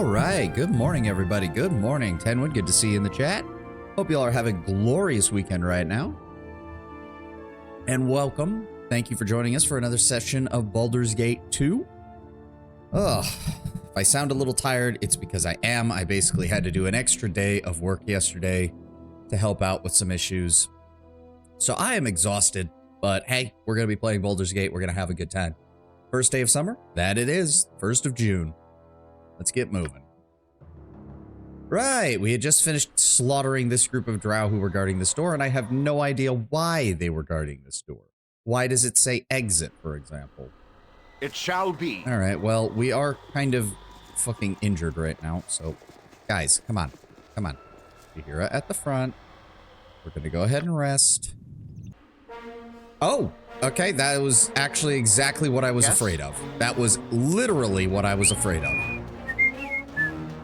All right, good morning, everybody. Good morning, Tenwood. Good to see you in the chat. Hope you all are having a glorious weekend right now. And welcome. Thank you for joining us for another session of Baldur's Gate 2. Ugh, if I sound a little tired, it's because I am. I basically had to do an extra day of work yesterday to help out with some issues. So I am exhausted, but hey, we're going to be playing Baldur's Gate. We're going to have a good time. First day of summer? That it is. 1st of June. Let's get moving. Right, we had just finished slaughtering this group of drow who were guarding this door, and I have no idea why they were guarding this door. Why does it say exit, for example? It shall be. All right, well, we are kind of fucking injured right now, so guys, come on. Come on. Jahira at the front. We're going to go ahead and rest. Oh, okay, that was actually exactly what I was afraid of. That was literally what I was afraid of.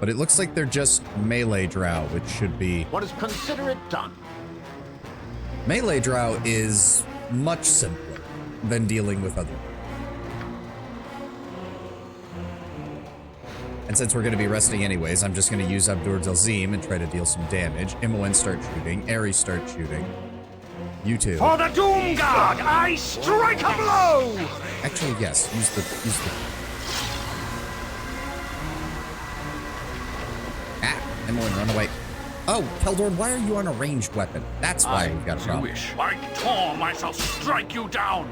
But it looks like they're just melee drow, which should be... What is consider it done? Melee drow is much simpler than dealing with other. And since we're going to be resting anyways, I'm just going to use Abdur Delzim and try to deal some damage. Imoen start shooting. Ares start shooting. You two. For the Doom Guard, I strike a blow! Actually, yes. Use the... Imoen, run away. Oh, Keldorn, why are you on a ranged weapon? That's why we've got a problem. Like Torm, I shall strike you down!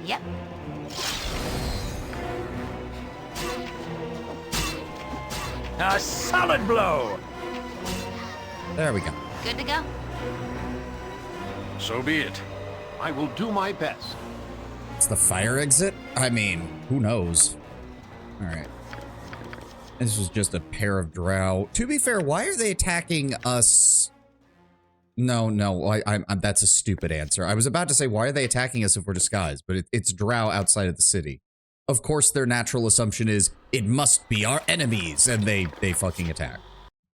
Yep. A solid blow! There we go. Good to go. So be it. I will do my best. It's the fire exit? I mean, who knows? Alright. This was just a pair of drow. To be fair, why are they attacking us? No, that's a stupid answer. I was about to say, why are they attacking us if we're disguised? But it's drow outside of the city. Of course, their natural assumption is, it must be our enemies, and they fucking attack.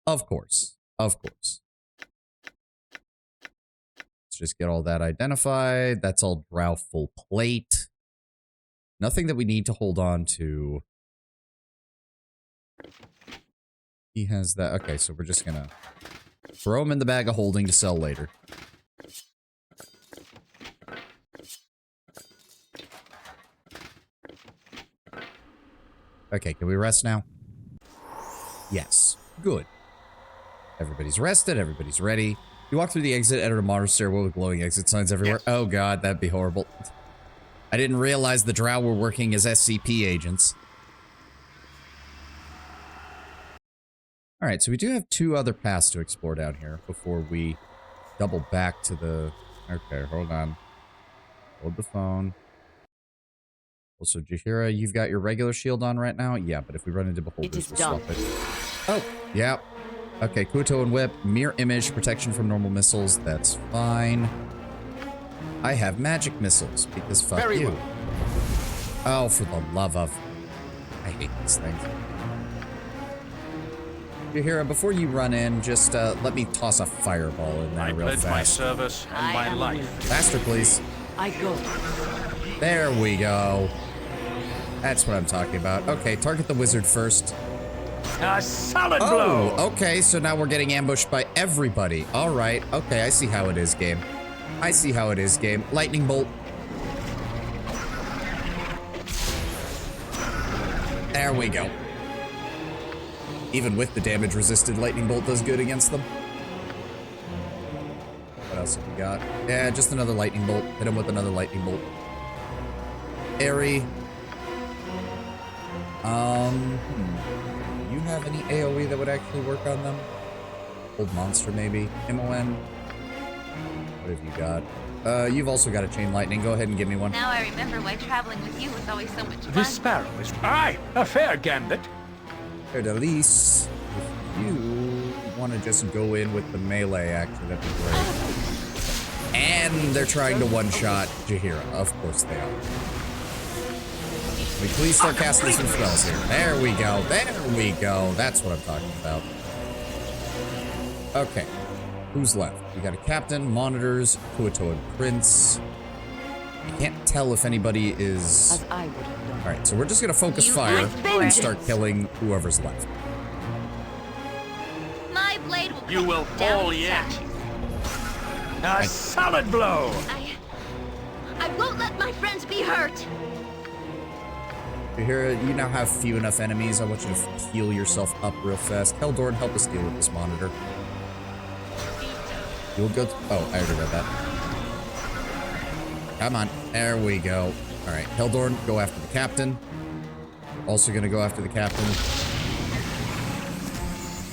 Of course. Of course. Let's just get all that identified. That's all drow full plate. Nothing that we need to hold on to. He has that. Okay, so we're just gonna throw him in the bag of holding to sell later. Okay, can we rest now? Yes. Good. Everybody's rested. Everybody's ready. You walk through the exit, enter a modern stairwell with glowing exit signs everywhere. Yes. Oh god, that'd be horrible. I didn't realize the drow were working as SCP agents. Alright, so we do have 2 other paths to explore down here before we double back to the... Okay, hold on. Hold the phone. Also, Jahira, you've got your regular shield on right now? Yeah, but if we run into beholders, we'll swap it. Oh, yeah. Okay, Kuto and Whip, mirror image, protection from normal missiles, that's fine. I have magic missiles, because fuck you. Well. Oh, for the love of... I hate these things. Jahira, before you run in, just let me toss a fireball in there real fast. I pledge my service and my life. Faster, please. I go. There we go. That's what I'm talking about. Okay, target the wizard first. A solid blow! Oh, okay, so now we're getting ambushed by everybody. All right, okay, I see how it is, game. I see how it is, game. Lightning bolt. There we go. Even with the damage resisted, lightning bolt does good against them. What else have we got? Yeah, just another lightning bolt. Hit him with another lightning bolt. Airy. You have any AoE that would actually work on them? Old monster, maybe? Imoen? What have you got? You've also got a chain lightning. Go ahead and give me one. Now I remember why traveling with you was always so much fun. This sparrow is... Aye, a fair gambit. Elise, if you want to just go in with the melee action, that'd be great. And they're trying to one-shot Jahira. Of course they are. Can we please start casting some spells here? There we go. There we go. That's what I'm talking about. Okay. Who's left? We got a captain, monitors, Kuato and Prince. I can't tell if anybody is... As I would have done. Alright, so we're just gonna focus You fire with and vengeance. start killing whoever's left. My blade will You cut will down fall to yet. size. A solid blow. I won't let my friends be hurt. You hear it? You now have few enough enemies. I want you to heal yourself up real fast. Heldorn, help us deal with this monitor. You'll go oh, I already read that. Come on. There we go. Alright, Heldorn, go after the captain. Also gonna go after the captain.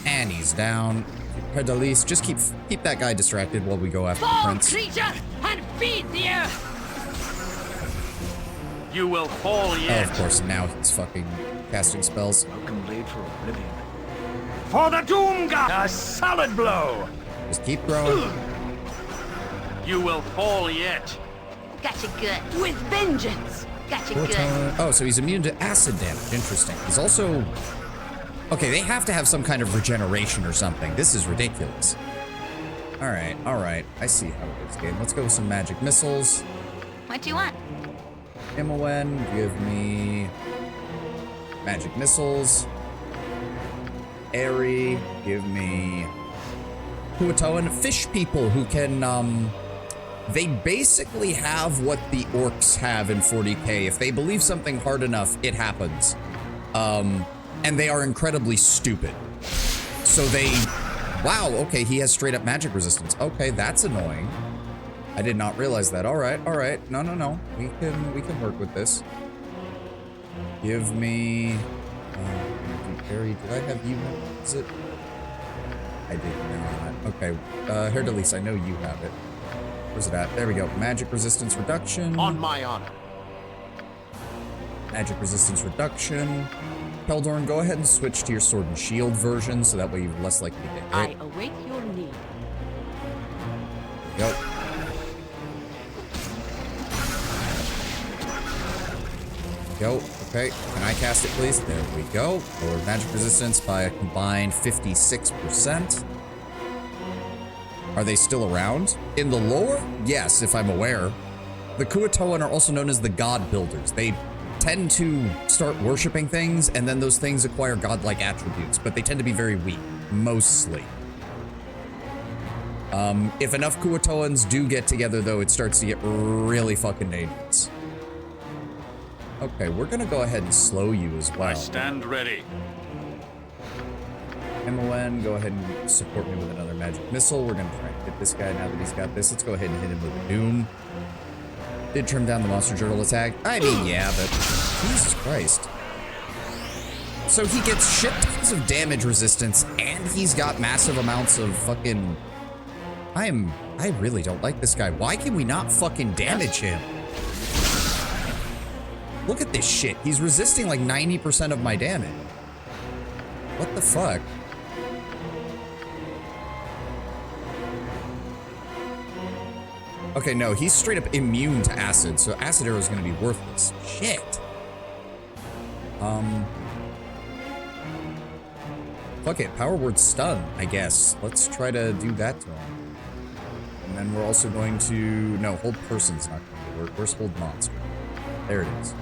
And he's down. Perdalis, just keep that guy distracted while we go after the prince. creature, and feed the earth! You will fall Oh, yet. of course, now he's fucking casting spells. Broken blade for oblivion. For the Doom God. A solid blow. Just keep growing. You will fall yet. Gotcha good. With vengeance! Gotcha good. Oh, so he's immune to acid damage. Interesting. He's also... Okay, they have to have some kind of regeneration or something. This is ridiculous. Alright, alright. I see how it is, game. Let's go with some magic missiles. What do you want? Imoen, give me... magic missiles. Airy, give me... Huatoan. Fish people who can, they basically have what the orcs have in 40k. If they believe something hard enough, it happens. And they are incredibly stupid. So they... Wow, okay, he has straight up magic resistance. Okay, that's annoying. I did not realize that. Alright, alright. No, no, no. We can work with this. Give me... Harry, did I have you? Is it? I did not. Okay, Herdelis, I know you have it. Where's it at? There we go. Magic resistance reduction. On my honor. Magic resistance reduction. Heldorn, go ahead and switch to your sword and shield version, so that way you're less likely to get hit. I await your need. Go. Go. Okay. Can I cast it, please? There we go. Lower magic resistance by a combined 56%. Are they still around? In the lore? Yes, if I'm aware. The Kuatoan are also known as the God Builders. They tend to start worshipping things, and then those things acquire godlike attributes, but they tend to be very weak, mostly. If enough Kuatoans do get together, though, it starts to get really fucking dangerous. Okay, we're gonna go ahead and slow you as well. I stand ready. Imoen, go ahead and support me with another magic missile. We're gonna try and hit this guy now that he's got this. Let's go ahead and hit him with a doom. Did trim down the monster journal attack. I mean, yeah, but Jesus Christ. So he gets shit tons of damage resistance, and he's got massive amounts of fucking... I really don't like this guy. Why can we not fucking damage him? Look at this shit. He's resisting like 90% of my damage. What the fuck? Okay, no, he's straight up immune to acid, so acid arrow is going to be worthless. Shit. Fuck it, power word stun, I guess. Let's try to do that to him. And then we're also going to... No, hold person's not going to work. Where's hold monster? There it is.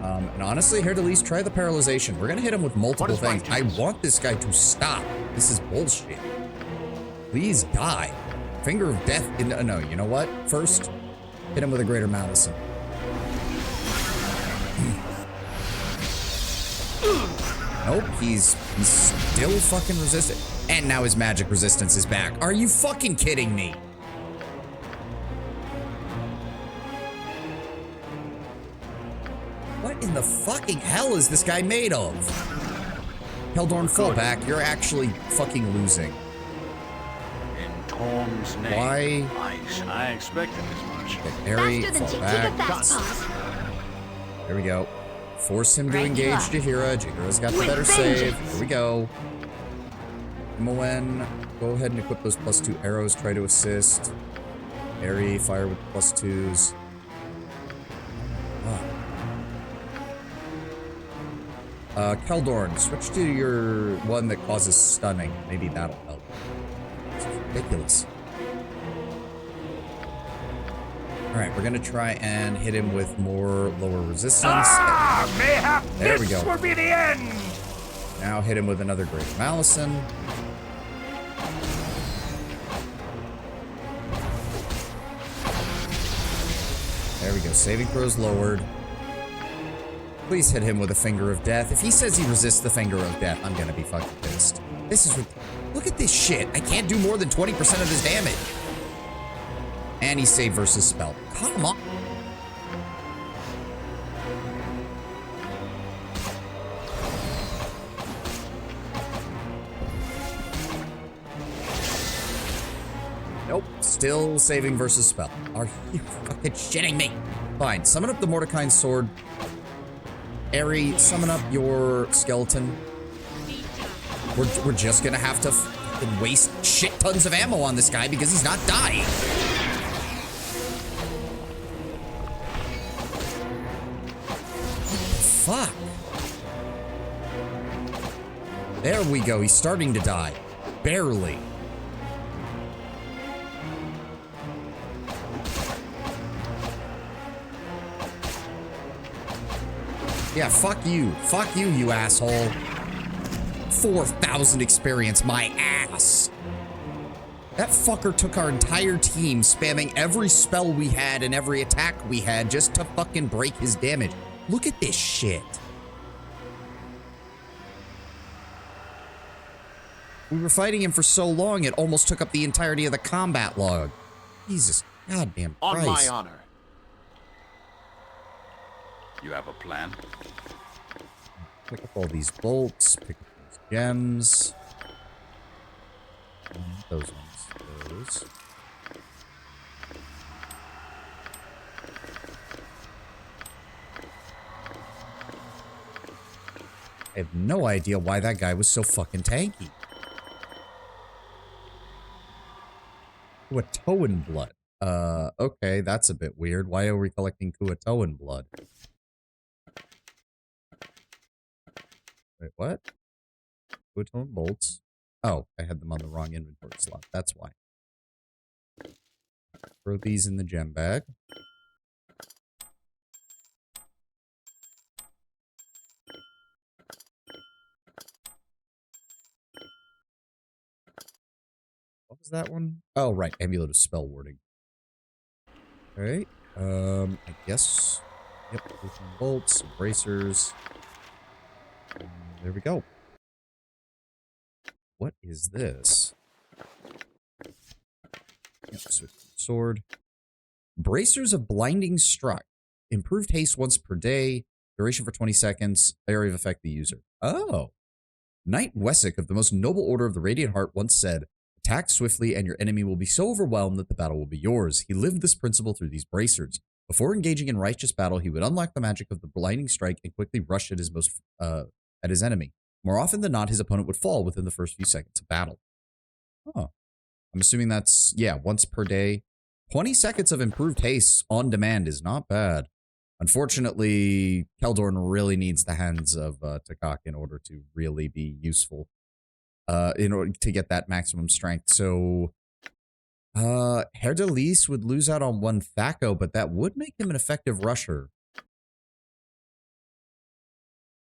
And honestly, here to least try the paralyzation. We're going to hit him with multiple things. I want this guy to stop. This is bullshit. Please die. Finger of death. No, you know what? First, hit him with a greater malison. Nope, he's still fucking resistant. And now his magic resistance is back. Are you fucking kidding me? What in the fucking hell is this guy made of? Heldorn, fall back. You're actually fucking losing. In Tom's name. Why? I expected as much. Okay, Harry, Faster than fall Chica back. Fast Paws. There we go. Force him to Right, engage you are. Jahira. Jahira's got the With better save. vengeance. Here we go. Moen, go ahead and equip those +2 arrows. Try to assist. Harry, fire with +2s. Keldorn, switch to your one that causes stunning. Maybe that'll help. It's ridiculous. Alright, we're gonna try and hit him with more lower resistance. Ah! Mayhap There we this go. will be the end! Now hit him with another Great Malison. There we go. Saving throws lowered. Please hit him with a Finger of Death. If he says he resists the Finger of Death, I'm gonna be fucking pissed. This is... Look at this shit. I can't do more than 20% of his damage. And he saved versus spell. Come on. Nope. Still saving versus spell. Are you fucking shitting me? Fine. Summon up the Mordecai's sword. Aerie, summon up your skeleton. We're just gonna have to fucking waste shit tons of ammo on this guy because he's not dying. Fuck. There we go. He's starting to die. Barely. Yeah, fuck you. Fuck you, you asshole. 4,000 experience, my ass. That fucker took our entire team, spamming every spell we had and every attack we had just to fucking break his damage. Look at this shit. We were fighting him for so long, it almost took up the entirety of the combat log. Jesus goddamn Christ. On my honor. You have a plan? Pick up all these bolts, pick up these gems. And those ones. Those. I have no idea why that guy was so fucking tanky. Kuatoan blood. Okay, that's a bit weird. Why are we collecting Kuatoan blood? Wait, what? Kuatoan bolts? Oh, I had them on the wrong inventory slot. That's why. Throw these in the gem bag. What was that one? Oh, right. Amulet of Spell Warding. Okay. I guess. Yep. Kuatoan bolts, bracers. There we go. What is this? Yep, sword. Bracers of Blinding Struck. Improved haste once per day. Duration for 20 seconds. Area of effect the user. Oh. Knight Wessex of the Most Noble Order of the Radiant Heart once said, attack swiftly and your enemy will be so overwhelmed that the battle will be yours. He lived this principle through these bracers. Before engaging in righteous battle, he would unlock the magic of the Blinding Strike and quickly rush at his enemy. More often than not, his opponent would fall within the first few seconds of battle. Oh. I'm assuming that's, yeah, once per day. 20 seconds of improved haste on demand is not bad. Unfortunately, Keldorn really needs the hands of Takak in order to really be useful. In order to get that maximum strength. So, Herr de Lis would lose out on one Thaco, but that would make him an effective rusher.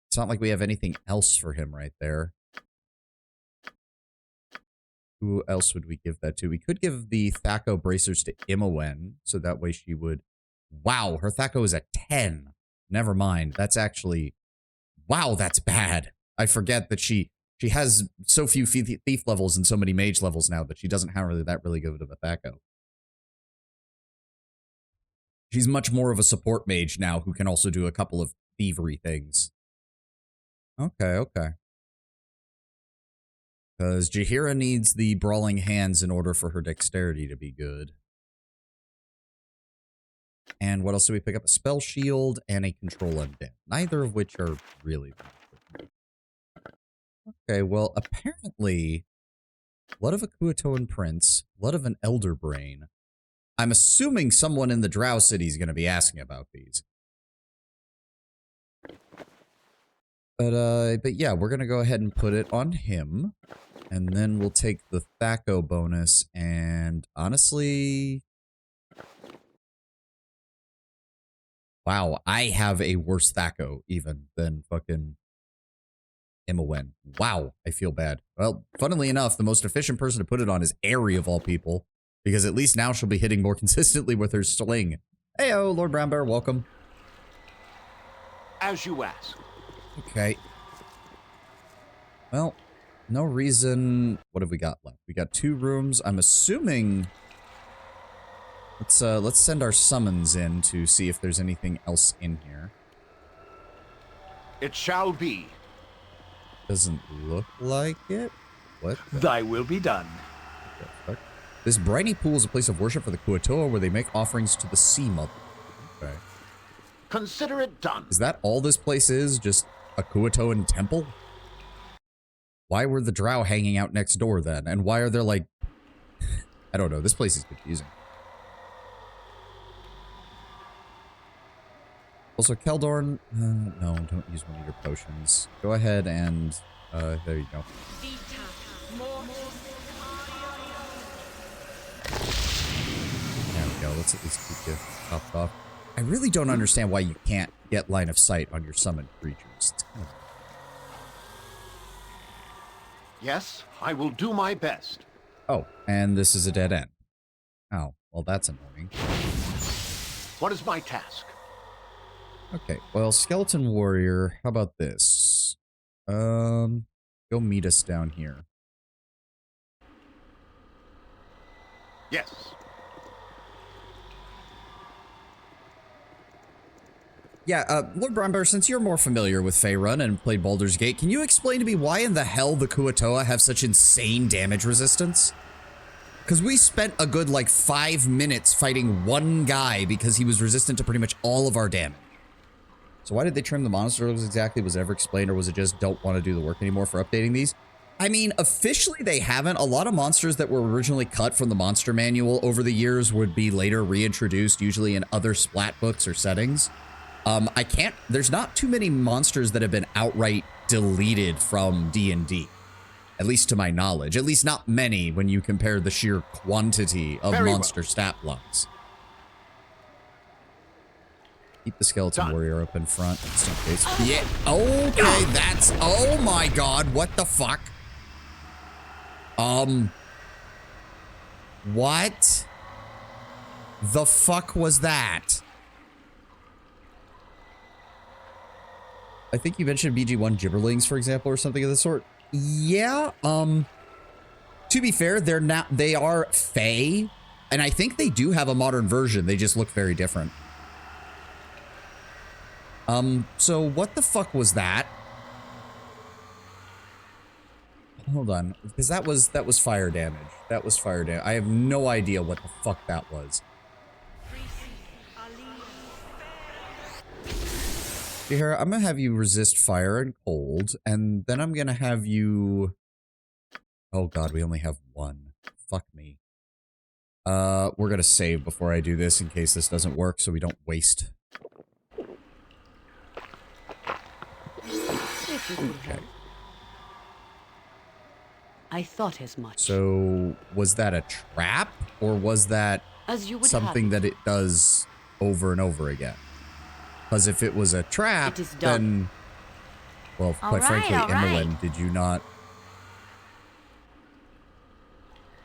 It's not like we have anything else for him right there. Who else would we give that to? We could give the Thaco bracers to Imowen, so that way she would... Wow, her Thaco is at 10. Never mind. That's actually... Wow, that's bad. I forget that she has so few thief levels and so many mage levels now that she doesn't have that really good of a Thaco. She's much more of a support mage now who can also do a couple of thievery things. Okay. Because Jaheira needs the Brawling Hands in order for her dexterity to be good. And what else do we pick up? A Spell Shield and a Control Undead. Neither of which are really important. Okay, well, apparently, Blood of a Kuatoan Prince, Blood of an Elder Brain. I'm assuming someone in the Drow City is going to be asking about these. But yeah, we're going to go ahead and put it on him. And then we'll take the Thaco bonus and honestly... Wow, I have a worse Thaco even than fucking Imowen. Wow, I feel bad. Well, funnily enough, the most efficient person to put it on is Aerie of all people, because at least now she'll be hitting more consistently with her sling. Heyo, Lord Brown Bear, welcome. As you ask. Okay. Well, no reason. What have we got left? We got 2 rooms. I'm assuming. Let's send our summons in to see if there's anything else in here. It shall be. Doesn't look like it. What? Thy will be done. The fuck? This briny pool is a place of worship for the Kuatoa where they make offerings to the Sea Mother. Okay. Consider it done. Is that all this place is? Just a Kuatoan temple? Why were the drow hanging out next door then? And why are there like... I don't know. This place is confusing. Also, Keldorn... no, don't use one of your potions. Go ahead and... there you go. There we go. Let's at least keep you topped off. I really don't understand why you can't get line of sight on your summoned creatures. It's kind of... Yes, I will do my best. Oh, and this is a dead end. Oh, well, that's annoying. What is my task? Okay, well, Skeleton Warrior, how about this? Go meet us down here. Yes. Yeah, Lord Brombear, since you're more familiar with Faerun and played Baldur's Gate, can you explain to me why in the hell the Kuatoa have such insane damage resistance? Because we spent a good, like, 5 minutes fighting one guy because he was resistant to pretty much all of our damage. So why did they trim the monsters exactly? Was it ever explained, or was it just don't want to do the work anymore for updating these? I mean, officially they haven't. A lot of monsters that were originally cut from the monster manual over the years would be later reintroduced, usually in other splat books or settings. There's not too many monsters that have been outright deleted from D&D. At least to my knowledge. At least not many when you compare the sheer quantity of monster stat blocks. Keep the Skeleton Warrior up in front. Just in case. Yeah. Okay, that's... Oh my god, what the fuck? What the fuck was that? I think you mentioned BG1 Gibberlings, for example, or something of the sort. Yeah, to be fair, they are Fae, and I think they do have a modern version. They just look very different. So what the fuck was that? Hold on, because that was fire damage. That was fire damage. I have no idea what the fuck that was. Here, I'm gonna have you resist fire and cold, and then I'm gonna have you... Oh god, we only have one. Fuck me. We're gonna save before I do this in case this doesn't work, so we don't waste. Okay. I thought as much. So, was that a trap, or was that something that it does over and over again? Because if it was a trap, then... Well, quite frankly, Emmeline, did you not...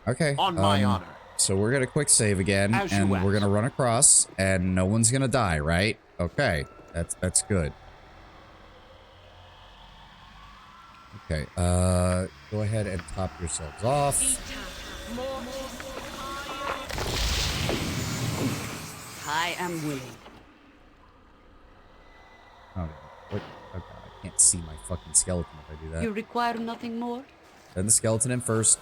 Okay. On my honor. So we're gonna quick save again, and we're gonna run across, and no one's gonna die, right? Okay. That's good. Okay, go ahead and top yourselves off. I am willing. Oh, what? Okay, I can't see my fucking skeleton if I do that. You require nothing more? Send the skeleton in first.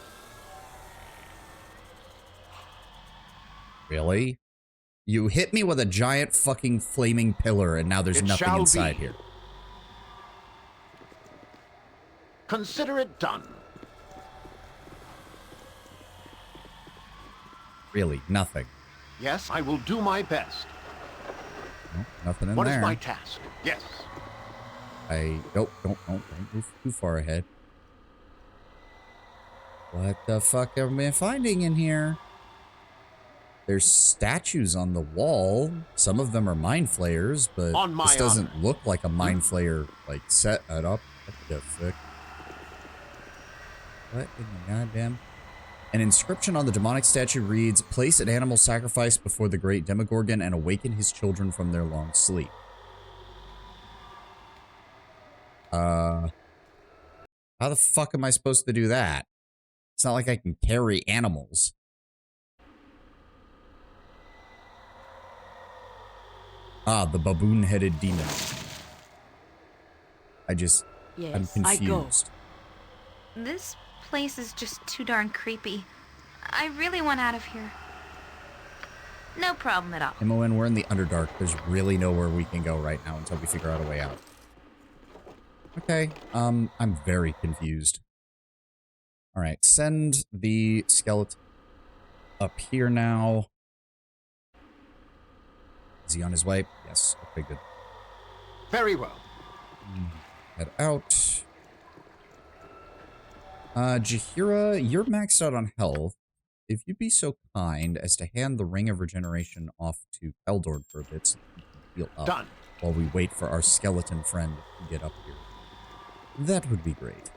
Really? You hit me with a giant fucking flaming pillar, and now there's nothing inside here. Consider it done. Really, nothing. Yes, I will do my best. No, nothing in there. What is my task? Yes. Nope, don't move too far ahead. What the fuck am I finding in here? There's statues on the wall. Some of them are mind flayers, but On my this doesn't honor. look like a mind flayer, like, set it up. What the fuck? What in the goddamn? An inscription on the demonic statue reads, place an animal sacrifice before the great Demogorgon and awaken his children from their long sleep. How the fuck am I supposed to do that? It's not like I can carry animals. Ah, the baboon-headed demon. I'm Yes, I go. confused. This place is just too darn creepy. I really want out of here. No problem at all. MON, we're in the Underdark. There's really nowhere we can go right now until we figure out a way out. Okay, I'm very confused. Alright, send the skeleton up here now. Is he on his way? Yes. Okay, good. Very well. Head out. Jahira, you're maxed out on health. If you'd be so kind as to hand the Ring of Regeneration off to Eldord for a bit so he can heal up Done. while we wait for our skeleton friend to get up here. That would be great.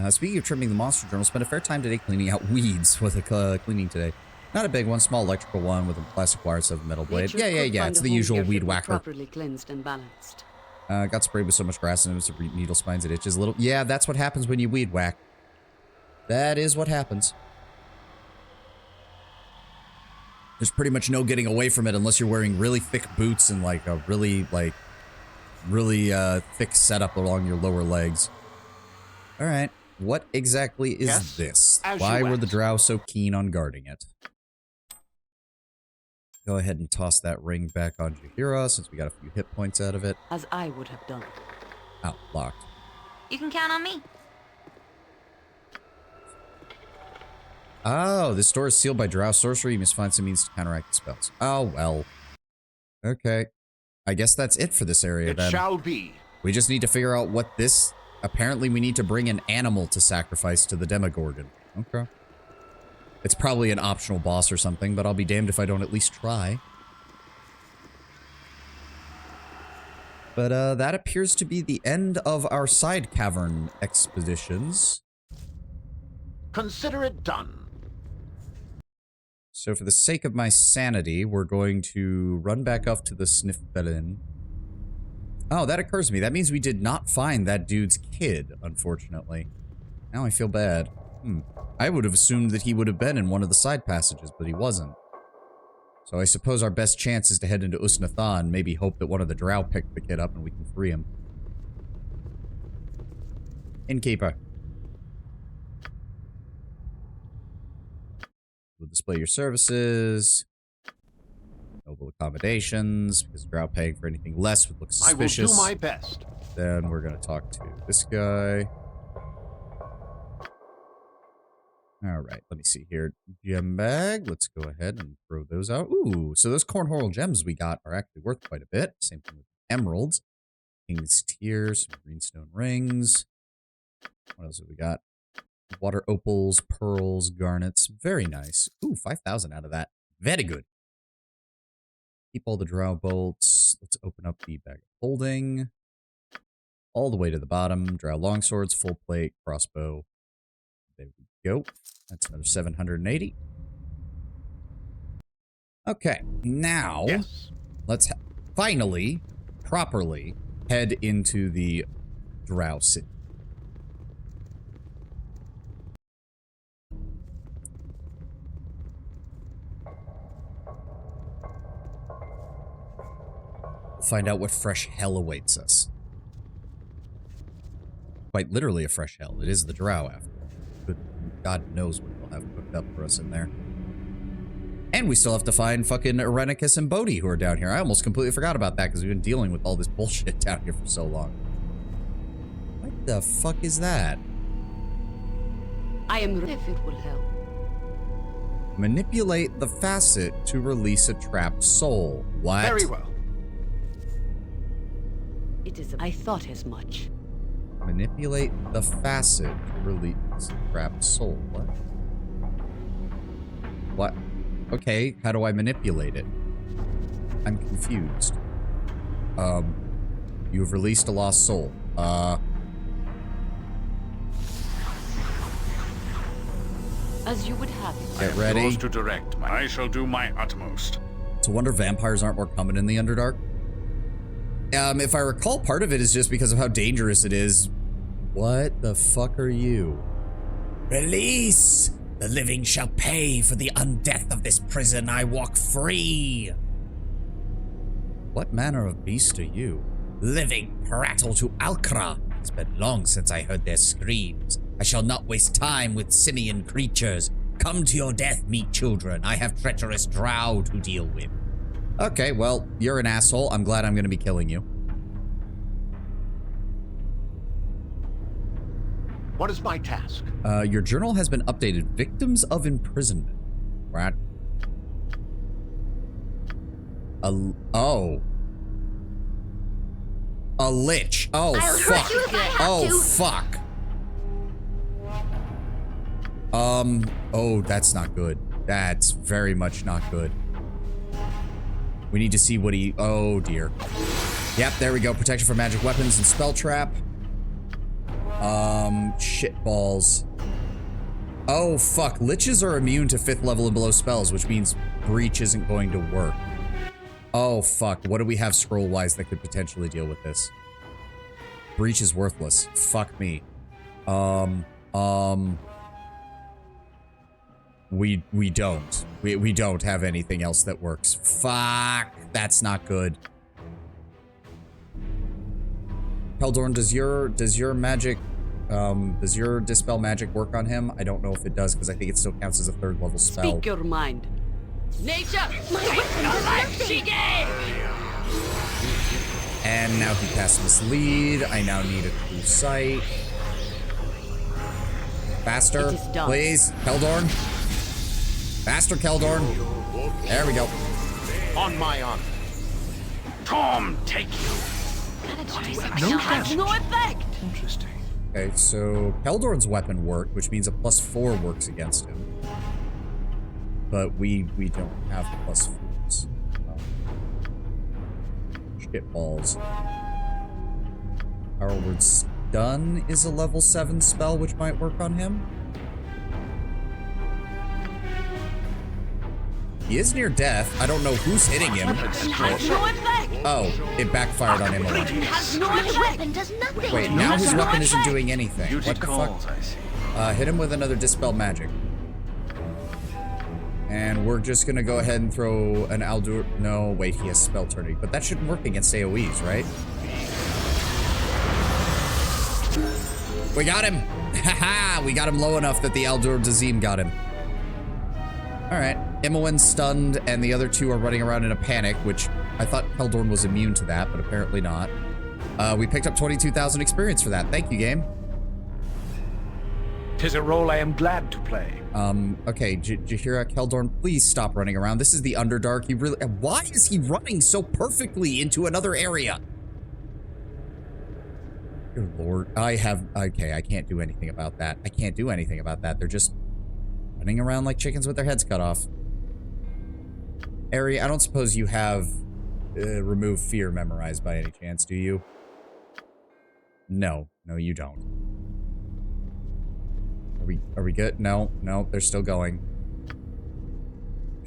Speaking of trimming the monster journal, spent a fair time today cleaning out weeds with a cleaning today. Not a big one, small electrical one with a plastic wire instead of a metal blade. Nature could Yeah. find It's a the home usual here weed fit whacker. properly cleansed and balanced. Got sprayed with so much grass and it was to needle spines and itches a little. Yeah, that's what happens when you weed whack. That is what happens. There's pretty much no getting away from it unless you're wearing really thick boots and like a really thick setup along your lower legs. All right. What exactly is Yes, this? as Why you were the asked. drow so keen on guarding it? Go ahead and toss that ring back on Jahira since we got a few hit points out of it. As I would have done. Oh, locked. You can count on me. Oh, this door is sealed by drow sorcery. You must find some means to counteract the spells. Oh, well. Okay. I guess that's it for this area It then. shall be. We just need to figure out what this... Apparently we need to bring an animal to sacrifice to the Demogorgon. Okay. It's probably an optional boss or something, but I'll be damned if I don't at least try. But that appears to be the end of our side cavern expeditions. Consider it done. So for the sake of my sanity, we're going to run back up to the Sniffbellin. Oh, that occurs to me. That means we did not find that dude's kid, unfortunately. Now I feel bad. I would have assumed that he would have been in one of the side passages, but he wasn't. So I suppose our best chance is to head into Usnatha and maybe hope that one of the drow picked the kid up and we can free him. Innkeeper. We'll display your services. Noble accommodations, because drow paying for anything less would look suspicious. I will do my best. Then we're going to talk to this guy. Alright, let me see here. Gem bag. Let's go ahead and throw those out. Ooh, so those cornhole gems we got are actually worth quite a bit. Same thing with emeralds. King's Tear, some greenstone rings. What else have we got? Water opals, pearls, garnets. Very nice. Ooh, 5,000 out of that. Very good. Keep all the drow bolts. Let's open up the bag of holding. All the way to the bottom. Drow longswords, full plate, crossbow. There we go. That's another 780. Okay, now Yes. let's finally, properly head into the drow city. Find out what fresh hell awaits us. Quite literally a fresh hell. It is the drow after all. Good God knows what they'll have cooked up for us in there. And we still have to find fucking Irenicus and Bodhi who are down here. I almost completely forgot about that because we've been dealing with all this bullshit down here for so long. What the fuck is that? I am if it will help. Manipulate the facet to release a trapped soul. What? Very well. It is. I thought as much. Manipulate the facet to release trapped soul. What? What? Okay, how do I manipulate it? I'm confused. You have released a lost soul. As you would have it. Get ready. Yours to direct. I shall do my utmost. It's a wonder vampires aren't more common in the Underdark. If I recall, part of it is just because of how dangerous it is. What the fuck are you? Release! The living shall pay for the undeath of this prison. I walk free. What manner of beast are you? Living prattle to Alcra. It's been long since I heard their screams. I shall not waste time with simian creatures. Come to your death, meat children. I have treacherous drow to deal with. Okay, well, you're an asshole. I'm glad I'm going to be killing you. What is my task? Your journal has been updated. Victims of imprisonment. Right. Oh. A lich. Oh, I'll fuck. hurt you if I have to. Fuck. Oh, that's not good. That's very much not good. We need to see what he... Oh, dear. Yep, there we go. Protection from magic weapons and spell trap. Shit balls. Oh, fuck. Liches are immune to 5th level and below spells, which means breach isn't going to work. Oh, fuck. What do we have scroll-wise that could potentially deal with this? Breach is worthless. Fuck me. We don't. We don't have anything else that works. Fuck. That's not good. Heldorn, does your magic, does your dispel magic work on him? I don't know if it does, because I think it still counts as a 3rd level spell. Speak your mind. Nature! My weapon does nothing. And now he casts Mislead. I now need a true sight. Faster, It is done. please. Keldorn. Faster, Keldorn. There we go. On my honor. Tom, take you. Gotta try something No else. damage. No effect! Interesting. Okay, so Keldorn's weapon worked, which means a +4 works against him. But we don't have +4s. Shit balls. Our word stun is a level 7 spell, which might work on him. He is near death. I don't know who's hitting him. Has no effect! Oh, it backfired on him alone. Has no My effect! weapon does nothing. Wait, now his no weapon isn't effect. doing anything. Duty What the calls, fuck? I see. Hit him with another Dispel Magic. And we're just gonna go ahead and throw an Aldur... No, wait, he has Spell Turning. But that shouldn't work against AoEs, right? We got him! Haha! We got him low enough that the Aldur Dazim got him. Alright. Imoen's stunned, and the other two are running around in a panic, which I thought Keldorn was immune to that, but apparently not. We picked up 22,000 experience for that. Thank you, game. 'Tis a role I am glad to play. Okay, Jahira, Keldorn, please stop running around. This is the Underdark. He really... Why is he running so perfectly into another area? Good lord. Okay, I can't do anything about that. I can't do anything about that. They're just running around like chickens with their heads cut off. Ari, I don't suppose you have Remove Fear memorized by any chance, do you? No. No, you don't. Are we good? No, they're still going.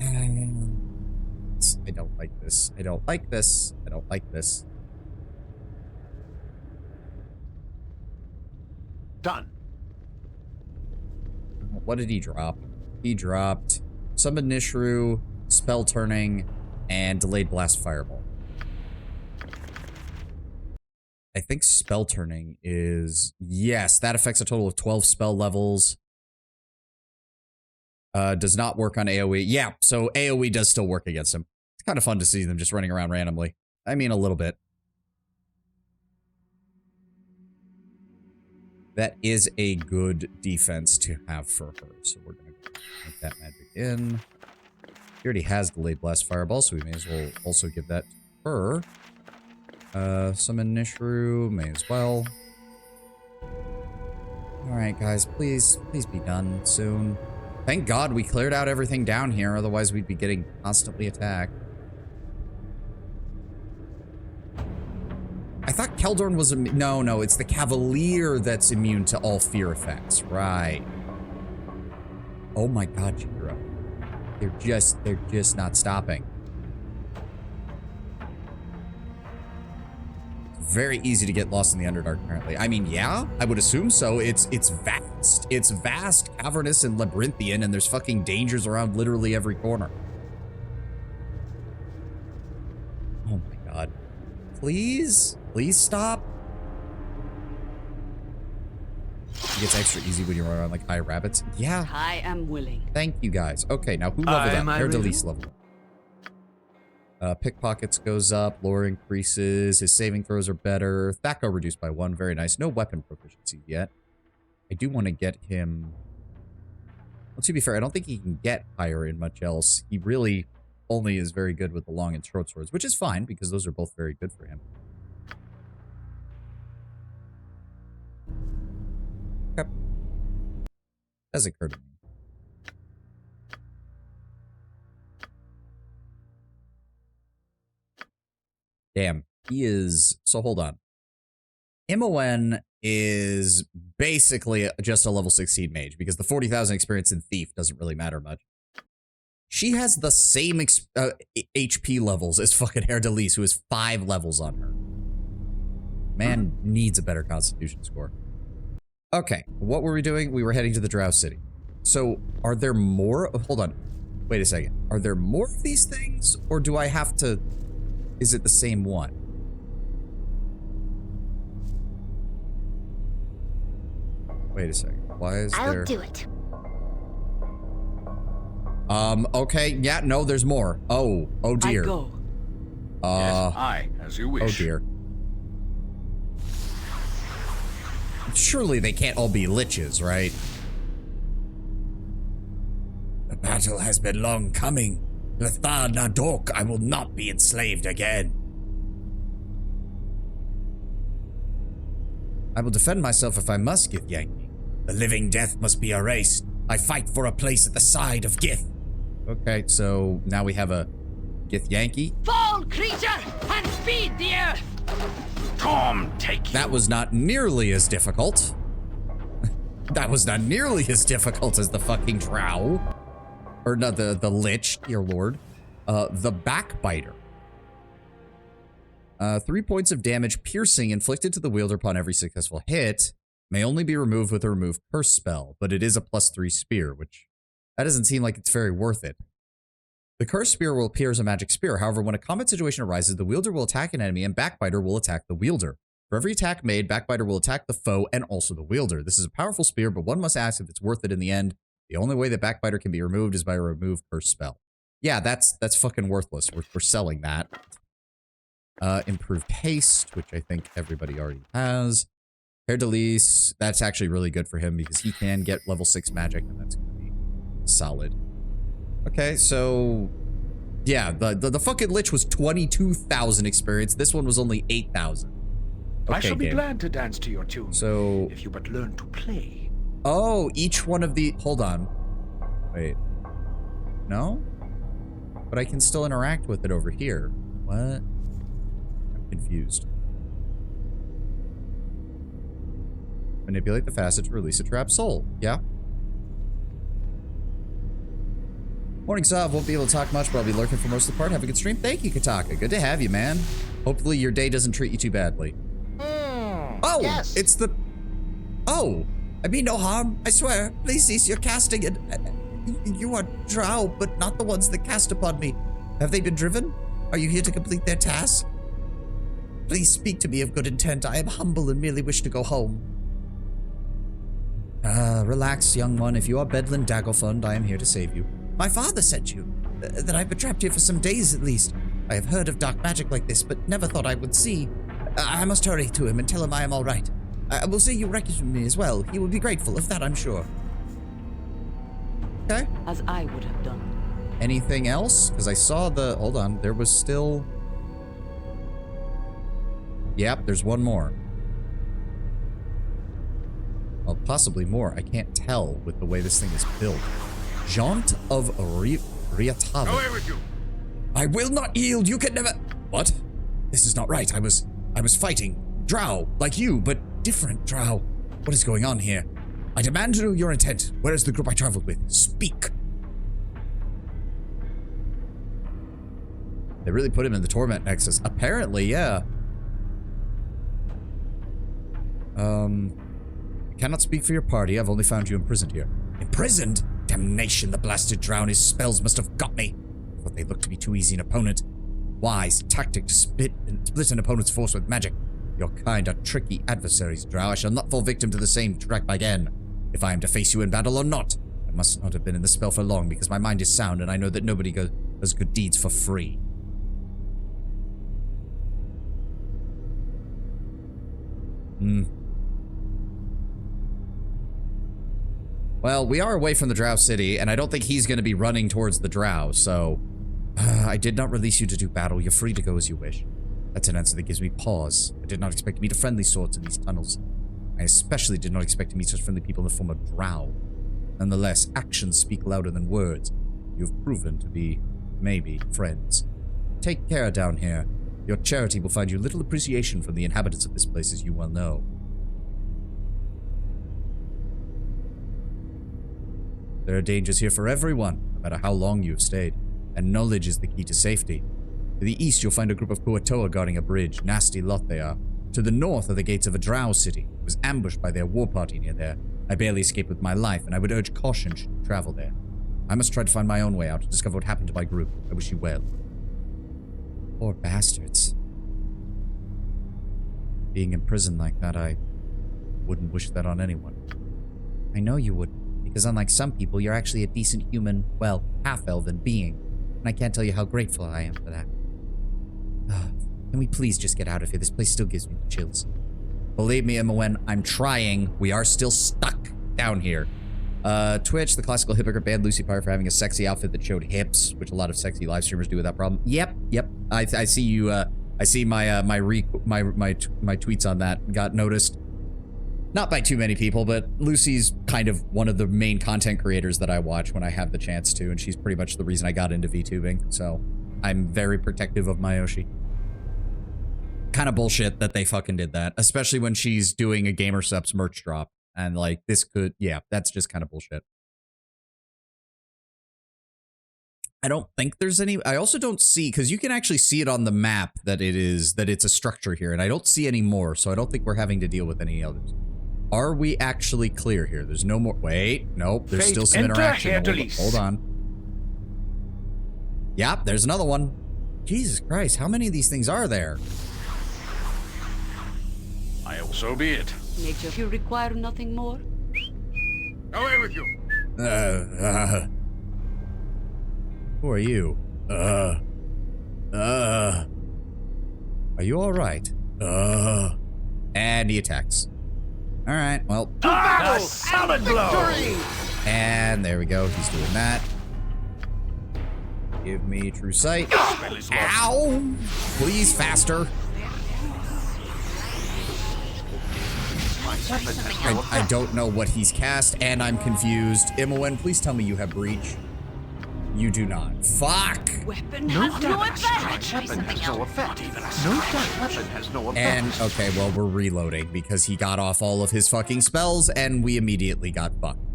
I don't like this. I don't like this. I don't like this. Done. What did he drop? He dropped Summon Nishru, Spell Turning, and Delayed Blast Fireball. I think Spell Turning is... Yes, that affects a total of 12 spell levels. Does not work on AoE. Yeah, so AoE does still work against him. It's kind of fun to see them just running around randomly. I mean, a little bit. That is a good defense to have for her. So we're going to make that magic in. He already has Delayed Blast Fireball, so we may as well also give that to her. Summon Nishru, may as well. Alright, guys, please be done soon. Thank God we cleared out everything down here, otherwise we'd be getting constantly attacked. I thought Keldorn was no, it's the Cavalier that's immune to all fear effects. Right. Oh my God, Chihiro. They're just not stopping. Very easy to get lost in the Underdark, apparently. I mean, yeah, I would assume so. It's vast. It's vast, cavernous, and labyrinthian, and there's fucking dangers around literally every corner. Oh my God. Please? Please stop? It gets extra easy when you run around like high rabbits. Yeah. I am willing. Thank you, guys. Okay, now who leveled up? Hair Delise level. Pickpockets goes up, lore increases, his saving throws are better. Thaco reduced by 1, very nice. No weapon proficiency yet. I do want to get him... Well, to be fair, I don't think he can get higher in much else. He really only is very good with the long and short swords, which is fine, because those are both very good for him. Okay. Does occur to me. Damn, he is... So hold on. Mon is basically just a level 16 mage, because the 40,000 experience in Thief doesn't really matter much. She has the same HP levels as fucking Hair Delise, who has 5 levels on her. Man needs a better constitution score. Okay, what were we doing? We were heading to the Drow City. So, are there more? Oh, hold on. Wait a second. Are there more of these things, or do I have to... Is it the same one? Wait a second. Why is there... I'll do it. Okay. Yeah, no, there's more. Oh dear. I go. Yes, I, as you wish. Oh dear. Surely they can't all be liches, right? The battle has been long coming. Lethar Nadok, I will not be enslaved again. I will defend myself if I must, Githyanki. The living death must be erased. I fight for a place at the side of Gith. Okay, so now we have a Githyanki. Fall, creature, and feed the earth! Tom, take you. That was not nearly as difficult. That was not nearly as difficult as the fucking Drow. Or not the Lich, dear lord. The Backbiter. 3 points of damage piercing inflicted to the wielder upon every successful hit may only be removed with a remove curse spell, but it is a +3 spear, which that doesn't seem like it's very worth it. The cursed spear will appear as a magic spear. However, when a combat situation arises, the wielder will attack an enemy and Backbiter will attack the wielder. For every attack made, Backbiter will attack the foe and also the wielder. This is a powerful spear, but one must ask if it's worth it in the end. The only way that Backbiter can be removed is by a remove curse spell. Yeah, that's fucking worthless. We're selling that. Improved haste, which I think everybody already has. Hair Delise, that's actually really good for him because he can get level 6 magic, and that's going to be solid. Okay, so yeah, the fucking Lich was 22,000 experience. This one was only 8,000. Okay, I shall be game. glad to dance to your tune. So if you but learn to play. Oh, each one of the... Hold on. Wait. No? But I can still interact with it over here. What? I'm confused. Manipulate the facet to release a trapped soul. Yeah. Morning, Sav. Won't be able to talk much, but I'll be lurking for most of the part. Have a good stream. Thank you, Kataka. Good to have you, man. Hopefully your day doesn't treat you too badly. Oh! Yes. It's the... Oh! I mean no harm, I swear. Please cease your casting it. You are drow, but not the ones that cast upon me. Have they been driven? Are you here to complete their task? Please speak to me of good intent. I am humble and merely wish to go home. Relax, young one. If you are Bedlin Daggerfund, I am here to save you. My father sent you. That I've been trapped here for some days at least. I have heard of dark magic like this, but never thought I would see. I must hurry to him and tell him I am all right. I will say you recognize me as well. He will be grateful, of that I'm sure. Okay. As I would have done. Anything else? Because I saw the... Hold on. There was still... Yep, there's one more. Well, Possibly more. I can't tell with the way this thing is built. Jaunt of Riatava. Away with you! I will not yield. You can never. What? This is not right. I was fighting drow like you, but different drow. What is going on here? I demand to know your intent. Where is the group I traveled with? Speak. They really put him in the torment nexus. Apparently, yeah. I cannot speak for your party. I've only found you imprisoned here. Imprisoned? Damnation, the blasted drow and his spells must have got me. But they look to be too easy an opponent. Wise tactic to split an opponent's force with magic. Your kind are tricky adversaries, drow. I shall not fall victim to the same trap again. If I am to face you in battle or not, I must not have been in the spell for long because my mind is sound and I know that nobody does good deeds for free. Well, we are away from the Drow City, and I don't think he's going to be running towards the Drow, so... I did not release you to do battle. You're free to go as you wish. That's an answer that gives me pause. I did not expect to meet a friendly sort in these tunnels. I especially did not expect to meet such friendly people in the form of Drow. Nonetheless, actions speak louder than words. You have proven to be, maybe, friends. Take care down here. Your charity will find you little appreciation from the inhabitants of this place, as you well know. There are dangers here for everyone, no matter how long you have stayed, and knowledge is the key to safety. To the east, you'll find a group of Kuatoa guarding a bridge. Nasty lot they are. To the north are the gates of a drow city. I was ambushed by their war party near there. I barely escaped with my life, and I would urge caution should you travel there. I must try to find my own way out to discover what happened to my group. I wish you well. Poor bastards. Being imprisoned like that, I wouldn't wish that on anyone. I know you wouldn't. Because unlike some people, you're actually a decent human, well, half-elven being. And I can't tell you how grateful I am for that. Can we please just get out of here? This place still gives me the chills. Believe me, Emma, I'm trying. We are still stuck down here. Twitch, the classical hypocrite banned Lucy Pyre for having a sexy outfit that showed hips, which a lot of sexy live streamers do without problem. Yep. I see you, I see my tweets on that got noticed. Not by too many people, but Lucy's kind of one of the main content creators that I watch when I have the chance to, and she's pretty much the reason I got into VTubing, so I'm very protective of Mayoshi. Kind of bullshit that they fucking did that, especially when she's doing a GamerSupps merch drop, and like, this could, yeah, that's just kind of bullshit. I don't think there's any, I also don't see, because you can actually see it on the map that it's a structure here, and I don't see any more, so I don't think we're having to deal with any others. Are we actually clear here? There's no more. Wait, nope. There's still some interaction. Hold on. Yep, there's another one. Jesus Christ, how many of these things are there? So be it. Nature, you require nothing more? Away with you! Who are you? Are you alright? And he attacks. Alright, well. Ah, salad blow! And there we go, he's doing that. Give me true sight. Ow! Please, faster. I don't know what he's cast, and I'm confused. Imoen, please tell me you have breach. You do not. Fuck! Weapon has no effect! Weapon has no effect. Weapon has no effect. And, okay, well, we're reloading because he got off all of his fucking spells, and we immediately got fucked.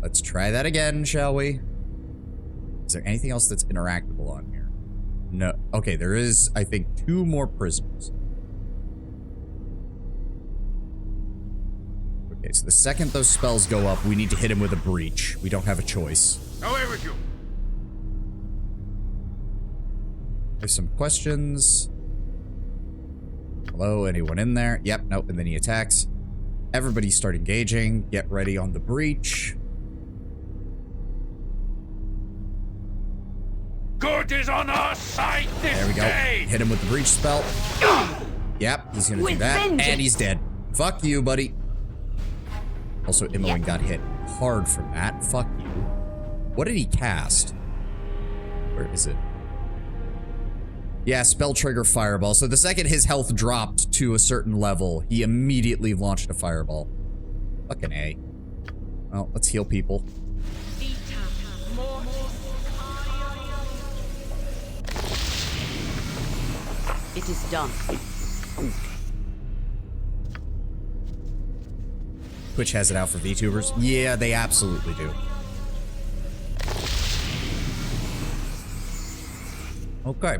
Let's try that again, shall we? Is there anything else that's interactable on here? No. Okay, there is, I think, 2 more prisoners. Okay, so the second those spells go up, we need to hit him with a breach. We don't have a choice. Away with you! There's some questions. Hello, anyone in there? Yep, nope, and then he attacks. Everybody start engaging. Get ready on the breach. Good is on our side this There we go. day! Hit him with the breach spell. Yep, he's gonna do that. And he's dead. Fuck you, buddy. Also, Imoen got hit hard from that. Fuck you. What did he cast? Where is it? Yeah, spell trigger fireball. So the second his health dropped to a certain level, he immediately launched a fireball. Fucking A. Well, let's heal people. It is done. Twitch has it out for VTubers. Yeah, they absolutely do. Okay.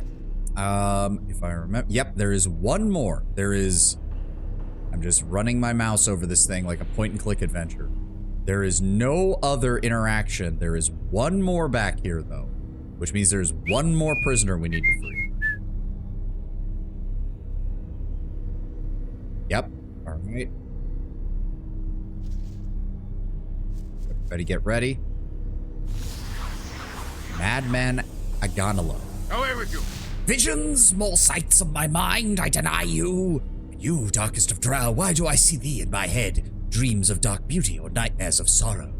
If I remember, yep, there is one more. There is, I'm just running my mouse over this thing like a point and click adventure. There is no other interaction. There is one more back here though, which means there's one more prisoner we need to free. Yep. All right. Everybody get ready. Madman Aganala. Away with you. Visions, more sights of my mind, I deny you. You, darkest of drow, why do I see thee in my head? Dreams of dark beauty or nightmares of sorrow?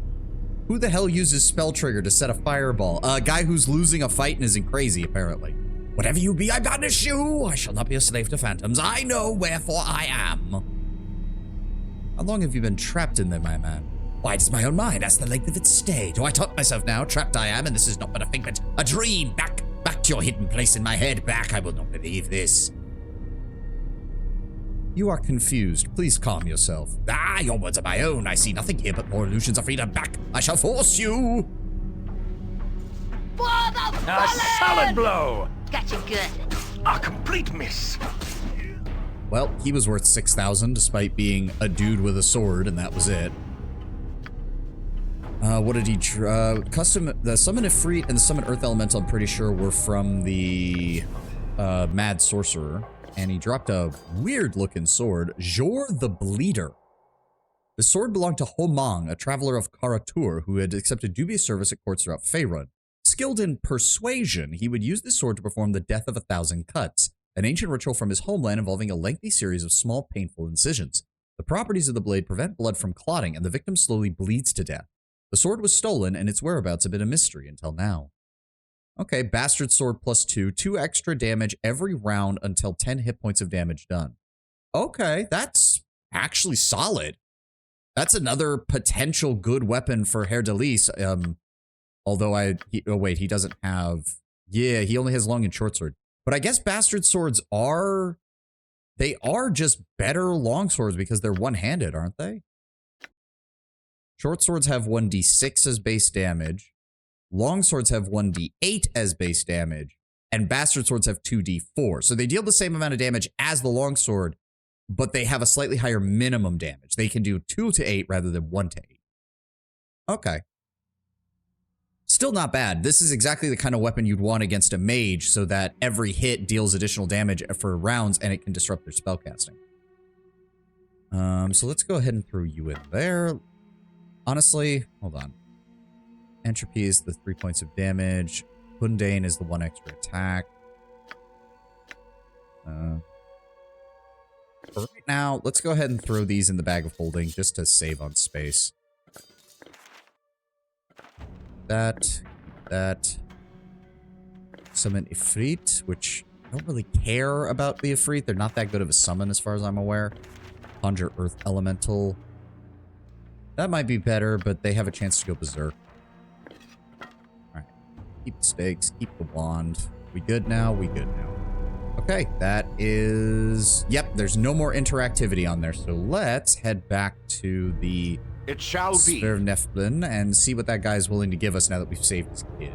Who the hell uses spell trigger to set a fireball? A guy who's losing a fight and isn't crazy, apparently. Whatever you be, I banish you. I shall not be a slave to phantoms. I know wherefore I am. How long have you been trapped in there, my man? Why does my own mind ask the length of its stay? Do I taunt myself now? Trapped I am, and this is not but a figment, a dream. Back to your hidden place in my head. Back, I will not believe this. You are confused. Please calm yourself. Ah, your words are my own. I see nothing here but more illusions of freedom. Back, I shall force you. For the A solid blow. Got you good. A complete miss. Well, he was worth 6,000 despite being a dude with a sword, and that was it. What did he custom? The Summon Ifrit and the Summon Earth Elemental, I'm pretty sure, were from the Mad Sorcerer. And he dropped a weird-looking sword, Jor the Bleeder. The sword belonged to Homang, a traveler of Karatur who had accepted dubious service at courts throughout Faerun. Skilled in persuasion, he would use this sword to perform the Death of 1,000 Cuts, an ancient ritual from his homeland involving a lengthy series of small, painful incisions. The properties of the blade prevent blood from clotting, and the victim slowly bleeds to death. The sword was stolen, and its whereabouts have been a mystery until now. Okay, Bastard Sword +2, 2 extra damage every round until 10 hit points of damage done. Okay, that's actually solid. That's another potential good weapon for Herr Delis. Although he doesn't have, yeah, he only has long and short sword. But I guess Bastard Swords are, they are just better long swords because they're one-handed, aren't they? Short swords have 1d6 as base damage. Long swords have 1d8 as base damage, and bastard swords have 2d4. So they deal the same amount of damage as the long sword, but they have a slightly higher minimum damage. They can do 2 to 8 rather than 1 to 8. Okay. Still not bad. This is exactly the kind of weapon you'd want against a mage so that every hit deals additional damage for rounds and it can disrupt their spellcasting. So let's go ahead and throw you in there. Honestly, hold on. Entropy is the 3 points of damage. Mundane is the 1 extra attack. For right now, let's go ahead and throw these in the bag of holding just to save on space. That. Summon Ifrit, which I don't really care about the Ifrit. They're not that good of a summon as far as I'm aware. Conjure Earth Elemental. That might be better, but they have a chance to go berserk. Alright. Keep the stakes, keep the wand. We good now? We good now. Okay, that is... Yep, there's no more interactivity on there, so let's head back to the... It shall be. Sphere of Neflin and see what that guy is willing to give us now that we've saved his kid.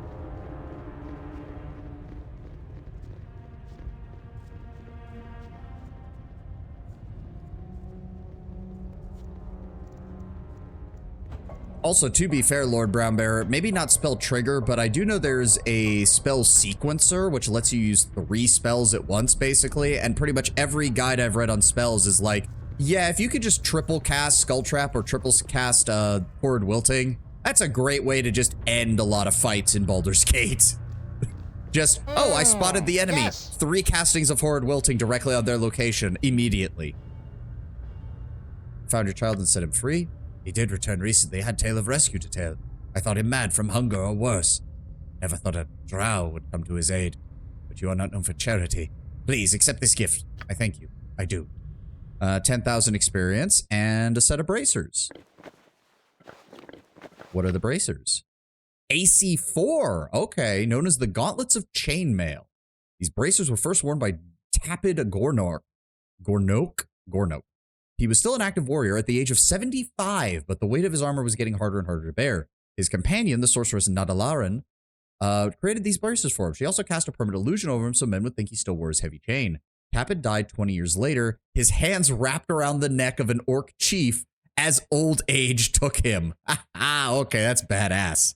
Also, to be fair, Lord Brownbearer, maybe not spell trigger, but I do know there's a spell sequencer, which lets you use 3 spells at once, basically, and pretty much every guide I've read on spells is like, yeah, if you could just triple cast Skull Trap or triple cast Horrid Wilting, that's a great way to just end a lot of fights in Baldur's Gate. Just, oh, I spotted the enemy. Yes. 3 castings of Horrid Wilting directly on their location, immediately. Found your child and set him free. He did return recently, had tale of rescue to tell. I thought him mad from hunger or worse. Never thought a drow would come to his aid. But you are not known for charity. Please, accept this gift. I thank you. I do. 10,000 experience and a set of bracers. What are the bracers? AC4. Okay, known as the Gauntlets of Chainmail. These bracers were first worn by Tapid Gornok. He was still an active warrior at the age of 75, but the weight of his armor was getting harder and harder to bear. His companion, the sorceress Nadalaran, created these bracers for him. She also cast a permanent illusion over him so men would think he still wore his heavy chain. Tapid died 20 years later, his hands wrapped around the neck of an orc chief as old age took him. Okay, that's badass.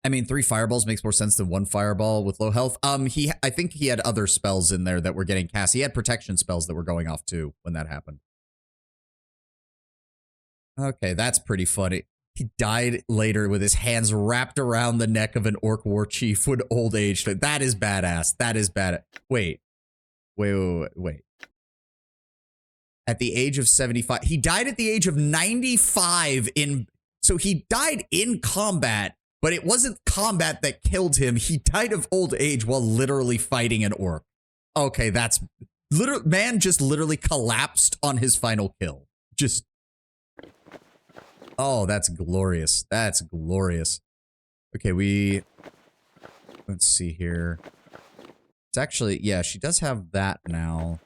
I mean, 3 fireballs makes more sense than 1 fireball with low health. I think he had other spells in there that were getting cast. He had protection spells that were going off too when that happened. Okay, that's pretty funny. He died later with his hands wrapped around the neck of an orc war chief with old age. That is badass. That is badass. Wait. At the age of 75. He died at the age of 95 in... So he died in combat, but it wasn't combat that killed him. He died of old age while literally fighting an orc. Okay, that's... Man just literally collapsed on his final kill. Just... Oh, that's glorious. That's glorious. Okay, let's see here. It's actually, yeah, she does have that now.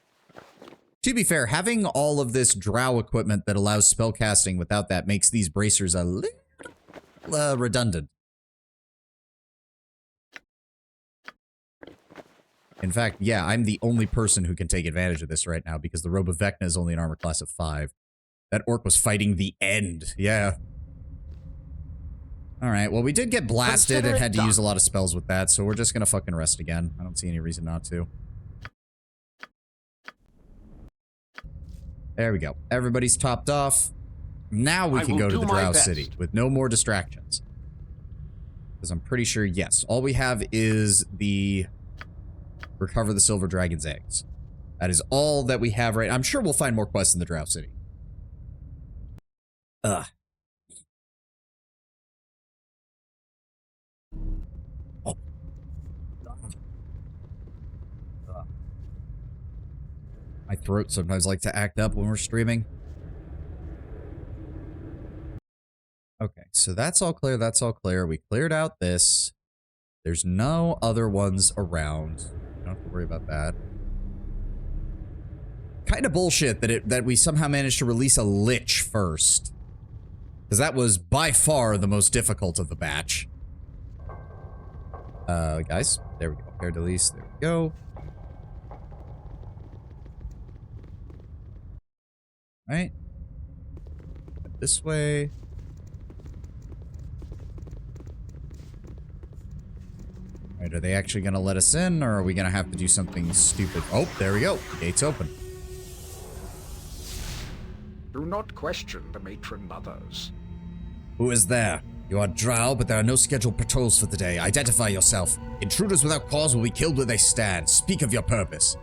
To be fair, having all of this drow equipment that allows spellcasting without that makes these bracers a little redundant. In fact, yeah, I'm the only person who can take advantage of this right now because the Robe of Vecna is only an armor class of 5. That orc was fighting the end. Yeah. Alright, well, we did get blasted and had to use a lot of spells with that, so we're just gonna fucking rest again. I don't see any reason not to. There we go. Everybody's topped off. Now we can go to the Drow City with no more distractions. Because I'm pretty sure, yes, all we have is the... Recover the Silver Dragon's eggs. That is all that we have right... I'm sure we'll find more quests in the Drow City. Ugh. Oh. My throat sometimes likes to act up when we're streaming. Okay, so that's all clear, that's all clear. We cleared out this. There's no other ones around. Don't have to worry about that. Kind of bullshit that we somehow managed to release a Lich first. Because that was by far the most difficult of the batch. Guys, there we go. Pair release, there we go. Right. This way. Alright, are they actually going to let us in, or are we going to have to do something stupid? Oh, there we go. The gate's open. Do not question the matron mothers. Who is there? You are Drow, but there are no scheduled patrols for the day. Identify yourself. Intruders without cause will be killed where they stand. Speak of your purpose.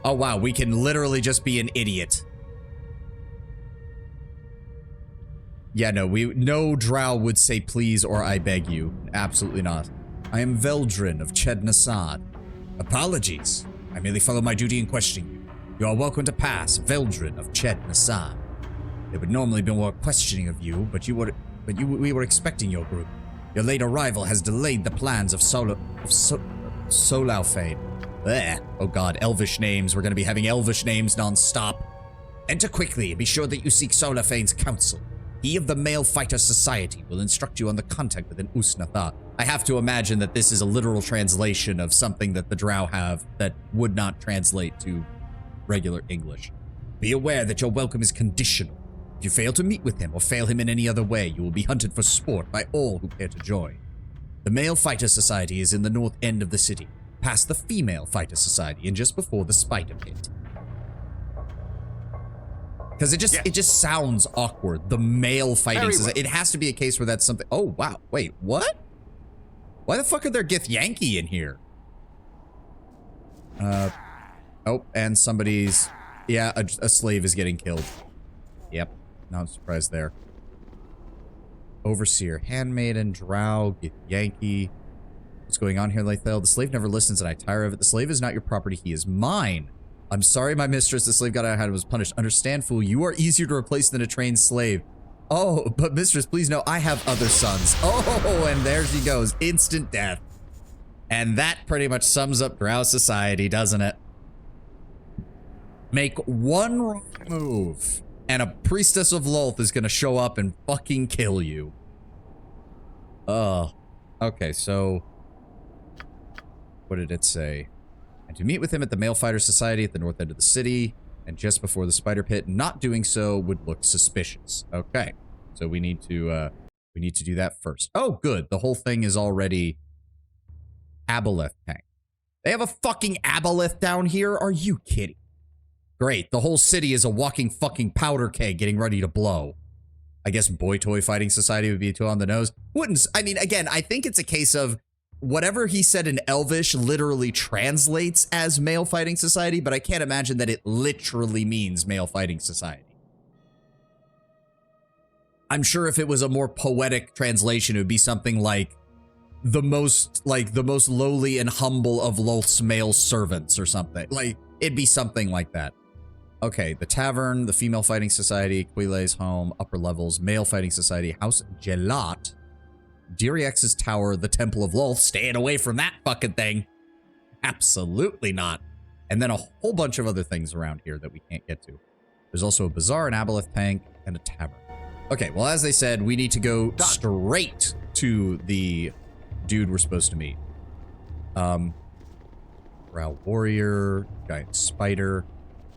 Oh wow, we can literally just be an idiot. Yeah, no Drow would say please or I beg you. Absolutely not. I am Veldrin of Ched Nasad. Apologies. I merely follow my duty in questioning you. You are welcome to pass, Veldrin of Ched Nasad. There would normally be more questioning of you, but we were expecting your group. Your late arrival has delayed the plans of Solaufane. Oh god, Elvish names. We're gonna be having Elvish names non-stop. Enter quickly and be sure that you seek Solaufane's counsel. He of the Male Fighter Society will instruct you on the contact with an Usnatha. I have to imagine that this is a literal translation of something that the Drow have that would not translate to regular English. Be aware that your welcome is conditional. If you fail to meet with him or fail him in any other way, you will be hunted for sport by all who care to join. The Male Fighter Society is in the north end of the city, past the Female Fighter Society and just before the Spider Pit. Because it just sounds awkward. The male fighting society. It has to be a case where that's something. Oh wow, wait, what? Why the fuck are there Githyanki in here? Oh, and somebody's, yeah, a slave is getting killed. Yep, not surprised there. Overseer, handmaiden, drow, Githyanki. What's going on here, Lathel? The slave never listens and I tire of it. The slave is not your property, he is mine. I'm sorry, my mistress, the slave got out of hand and was punished. Understand, fool, you are easier to replace than a trained slave. Oh, but mistress, please know I have other sons. Oh, and there she goes. Instant death. And that pretty much sums up Drow society, doesn't it? Make one wrong move, and a priestess of Lolth is gonna show up and fucking kill you. Okay, so what did it say? And to meet with him at the Male Fighter Society at the north end of the city, and just before the spider pit. Not doing so would look suspicious. Okay, so we need to do that first. Oh, good. The whole thing is already aboleth tank. They have a fucking aboleth down here? Are you kidding? Great. The whole city is a walking fucking powder keg getting ready to blow. I guess Boy Toy Fighting Society would be too on the nose. Wouldn't, I mean, again, I think it's a case of whatever he said in Elvish literally translates as Male Fighting Society, but I can't imagine that it literally means Male Fighting Society. I'm sure if it was a more poetic translation, it would be something like the most lowly and humble of Lolth's male servants or something. Like, it'd be something like that. Okay, the tavern, the Female Fighting Society, Quile's home, upper levels, Male Fighting Society, House Gelat, Diriex's tower, the Temple of Lolth. Staying away from that fucking thing. Absolutely not. And then a whole bunch of other things around here that we can't get to. There's also a bazaar, an aboleth tank, and a tavern. Okay, well, as they said, we need to go straight to the dude we're supposed to meet. Drow warrior, giant spider.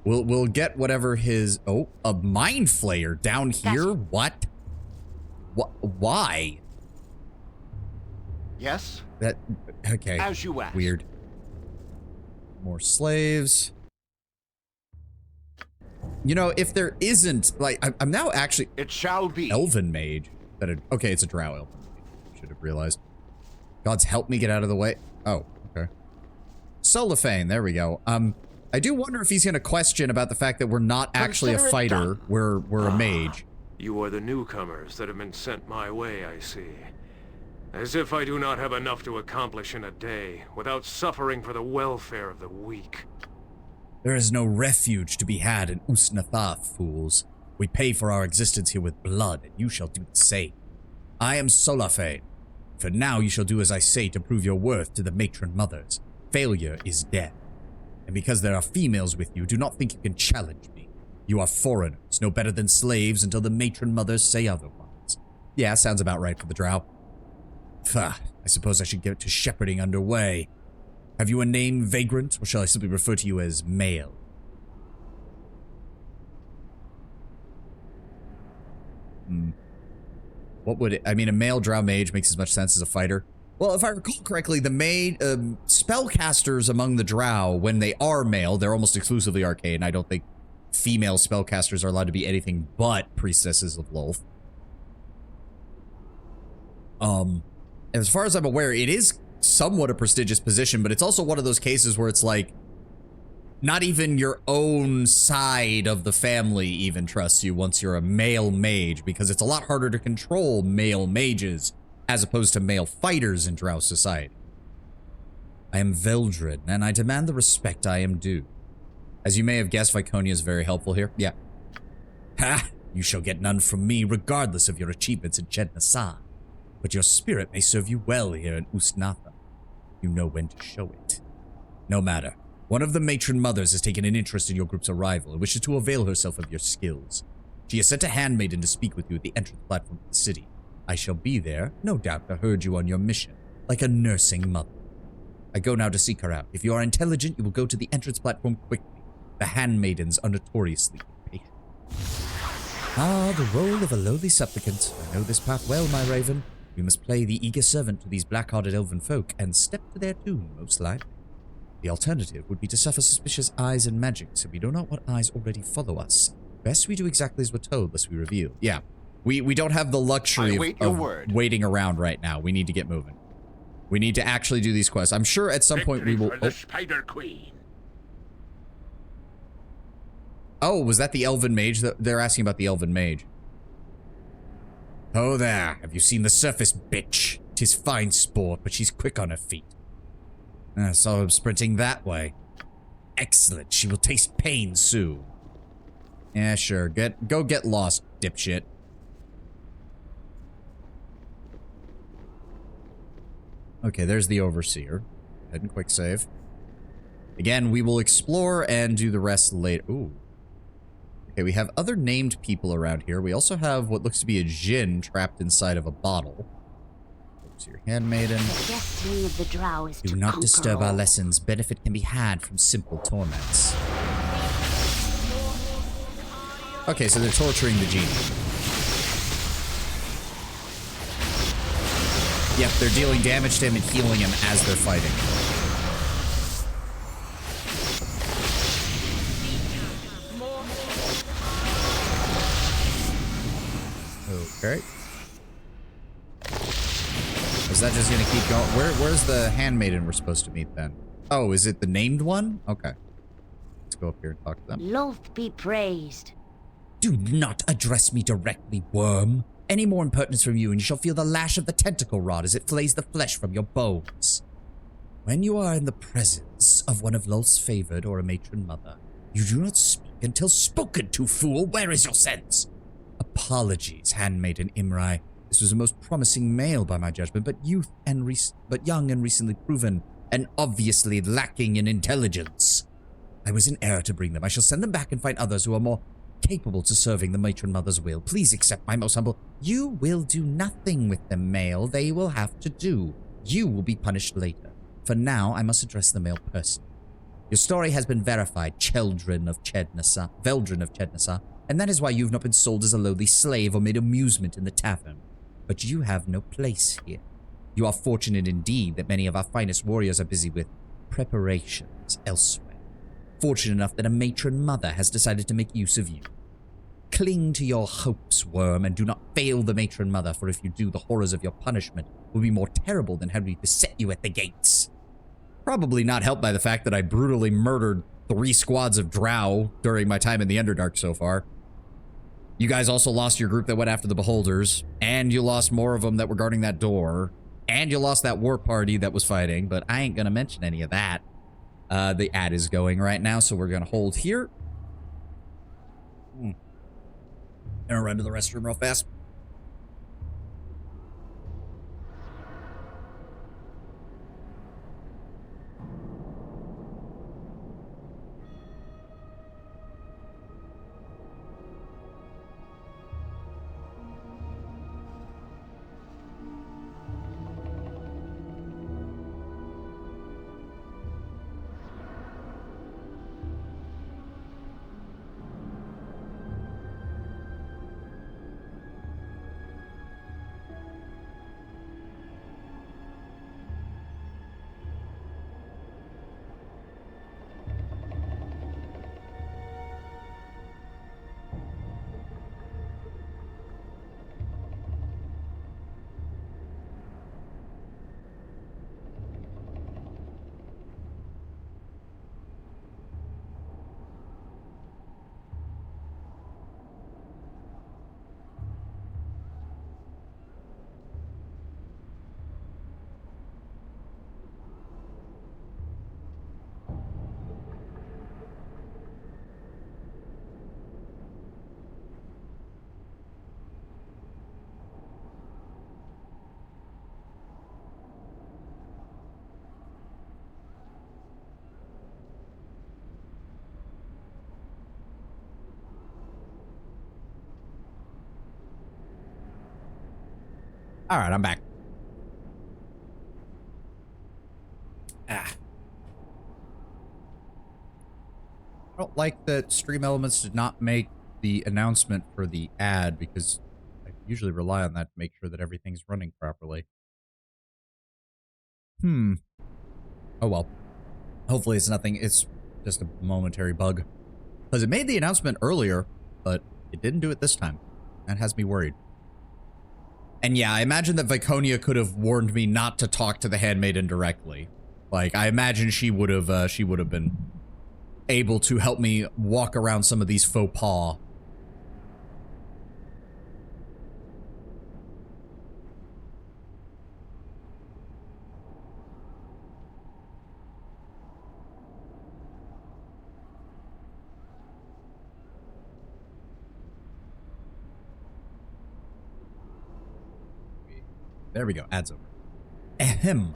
We'll get whatever his... Oh, a mind flayer down here? What? Why? Yes? That... Okay. As you asked. Weird. More slaves. You know, if there isn't... Like, I'm now actually... It shall be. Elven mage. Okay, it's a drow elven mage. Should have realized. Gods, help me get out of the way. Oh, okay. Solifane, there we go. I do wonder if he's going to question about the fact that we're not actually a fighter. We're a mage. You are the newcomers that have been sent my way, I see. As if I do not have enough to accomplish in a day, without suffering for the welfare of the weak. There is no refuge to be had in Usnathath, fools. We pay for our existence here with blood, and you shall do the same. I am Solafane. For now you shall do as I say to prove your worth to the matron mothers. Failure is death. And because there are females with you, do not think you can challenge me. You are foreigners, no better than slaves until the matron mothers say otherwise. Yeah, sounds about right for the drow. Pah, I suppose I should get to shepherding underway. Have you a name, Vagrant, or shall I simply refer to you as Male? What would it... I mean, a male drow mage makes as much sense as a fighter. Well, if I recall correctly, the spellcasters among the drow, when they are male, they're almost exclusively arcane. I don't think female spellcasters are allowed to be anything but priestesses of Lolth. As far as I'm aware, it is somewhat a prestigious position, but it's also one of those cases where it's like, not even your own side of the family even trusts you once you're a male mage, because it's a lot harder to control male mages as opposed to male fighters in drow society. I am Veldred, and I demand the respect I am due. As you may have guessed, Viconia is very helpful here. Yeah. Ha! You shall get none from me, regardless of your achievements in Jednasar. But your spirit may serve you well here in Usnatha. You know when to show it. No matter. One of the matron mothers has taken an interest in your group's arrival and wishes to avail herself of your skills. She has sent a handmaiden to speak with you at the entrance platform of the city. I shall be there, no doubt, to herd you on your mission, like a nursing mother. I go now to seek her out. If you are intelligent, you will go to the entrance platform quickly. The handmaidens are notoriously impatient. Ah, the role of a lowly supplicant. I know this path well, my raven. We must play the eager servant to these black-hearted elven folk and step to their doom, most likely. The alternative would be to suffer suspicious eyes and magic, so we do not want eyes already follow us. Best we do exactly as we're told, lest we reveal. Yeah, we don't have the luxury of waiting around right now. We need to get moving. We need to actually do these quests. I'm sure at some point we will... For the Spider Queen. Oh, was that the Elven Mage? They're asking about the Elven Mage. Oh there, have you seen the surface, bitch? 'Tis fine sport, but she's quick on her feet. I saw him sprinting that way. Excellent, she will taste pain soon. Yeah, sure. Go get lost, dipshit. Okay, there's the Overseer. Go ahead and quick save. Again, we will explore and do the rest later. Ooh. Okay, we have other named people around here. We also have what looks to be a djinn trapped inside of a bottle. Overseer Handmaiden. The destiny of the drow is Do to not conquer disturb our all. lessons. Benefit can be had from simple torments. Okay, so they're torturing the genie. Yep, they're dealing damage to him and healing him as they're fighting. Okay. Is that just gonna keep going? Where's the handmaiden we're supposed to meet then? Oh, is it the named one? Okay. Let's go up here and talk to them. Loth be praised. Do not address me directly, worm. Any more impertinence from you, and you shall feel the lash of the tentacle rod as it flays the flesh from your bones. When you are in the presence of one of Lulth's favored or a matron mother, you do not speak until spoken to, fool. Where is your sense? Apologies, handmaiden Imrai. This was a most promising male by my judgment, but young and recently proven, and obviously lacking in intelligence. I was in error to bring them. I shall send them back and find others who are more capable to serving the matron mother's will. Please accept my most humble. You will do nothing with them, male. They will have to do. You will be punished later. For now, I must address the male person. Your story has been verified, Veldrin of Chednasa, and that is why you've not been sold as a lowly slave or made amusement in the tavern. But you have no place here. You are fortunate indeed that many of our finest warriors are busy with preparations elsewhere. Fortunate enough that a matron mother has decided to make use of you. Cling to your hopes, worm, and do not fail the matron mother, for if you do, the horrors of your punishment will be more terrible than had we beset you at the gates. Probably not helped by the fact that I brutally murdered 3 squads of drow during my time in the Underdark so far. You guys also lost your group that went after the Beholders, and you lost more of them that were guarding that door, and you lost that war party that was fighting, but I ain't gonna mention any of that. The ad is going right now, so we're gonna hold here. Gonna run to the restroom real fast. All right, I'm back. I don't like that Stream Elements did not make the announcement for the ad because I usually rely on that to make sure that everything's running properly. Oh well. Hopefully it's nothing. It's just a momentary bug. Because it made the announcement earlier, but it didn't do it this time. That has me worried. And yeah, I imagine that Viconia could have warned me not to talk to the handmaiden directly. Like, I imagine she would have been able to help me walk around some of these faux pas. There we go. Ad's over. Ahem.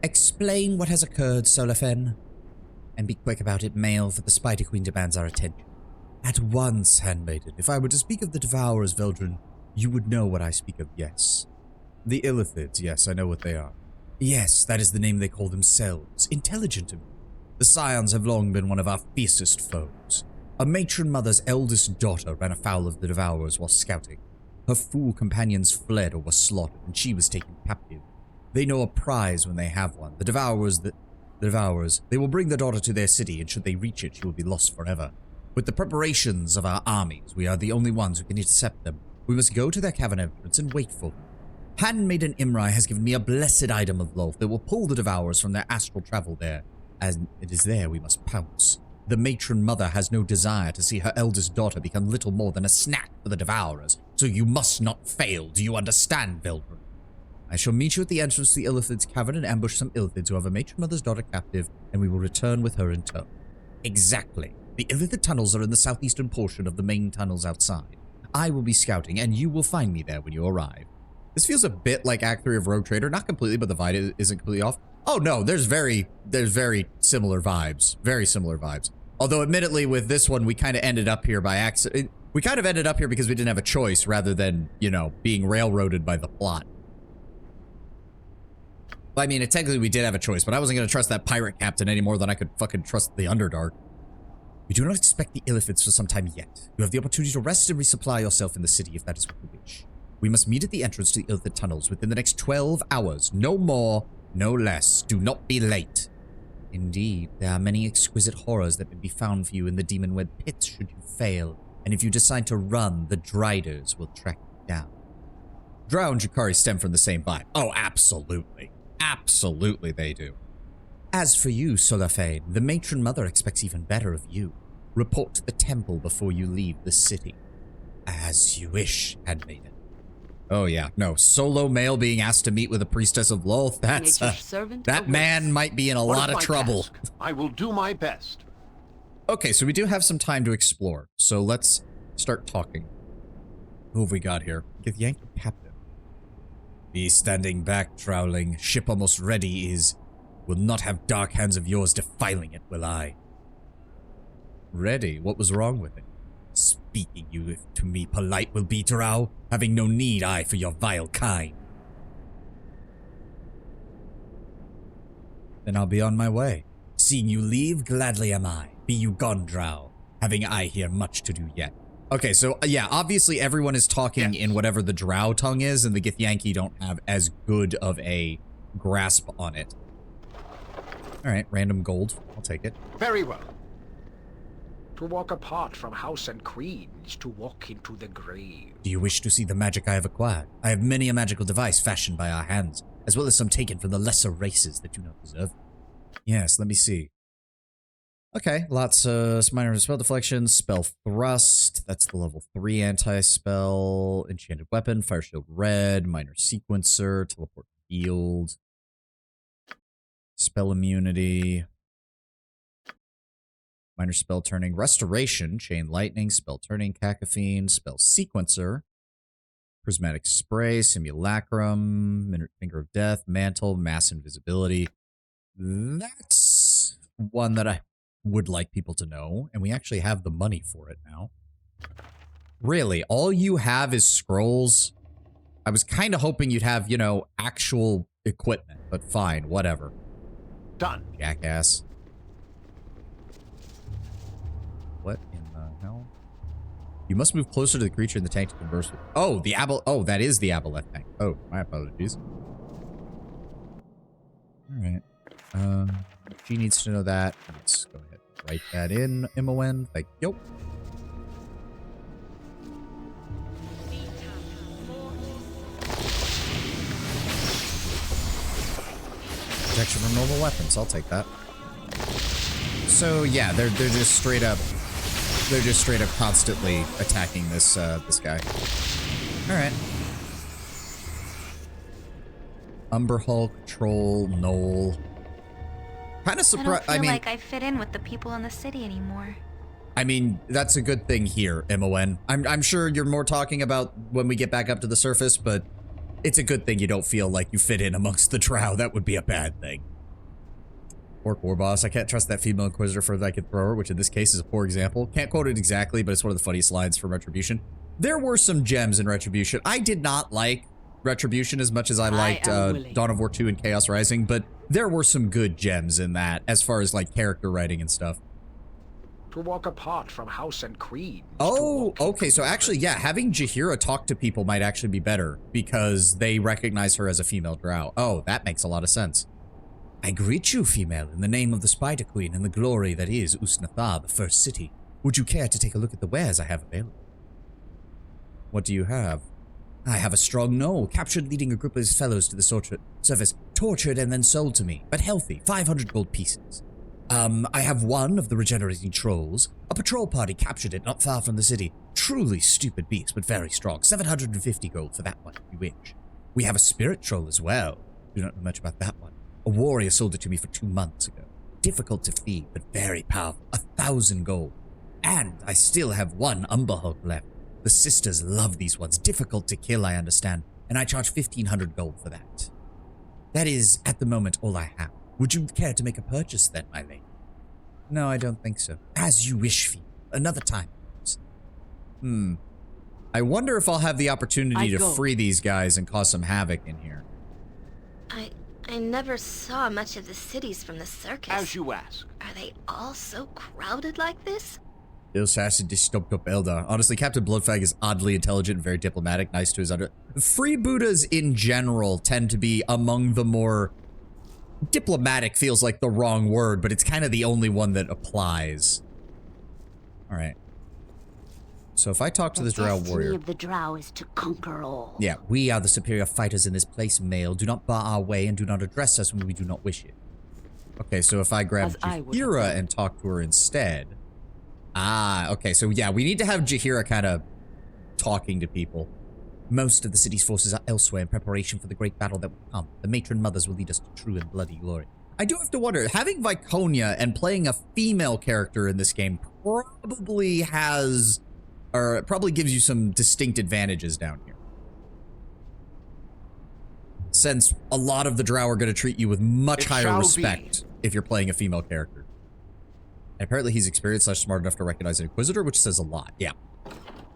Explain what has occurred, Solafen. And be quick about it, Mail, for the Spider Queen demands our attention. At once, handmaiden. If I were to speak of the Devourers, Veldrin, you would know what I speak of, yes. The Illithids, yes, I know what they are. Yes, that is the name they call themselves. Intelligent of you. The Scions have long been one of our fiercest foes. A matron mother's eldest daughter ran afoul of the Devourers while scouting. Her fool companions fled or were slaughtered, and she was taken captive. They know a prize when they have one. The Devourers, they will bring the daughter to their city, and should they reach it, she will be lost forever. With the preparations of our armies, we are the only ones who can intercept them. We must go to their cavern entrance and wait for them. Handmaiden Imrai has given me a blessed item of Lolth that will pull the Devourers from their astral travel there. As it is there we must pounce. The matron mother has no desire to see her eldest daughter become little more than a snack for the Devourers, so you must not fail. Do you understand, Veldrin? I shall meet you at the entrance to the Illithid's cavern and ambush some Illithids who have a matron mother's daughter captive, and we will return with her in tow. Exactly. The Illithid tunnels are in the southeastern portion of the main tunnels outside. I will be scouting, and you will find me there when you arrive. This feels a bit like Act 3 of Rogue Trader. Not completely, but the vibe isn't completely off. Oh no, there's very similar vibes. Very similar vibes. Although admittedly with this one, we kind of ended up here by accident. We kind of ended up here because we didn't have a choice rather than, you know, being railroaded by the plot. I mean, technically we did have a choice, but I wasn't going to trust that pirate captain any more than I could fucking trust the Underdark. We do not expect the Illithids for some time yet. You have the opportunity to rest and resupply yourself in the city if that is what you wish. We must meet at the entrance to the Illithid tunnels within the next 12 hours. No more, no less. Do not be late. Indeed, there are many exquisite horrors that may be found for you in the demon-web pits should you fail, and if you decide to run, the Driders will track you down. Drow and Jakari stem from the same vibe. Oh, absolutely. Absolutely they do. As for you, Solafane, the matron mother expects even better of you. Report to the temple before you leave the city. As you wish, handmaiden. Oh yeah, no, solo male being asked to meet with a priestess of Lolth, that man might be in a lot of trouble. I will do my best. Okay, so we do have some time to explore, so let's start talking. Who have we got here? Githyanki Captain. Be standing back, Trowling. Ship almost ready is. Will not have dark hands of yours defiling it, will I? Ready? What was wrong with it? Speaking you if to me polite will be, Drow, having no need I for your vile kind. Then I'll be on my way. Seeing you leave, gladly am I. Be you gone, Drow, having I here much to do yet. Okay, so yeah, obviously everyone is talking in whatever the Drow tongue is, and the Githyanki don't have as good of a grasp on it. Alright, random gold. I'll take it. Very well. To walk apart from house and queen is to walk into the grave. Do you wish to see the magic I have acquired? I have many a magical device fashioned by our hands, as well as some taken from the lesser races that do not deserve. Yes, let me see. Okay, lots of minor spell deflection, spell thrust, that's the level 3 anti-spell, enchanted weapon, fire shield red, minor sequencer, teleport field, spell immunity, minor spell turning, restoration, chain lightning, spell turning, cacophene, spell sequencer, prismatic spray, simulacrum, finger of death, mantle, mass invisibility. That's one that I would like people to know, and we actually have the money for it now. Really, all you have is scrolls? I was kind of hoping you'd have, you know, actual equipment, but fine, whatever. Done. Jackass. What in the hell? You must move closer to the creature in the tank to converse with. Oh, the oh, that is the aboleth tank. Oh, my apologies. Alright. She needs to know that. Let's go ahead and write that in, Imowen. Thank you. Protection from normal weapons. I'll take that. So yeah, they're just straight up constantly attacking this this guy. All right. Umber Hulk, Troll, Knoll. Kind of surprised. I don't feel like I fit in with the people in the city anymore. I mean, that's a good thing here, Imowen. I'm sure you're more talking about when we get back up to the surface, but It's a good thing you don't feel like you fit in amongst the drow. That would be a bad thing. Orc War Boss. I can't trust that female Inquisitor further than I can throw her, which in this case is a poor example. Can't quote it exactly, but it's one of the funniest lines from Retribution. There were some gems in Retribution. I did not like Retribution as much as I liked Dawn of War 2 and Chaos Rising, but there were some good gems in that as far as like character writing and stuff. To walk apart from house and creed. Oh, okay. So actually, yeah, having Jaheira talk to people might actually be better because they recognize her as a female drow. Oh, that makes a lot of sense. I greet you, female, in the name of the Spider Queen and the glory that is Usnathar, the first city. Would you care to take a look at the wares I have available? What do you have? I have a strong gnoll, captured leading a group of his fellows to the surface, tortured and then sold to me, but healthy, 500 gold pieces. I have one of the regenerating trolls. A patrol party captured it not far from the city. Truly stupid beast, but very strong. 750 gold for that one, if you wish. We have a spirit troll as well. Do not know much about that one. A warrior sold it to me for 2 months ago. Difficult to feed, but very powerful. 1,000 gold. And I still have one Umberhog left. The sisters love these ones. Difficult to kill, I understand. And I charge 1,500 gold for that. That is, at the moment, all I have. Would you care to make a purchase then, my lady? No, I don't think so. As you wish, Fee. Another time. I wonder if I'll have the opportunity to free these guys and cause some havoc in here. I never saw much of the cities from the circus. As you ask. Are they all so crowded like this? Il Sassi stumped up Eldar. Honestly, Captain Bloodfag is oddly intelligent and very diplomatic, nice to his under. Freebooters in general tend to be among the more diplomatic feels like the wrong word, but it's kind of the only one that applies. All right. So if I talk to this drow warrior. The destiny of the drow is to conquer all. Yeah, we are the superior fighters in this place, male. Do not bar our way and do not address us when we do not wish it. Okay, so if I grab Jaheira and talk to her instead. Ah, okay, so yeah, we need to have Jaheira kind of talking to people. Most of the city's forces are elsewhere in preparation for the great battle that will come. The matron mothers will lead us to true and bloody glory. I do have to wonder, having Viconia and playing a female character in this game probably has, or it probably gives you some distinct advantages down here. Since a lot of the drow are going to treat you with much higher respect if you're playing a female character. And apparently he's experienced / smart enough to recognize an Inquisitor, which says a lot. Yeah.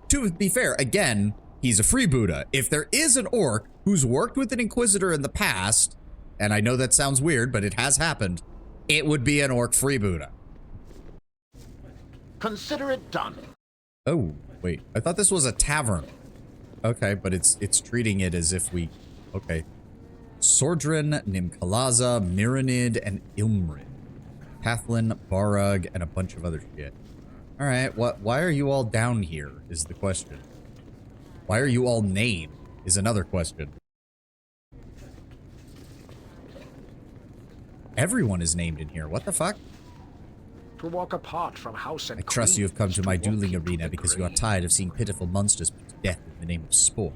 To be fair, again, he's a freebooter. If there is an orc who's worked with an Inquisitor in the past, and I know that sounds weird, but it has happened, it would be an orc freebooter. Consider it done. Oh, wait. I thought this was a tavern. Okay, but it's treating it as if we... Okay. Sordrin, Nimkalaza, Miranid, and Ilmrid. Pathlin, Barug, and a bunch of other shit. Alright, why are you all down here, is the question. Why are you all named, is another question. Everyone is named in here, what the fuck? To walk apart from house and I trust you have come to my dueling arena because you are grave. tired of seeing pitiful monsters put to death in the name of sport.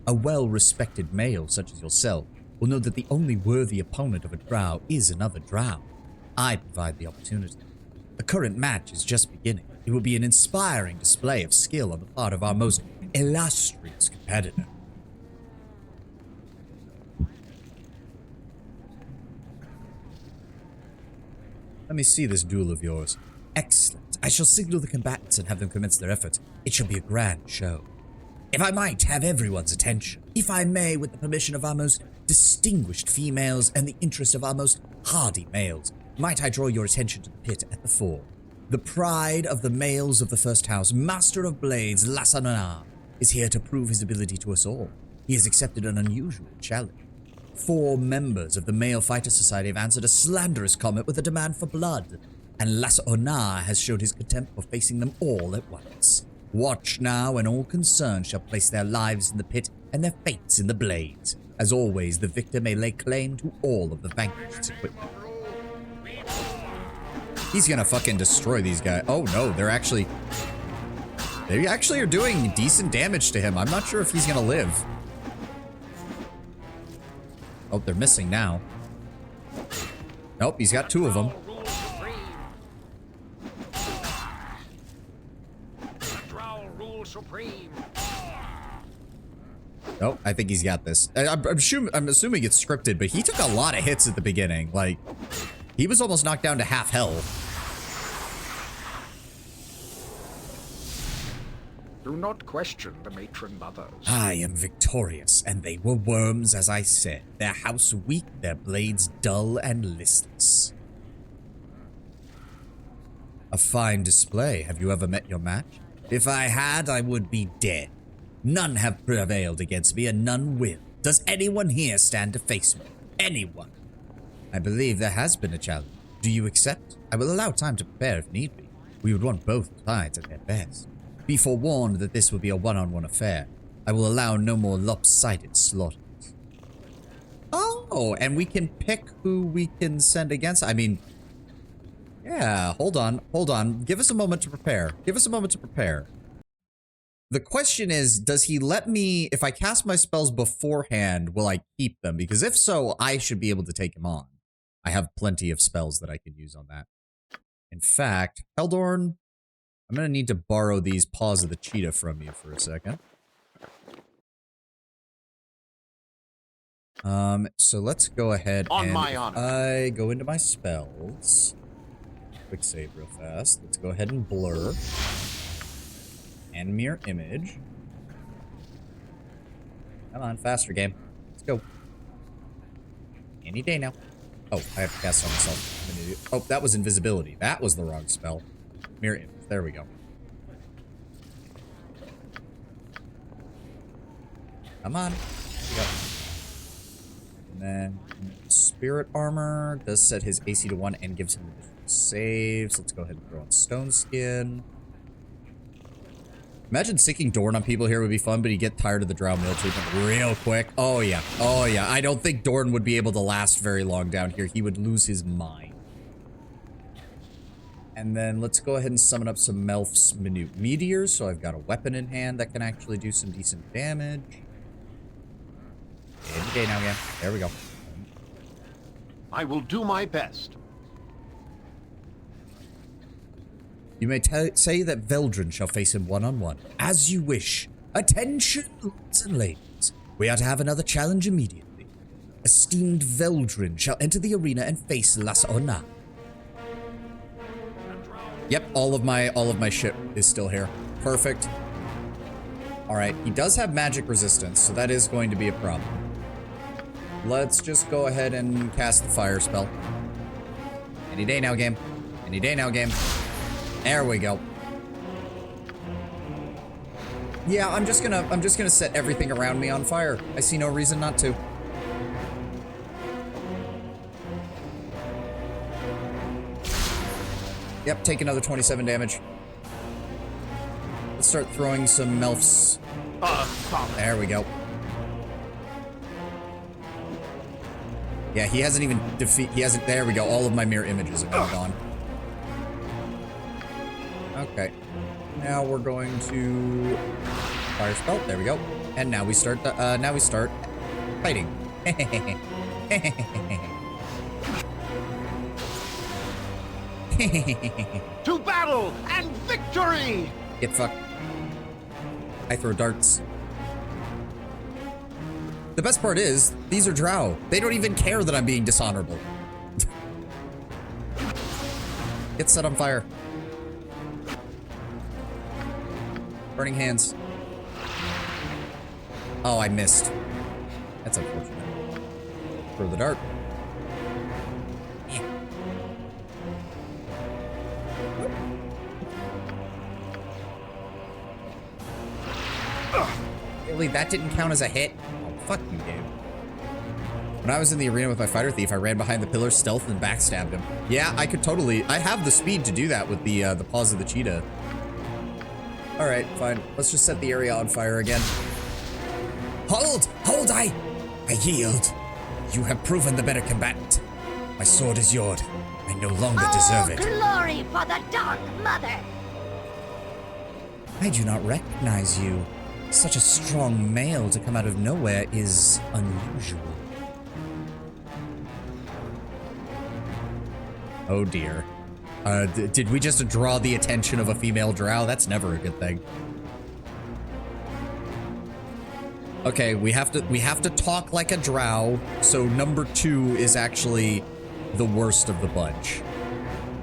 A well-respected male such as yourself will know that the only worthy opponent of a drow is another drow. I provide the opportunity. The current match is just beginning. It will be an inspiring display of skill on the part of our most illustrious competitor. Let me see this duel of yours. Excellent. I shall signal the combatants and have them commence their efforts. It shall be a grand show. If I might have everyone's attention, if I may, with the permission of our most distinguished females and the interest of our most hardy males, might I draw your attention to the pit at the fore. The pride of the males of the first house, Master of Blades, Lassanana, is here to prove his ability to us all. He has accepted an unusual challenge. 4 members of the Male Fighter Society have answered a slanderous comment with a demand for blood, and Lassanana has showed his contempt for facing them all at once. Watch now, and all concerned shall place their lives in the pit and their fates in the blades. As always, the victor may lay claim to all of the vanquished's equipment. He's gonna fucking destroy these guys. Oh no, they actually are doing decent damage to him. I'm not sure if he's gonna live. Oh, they're missing now. Nope, he's got 2 of them. Drow rule supreme. Oh, I think he's got this. I'm assuming it's scripted, but he took a lot of hits at the beginning. Like, he was almost knocked down to half health. Do not question the matron mothers. I am victorious, and they were worms, as I said. Their house weak, their blades dull and listless. A fine display. Have you ever met your match? If I had, I would be dead. None have prevailed against me, and none will. Does anyone here stand to face me? Anyone? I believe there has been a challenge. Do you accept? I will allow time to prepare if need be. We would want both sides at their best. Be forewarned that this will be a one-on-one affair. I will allow no more lopsided slaughters. Oh, and we can pick who we can send against. I mean, yeah, hold on. Give us a moment to prepare. The question is, does he let me, if I cast my spells beforehand, will I keep them? Because if so, I should be able to take him on. I have plenty of spells that I can use on that. In fact, Heldorn, I'm going to need to borrow these paws of the cheetah from you for a second. So let's go ahead and I go into my spells. Quick save real fast. Let's go ahead and blur. And mirror image. Come on, faster game. Let's go. Any day now. Oh, I have to cast on myself. I'm an idiot. Oh, that was invisibility. That was the wrong spell. Mirror image. There we go. Come on. Here we go. And then spirit armor does set his AC to 1 and gives him additional saves. Let's go ahead and throw on stone skin. Imagine sinking Dorn on people here would be fun, but you get tired of the Drow Mill treatment real quick. Oh yeah. I don't think Dorn would be able to last very long down here. He would lose his mind. And then let's go ahead and summon up some Melf's Minute Meteors, so I've got a weapon in hand that can actually do some decent damage. Okay, now again. There we go. I will do my best. You may say that Veldrin shall face him one-on-one. As you wish. Attention, lords and ladies. We are to have another challenge immediately. Esteemed Veldrin shall enter the arena and face Las Ona. Yep, all of my shit is still here. Perfect. Alright, he does have magic resistance, so that is going to be a problem. Let's just go ahead and cast the fire spell. Any day now, game. Any day now, game. There we go. Yeah, I'm just gonna set everything around me on fire. I see no reason not to. Yep, take another 27 damage. Let's start throwing some Melfs. There we go. Yeah, he hasn't even there we go. All of my mirror images are now gone. Okay. Now we're going to fire spell. There we go. And now we start fighting. To battle and victory! Get fucked. I throw darts. The best part is, these are Drow. They don't even care that I'm being dishonorable. Get set on fire. Burning hands. Oh, I missed. That's unfortunate. Throw the dart. Yeah. Really, that didn't count as a hit? Oh, fuck you, game. When I was in the arena with my fighter thief, I ran behind the pillar, stealth, and backstabbed him. Yeah, I could totally... I have the speed to do that with the paws of the cheetah. Alright, fine. Let's just set the area on fire again. Hold! Hold, I yield. You have proven the better combatant. My sword is yours. I no longer deserve it. Glory for the Dark Mother! I do not recognize you. Such a strong male to come out of nowhere is unusual. Oh dear. Did we just draw the attention of a female drow? That's never a good thing. Okay, we have to talk like a drow. So number 2 is actually the worst of the bunch.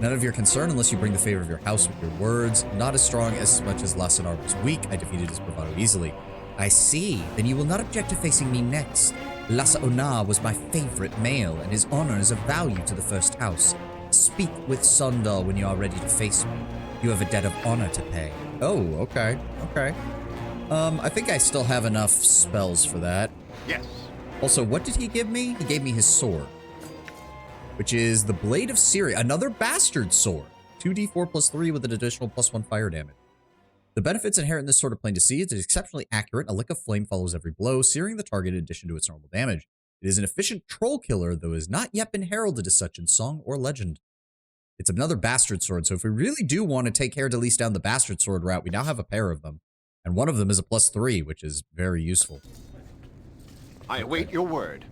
None of your concern unless you bring the favor of your house with your words. Not as strong as much as Lasanar was weak. I defeated his bravado easily. I see. Then you will not object to facing me next. Lasanar was my favorite male, and his honor is of value to the first house. Speak with Sundar when you are ready to face me. You have a debt of honor to pay. Oh, okay. Okay. I think I still have enough spells for that. Yes. Also, what did he give me? He gave me his sword, which is the Blade of Syria, another bastard sword. 2d4 plus 3 with an additional +1 fire damage. The benefits inherent in this sword are plain to see. It is exceptionally accurate. A lick of flame follows every blow, searing the target in addition to its normal damage. It is an efficient troll killer, though has not yet been heralded as such in song or legend. It's another bastard sword, so if we really do want to take Heraldalise down the bastard sword route, we now have a pair of them. And one of them is a +3, which is very useful. I await your word.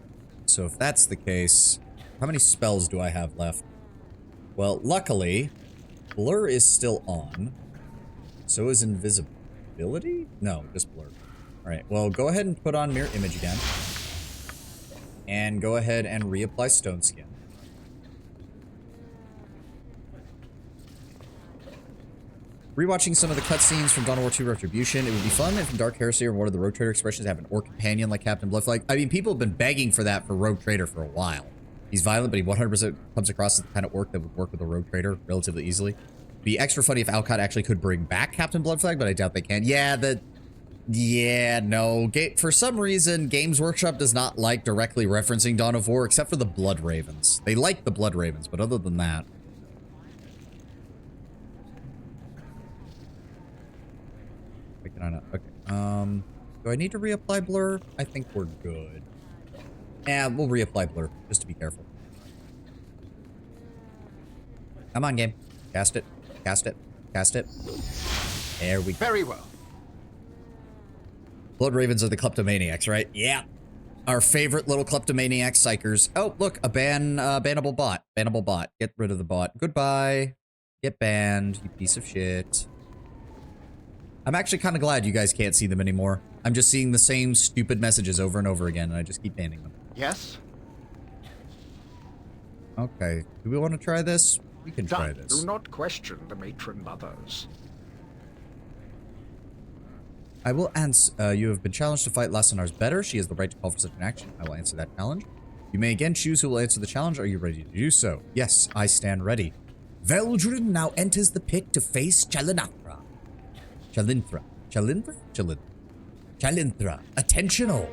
So if that's the case, how many spells do I have left? Well, luckily, Blur is still on. So is Invisibility? No, just Blur. Alright, well, go ahead and put on Mirror Image again. And go ahead and reapply Stone Skin. Rewatching some of the cutscenes from Dawn of War 2 Retribution, it would be fun if in Dark Heresy or one of the Rogue Trader expressions have an orc companion like Captain Bloodflag. I mean, people have been begging for that for Rogue Trader for a while. He's violent, but he 100% comes across as the kind of orc that would work with a Rogue Trader relatively easily. It'd be extra funny if Alcott actually could bring back Captain Bloodflag, but I doubt they can. No. For some reason, Games Workshop does not like directly referencing Dawn of War, except for the Blood Ravens. They like the Blood Ravens, but other than that... Okay, do I need to reapply Blur? I think we're good. Yeah, we'll reapply Blur, just to be careful. Come on, game. Cast it. Cast it. Cast it. There we go. Very well. Blood Ravens are the kleptomaniacs, right? Yeah. Our favorite little kleptomaniac psychers. Oh, look, a bannable bot. Bannable bot. Get rid of the bot. Goodbye. Get banned, you piece of shit. I'm actually kind of glad you guys can't see them anymore. I'm just seeing the same stupid messages over and over again, and I just keep banning them. Yes? Okay. Do we want to try this? We can try Do this. not question the matron mothers. I will answer. You have been challenged to fight Lasanar's better. She has the right to call for such an action. I will answer that challenge. You may again choose who will answer the challenge. Are you ready to do so? Yes, I stand ready. Veldrin now enters the pit to face Chalinthra. Chalinthra. Attention all.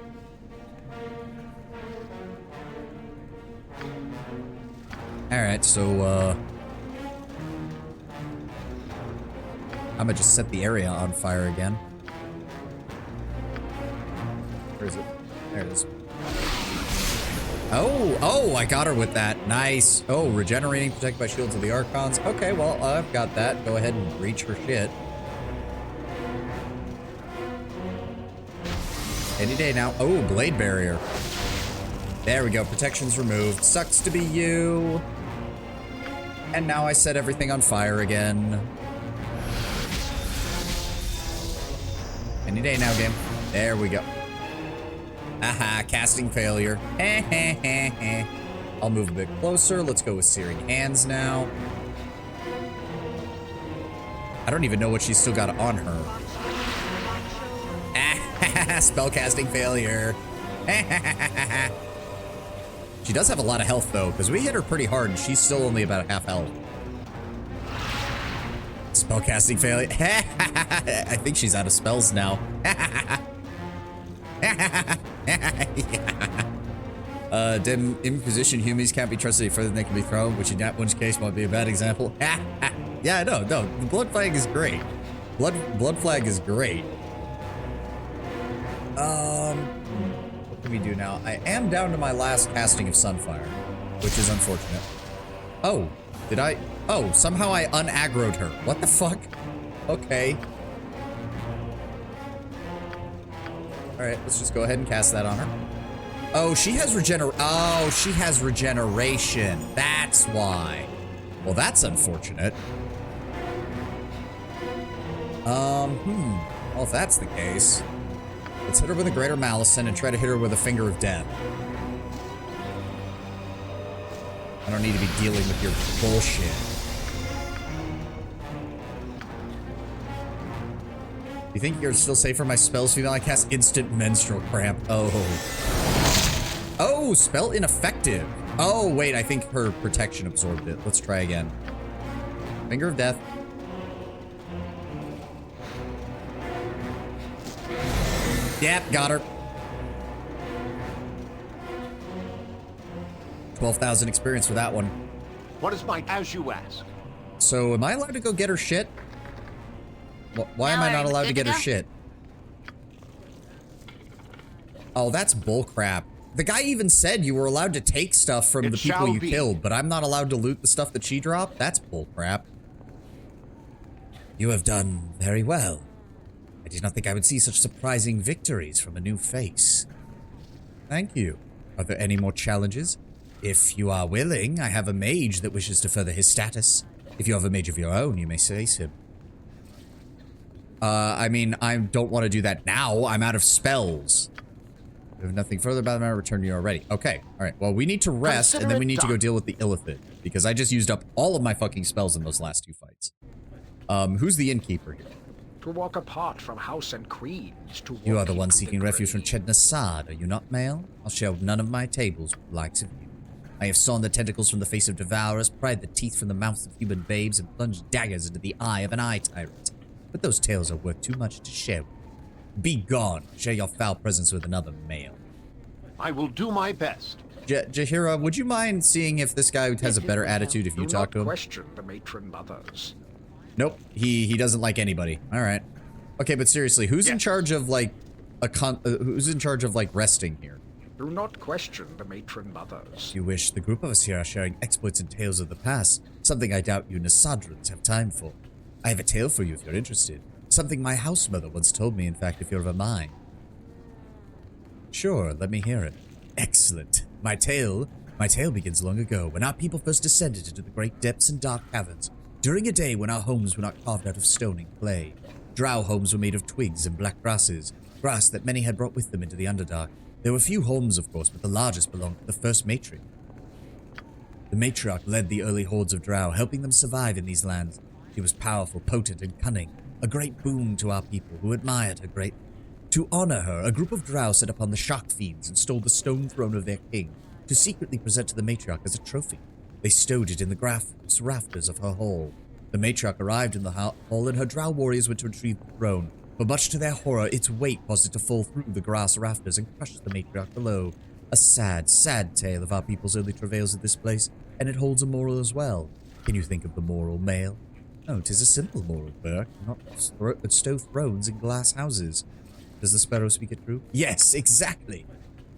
Alright, so, I'm gonna just set the area on fire again. Where is it? There it is. Oh, I got her with that. Nice. Oh, regenerating, protected by shields of the Archons. Okay, well, I've got that. Go ahead and breach her shit. Any day now. Oh, blade barrier. There we go. Protection's removed. Sucks to be you. And now I set everything on fire again. Any day now, game. There we go. Aha, casting failure. I'll move a bit closer. Let's go with Searing Hands now. I don't even know what she's still got on her. Spellcasting failure. She does have a lot of health, though, because we hit her pretty hard, and she's still only about half health. Spellcasting failure. I think she's out of spells now. Dim Inquisition humans can't be trusted any further than they can be thrown, which in that one's case might be a bad example. Yeah, no, the Blood Flag is great. Blood Flag is great. What can we do now? I am down to my last casting of Sunfire, which is unfortunate. Oh, did I? Oh, somehow I unaggroed her. What the fuck? Okay. Alright, let's just go ahead and cast that on her. Oh, she has regeneration. That's why. Well, that's unfortunate. Well, if that's the case, Let's hit her with a Greater Malison and try to hit her with a Finger of Death. I don't need to be dealing with your bullshit. You think you're still safe for my spells, female? I cast instant menstrual cramp. Oh. Oh, spell ineffective. Oh, wait, I think her protection absorbed it. Let's try again. Finger of Death. Yep, got her. 12,000 experience for that one. What is my... As you ask. So, am I allowed to go get her shit? Why am I not allowed to get her shit? Oh, that's bullcrap. The guy even said you were allowed to take stuff from the people you killed, but I'm not allowed to loot the stuff that she dropped? That's bullcrap. You have done very well. I did not think I would see such surprising victories from a new face. Thank you. Are there any more challenges? If you are willing, I have a mage that wishes to further his status. If you have a mage of your own, you may face him. I mean, I don't want to do that now. I'm out of spells. If nothing further about the matter, return to you already. Okay, alright. Well, we need to rest, and then we need to go deal with the Illithid. Because I just used up all of my fucking spells in those last two fights. Who's the innkeeper here? To walk apart from house and creeds. To You are walk the one into seeking the refuge from grave. Chednasad, are you not, male? I'll share none of my tables with the likes of you. I have sawn the tentacles from the face of devourers, pried the teeth from the mouths of human babes, and plunged daggers into the eye of an eye tyrant. But those tales are worth too much to share. Be gone. Share your foul presence with another male. I will do my best. Jahira, would you mind seeing if this guy has a better attitude if you Do talk to not him? question the matron mothers. Nope. He doesn't like anybody. All right. Okay, but seriously, who's in charge of like who's in charge of like resting here? Do not question the matron mothers. If you wish, the group of us here are sharing exploits and tales of the past, something I doubt you Nasadrans have time for. I have a tale for you if you're interested. Something my house mother once told me, in fact, if you're of a mind. Sure, let me hear it. Excellent. My tale begins long ago, when our people first descended into the great depths and dark caverns, during a day when our homes were not carved out of stone and clay. Drow homes were made of twigs and black grasses, grass that many had brought with them into the Underdark. There were few homes, of course, but the largest belonged to the first matriarch. The matriarch led the early hordes of Drow, helping them survive in these lands. She was powerful, potent, and cunning, a great boon to our people who admired her greatly. To honor her, a group of Drow set upon the Shark Fiends and stole the stone throne of their king, to secretly present to the matriarch as a trophy. They stowed it in the rafters of her hall. The matriarch arrived in the hall, and her Drow warriors went to retrieve the throne. But much to their horror, its weight caused it to fall through the grass rafters and crush the matriarch below. A sad, sad tale of our people's early travails at this place, and it holds a moral as well. Can you think of the moral, male? Oh, 'tis a simple moral, Burke, not stow thrones in glass houses. Does the sparrow speak it true? Yes, exactly.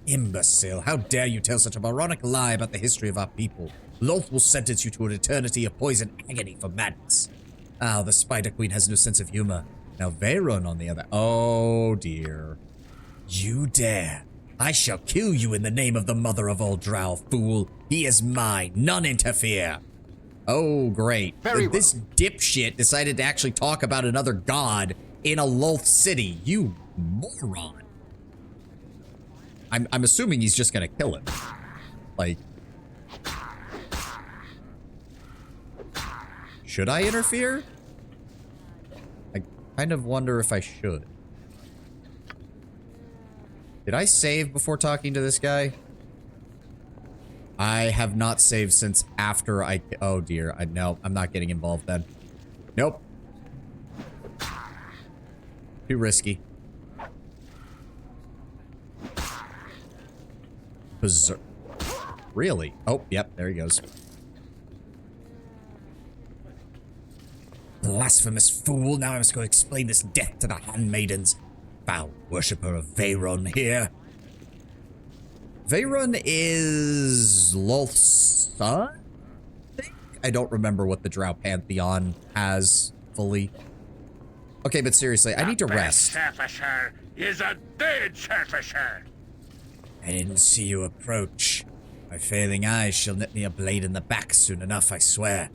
Imbecile, how dare you tell such a moronic lie about the history of our people? Lolth will sentence you to an eternity of poison agony for madness. Ah, the Spider Queen has no sense of humor. Now Veyron on the other... Oh, dear. You dare. I shall kill you in the name of the mother of all Drow, fool. He is mine. None interfere. Oh, great. Very This dipshit decided to actually talk about another god in a Lolth city. You moron. I'm assuming he's just gonna kill him. Like... Should I interfere? I kind of wonder if I should. Did I save before talking to this guy? I have not saved since after I... Oh dear, no, I'm not getting involved then. Nope. Too risky. Berserk. Really? Oh, yep, there he goes. Blasphemous fool, now I must go explain this death to the handmaidens. Foul worshipper of Veyron here. Veyron is Lolth's son? I don't remember what the Drow Pantheon has fully. Okay, but seriously, I need to rest. Surfacer is a dead surfacer. I didn't see you approach. My failing eyes shall nip me a blade in the back soon enough, I swear.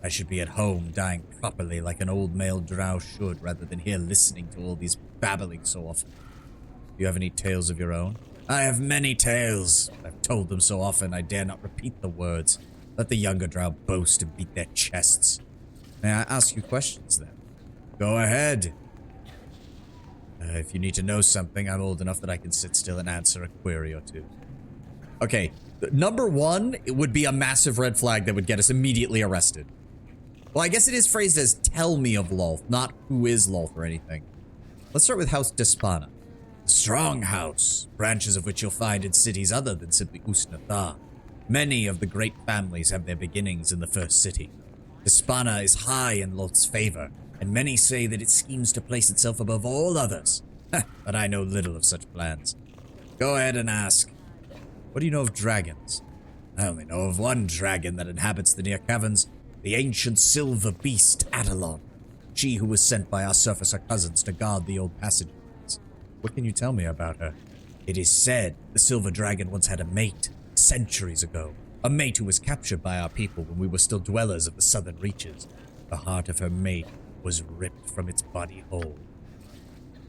I should be at home, dying properly like an old male drow should, rather than here listening to all these babbling so often. Do you have any tales of your own? I have many tales. I've told them so often I dare not repeat the words. Let the younger drow boast and beat their chests. May I ask you questions then? Go ahead. If you need to know something, I'm old enough that I can sit still and answer a query or two. Okay, number one, it would be a massive red flag that would get us immediately arrested. Well, I guess it is phrased as tell me of Lolth, not who is Lolth or anything. Let's start with House Despana. A strong house, branches of which you'll find in cities other than simply Usnathar. Many of the great families have their beginnings in the first city. Despana is high in Lolth's favor, and many say that it schemes to place itself above all others. But I know little of such plans. Go ahead and ask. What do you know of dragons? I only know of one dragon that inhabits the near caverns, the ancient silver beast Adalon. She who was sent by our surfacer cousins to guard the old passageways. What can you tell me about her? It is said the silver dragon once had a mate, centuries ago. A mate who was captured by our people when we were still dwellers of the southern reaches. The heart of her mate was ripped from its body whole.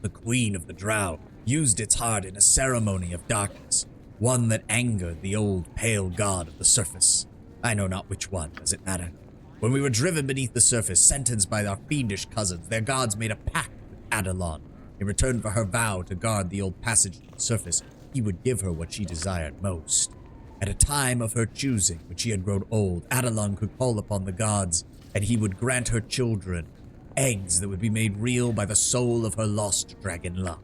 The queen of the drow used its heart in a ceremony of darkness, one that angered the old pale god of the surface. I know not which one, does it matter? When we were driven beneath the surface, sentenced by our fiendish cousins, their gods made a pact with Adalon. In return for her vow to guard the old passage to the surface, he would give her what she desired most. At a time of her choosing, when she had grown old, Adalon could call upon the gods, and he would grant her children eggs that would be made real by the soul of her lost dragon love.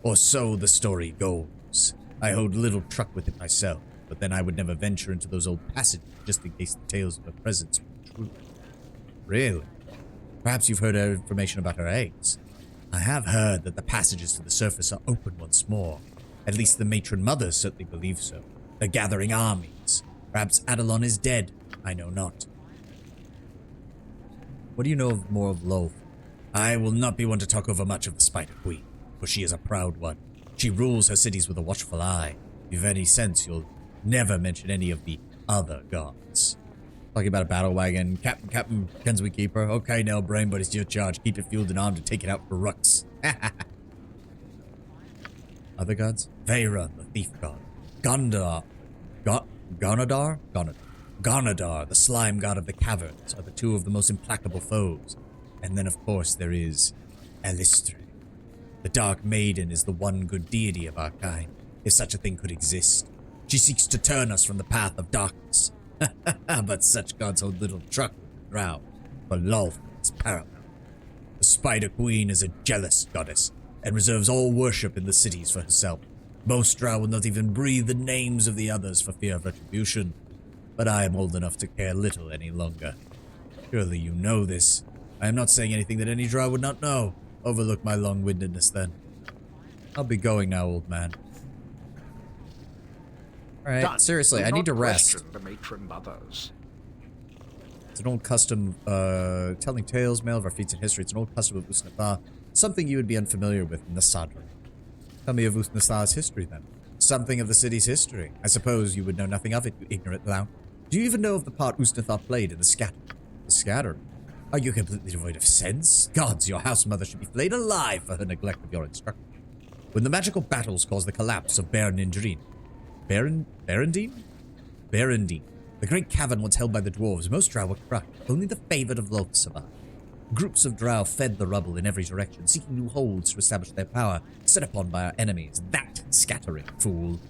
Or so the story goes. I hold little truck with it myself, but then I would never venture into those old passages just in case the tales of her presence were true. Really? Perhaps you've heard her information about her eggs. I have heard that the passages to the surface are open once more. At least the matron mothers certainly believe so. They're gathering armies. Perhaps Adalon is dead. I know not. What do you know more of Lolth? I will not be one to talk over much of the Spider Queen, for she is a proud one. She rules her cities with a watchful eye. If you've any sense, you'll never mention any of the other gods. Talking about a battle wagon. Captain Kenswe Keeper. Okay, now, brain, but it's your charge. Keep it fueled and armed to take it out for Rux. Other gods? Veyron, the thief god. Gondar. Gonadar? Gonadar, the slime god of the caverns, are the two of the most implacable foes. And then, of course, there is Elistre. The Dark Maiden is the one good deity of our kind, if such a thing could exist. She seeks to turn us from the path of darkness. But such gods hold little truck with the drow, for Lolth is paramount. The Spider Queen is a jealous goddess, and reserves all worship in the cities for herself. Most drow will not even breathe the names of the others for fear of retribution. But I am old enough to care little any longer. Surely you know this. I am not saying anything that any drow would not know. Overlook my long-windedness, then. I'll be going now, old man. Alright, Done. seriously, Do I need not to rest. question the matron mothers. It's an old custom, telling tales, mail of our feats in history. It's an old custom of Usnathar. Something you would be unfamiliar with in the Sadra. Tell me of Usnathar's history, then. Something of the city's history. I suppose you would know nothing of it, you ignorant lout. Do you even know of the part Usnathar played in the scatter? The scatter? Are you completely devoid of sense? Gods, your house mother should be flayed alive for her neglect of your instruction. When the magical battles caused the collapse of Berendrin. Berendin? The great cavern once held by the dwarves, most drow were crushed. Only the favored of Lolth survived. Groups of drow fed the rubble in every direction, seeking new holds to establish their power, set upon by our enemies. That scattering fool.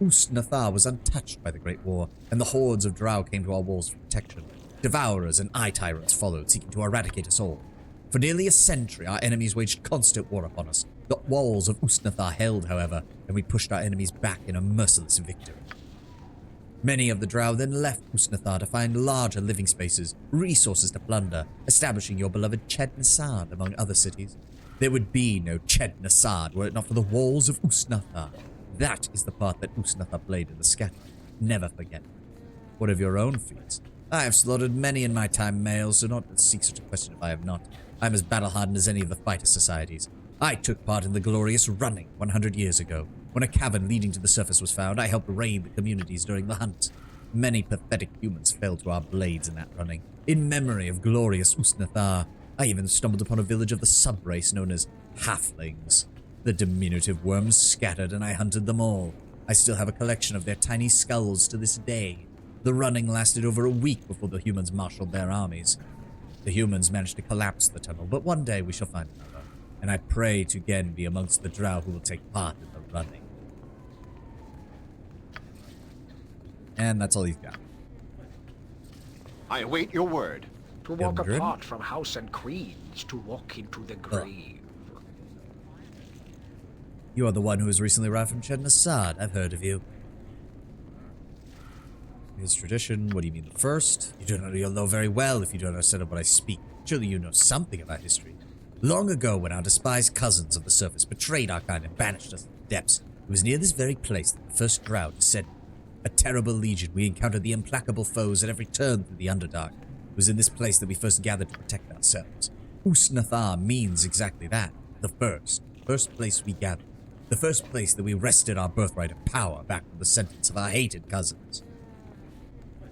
Usnathar was untouched by the Great War, and the hordes of drow came to our walls for protection. Devourers and eye tyrants followed, seeking to eradicate us all. For nearly a century, our enemies waged constant war upon us. The walls of Usnathar held, however, and we pushed our enemies back in a merciless victory. Many of the drow then left Usnathar to find larger living spaces, resources to plunder, establishing your beloved Ched Nasad among other cities. There would be no Ched Nasad were it not for the walls of Usnathar. That is the part that Usnathar played in the scatter. Never forget. What of your own feats? I have slaughtered many in my time, males, so not seek such a question if I have not. I am as battle-hardened as any of the fighter societies. I took part in the glorious running 100 years ago. When a cavern leading to the surface was found, I helped raid the communities during the hunt. Many pathetic humans fell to our blades in that running. In memory of glorious Usnathar, I even stumbled upon a village of the sub-race known as Halflings. The diminutive worms scattered and I hunted them all. I still have a collection of their tiny skulls to this day. The running lasted over a week before the humans marshaled their armies. The humans managed to collapse the tunnel, but one day we shall find another, and I pray to again be amongst the drow who will take part in the running. And that's all he's got. I await your word. To walk Gundren? apart from house and creeds, to walk into the grave. You are the one who has recently arrived from Chednasad. I've heard of you. His tradition, what do you mean the first? You'll know very well if you don't understand of what I speak. Surely you know something about history. Long ago, when our despised cousins of the surface betrayed our kind and banished us to the depths, it was near this very place that the first drow descended. A terrible legion, we encountered the implacable foes at every turn through the Underdark. It was in this place that we first gathered to protect ourselves. Usnathar means exactly that. The first place we gathered. The first place that we wrested our birthright of power back from the sentence of our hated cousins.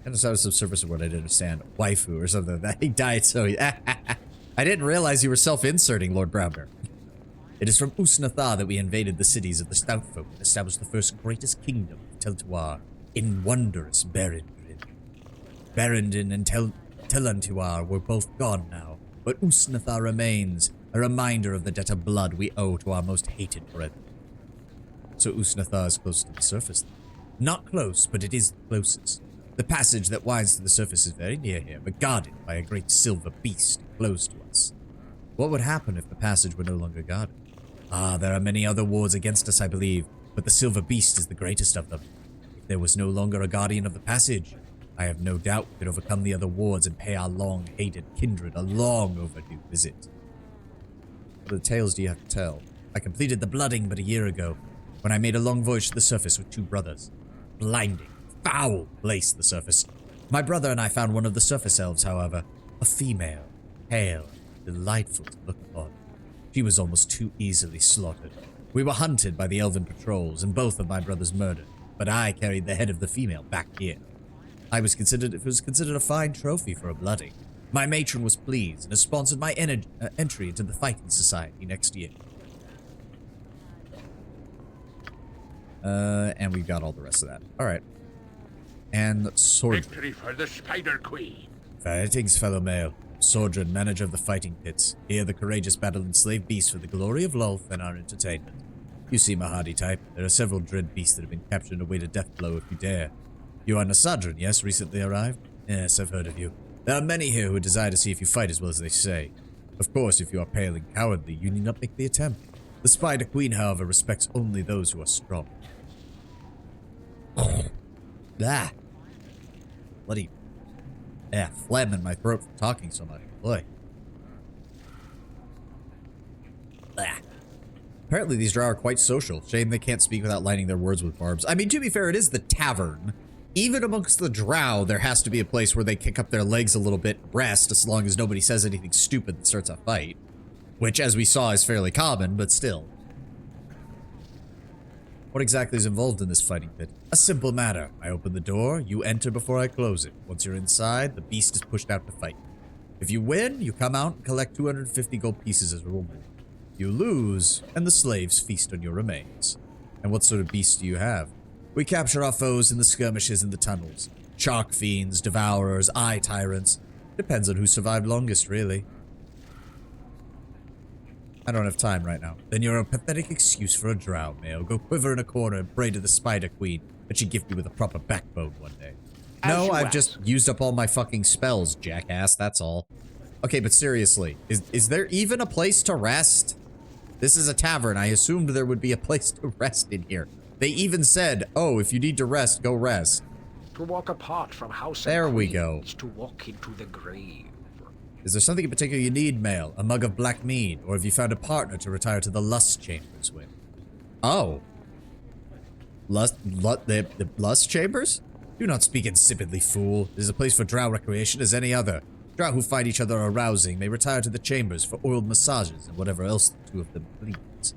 And so some surface of what I didn't understand. Waifu or something. That he died so... I didn't realize you were self-inserting, Lord Brownbear. It is from Usnathar that we invaded the cities of the Stoutfolk and established the first greatest kingdom of Teltuar in wondrous Berendrin. Berendin and Telantuar were both gone now, but Usnathar remains, a reminder of the debt of blood we owe to our most hated brethren. So Usnathar is close to the surface. Not close, but it is the closest. The passage that winds to the surface is very near here, but guarded by a great silver beast close to us. What would happen if the passage were no longer guarded? Ah, there are many other wards against us, I believe, but the silver beast is the greatest of them. If there was no longer a guardian of the passage, I have no doubt we could overcome the other wards and pay our long-hated kindred a long overdue visit. What other tales do you have to tell? I completed the blooding but a year ago, when I made a long voyage to the surface with 2 brothers. Blinding, foul place the surface. My brother and I found one of the surface elves, however, a female, pale, delightful to look upon. She was almost too easily slaughtered. We were hunted by the elven patrols, and both of my brothers murdered, but I carried the head of the female back here. It was considered a fine trophy for a blooding. My matron was pleased and has sponsored my entry into the fighting society next year. And we've got all the rest of that. All right. And Sordran. Victory for the Spider Queen. Greetings, fellow male. Sordran, manager of the fighting pits. Here the courageous battle enslaved beasts for the glory of Lolth and our entertainment. You seem a hardy type. There are several dread beasts that have been captured and await a death blow if you dare. You are Nasadran, yes? Recently arrived? Yes, I've heard of you. There are many here who desire to see if you fight as well as they say. Of course, if you are pale and cowardly, you need not make the attempt. The Spider Queen, however, respects only those who are strong. Ah. Bloody... Yeah, phlegm in my throat from talking so much. Boy. Ah. Apparently these drow are quite social. Shame they can't speak without lining their words with barbs. I mean, to be fair, it is the tavern. Even amongst the drow, there has to be a place where they kick up their legs a little bit, rest, as long as nobody says anything stupid that starts a fight. Which, as we saw, is fairly common, but still. What exactly is involved in this fighting pit? A simple matter. I open the door, you enter before I close it. Once you're inside, the beast is pushed out to fight. If you win, you come out and collect 250 gold pieces as a reward. You lose, and the slaves feast on your remains. And what sort of beasts do you have? We capture our foes in the skirmishes in the tunnels. Shark fiends, devourers, eye tyrants. Depends on who survived longest, really. I don't have time right now. Then you're a pathetic excuse for a drow male. Go quiver in a corner and pray to the Spider Queen that she give you with a proper backbone one day. No, I've just used up all my fucking spells, jackass, that's all. Okay, but seriously, is there even a place to rest? This is a tavern. I assumed there would be a place to rest in here. They even said, oh, if you need to rest, go rest. To walk apart from house There and we creeds, go. to walk into the grave. Is there something in particular you need, male? A mug of black mead? Or have you found a partner to retire to the lust chambers with? Oh. The lust chambers? Do not speak insipidly, fool. This is a place for drow recreation as any other. Drow who find each other arousing may retire to the chambers for oiled massages and whatever else the two of them please.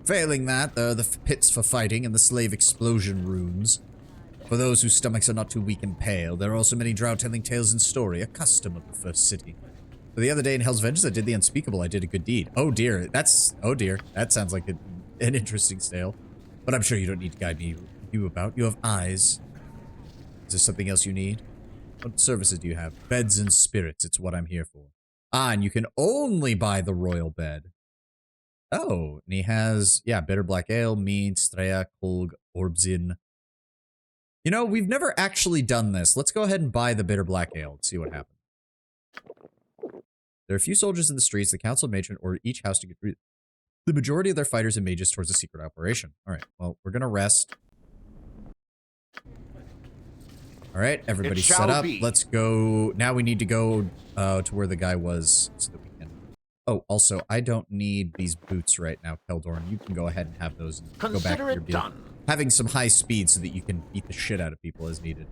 Failing that, there are the pits for fighting and the slave explosion rooms. For those whose stomachs are not too weak and pale, there are also many drow telling tales in story, a custom of the first city. The other day in Hell's Vengeance, I did the unspeakable. I did a good deed. Oh dear, oh dear. That sounds like an interesting tale. But I'm sure you don't need to guide you about. You have eyes. Is there something else you need? What services do you have? Beds and spirits. It's what I'm here for. Ah, and you can only buy the royal bed. Oh, and he has, yeah, bitter black ale, mead, Straya, Kolg, Orbzin. You know, we've never actually done this. Let's go ahead and buy the bitter black ale and see what happens. There are a few soldiers in the streets. The council matron ordered each house to get rid. The majority of their fighters and mages towards a secret operation. All right, well, we're gonna rest. All right, everybody set up. Let's go. Now we need to go to where the guy was so that we can. Oh, also, I don't need these boots right now, Keldorn. You can go ahead and have those and go back to your deal. Having some high speed so that you can beat the shit out of people as needed.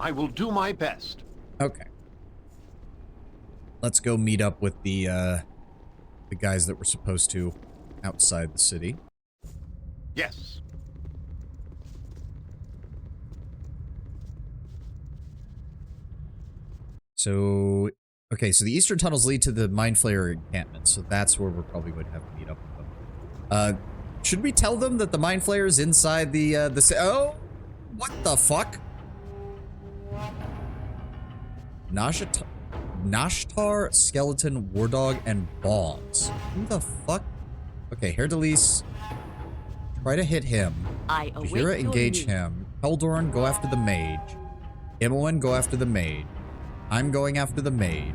I will do my best. Okay. Let's go meet up with the guys that were supposed to outside the city. Yes. So, okay, so the eastern tunnels lead to the Mind Flayer encampment, so that's where we're probably going to have to meet up with them. Should we tell them that the Mind Flayer is inside the oh, what the fuck? Nashtar, Skeleton, War Dog, and Bombs. Who the fuck? Okay, Herdelis, try to hit him. Bahira, engage him. Keldorn, go after the mage. Imoen, go after the maid. I'm going after the maid.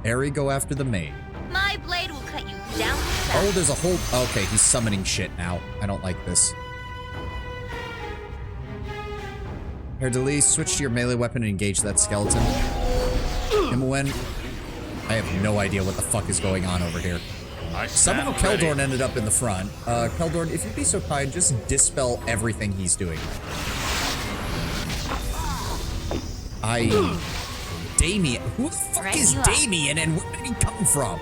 Eri, go after the maid. My blade will cut you down to size. Oh, there's a whole... Okay, he's summoning shit now. I don't like this. Herdelis, switch to your melee weapon and engage that skeleton. Imoen, I have no idea what the fuck is going on over here. Somehow Keldorn ended up in the front. Keldorn, if you'd be so kind, just dispel everything he's doing. Damien. Who the fuck Right, is you are. Damien and where did he come from?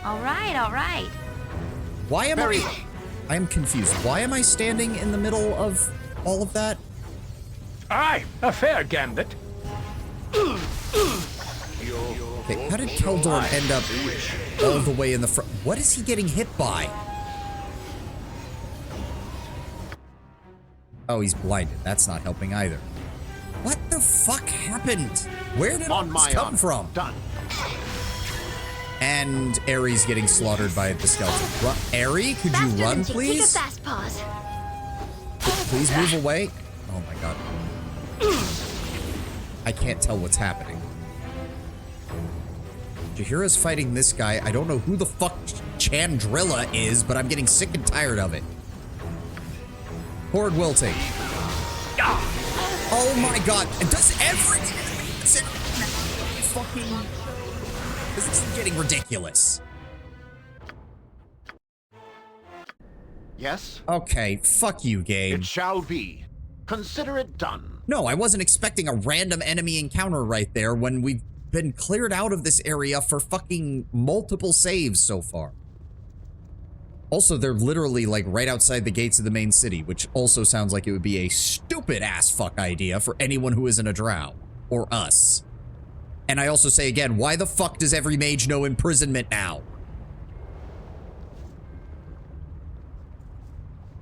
All right. Why am I am confused. Why am I standing in the middle of all of that? Aye, a fair gambit. Okay, how did Keldorn end up all the way in the front? What is he getting hit by? Oh, he's blinded. That's not helping either. What the fuck happened? Where did all this come from? Done. And Ares getting slaughtered by the skeleton. Eri, could you Faster run, than Tick. please? Take a fast pause. Please move away. Oh my god. I can't tell what's happening. Jahira's fighting this guy. I don't know who the fuck Chandrilla is, but I'm getting sick and tired of it. Horde wilting. Oh my god. Does every fucking... This is getting ridiculous. Yes? Okay, fuck you, game. It shall be. Consider it done. No, I wasn't expecting a random enemy encounter right there when we've been cleared out of this area for fucking multiple saves so far. Also, they're literally like right outside the gates of the main city, which also sounds like it would be a stupid ass fuck idea for anyone who isn't a drow. Or us. And I also say again, why the fuck does every mage know imprisonment now?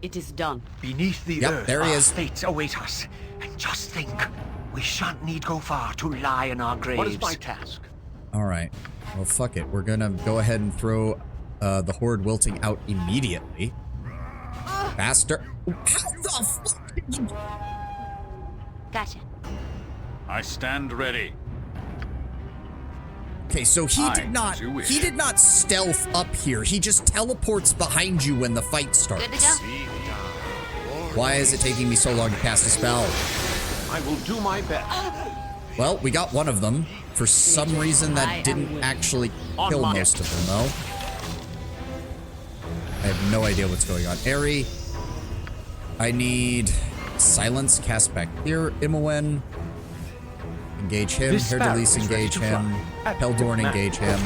It is done. Beneath the Yep, earth, there he our is. fates await us. And just think, we shan't need go far to lie in our graves. What is my task? Alright. Well, fuck it. We're gonna go ahead and throw the Horde wilting out immediately. Faster. How the fuck did you... Gotcha. I stand ready. Okay, so he did not stealth up here. He just teleports behind you when the fight starts. Good to go. Why is it taking me so long to cast a spell? I will do my best. Well, we got one of them. For some reason, that didn't actually kill most of them, though. I have no idea what's going on. Eri, I need silence cast back here. Imoen, engage him. This spell Herdelis, is ready engage to him. fly. Keldorn, engage him.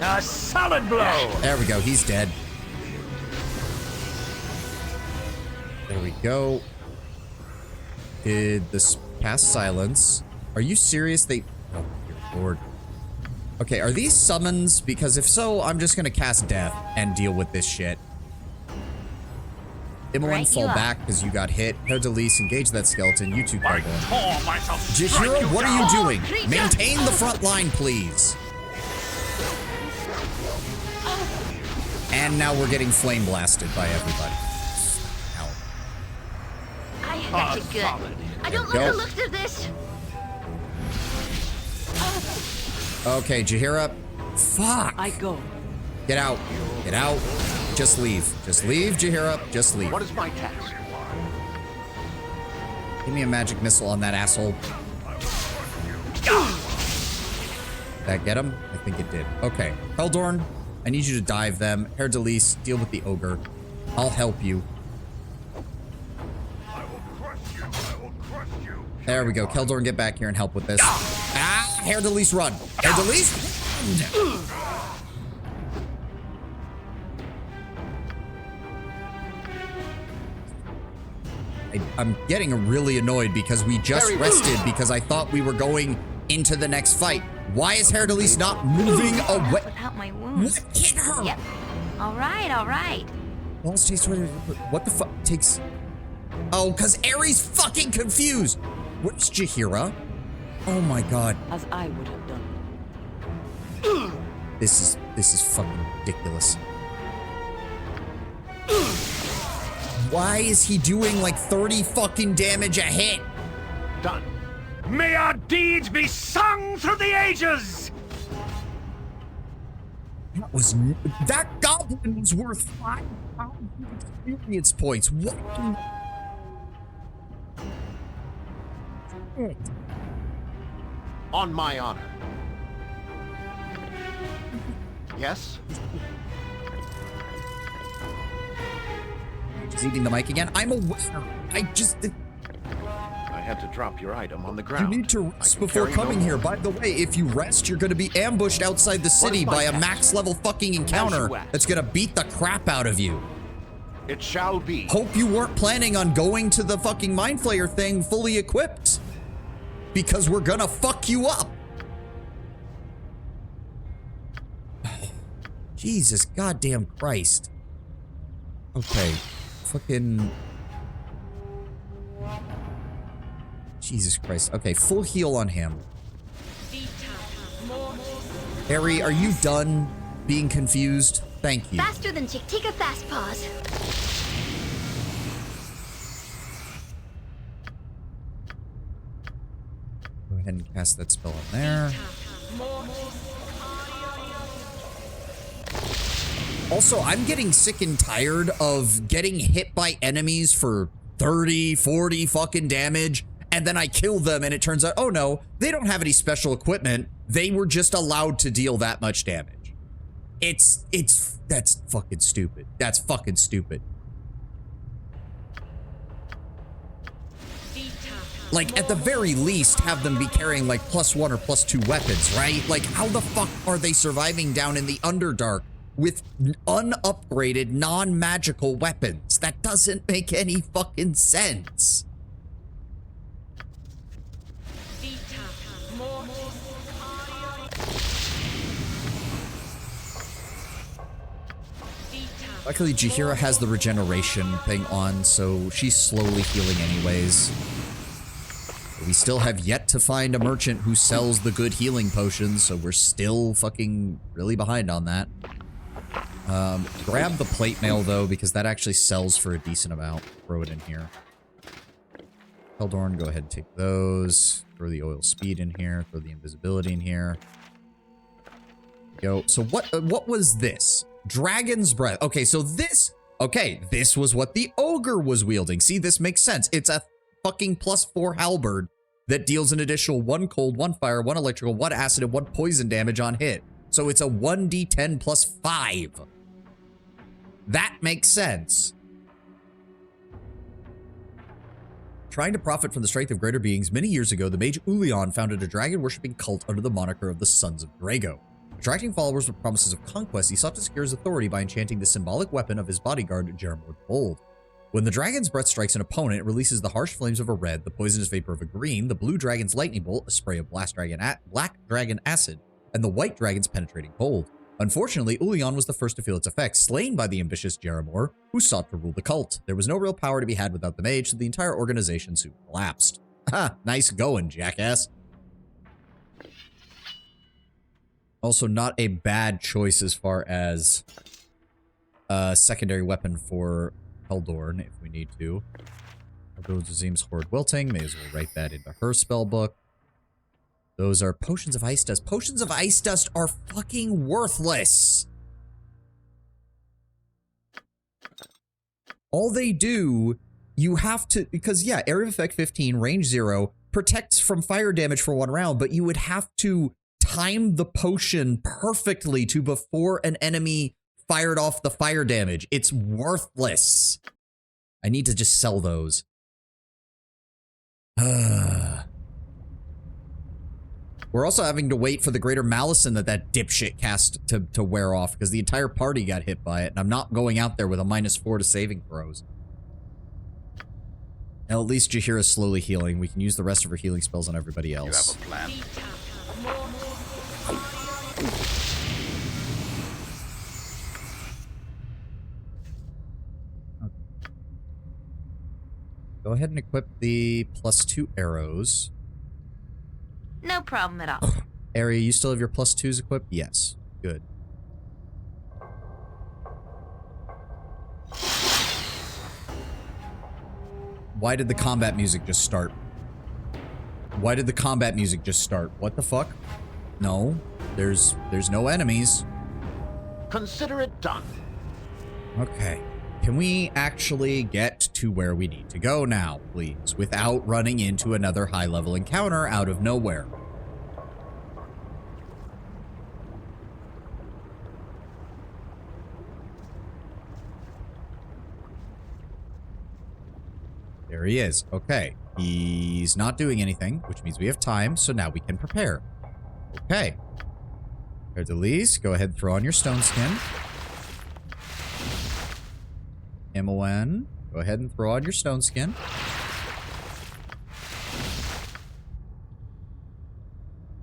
A solid blow. There we go. He's dead. There we go. Did this cast silence? Are you serious? They... Oh, dear lord. Okay, are these summons? Because if so, I'm just gonna cast Death and deal with this shit. Imoen, Right, fall you are. back because you got hit. Herdelise, engage that skeleton. You two, I Cardboard. tore myself. Jahira, what are you doing? creature! Maintain the front line, please. And now we're getting flame blasted by everybody. Ow. I got you good. solid. I don't There we like the go. looks of this. Okay, Jahira. Fuck. I go. Get out. Get out. Just leave. Just leave, Jahira. Just leave. What is my task? Give me a magic missile on that asshole. That get him? I think it did. Okay. Heldorn, I need you to dive them. Herdelise, deal with the ogre. I'll help you. There we go. Keldorn, get back here and help with this. Ah! Herdelise, run! Herdelise, run! I'm getting really annoyed because we just rested because I thought we were going into the next fight. Why is Herdelise not moving away? Without my wounds. What hit her? Yep. All right, all right. Balls taste what the fuck takes? Oh, cause Ares fucking confused. Where's Jahira? Oh my god, As I would have done. this is fucking ridiculous. Why is he doing like 30 fucking damage a hit? Done. May our deeds be sung through the ages! That goblin was worth 5,000 experience points. What? On my honor. Yes? He's eating the mic again. I'm aware. I just. I had to drop your item on the You ground. need to I rest can before carry no coming more. here. By the way, if you rest, you're going to be ambushed outside the city is my by a task? max level fucking encounter you ask. that's going to beat the crap out of you. It shall be. Hope you weren't planning on going to the fucking Mind Flayer thing fully equipped. Because we're gonna fuck you up. Jesus goddamn Christ. Okay. Fucking. Jesus Christ. Okay, full heal on him. Harry, are you done being confused? Thank you. Faster than Chick-Tika Fast Paws. Go ahead and cast that spell on there. Also, I'm getting sick and tired of getting hit by enemies for 30, 40 fucking damage, and then I kill them and it turns out, oh no, they don't have any special equipment. They were just allowed to deal that much damage. That's fucking stupid. That's fucking stupid. Like, at the very least, have them be carrying, like, +1 or +2 weapons, right? Like, how the fuck are they surviving down in the Underdark with unupgraded, non-magical weapons? That doesn't make any fucking sense. Luckily, Jahira has the regeneration thing on, so she's slowly healing anyways. We still have yet to find a merchant who sells the good healing potions, so we're still fucking really behind on that. Grab the plate mail, though, because that actually sells for a decent amount. Throw it in here. Heldorn, go ahead and take those. Throw the oil speed in here. Throw the invisibility in here. Go. So what was this? Dragon's Breath. Okay, so this... Okay, this was what the ogre was wielding. See, this makes sense. It's a fucking +4 halberd that deals an additional 1 cold, 1 fire, 1 electrical, 1 acid, and 1 poison damage on hit. So it's a 1d10 +5. That makes sense. Trying to profit from the strength of greater beings, many years ago, the mage Ulion founded a dragon-worshipping cult under the moniker of the Sons of Drago. Attracting followers with promises of conquest, he sought to secure his authority by enchanting the symbolic weapon of his bodyguard, Jeremord Bold. When the dragon's breath strikes an opponent, it releases the harsh flames of a red, the poisonous vapor of a green, the blue dragon's lightning bolt, a spray of black dragon acid, and the white dragon's penetrating cold. Unfortunately, Ulion was the first to feel its effects, slain by the ambitious Jeramor, who sought to rule the cult. There was no real power to be had without the mage, so the entire organization soon collapsed. Ha! Nice going, jackass. Also, not a bad choice as far as a secondary weapon for Heldorn, if we need to. Zim's Horde Wilting, may as well write that into her spell book. Those are Potions of Ice Dust. Potions of Ice Dust are fucking worthless! All they do, you have to, because yeah, Area of Effect 15, range 0, protects from fire damage for 1 round, but you would have to time the potion perfectly to before an enemy fired off the fire damage. It's worthless. I need to just sell those. We're also having to wait for the Greater Malison that dipshit cast to wear off because the entire party got hit by it, and I'm not going out there with a -4 to saving throws. Now, at least Jaheira's slowly healing. We can use the rest of her healing spells on everybody else. You have a plan? Go ahead and equip the +2 arrows. No problem at all. Ari, you still have your +2s equipped? Yes. Good. Why did the combat music just start? Why did the combat music just start? What the fuck? No. There's no enemies. Consider it done. Okay. Can we actually get to where we need to go now, please, without running into another high-level encounter out of nowhere? There he is. Okay. He's not doing anything, which means we have time, so now we can prepare. Okay. Erdelise, go ahead and throw on your stone skin. Imoen, go ahead and throw on your stone skin.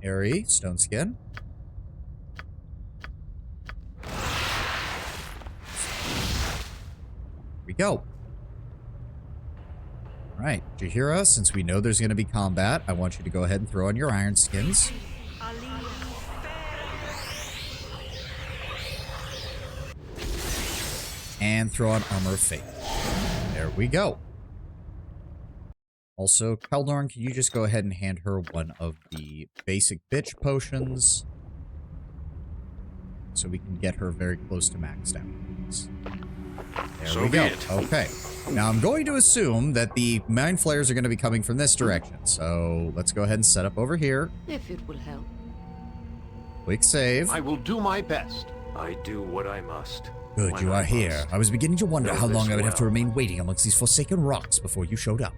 Ari, stone skin. Here we go. Alright, Jaheira, since we know there's going to be combat, I want you to go ahead and throw on your iron skins. And throw on Armor of Fate. There we go. Also, Keldorn, can you just go ahead and hand her one of the basic bitch potions? So we can get her very close to maxed out. There we go. Okay. Now I'm going to assume that the Mind Flayers are going to be coming from this direction. So let's go ahead and set up over here. If it will help. Quick save. I will do my best. I do what I must. Good, when you I are here. must. I was beginning to wonder Know how long this I would have to well. remain waiting amongst these forsaken rocks before you showed up.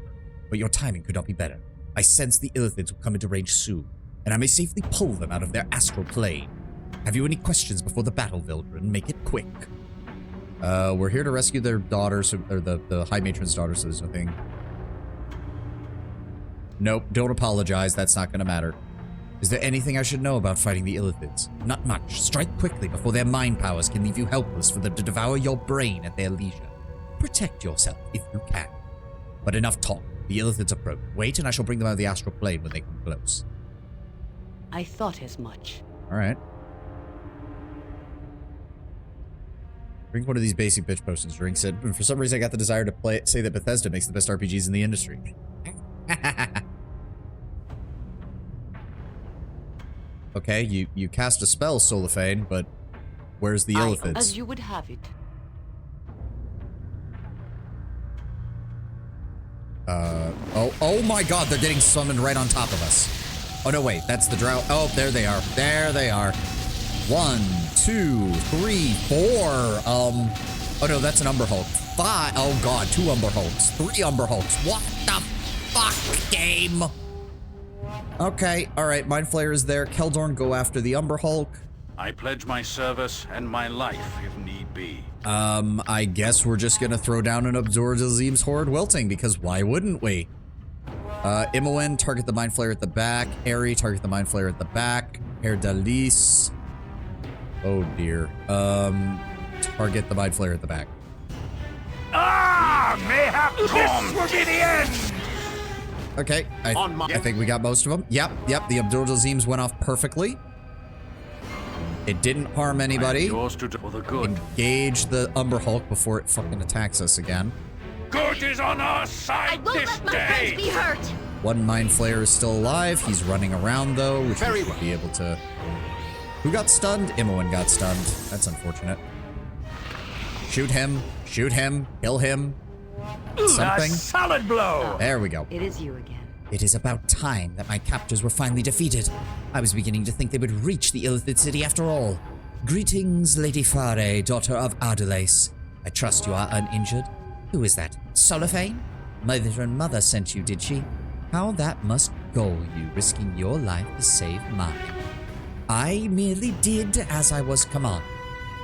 But your timing could not be better. I sense the Illithids will come into range soon, and I may safely pull them out of their astral plane. Have you any questions before the battle, Vildren? Make it quick. We're here to rescue their daughters, or the High Matron's daughters, so there's nothing. Nope, don't apologize. That's not going to matter. Is there anything I should know about fighting the Illithids? Not much. Strike quickly before their mind powers can leave you helpless for them to devour your brain at their leisure. Protect yourself if you can. But enough talk. The Illithids approach. Wait, and I shall bring them out of the astral plane when they come close. I thought as much. Alright. Drink one of these basic bitch potions. Drink it. And for some reason, I got the desire to say that Bethesda makes the best RPGs in the industry. Okay, you cast a spell, Solifane, but where's the Illithids? As you would have it. Oh my god, they're getting summoned right on top of us. Oh no, wait, that's the drought. Oh, there they are. There they are. 1, 2, 3, 4. Oh no, that's an Umber Hulk. 5. Oh god, 2 Umber Hulks. 3 Umber Hulks. What the fuck, game? Okay, alright, Mind Flayer is there. Keldorn, go after the Umber Hulk. I pledge my service and my life if need be. I guess we're just gonna throw down and absorb Azim's Horde Wilting, because why wouldn't we? Imoen, target the Mind Flayer at the back. Ari, target the Mind Flayer at the back. Erdalis. Oh dear. Target the Mind Flayer at the back. Mayhap this will be the end! Okay, I think we got most of them. Yep, the Abdul-Azims went off perfectly. It didn't harm anybody. Yours to do for the good. Engage the Umber Hulk before it fucking attacks us again. Good is on our I side won't this let my day! friends be hurt! One Mind Flayer is still alive. He's running around though, which we should be able to... Who got stunned? Imoen got stunned. That's unfortunate. Shoot him, kill him. Something. A solid blow! There we go. It is you again. It is about time that my captors were finally defeated. I was beginning to think they would reach the Illithid city after all. Greetings, Lady Fare, daughter of Ardalace. I trust you are uninjured. Who is that? Solophane? My veteran mother sent you, did she? How that must gall you, risking your life to save mine. I merely did as I was commanded.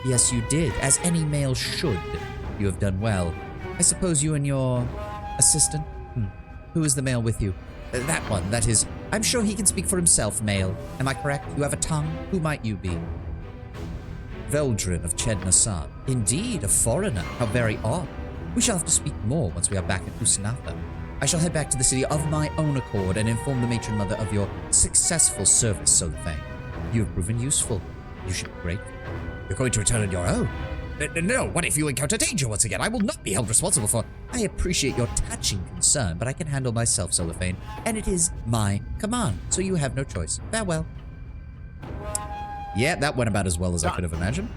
Yes, you did, as any male should. You have done well. I suppose you and your assistant? Who is the male with you? That one, that is. I'm sure he can speak for himself, male. Am I correct? You have a tongue? Who might you be? Veldrin of Chednasan. Indeed, a foreigner. How very odd. We shall have to speak more once we are back at Usanatha. I shall head back to the city of my own accord and inform the matron mother of your successful service, Solophane. You have proven useful. You should be grateful. You're going to return on your own? No, what if you encounter danger once again? I will not be held responsible for... I appreciate your touching concern, but I can handle myself, Solophane, and it is my command, so you have no choice. Farewell. Yeah, that went about as well as I could have imagined.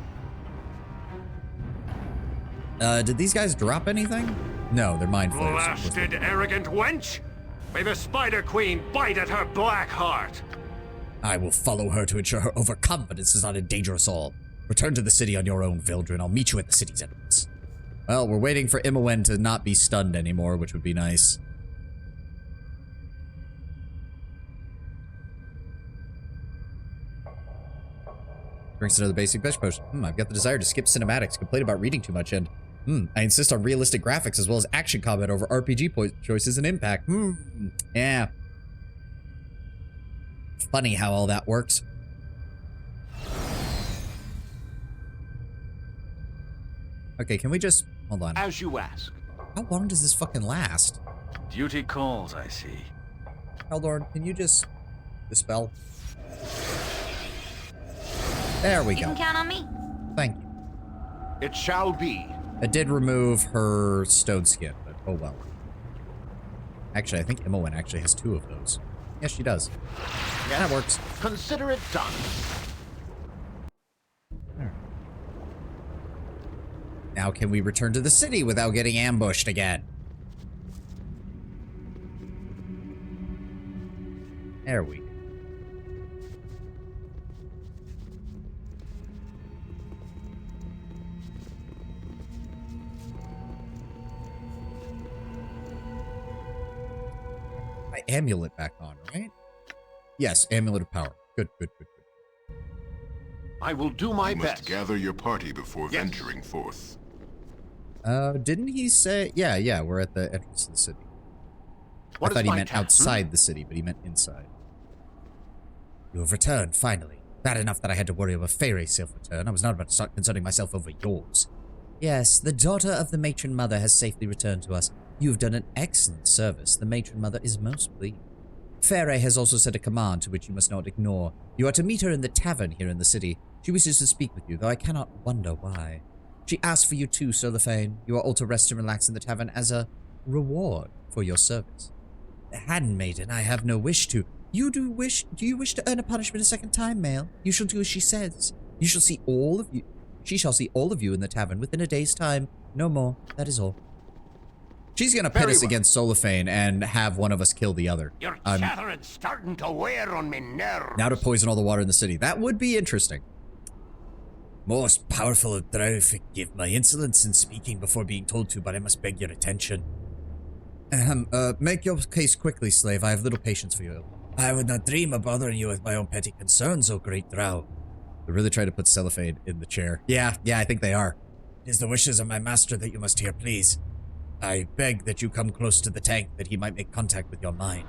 Did these guys drop anything? No, they're Mind Flayers. Blasted arrogant wench! May the Spider Queen bite at her black heart! I will follow her to ensure her overconfidence does not endanger us all. Return to the city on your own, Veldrin. I'll meet you at the city's entrance. Well, we're waiting for Imoen to not be stunned anymore, which would be nice. Drinks another basic veg potion. I've got the desire to skip cinematics, complain about reading too much, and I insist on realistic graphics as well as action combat over RPG choices and impact. Yeah. Funny how all that works. Okay, can we just... Hold on. As you ask. How long does this fucking last? Duty calls, I see. Eldorn, can you just... dispel? There we You go. can count on me. Thank you. It shall be. It did remove her stone skin, but oh well. Actually, I think Imoen actually has 2 of those. Yes, she does. Yeah, that works. Consider it done. Now can we return to the city without getting ambushed again? There we go. My amulet back on, right? Yes, amulet of power. Good. I will do my You must best. gather your party before Yes. venturing forth. Didn't he say... Yeah, we're at the entrance to the city. What I thought is he my meant task? outside the city, but he meant inside. You have returned, finally. Bad enough that I had to worry over Fairy's safe return. I was not about to start concerning myself over yours. Yes, the daughter of the matron mother has safely returned to us. You have done an excellent service. The matron mother is most pleased. Fairy has also sent a command to which you must not ignore. You are to meet her in the tavern here in the city. She wishes to speak with you, though I cannot wonder why. She asked for you too, Solophane. You are all to rest and relax in the tavern as a reward for your service. Handmaiden, I have no wish to. Do you wish to earn a punishment a second time, male? You shall do as she says. You shall see all of you. She shall see all of you in the tavern within a day's time. No more. That is all. She's gonna pit us against Solophane and have one of us kill the other. Your chattering's starting to wear on me nerves. Now to poison all the water in the city. That would be interesting. Most powerful of Drow, forgive my insolence in speaking before being told to, but I must beg your attention. Make your case quickly, slave. I have little patience for you. I would not dream of bothering you with my own petty concerns, O great Drow. They're really trying to put Cellophane in the chair. Yeah, I think they are. It is the wishes of my master that you must hear, please. I beg that you come close to the tank that he might make contact with your mind.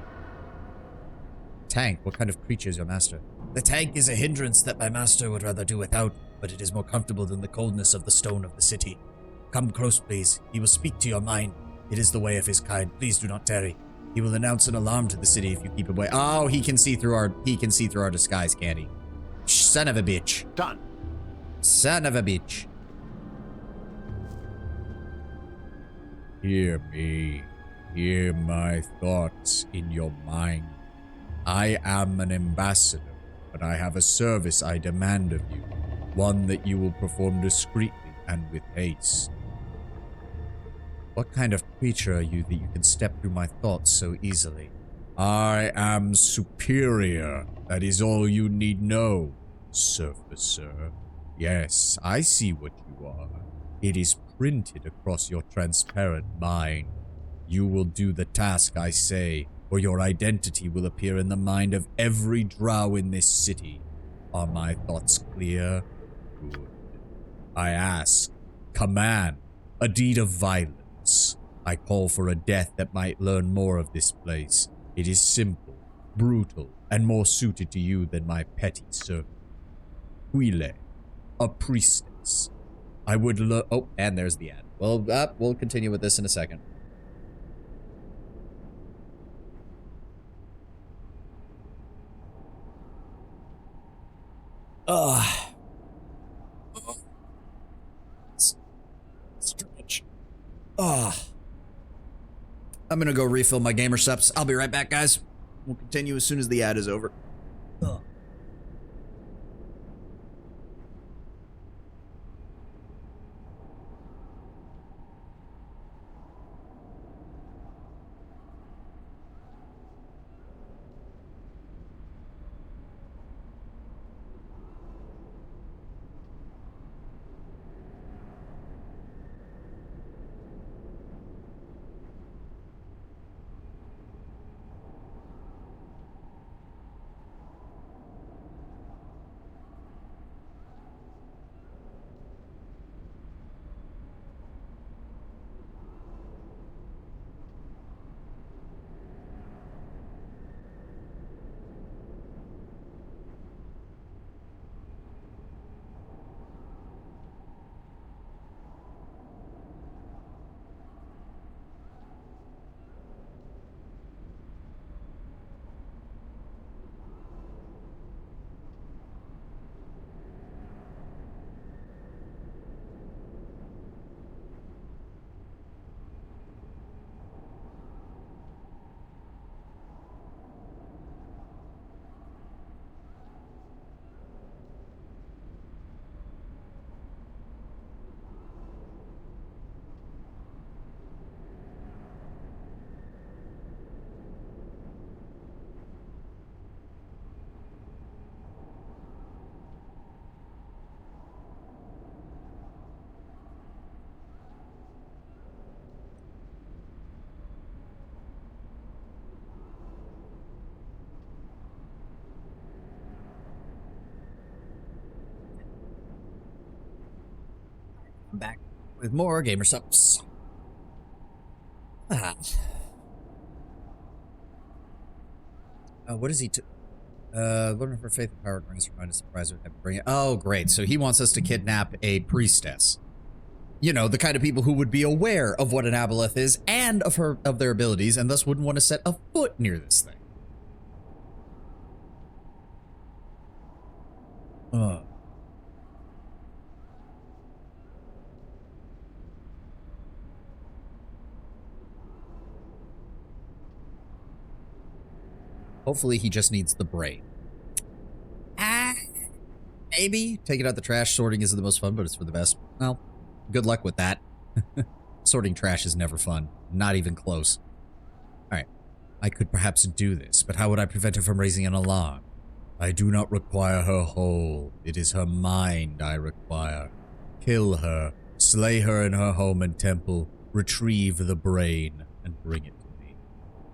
tank. What kind of creature is your master? The tank is a hindrance that my master would rather do without, but it is more comfortable than the coldness of the stone of the city. Come close, please. He will speak to your mind. It is the way of his kind. Please do not tarry. He will announce an alarm to the city if you keep away. Oh, he can see through our disguise, can't he? Son of a bitch. Done. Son of a bitch. Hear me. Hear my thoughts in your mind. I am an ambassador, but I have a service I demand of you. One that you will perform discreetly and with haste. What kind of creature are you that you can step through my thoughts so easily? I am superior. That is all you need know, surfacer. Yes, I see what you are. It is printed across your transparent mind. You will do the task I say, or your identity will appear in the mind of every drow in this city. Are my thoughts clear? Good. I ask, command, a deed of violence. I call for a death that might learn more of this place. It is simple, brutal, and more suited to you than my petty servant. Huile, a priestess. I would oh, and there's the ad. Well, we'll continue with this in a second. Stretch. I'm gonna go refill my gamer subs. I'll be right back, guys. We'll continue as soon as the ad is over. Back with more gamer subs. What is he learning for faith and power brings her mind a surprise with him bring it. Oh, great. So he wants us to kidnap a priestess. You know, the kind of people who would be aware of what an aboleth is and of their abilities, and thus wouldn't want to set a foot near this thing. Hopefully he just needs the brain. Maybe. Taking out the trash, sorting isn't the most fun, but it's for the best. Well, good luck with that. Sorting trash is never fun. Not even close. Alright. I could perhaps do this, but how would I prevent her from raising an alarm? I do not require her whole. It is her mind I require. Kill her, slay her in her home and temple, retrieve the brain, and bring it to me.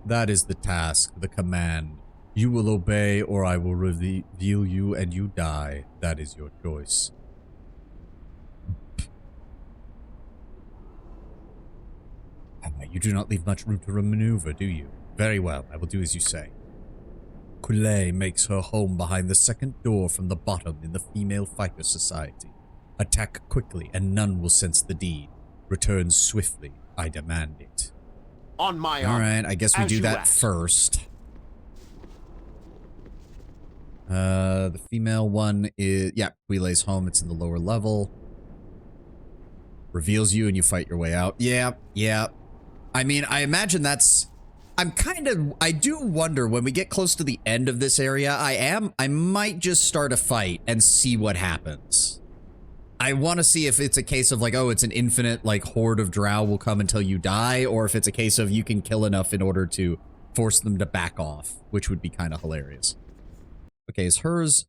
That is the task, the command. You will obey, or I will reveal you and you die. That is your choice. You do not leave much room to maneuver, do you? Very well, I will do as you say. Kule makes her home behind the second door from the bottom in the Female Fighter Society. Attack quickly and none will sense the deed. Return swiftly, I demand it. On my arm. Alright, I guess we do that first. The female one is... Yeah, Quile's home. It's in the lower level. Reveals you and you fight your way out. Yeah, yeah. I mean, I imagine that's... I do wonder when we get close to the end of this area, I might just start a fight and see what happens. I want to see if it's a case of like, oh, it's an infinite like horde of drow will come until you die, or if it's a case of you can kill enough in order to force them to back off, which would be kind of hilarious. Okay, is hers...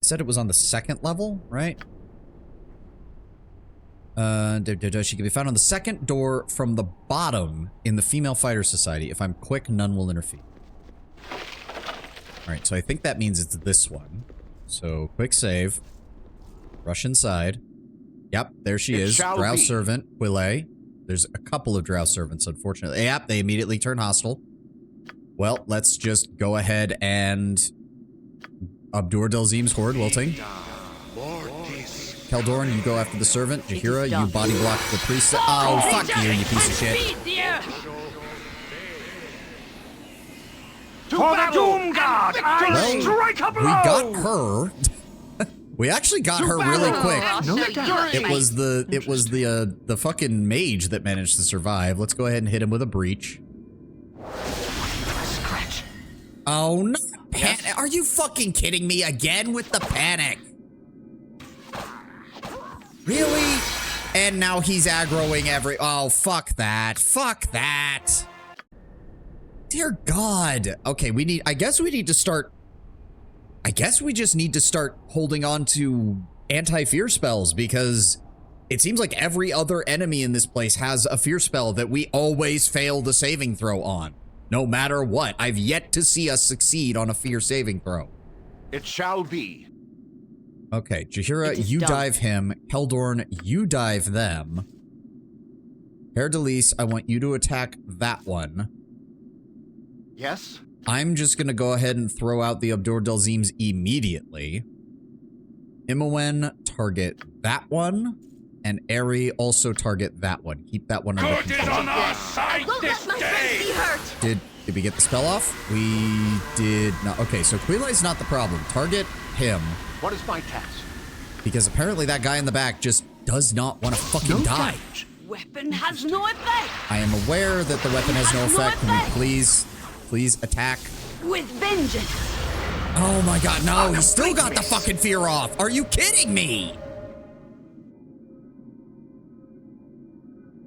I said it was on the second level, right? She can be found on the second door from the bottom in the Female Fighter Society. If I'm quick, none will interfere. Alright, so I think that means it's this one. So, quick save. Rush inside. Yep, there she is. Drow Servant, Quile. There's a couple of Drow Servants, unfortunately. Yep, they immediately turn hostile. Well, let's just go ahead and... Abdur Delzim's Horde, wilting. Keldorn, you go after the servant. Jahira, you body block the priest. Oh, fuck you, you piece of shit. For the Doom Guard, I strike a blow! We got her. We actually got her really quick. It was the fucking mage that managed to survive. Let's go ahead and hit him with a breach. Oh no! Panic! Are you fucking kidding me again with the panic? Really? And now he's aggroing every... Oh, fuck that. Fuck that. Dear God. Okay, we need... I guess we need to start... I guess we just need to start holding on to anti-fear spells, because it seems like every other enemy in this place has a fear spell that we always fail the saving throw on. No matter what. I've yet to see us succeed on a fear saving throw. It shall be. Okay, Jahira, you dive him. Keldorn, you dive them. Herdelise, I want you to attack that one. Yes? I'm just gonna go ahead and throw out the Abdur Delzims immediately. Imowen, target that one. And Eri, also target that one. Keep that one under control. Good is on our side this day! Did we get the spell off? We did not. Okay, so Quile's not the problem. Target him. What is my task? Because apparently that guy in the back just does not want to fucking die. Weapon has no effect. I am aware that the weapon has no effect. Can we please attack? With vengeance. Oh my god, no, he still got the fucking fear off. Are you kidding me?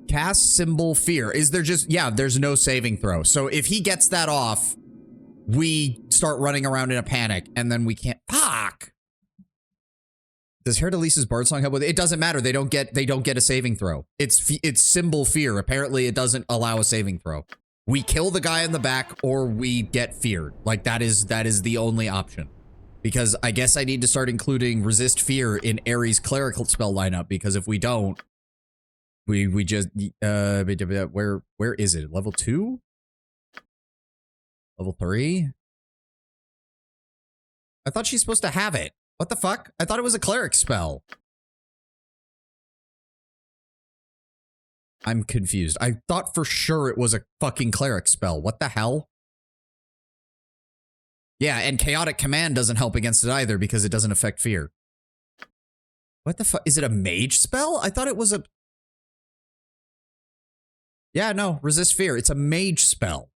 Cast symbol fear. Is there just... Yeah, there's no saving throw. So if he gets that off, we start running around in a panic, and then we can't... Fuck! Does Herdelise's Bard Song help with it? It doesn't matter. They don't get a saving throw. It's symbol fear. Apparently, it doesn't allow a saving throw. We kill the guy in the back, or we get feared. Like, that is the only option. Because I guess I need to start including resist fear in Ares' clerical spell lineup, because if we don't, we just where is it? Level 2? Level 3? I thought she's supposed to have it. What the fuck? I thought it was a cleric spell. I'm confused. I thought for sure it was a fucking cleric spell. What the hell? Yeah, and Chaotic Command doesn't help against it either because it doesn't affect fear. What the fuck? Is it a mage spell? I thought it was a... Yeah, no, resist fear. It's a mage spell.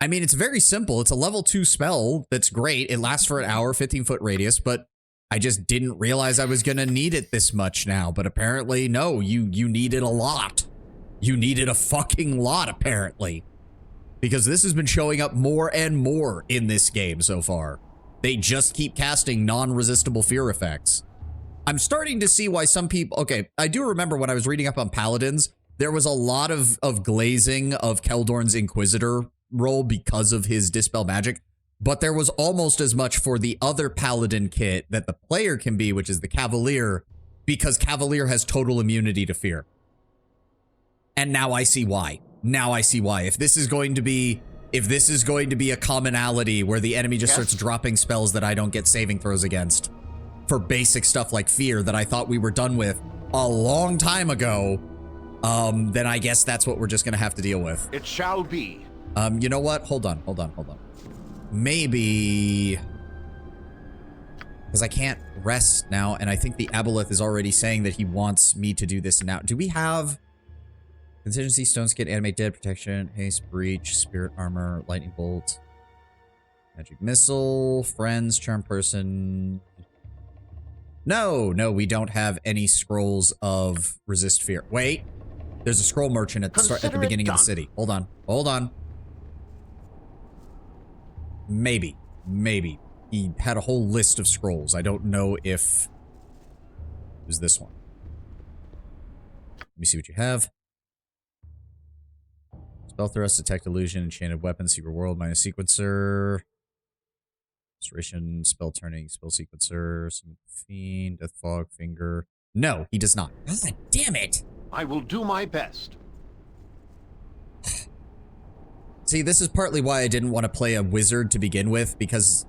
I mean, it's very simple. It's a level 2 spell that's great. It lasts for an hour, 15-foot radius, but I just didn't realize I was going to need it this much now. But apparently, no, you need it a lot. You need it a fucking lot, apparently. Because this has been showing up more and more in this game so far. They just keep casting non-resistible fear effects. I'm starting to see why some people... Okay, I do remember when I was reading up on Paladins, there was a lot of glazing of Keldorn's Inquisitor role because of his Dispel Magic, but there was almost as much for the other Paladin kit that the player can be, which is the Cavalier, because Cavalier has total immunity to fear. And now I see why. Now I see why. If this is going to be... if this is going to be a commonality where the enemy just starts dropping spells that I don't get saving throws against for basic stuff like fear that I thought we were done with a long time ago, then I guess that's what we're just gonna have to deal with. It shall be. You know what? Hold on. Maybe... because I can't rest now, and I think the Aboleth is already saying that he wants me to do this now. Do we have... contingency, stone skin, animate dead, protection, haste, breach, spirit armor, lightning bolt, magic missile, friends, charm person... No, we don't have any scrolls of resist fear. Wait, there's a scroll merchant at the beginning of the city. Hold on. Maybe. He had a whole list of scrolls. I don't know if it was this one. Let me see what you have. Spell thrust, detect illusion, enchanted weapon, secret world, minus sequencer. Restoration, spell turning, spell sequencer, summon fiend, death fog, finger. No, he does not. God damn it! I will do my best. See, this is partly why I didn't want to play a wizard to begin with, because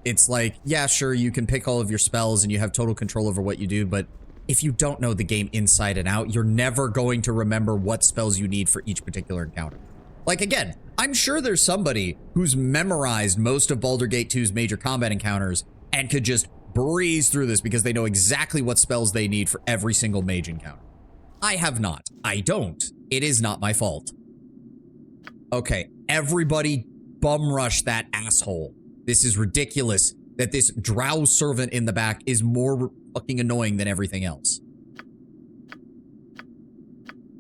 it's like, yeah, sure, you can pick all of your spells and you have total control over what you do, but if you don't know the game inside and out, you're never going to remember what spells you need for each particular encounter. Like, again, I'm sure there's somebody who's memorized most of Baldur's Gate 2's major combat encounters and could just breeze through this because they know exactly what spells they need for every single mage encounter. I have not. I don't. It is not my fault. Okay, everybody bum rush that asshole. This is ridiculous that this drow servant in the back is more fucking annoying than everything else.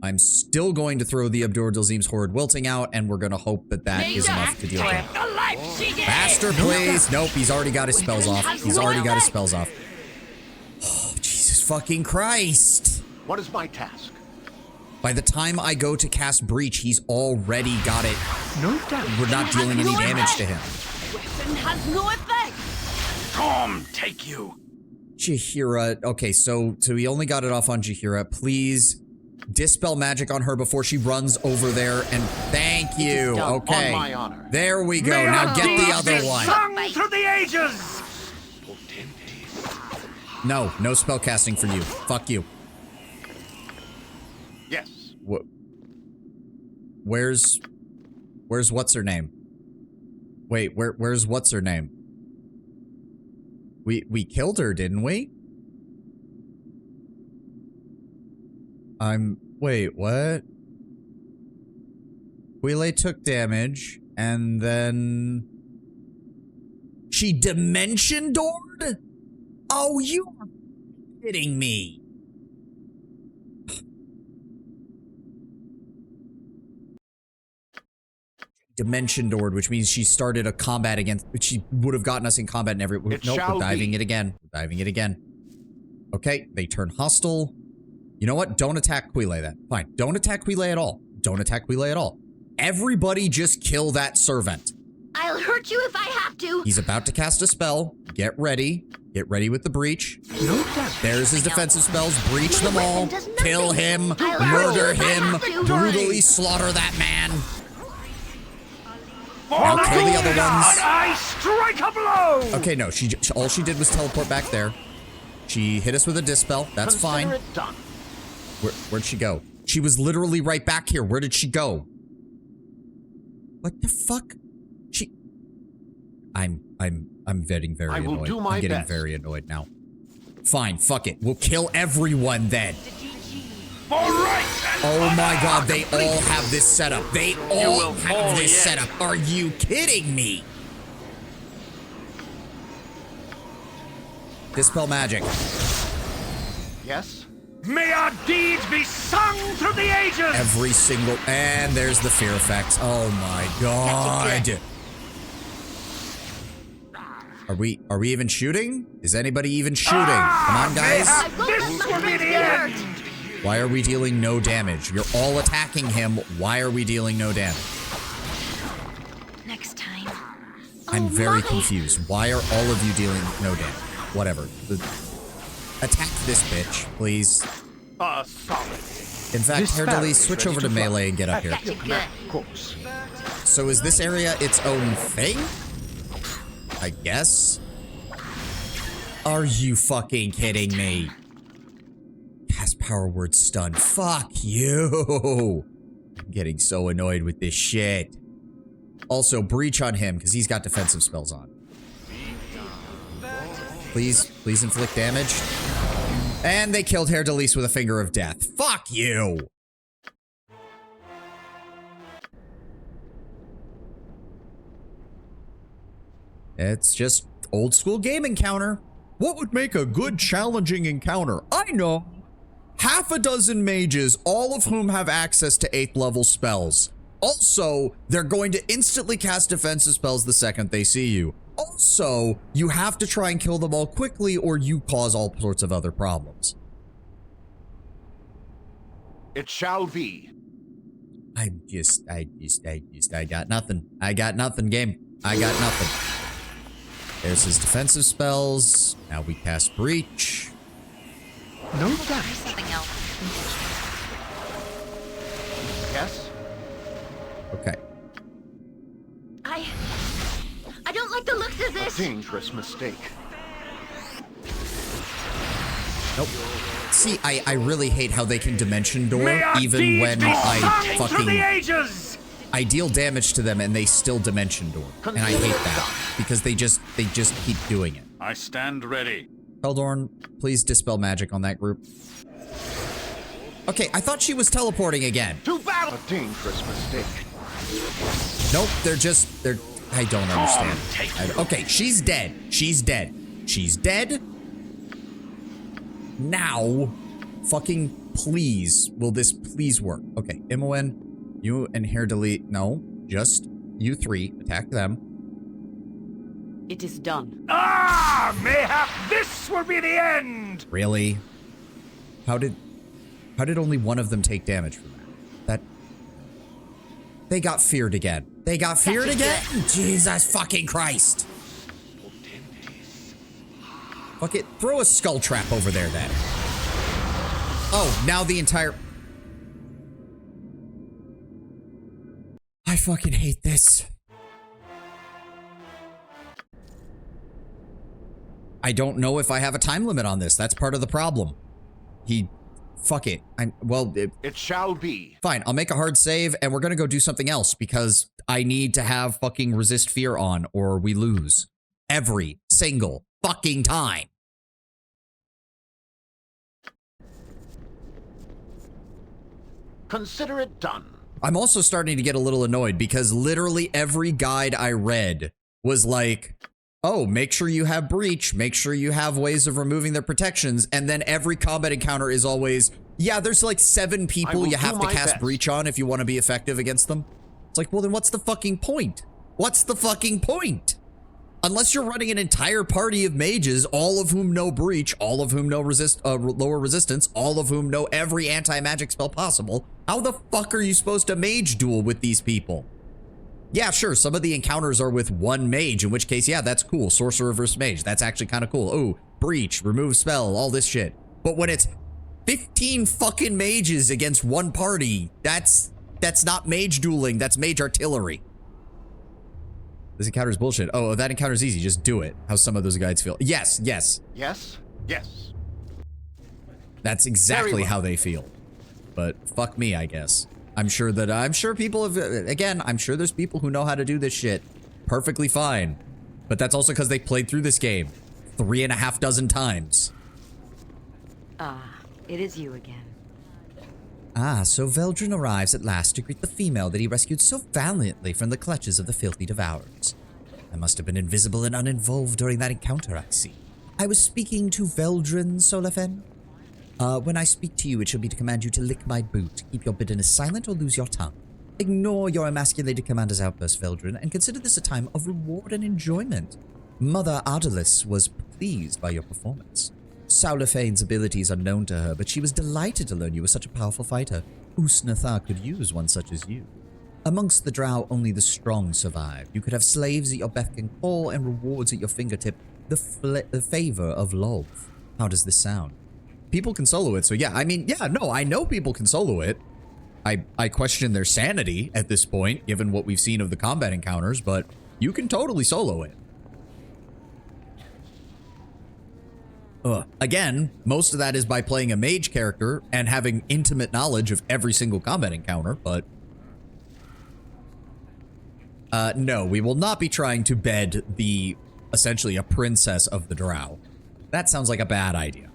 I'm still going to throw the Abdur Dalzim's Horrid Wilting out, and we're going to hope that that is enough to deal with him. Faster, please! Nope, he's already got his spells off. Oh, Jesus fucking Christ! What is my task? By the time I go to cast Breach, he's already got it. No damage. We're not dealing any damage to him. Weapon has no effect. Storm, take you. Jaheira. Okay, so he only got it off on Jaheira. Please dispel magic on her before she runs over there, and thank you. Okay. On my honor. There we go. Now get the other one. Sung through the ages. No spell casting for you. Fuck you. Yes. Where's what's her name? Wait, where's what's her name? We killed her, didn't we? Wait, what? Quile took damage, and then she dimension doored? Oh, you are kidding me. Dimension doored, which means she started a combat against, she would have gotten us in combat and every, nope, we're diving it again. We're diving it again. Okay, they turn hostile. You know what? Don't attack Quile then. Fine. Don't attack Quile at all. Don't attack Quile at all. Everybody just kill that servant. I'll hurt you if I have to. He's about to cast a spell. Get ready. Get ready with the breach. There's his defensive spells. Breach them all. Kill him. Murder him. Brutally slaughter that man. Now kill the other ones. I strike a blow. Okay, no. All she did was teleport back there. She hit us with a dispel. That's fine. Where'd she go? She was literally right back here. Where did she go? What the fuck? I'm getting very annoyed. I'm getting very annoyed now. Fine, fuck it. We'll kill everyone then. Oh my god, they all have this setup. They all have this setup. Are you kidding me? Dispel magic. Yes? May our deeds be sung through the ages! Every single... And there's the fear effects. Oh my god. Are we even shooting? Is anybody even shooting? Come on, guys. This will be the end! Why are we dealing no damage? You're all attacking him. Why are we dealing no damage? Next time. I'm very confused. Why are all of you dealing no damage? Whatever. Attack this bitch, please. Solid. In fact, This Herr sparrow Delis, is switch ready over to to fly. melee and get up At here. Gotcha, your good. command, of course. So is this area its own thing? I guess? Are you fucking kidding me? Cast power word stun. Fuck you. I'm getting so annoyed with this shit. Also, breach on him, because he's got defensive spells on. Please inflict damage. And they killed Herr Delis with a finger of death. Fuck you. It's just old school game encounter. What would make a good challenging encounter? I know. Half a dozen mages, all of whom have access to 8th level spells. Also, they're going to instantly cast defensive spells the second they see you. Also, you have to try and kill them all quickly or you cause all sorts of other problems. It shall be. I got nothing. I got nothing, game. I got nothing. There's his defensive spells. Now we cast breach. No Try doubt. something else. Yes? Okay. I don't like the looks of A this. dangerous mistake. Nope. See, I really hate how they can dimension door even when I fucking I deal damage to them and they still dimension door. And I hate that because they just keep doing it. I stand ready. Eldorn, please dispel magic on that group. Okay, I thought she was teleporting again. To battle! A dangerous mistake. Nope, they're I don't understand. Okay, she's dead. She's dead. She's dead. Now, fucking please, will this please work? Okay, Imoen, you and Herr Delis, no, just you three, attack them. It is done. Mayhap this will be the end! Really? How did only one of them take damage from that? They got feared again. They got feared again? Jesus fucking Christ. Fuck it, throw a skull trap over there then. Oh, now the entire... I fucking hate this. I don't know if I have a time limit on this. That's part of the problem. Fuck it. It shall be. Fine, I'll make a hard save and we're gonna go do something else because I need to have fucking resist fear on or we lose. Every single fucking time. Consider it done. I'm also starting to get a little annoyed because literally every guide I read was like, oh, make sure you have breach, make sure you have ways of removing their protections, and then every combat encounter is always, yeah, there's like 7 people you have to cast breach on if you want to be effective against them. It's like, well, then what's the fucking point? What's the fucking point? Unless you're running an entire party of mages, all of whom know breach, all of whom know lower resistance, all of whom know every anti-magic spell possible, how the fuck are you supposed to mage duel with these people? Yeah, sure, some of the encounters are with one mage, in which case, yeah, that's cool. Sorcerer versus mage, that's actually kind of cool. Oh, breach, remove spell, all this shit. But when it's 15 fucking mages against one party, that's not mage dueling, that's mage artillery. This encounter is bullshit. Oh, that encounter is easy. Just do it. How some of those guides feel. Yes, yes. Yes? Yes. That's exactly how they feel. But fuck me, I guess. I'm sure people have, again, I'm sure there's people who know how to do this shit perfectly fine. But that's also because they played through this game 3.5 dozen times. It is you again. Ah, so Veldrin arrives at last to greet the female that he rescued so valiantly from the clutches of the filthy devourers. I must have been invisible and uninvolved during that encounter, I see. I was speaking to Veldrin, Solafen. When I speak to you, it shall be to command you to lick my boot. Keep your bitterness silent or lose your tongue. Ignore your emasculated commander's outburst, Veldrin, and consider this a time of reward and enjoyment. Mother Ardalis was pleased by your performance. Saulafane's abilities are known to her, but she was delighted to learn you were such a powerful fighter. Usnathar could use one such as you. Amongst the drow, only the strong survive. You could have slaves at your beck and call and rewards at your fingertip. The favor of love. How does this sound? people can solo it. So yeah, I mean, yeah, no, I know people can solo it. I question their sanity at this point, given what we've seen of the combat encounters, but you can totally solo it. Again, most of that is by playing a mage character and having intimate knowledge of every single combat encounter, but... no, we will not be trying to bed the, essentially, a princess of the drow. That sounds like a bad idea.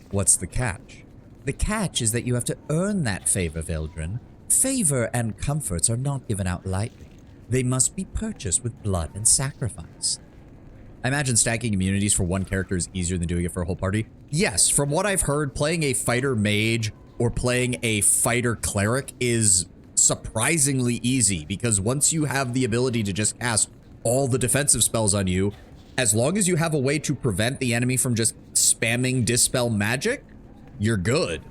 What's the catch? The catch is that you have to earn that favor, Veldrin. Favor and comforts are not given out lightly. They must be purchased with blood and sacrifice. I imagine stacking immunities for one character is easier than doing it for a whole party. Yes, from what I've heard, playing a fighter mage or playing a fighter cleric is surprisingly easy, because once you have the ability to just cast all the defensive spells on you, as long as you have a way to prevent the enemy from just spamming Dispel Magic, you're good.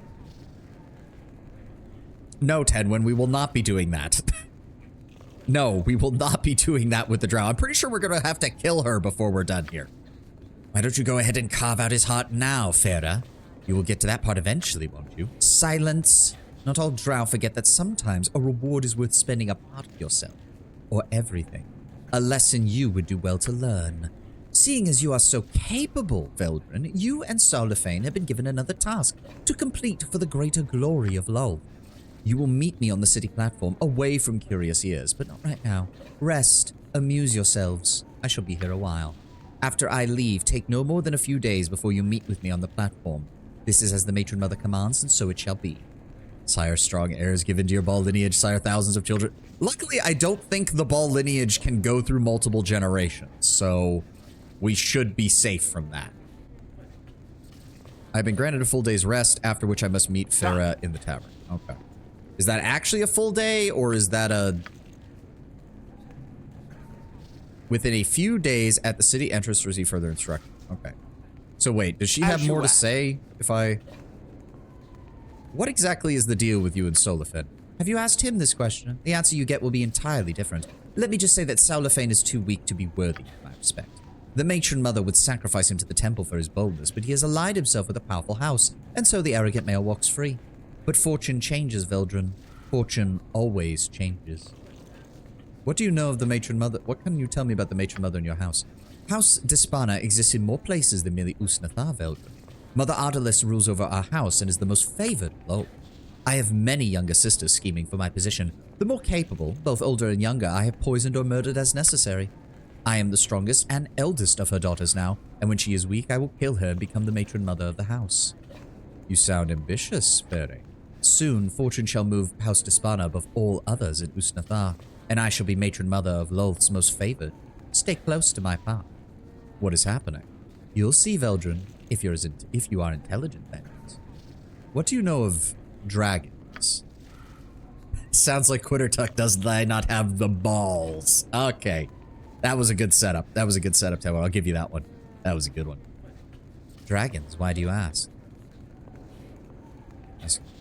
No, Tenwin, we will not be doing that. No, we will not be doing that with the drow. I'm pretty sure we're going to have to kill her before we're done here. Why don't you go ahead and carve out his heart now, Farah? You will get to that part eventually, won't you? Silence. Not all drow forget that sometimes a reward is worth spending a part of yourself, or everything. A lesson you would do well to learn. Seeing as you are so capable, Veldrin, you and Sarlafane have been given another task to complete for the greater glory of Lol. You will meet me on the city platform, away from curious ears, but not right now. Rest, amuse yourselves. I shall be here a while. After I leave, take no more than a few days before you meet with me on the platform. This is as the matron mother commands, and so it shall be. Sire, strong heirs given to your Ball lineage, sire, thousands of children. Luckily, I don't think the Ball lineage can go through multiple generations, so we should be safe from that. I've been granted a full day's rest, after which I must meet Farah in the tavern. Okay. Is that actually a full day, or is that a... Within a few days at the city entrance to receive further instruction. Okay. So wait, does she have more to say if I... What exactly is the deal with you and Solafin? Have you asked him this question? The answer you get will be entirely different. Let me just say that Solafin is too weak to be worthy of my respect. The matron mother would sacrifice him to the temple for his boldness, but he has allied himself with a powerful house, and so the arrogant male walks free. But fortune changes, Veldrin. Fortune always changes. What do you know of the matron mother? What can you tell me about the matron mother in your house? House Despana exists in more places than merely Usnathar, Veldrin. Mother Ardalis rules over our house and is the most favored of all. I have many younger sisters scheming for my position. The more capable, both older and younger, I have poisoned or murdered as necessary. I am the strongest and eldest of her daughters now, and when she is weak, I will kill her and become the matron mother of the house. You sound ambitious, Fere. Soon, fortune shall move House Despana above all others in Usnathar, and I shall be matron mother of Lolth's most favored. Stay close to my path. What is happening? You'll see, Veldrin, if you are intelligent, that is. What do you know of dragons? Sounds like Quittertuck does not have the balls. Okay. That was a good setup. That was a good setup, Taylor. I'll give you that one. That was a good one. Dragons, why do you ask?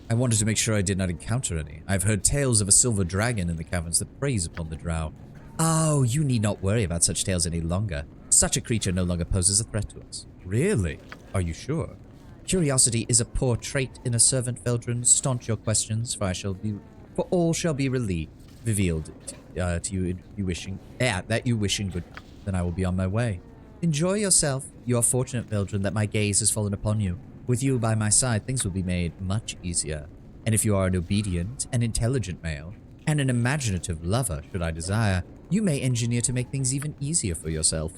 I wanted to make sure I did not encounter any. I've heard tales of a silver dragon in the caverns that preys upon the drow. Oh, you need not worry about such tales any longer. Such a creature no longer poses a threat to us. Really? Are you sure? Curiosity is a poor trait in a servant, Veldrin. Staunch your questions, for all shall be revealed to you that you wish in good. Then I will be on my way. Enjoy yourself. You are fortunate, Veldrin, that my gaze has fallen upon you. With you by my side, things will be made much easier. And if you are an obedient and intelligent male, and an imaginative lover, should I desire, you may engineer to make things even easier for yourself.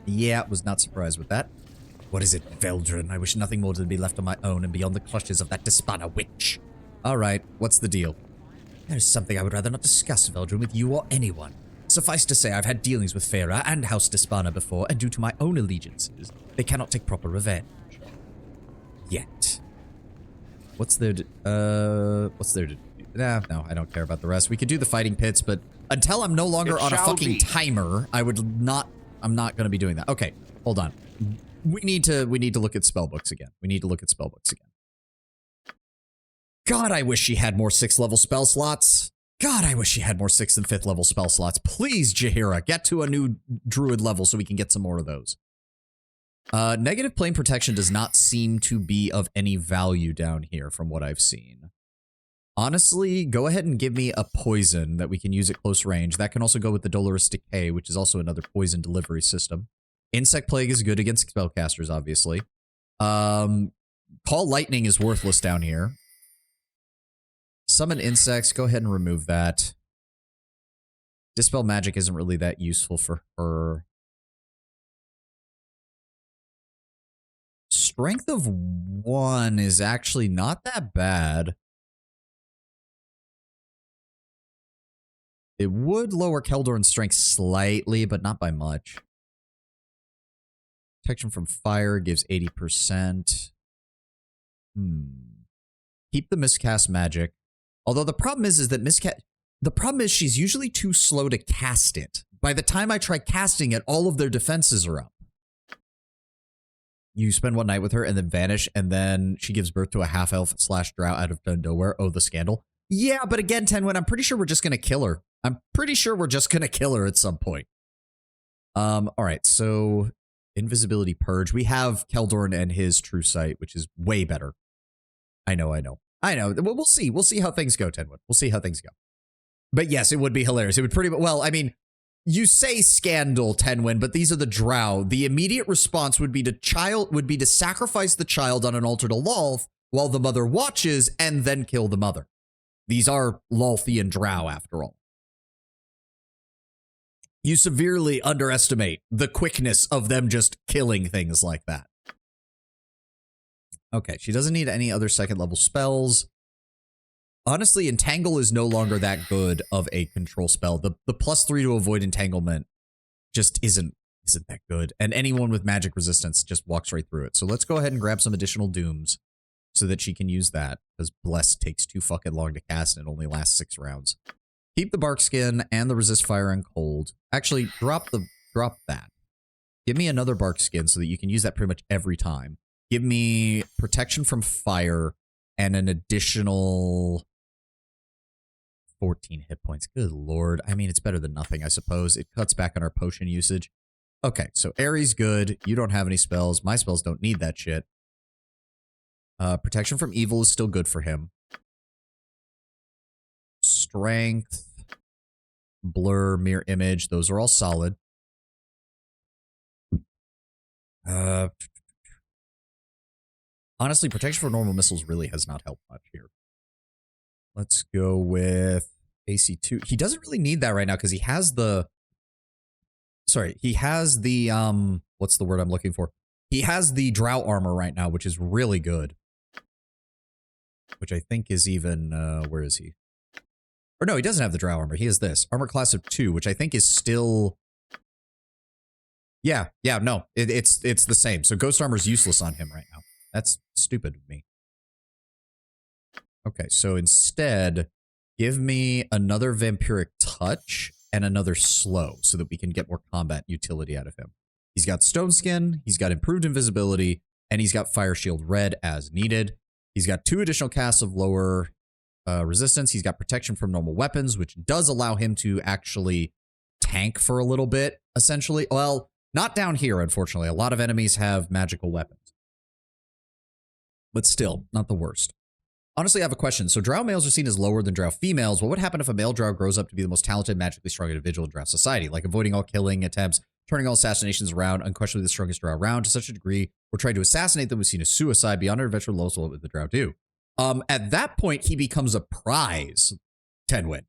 Yeah, was not surprised with that. What is it, Veldrin? I wish nothing more than to be left on my own and beyond the clutches of that Despana witch. Alright, what's the deal? There is something I would rather not discuss, Veldrin, with you or anyone. Suffice to say, I've had dealings with Farah and House Despana before, and due to my own allegiances, they cannot take proper revenge. Yet. What's there to do? No, I don't care about the rest. We could do the fighting pits, but until I'm no longer on a fucking timer, I'm not going to be doing that. Okay, hold on. We need to look at spellbooks again. God, I wish she had more 6th level spell slots. God, I wish she had more 6th and 5th level spell slots. Please, Jaheira, get to a new druid level so we can get some more of those. Negative plane protection does not seem to be of any value down here from what I've seen. Honestly, go ahead and give me a poison that we can use at close range. That can also go with the Dolorous Decay, which is also another poison delivery system. Insect Plague is good against spellcasters, obviously. Call Lightning is worthless down here. Summon Insects, go ahead and remove that. Dispel Magic isn't really that useful for her. Strength of 1 is actually not that bad. It would lower Keldorn's strength slightly, but not by much. Protection from fire gives 80%. Keep the miscast magic. Although the problem is that the problem is she's usually too slow to cast it. By the time I try casting it, all of their defenses are up. You spend one night with her and then vanish, and then she gives birth to a half-elf / drow out of nowhere. Oh, the scandal. Yeah, but again, Tenwin, I'm pretty sure we're just going to kill her. I'm pretty sure we're just going to kill her at some point. All right, so Invisibility Purge. We have Keldorn and his True Sight, which is way better. I know. We'll see. We'll see how things go, Tenwood. We'll see how things go. But yes, it would be hilarious. It would pretty well, I mean, you say scandal, Tenwin, but these are the drow. The immediate response would be to sacrifice the child on an altar to Lolth while the mother watches and then kill the mother. These are Lolthian drow, after all. You severely underestimate the quickness of them just killing things like that. Okay, she doesn't need any other second level spells. Honestly, Entangle is no longer that good of a control spell. The +3 to avoid entanglement just isn't that good. And anyone with magic resistance just walks right through it. So let's go ahead and grab some additional dooms so that she can use that, because Bless takes too fucking long to cast and it only lasts 6 rounds. Keep the bark skin and the resist fire and cold. Actually, drop that. Give me another bark skin so that you can use that pretty much every time. Give me protection from fire and an additional 14 hit points. Good lord. I mean, it's better than nothing, I suppose. It cuts back on our potion usage. Okay, so Ares good. You don't have any spells. My spells don't need that shit. Protection from evil is still good for him. Strength, blur, mirror image, those are all solid. Honestly, protection for normal missiles really has not helped much here. Let's go with AC2. He doesn't really need that right now because he has the... Sorry, he has the... what's the word I'm looking for? He has the drow armor right now, which is really good. Which I think is even... where is he? Or no, he doesn't have the drow armor. He has this. Armor class of 2, which I think is still... Yeah, no. It's the same. So Ghost Armor's useless on him right now. That's stupid of me. Okay, so instead, give me another Vampiric Touch and another Slow so that we can get more combat utility out of him. He's got Stone Skin, he's got Improved Invisibility, and he's got Fire Shield Red as needed. He's got 2 additional casts of lower resistance. He's got Protection from normal weapons, which does allow him to actually tank for a little bit, essentially. Well, not down here, unfortunately. A lot of enemies have magical weapons. But still, not the worst. Honestly, I have a question. So drow males are seen as lower than drow females. What would happen if a male drow grows up to be the most talented, magically strong individual in drow society? Like avoiding all killing attempts, turning all assassinations around, unquestionably the strongest drow around to such a degree, or trying to assassinate them was seen as suicide beyond our eventual lowest. What would the drow do? At that point, he becomes a prize, Tenwin.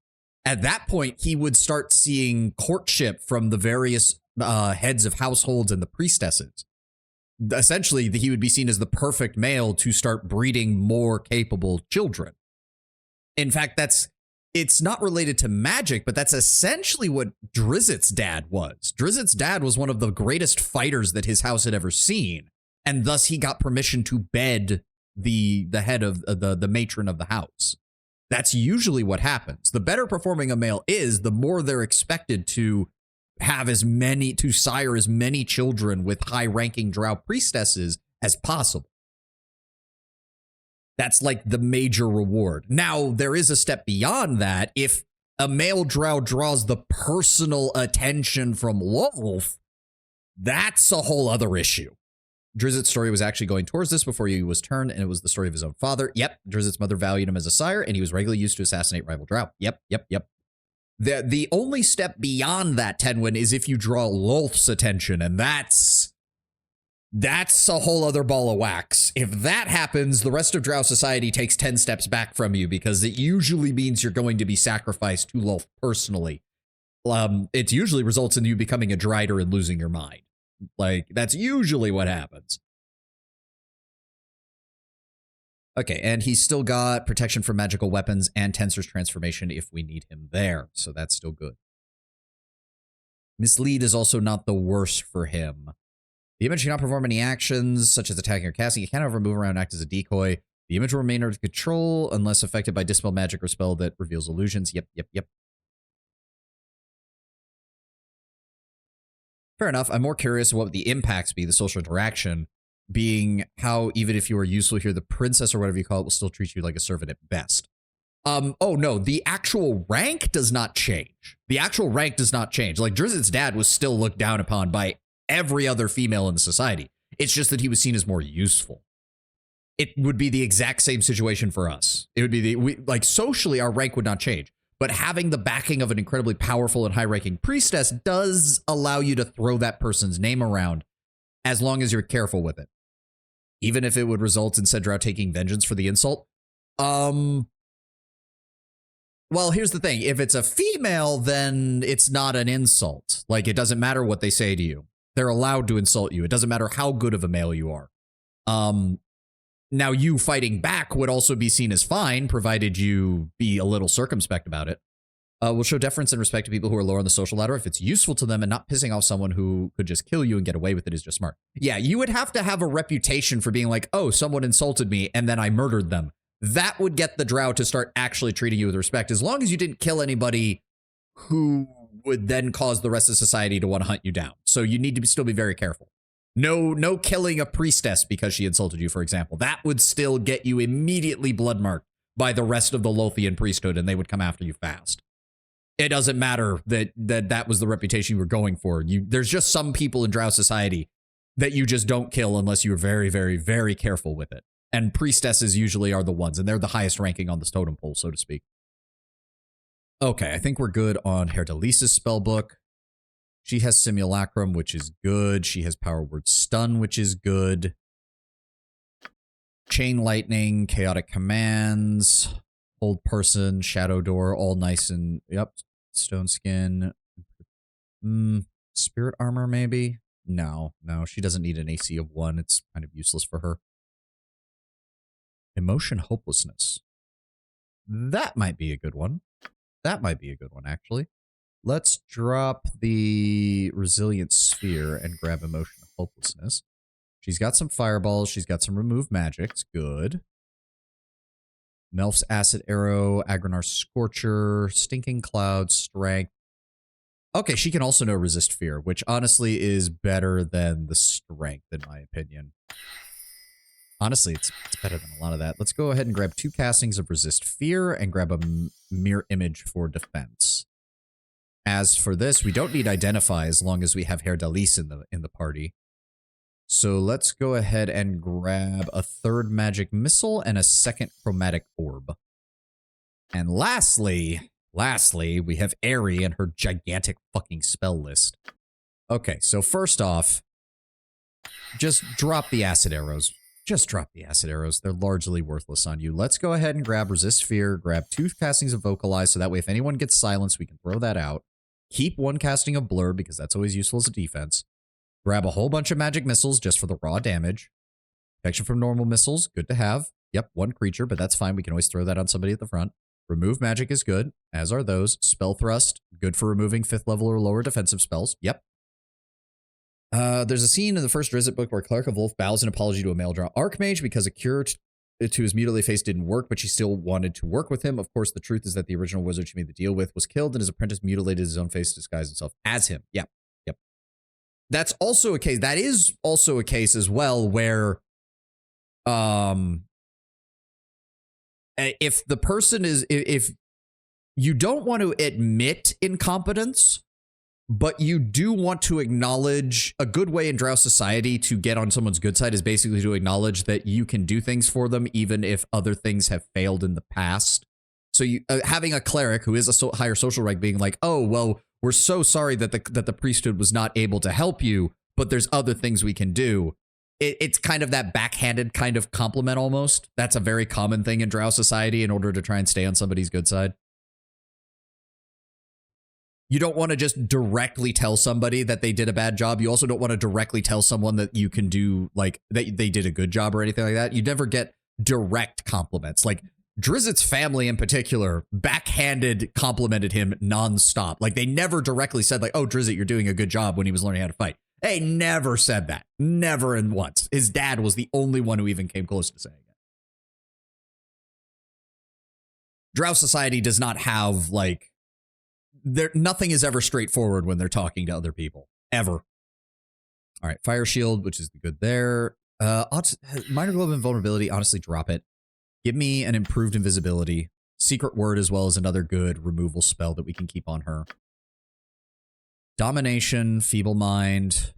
At that point, he would start seeing courtship from the various heads of households and the priestesses. Essentially, he would be seen as the perfect male to start breeding more capable children. In fact, it's not related to magic, but that's essentially what Drizzt's dad was. Drizzt's dad was one of the greatest fighters that his house had ever seen, and thus he got permission to bed the head of the matron of the house. That's usually what happens. The better performing a male is, the more they're expected to have to sire as many children with high-ranking drow priestesses as possible. That's like the major reward. Now, there is a step beyond that. If a male drow draws the personal attention from Lolth, that's a whole other issue. Drizzt's story was actually going towards this before he was turned, and it was the story of his own father. Yep. Drizzt's mother valued him as a sire, and he was regularly used to assassinate rival drow. Yep. The only step beyond that, Tenwin, is if you draw Lolth's attention, and that's a whole other ball of wax. If that happens, the rest of drow society takes 10 steps back from you, because it usually means you're going to be sacrificed to Lolth personally. It usually results in you becoming a Drider and losing your mind. Like, that's usually what happens. Okay, and he's still got protection from magical weapons and Tensor's transformation if we need him there, so that's still good. Mislead is also not the worst for him. The image cannot perform any actions, such as attacking or casting. It cannot however move around and act as a decoy. The image will remain under control unless affected by dispel magic or spell that reveals illusions. Yep. Fair enough. I'm more curious what the impacts be, the social interaction, being how even if you are useful here, the princess or whatever you call it will still treat you like a servant at best. Oh no, the actual rank does not change. Like, Drizzt's dad was still looked down upon by every other female in the society. It's just that he was seen as more useful. It would be the exact same situation for us. It would be socially, our rank would not change. But having the backing of an incredibly powerful and high-ranking priestess does allow you to throw that person's name around as long as you're careful with it. Even if it would result in said drow taking vengeance for the insult. Well, here's the thing. If it's a female, then it's not an insult. Like, it doesn't matter what they say to you. They're allowed to insult you. It doesn't matter how good of a male you are. Now, you fighting back would also be seen as fine, provided you be a little circumspect about it. We'll show deference and respect to people who are lower on the social ladder if it's useful to them, and not pissing off someone who could just kill you and get away with it is just smart. Yeah, you would have to have a reputation for being like, oh, someone insulted me and then I murdered them. That would get the drow to start actually treating you with respect, as long as you didn't kill anybody who would then cause the rest of society to want to hunt you down. So you need to still be very careful. No killing a priestess because she insulted you, for example. That would still get you immediately bloodmarked by the rest of the Lothian priesthood, and they would come after you fast. It doesn't matter that was the reputation you were going for. There's just some people in drow society that you just don't kill unless you're very, very, very careful with it. And priestesses usually are the ones, and they're the highest ranking on this totem pole, so to speak. Okay, I think we're good on Herdalisa's spellbook. She has Simulacrum, which is good. She has Power Word Stun, which is good. Chain Lightning, Chaotic Commands, Hold Person, Shadow Door, all nice and, yep, Stone Skin. Spirit Armor, maybe? No, she doesn't need an AC of 1. It's kind of useless for her. Emotion Hopelessness. That might be a good one. Actually. Let's drop the Resilient Sphere and grab Emotion Hopelessness. She's got some Fireballs. She's got some Remove Magics. Good. Melf's Acid Arrow, Agranar's Scorcher, Stinking Cloud, Strength. Okay, she can also know Resist Fear, which honestly is better than the Strength, in my opinion. Honestly, it's better than a lot of that. Let's go ahead and grab 2 castings of Resist Fear and grab a Mirror Image for Defense. As for this, we don't need Identify as long as we have Herdalisa in the party. So let's go ahead and grab a 3rd Magic Missile and a 2nd Chromatic Orb. And lastly, we have Aerie and her gigantic fucking spell list. Okay, so first off, just drop the Acid Arrows. They're largely worthless on you. Let's go ahead and grab Resist Fear, grab 2 castings of Vocalize, so that way if anyone gets silenced, we can throw that out. Keep 1 casting of Blur, because that's always useful as a defense. Grab a whole bunch of magic missiles just for the raw damage. Protection from normal missiles, good to have. Yep, 1 creature, but that's fine. We can always throw that on somebody at the front. Remove magic is good, as are those. Spell Thrust, good for removing 5th level or lower defensive spells. Yep. There's a scene in the first Drizzt book where Cleric of Wolf bows an apology to a male drow Archmage because a cure to his mutilated face didn't work, but she still wanted to work with him. Of course, the truth is that the original wizard she made the deal with was killed, and his apprentice mutilated his own face to disguise himself as him. Yep. That's also a case. That is also a case as well where, if the person is, if you don't want to admit incompetence, but you do want to acknowledge a good way in Drow society to get on someone's good side is basically to acknowledge that you can do things for them even if other things have failed in the past. So you having a cleric who is a higher social rank being like, oh, well, we're so sorry that the priesthood was not able to help you, but there's other things we can do. It's kind of that backhanded kind of compliment almost. That's a very common thing in Drow society in order to try and stay on somebody's good side. You don't want to just directly tell somebody that they did a bad job. You also don't want to directly tell someone that you can do, like, that they did a good job or anything like that. You never get direct compliments. Like, Drizzt's family in particular backhanded complimented him nonstop. Like, they never directly said, like, oh, Drizzt, you're doing a good job when he was learning how to fight. They never said that. Never and once. His dad was the only one who even came close to saying it. Drow society does not have, like, nothing is ever straightforward when they're talking to other people. Ever. All right, Fire Shield, which is good there. Minor Globe Invulnerability, honestly, drop it. Give me an improved invisibility. Secret Word as well as another good removal spell that we can keep on her. Domination, Feeble Mind.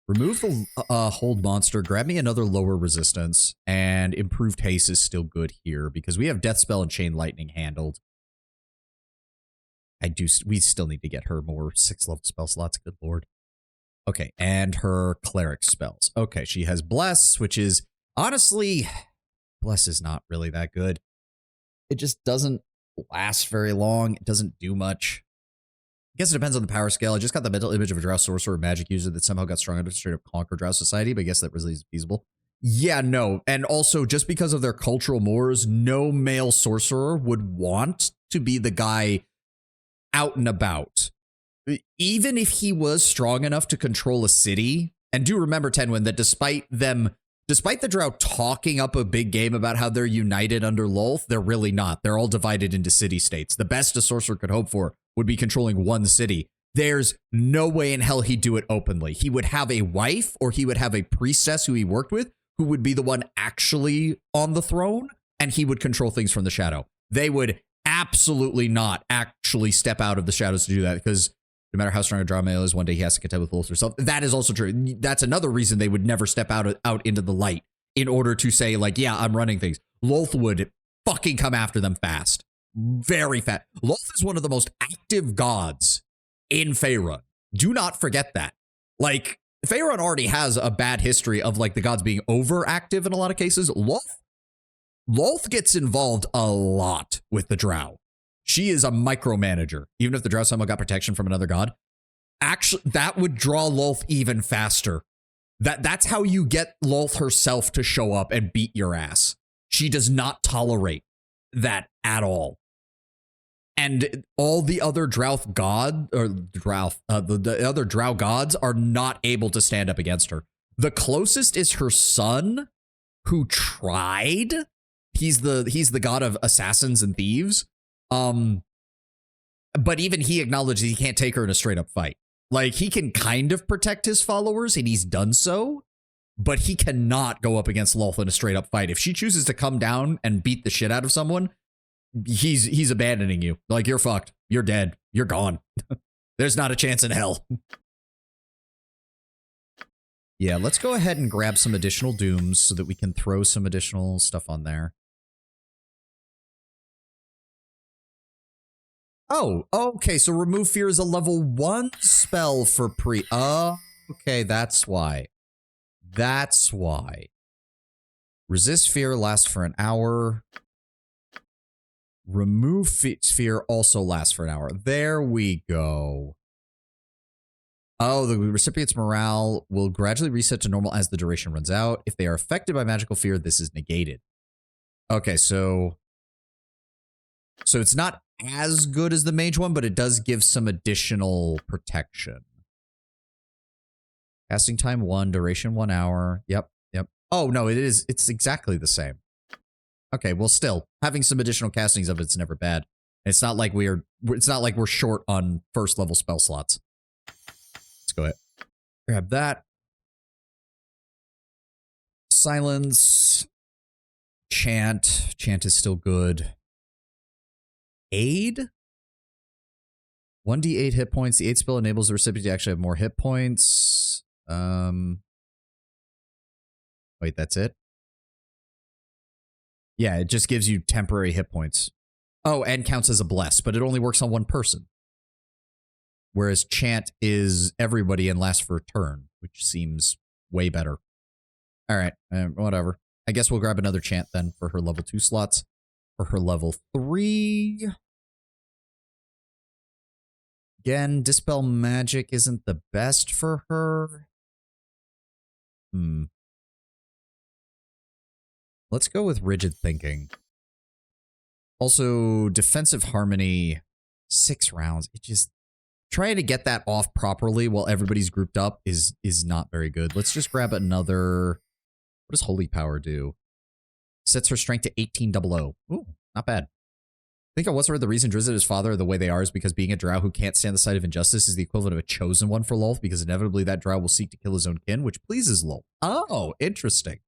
Remove the hold monster. Grab me another lower resistance. And improved haste is still good here because we have Death Spell and Chain Lightning handled. We still need to get her more 6-level spell slots. Good lord. Okay, and her cleric spells. Okay, she has Bless, which is honestly, Bless is not really that good. It just doesn't last very long. It doesn't do much. I guess it depends on the power scale. I just got the mental image of a Drow sorcerer or magic user that somehow got strong enough to straight up conquer Drow society, but I guess that really is feasible. Yeah, no. And also, just because of their cultural mores, no male sorcerer would want to be the guy out and about. Even if he was strong enough to control a city, and do remember, Tenwin, that despite the Drow talking up a big game about how they're united under Lolth, they're really not. They're all divided into city-states. The best a sorcerer could hope for would be controlling one city. There's no way in hell he'd do it openly. He would have a wife, or he would have a priestess who he worked with, who would be the one actually on the throne, and he would control things from the shadow. They would absolutely not actually step out of the shadows to do that, because no matter how strong a Drow male is, one day he has to contend with Lolth herself. That is also true. That's another reason they would never step out into the light in order to say, like, yeah, I'm running things. Lolth would fucking come after them fast. Very fast. Lolth is one of the most active gods in Faerun. Do not forget that. Like, Faerun already has a bad history of, like, the gods being overactive in a lot of cases. Lolth gets involved a lot with the Drow. She is a micromanager. Even if the Drow somehow got protection from another god, actually, that would draw Lolth even faster. That's how you get Lolth herself to show up and beat your ass. She does not tolerate that at all. And all the other the other Drow gods are not able to stand up against her. The closest is her son, who tried. He's the god of assassins and thieves. But even he acknowledges he can't take her in a straight up fight. Like, he can kind of protect his followers, and he's done so, but he cannot go up against Lolth in a straight up fight. If she chooses to come down and beat the shit out of someone, he's abandoning you. Like, you're fucked. You're dead. You're gone. There's not a chance in hell. Yeah, let's go ahead and grab some additional dooms so that we can throw some additional stuff on there. Oh, okay, so Remove Fear is a level 1 spell for okay, that's why. That's why. Resist Fear lasts for an hour. Remove Fear also lasts for an hour. There we go. Oh, the recipient's morale will gradually reset to normal as the duration runs out. If they are affected by magical fear, this is negated. Okay, so it's not as good as the mage one, but it does give some additional protection. Casting time 1, duration 1 hour. Yep. Oh, no, it's exactly the same. Okay, well, still, having some additional castings of it's never bad. It's not like we're short on first level spell slots. Let's go ahead. Grab that. Silence. Chant. Chant is still good. Aid? 1d8 hit points. The 8 spell enables the recipient to actually have more hit points. Wait, that's it? Yeah, it just gives you temporary hit points. Oh, and counts as a bless, but it only works on one person. Whereas chant is everybody and lasts for a turn, which seems way better. All right, whatever. I guess we'll grab another chant then for her level 2 slots. For her level 3... Again, Dispel Magic isn't the best for her. Let's go with Rigid Thinking. Also, Defensive Harmony, 6 rounds. It just... Trying to get that off properly while everybody's grouped up is not very good. Let's just grab another... What does Holy Power do? Sets her strength to 1800. Ooh, not bad. I think I once read the reason Drizzt and his father are the way they are is because being a drow who can't stand the sight of injustice is the equivalent of a chosen one for Lolth, because inevitably that drow will seek to kill his own kin, which pleases Lolth. Oh, interesting.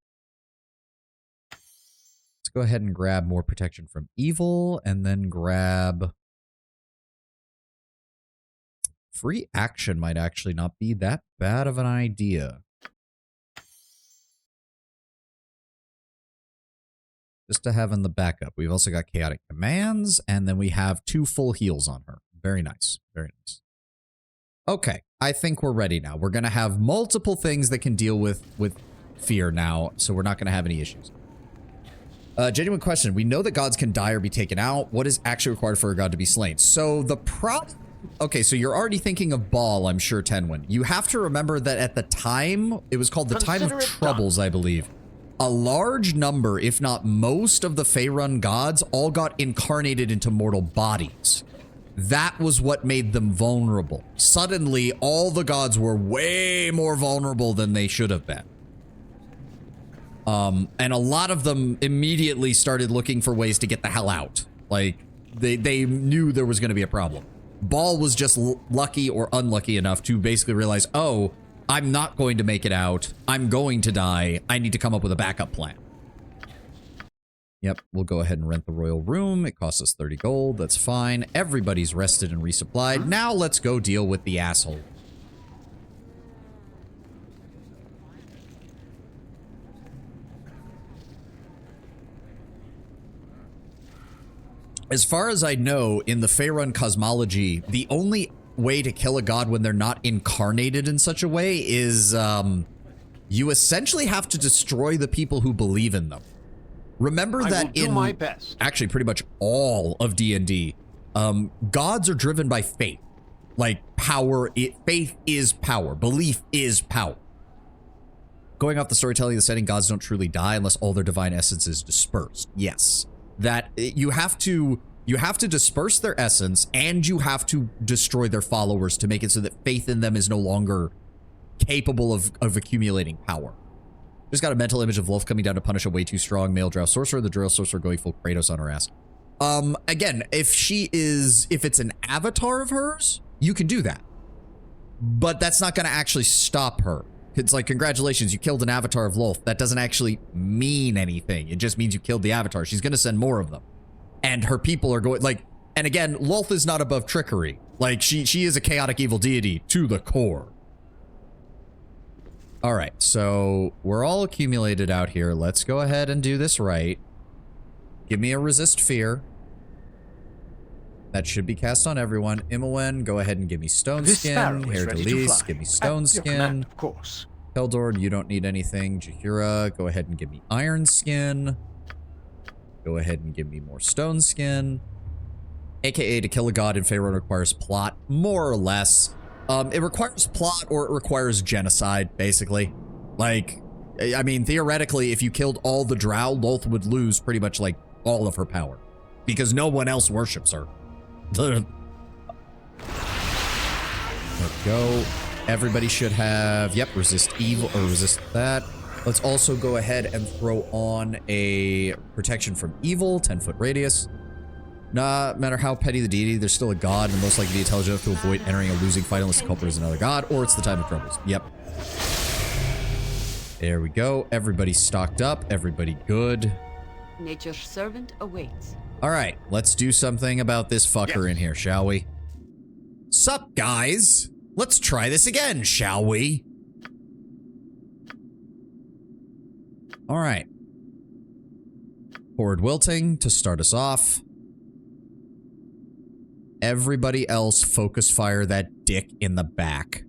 Let's go ahead and grab more protection from evil, and then grab... Free action might actually not be that bad of an idea. Just to have in the backup. We've also got Chaotic Commands, and then we have 2 full heals on her. Very nice. Very nice. Okay, I think we're ready now. We're going to have multiple things that can deal with fear now, so we're not going to have any issues. Genuine question. We know that gods can die or be taken out. What is actually required for a god to be slain? So the problem... Okay, so you're already thinking of Baal, I'm sure, Tenwin. You have to remember that at the time, it was called the Time of Troubles, I believe. A large number, if not most, of the Faerun gods all got incarnated into mortal bodies. That was what made them vulnerable. Suddenly, all the gods were way more vulnerable than they should have been. And a lot of them immediately started looking for ways to get the hell out. Like, they knew there was going to be a problem. Baal was just lucky or unlucky enough to basically realize, oh, I'm not going to make it out. I'm going to die. I need to come up with a backup plan. Yep, we'll go ahead and rent the royal room. It costs us 30 gold. That's fine. Everybody's rested and resupplied. Now let's go deal with the asshole. As far as I know, in the Faerun cosmology, the only way to kill a god when they're not incarnated in such a way is you essentially have to destroy the people who believe in them. Remember that in my best. Actually pretty much all of D&D, gods are driven by faith. Like power, faith is power. Belief is power. Going off the storytelling of the setting, gods don't truly die unless all their divine essence is dispersed. Yes. That you have to disperse their essence, and you have to destroy their followers to make it so that faith in them is no longer capable of accumulating power. Just got a mental image of Lolth coming down to punish a way too strong male drow sorcerer, the drow sorcerer going full Kratos on her ass. Again, if it's an avatar of hers, you can do that. But that's not going to actually stop her. It's like, congratulations, you killed an avatar of Lolth. That doesn't actually mean anything. It just means you killed the avatar. She's going to send more of them. And her people are going, like, and again, Lolth is not above trickery. Like, she is a chaotic evil deity to the core. All right, so we're all accumulated out here. Let's go ahead and do this right. Give me a resist fear. That should be cast on everyone. Imowen, go ahead and give me stone skin. Hair Delise, give me stone skin. Of course. Keldor, you don't need anything. Jahira, go ahead and give me iron skin. Go ahead and give me more stone skin. AKA, to kill a god in Faerun requires plot, more or less. It requires plot or it requires genocide, basically. Like, I mean, theoretically, if you killed all the drow, Lolth would lose pretty much, like, all of her power. Because no one else worships her. There we go. Everybody should have, yep, resist evil, or resist that. Let's also go ahead and throw on a protection from evil, 10-foot radius. No matter how petty the deity, there's still a god, and most likely be intelligent enough to avoid entering a losing fight unless the culprit is another god, or it's the Time of Troubles. Yep. There we go. Everybody stocked up. Everybody good. Nature's servant awaits. All right, let's do something about this fucker in here, shall we? Sup, guys? Let's try this again, shall we? All right. Forward wilting to start us off. Everybody else focus fire that dick in the back.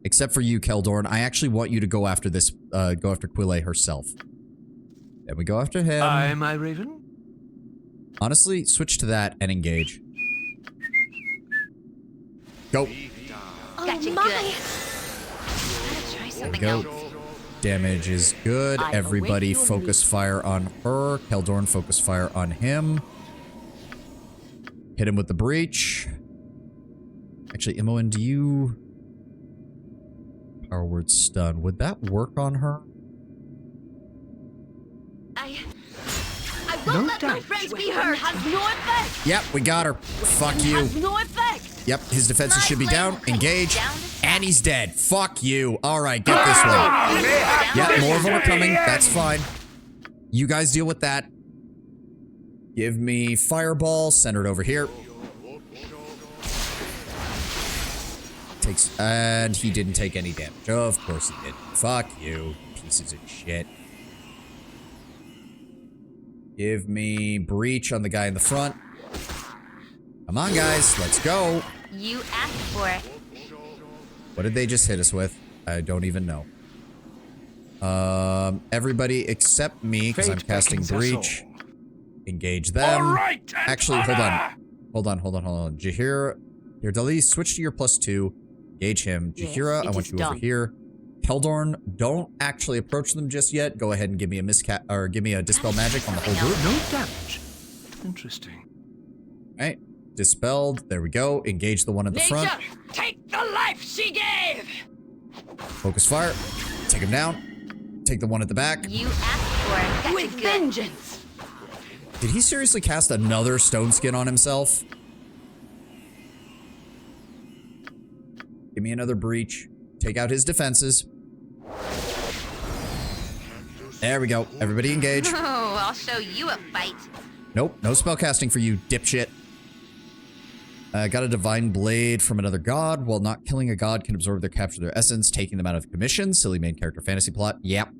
Except for you, Keldorn. I actually want you to go after this, go after Quille herself. Then we go after him. Aye, my raven. Honestly, switch to that and engage. Go. Gotcha, my. good. Gotta try something Go. else. Damage is good. I Everybody await your focus fire on her. Keldorn focus fire on him. Hit him with the breach. Actually, Imoen, do you... Power word stun. Would that work on her? I won't let my friends be hurt. Has no effect. Yep, we got her. Fuck you. Has no effect. Yep, his defenses My should be blade down. will take Engage. you down to size. And he's dead. Fuck you. Alright, get this one. Yep, more of them are coming. That's fine. You guys deal with that. Give me fireball. Centered over here. Takes... And he didn't take any damage. Of course he did. Fuck you. Pieces of shit. Give me breach on the guy in the front. Come on, guys. Let's go. You asked for it. What did they just hit us with? I don't even know. Everybody except me, because I'm Fate casting beckons us breach. Engage them. All right, Actually, hold on. Hold on. Jahira, here, Dali, switch to your +2. Engage him. Yes, Jahira, I it want is you over done. here. Keldorn, don't actually approach them just yet. Go ahead and give me a give me a dispel magic on the whole group. No damage. Interesting. Alright. Dispelled. There we go. Engage the one at the front. Take the life she gave. Focus fire. Take him down. Take the one at the back. You asked for it. Gotcha, With good. vengeance. Did he seriously cast another stone skin on himself? Give me another breach. Take out his defenses. There we go. Everybody engage. Oh, I'll show you a fight. Nope, no spellcasting for you, dipshit. Got a divine blade from another god. While not killing a god can absorb their capture their essence, taking them out of the commission. Silly main character fantasy plot. Yep.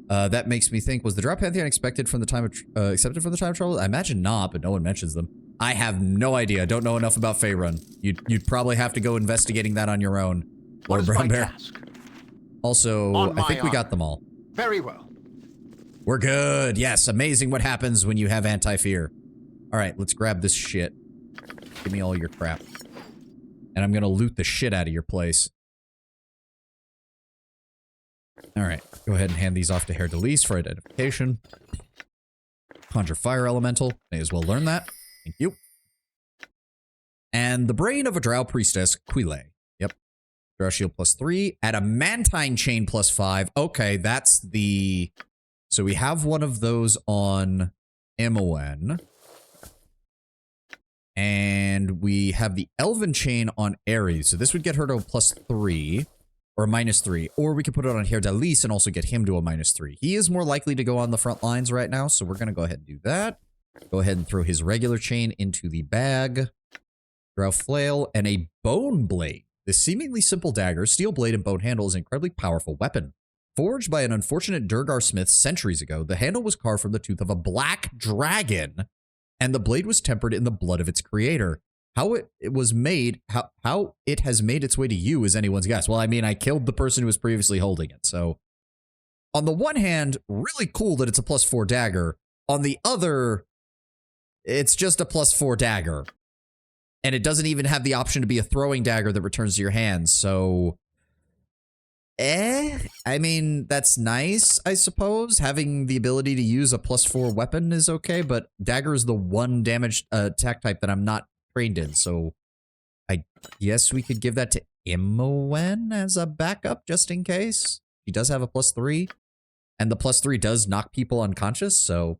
That makes me think, was the drop pantheon expected from the time of accepted from the time of trouble? I imagine not, but no one mentions them. I have no idea. Don't know enough about Faerun. You'd probably have to go investigating that on your own, What Lord is my Brown Bear. task? Also, On I my think we got honor. them all. Very well. We're good. Yes, amazing what happens when you have anti-fear. All right, let's grab this shit. Give me all your crap. And I'm going to loot the shit out of your place. All right, go ahead and hand these off to Herr Delis for identification. Conjure Fire Elemental. May as well learn that. Thank you. And the Brain of a Drow Priestess, Quille. Yep. Drow Shield +3. Adamantine Chain +5. Okay, that's the... So we have one of those on Imoen. And we have the Elven Chain on Ares. So this would get her to a +3. Or a -3. Or we could put it on Herr Delis and also get him to a -3. He is more likely to go on the front lines right now. So we're going to go ahead and do that. Go ahead and throw his regular chain into the bag. Drow Flail and a Bone Blade. This seemingly simple dagger, steel blade and bone handle is an incredibly powerful weapon. Forged by an unfortunate Durgar smith centuries ago, the handle was carved from the tooth of a black dragon, and the blade was tempered in the blood of its creator. How it was made, how it has made its way to you is anyone's guess. Well, I mean, I killed the person who was previously holding it, so... On the one hand, really cool that it's a +4 dagger. On the other, it's just a +4 dagger. And it doesn't even have the option to be a throwing dagger that returns to your hand, so... I mean, that's nice, I suppose. Having the ability to use a +4 weapon is okay, but dagger is the one damage attack type that I'm not trained in, so I guess we could give that to Imoen as a backup, just in case. He does have a +3, and the +3 does knock people unconscious, so...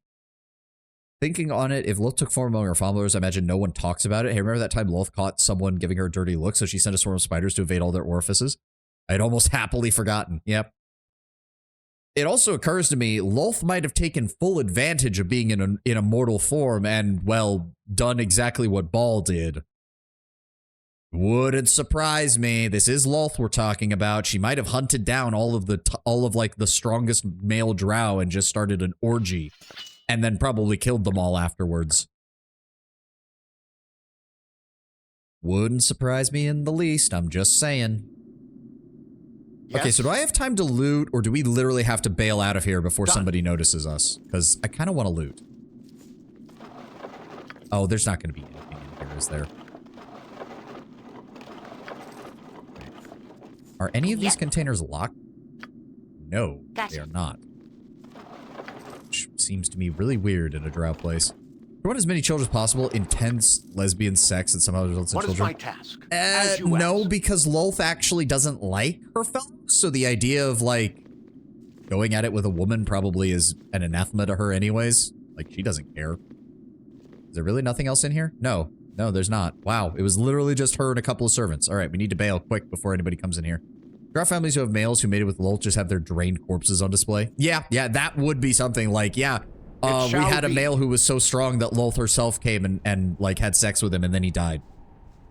Thinking on it, if Loth took form among her followers, I imagine no one talks about it. Hey, remember that time Loth caught someone giving her a dirty look, so she sent a swarm of spiders to evade all their orifices? I'd almost happily forgotten. Yep. It also occurs to me, Loth might have taken full advantage of being in a mortal form and, well, done exactly what Ball did. Wouldn't surprise me. This is Lolth we're talking about. She might have hunted down all of like the strongest male drow and just started an orgy, and then probably killed them all afterwards. Wouldn't surprise me in the least. I'm just saying. Yes? Okay, so do I have time to loot, or do we literally have to bail out of here before somebody notices us? Because I kind of want to loot. Oh, there's not going to be anything in here, is there? Are any of these containers locked? No, Gotcha. they are not. Which seems to me really weird in a drow place. You want as many children as possible, intense lesbian sex, and somehow results in What is children. my task? As you No, asked. because Lolth actually doesn't like her fellows, so the idea of, like, going at it with a woman probably is an anathema to her anyways. Like, she doesn't care. Is there really nothing else in here? No. No, there's not. Wow, it was literally just her and a couple of servants. Alright, we need to bail quick before anybody comes in here. Drow families who have males who mated with Lolth just have their drained corpses on display. Yeah, that would be something like, yeah. We had a male who was so strong that Lolth herself came and like had sex with him and then he died.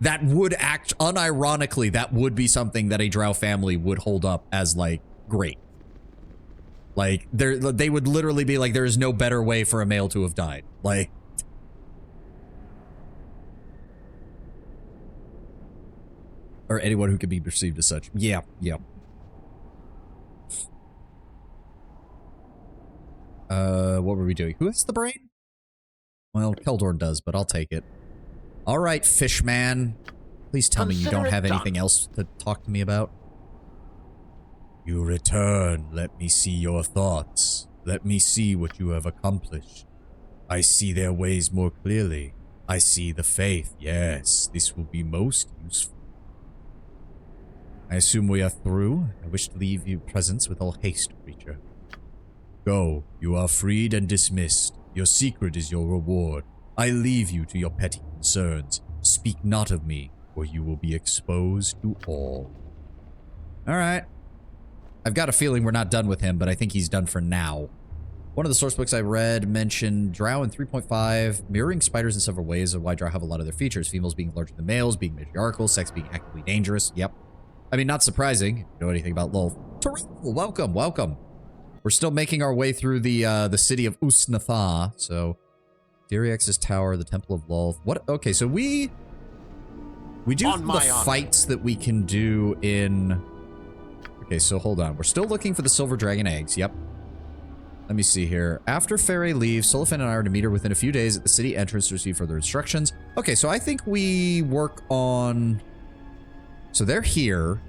That would unironically, that would be something that a drow family would hold up as like great. Like they would literally be like, there is no better way for a male to have died. Like, or anyone who could be perceived as such. Yeah. What were we doing? Who has the brain? Well, Keldorn does, but I'll take it. All right, Fishman. Please tell me you don't have anything else to talk to me about. You return. Let me see your thoughts. Let me see what you have accomplished. I see their ways more clearly. I see the faith. Yes, this will be most useful. I assume we are through. I wish to leave your presence with all haste, creature. Go. You are freed and dismissed. Your secret is your reward. I leave you to your petty concerns. Speak not of me, or you will be exposed to all. Alright. I've got a feeling we're not done with him, but I think he's done for now. One of the source books I read mentioned drow in 3.5, mirroring spiders in several ways of why drow have a lot of their features. Females being larger than males, being matriarchal, sex being actively dangerous. Yep. I mean, not surprising if you know anything about Lolth. Terrell, welcome, welcome. We're still making our way through the city of Usnatha. So, Diriex's tower, the Temple of Lolth. What? Okay, so we do have the fights that we can do in. Okay, so hold on. We're still looking for the silver dragon eggs. Yep. Let me see here. After Faye leaves, Solifan and I are to meet her within a few days at the city entrance to receive further instructions. Okay, so I think we work on. So they're here.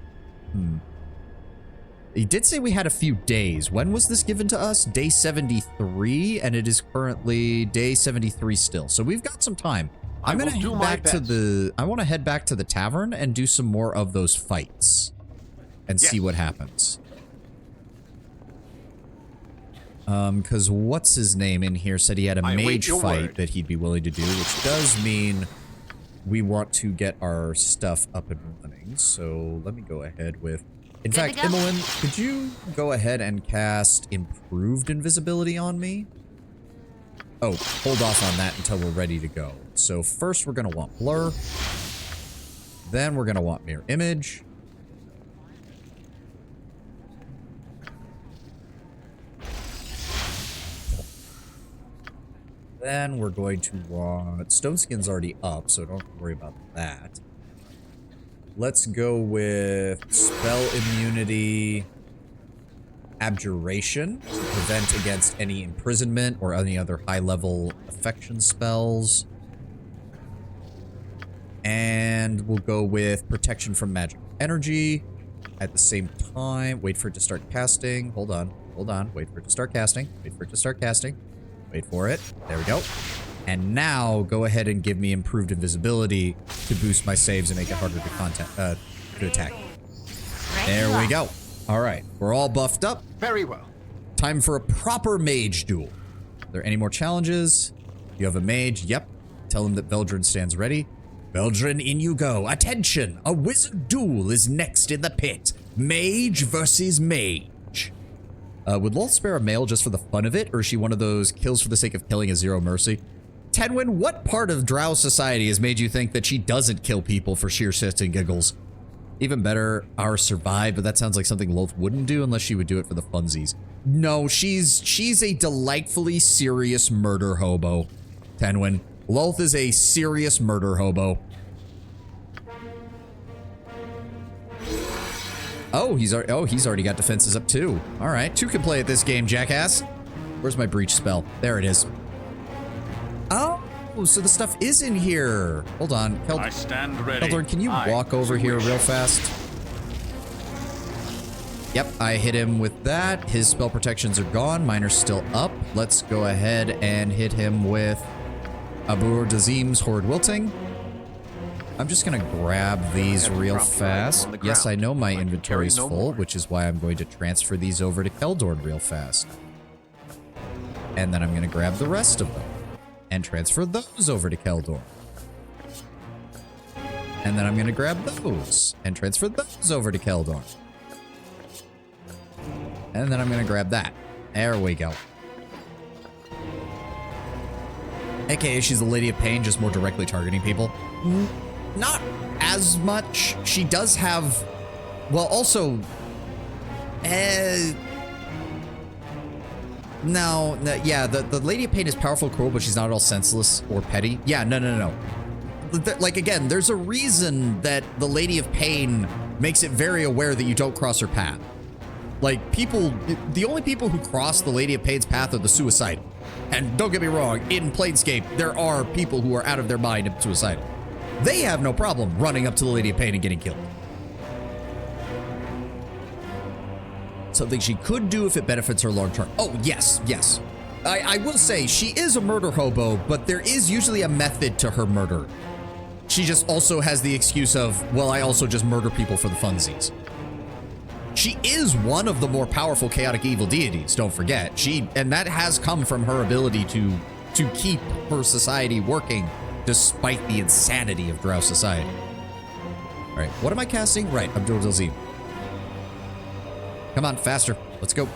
He did say we had a few days. When was this given to us? Day 73, and it is currently day 73 still. So we've got some time. I'm gonna head back to the. I want to head back to the tavern and do some more of those fights, and see what happens. Because what's his name in here said he had a mage fight that he'd be willing to do, which does mean we want to get our stuff up and running. So let me go ahead with. In fact, Imoen, could you go ahead and cast improved invisibility on me? Oh, hold off on that until we're ready to go. So first we're going to want blur. Then we're going to want mirror image. Then we're going to want... Stone Skin's already up, so don't worry about that. Let's go with spell immunity, abjuration to prevent against any imprisonment or any other high-level affection spells. And we'll go with protection from magic energy. At the same time, wait for it to start casting. Hold on, wait for it to start casting. Wait for it to start casting. Wait for it. There we go. And now, go ahead and give me improved invisibility to boost my saves and make it harder to attack. There we go. All right, we're all buffed up. Very well. Time for a proper mage duel. Are there any more challenges? You have a mage. Yep. Tell him that Veldrin stands ready. Veldrin, in you go. Attention! A wizard duel is next in the pit. Mage versus mage. Would Lolth spare a male just for the fun of it, or is she one of those kills for the sake of killing a zero mercy? Tenwin, what part of Drow society has made you think that she doesn't kill people for sheer shits and giggles? Even better, our survive, but that sounds like something Loth wouldn't do unless she would do it for the funsies. No, she's a delightfully serious murder hobo, Tenwin. Loth is a serious murder hobo. Oh, he's already got defenses up too. All right, 2 can play at this game, jackass. Where's my breach spell? There it is. Oh, so the stuff is in here. Hold on. I stand ready. Keldorn, can you walk over here real fast? Yep, I hit him with that. His spell protections are gone. Mine are still up. Let's go ahead and hit him with Abur Dazim's Horde Wilting. I'm just going to grab these real fast. Yes, I know my inventory is full, which is why I'm going to transfer these over to Keldorn real fast. And then I'm going to grab the rest of them and transfer those over to Keldorn. And then I'm going to grab those and transfer those over to Keldorn. And then I'm going to grab that. There we go. AKA she's the Lady of Pain, just more directly targeting people. Not as much. She does have... Well, also... No, yeah, the Lady of Pain is powerful, cruel, but she's not at all senseless or petty. Yeah, no. Like, again, there's a reason that the Lady of Pain makes it very aware that you don't cross her path. Like, people... The only people who cross the Lady of Pain's path are the suicidal. And don't get me wrong, in Planescape, there are people who are out of their mind and suicidal. They have no problem running up to the Lady of Pain and getting killed. Something she could do if it benefits her long term. Oh, yes. I will say, she is a murder hobo, but there is usually a method to her murder. She just also has the excuse of, well, I also just murder people for the funsies. She is one of the more powerful chaotic evil deities, don't forget. And that has come from her ability to keep her society working despite the insanity of Drow society. All right, what am I casting? Right, Abdul Dalzim. Come on, faster. Let's go.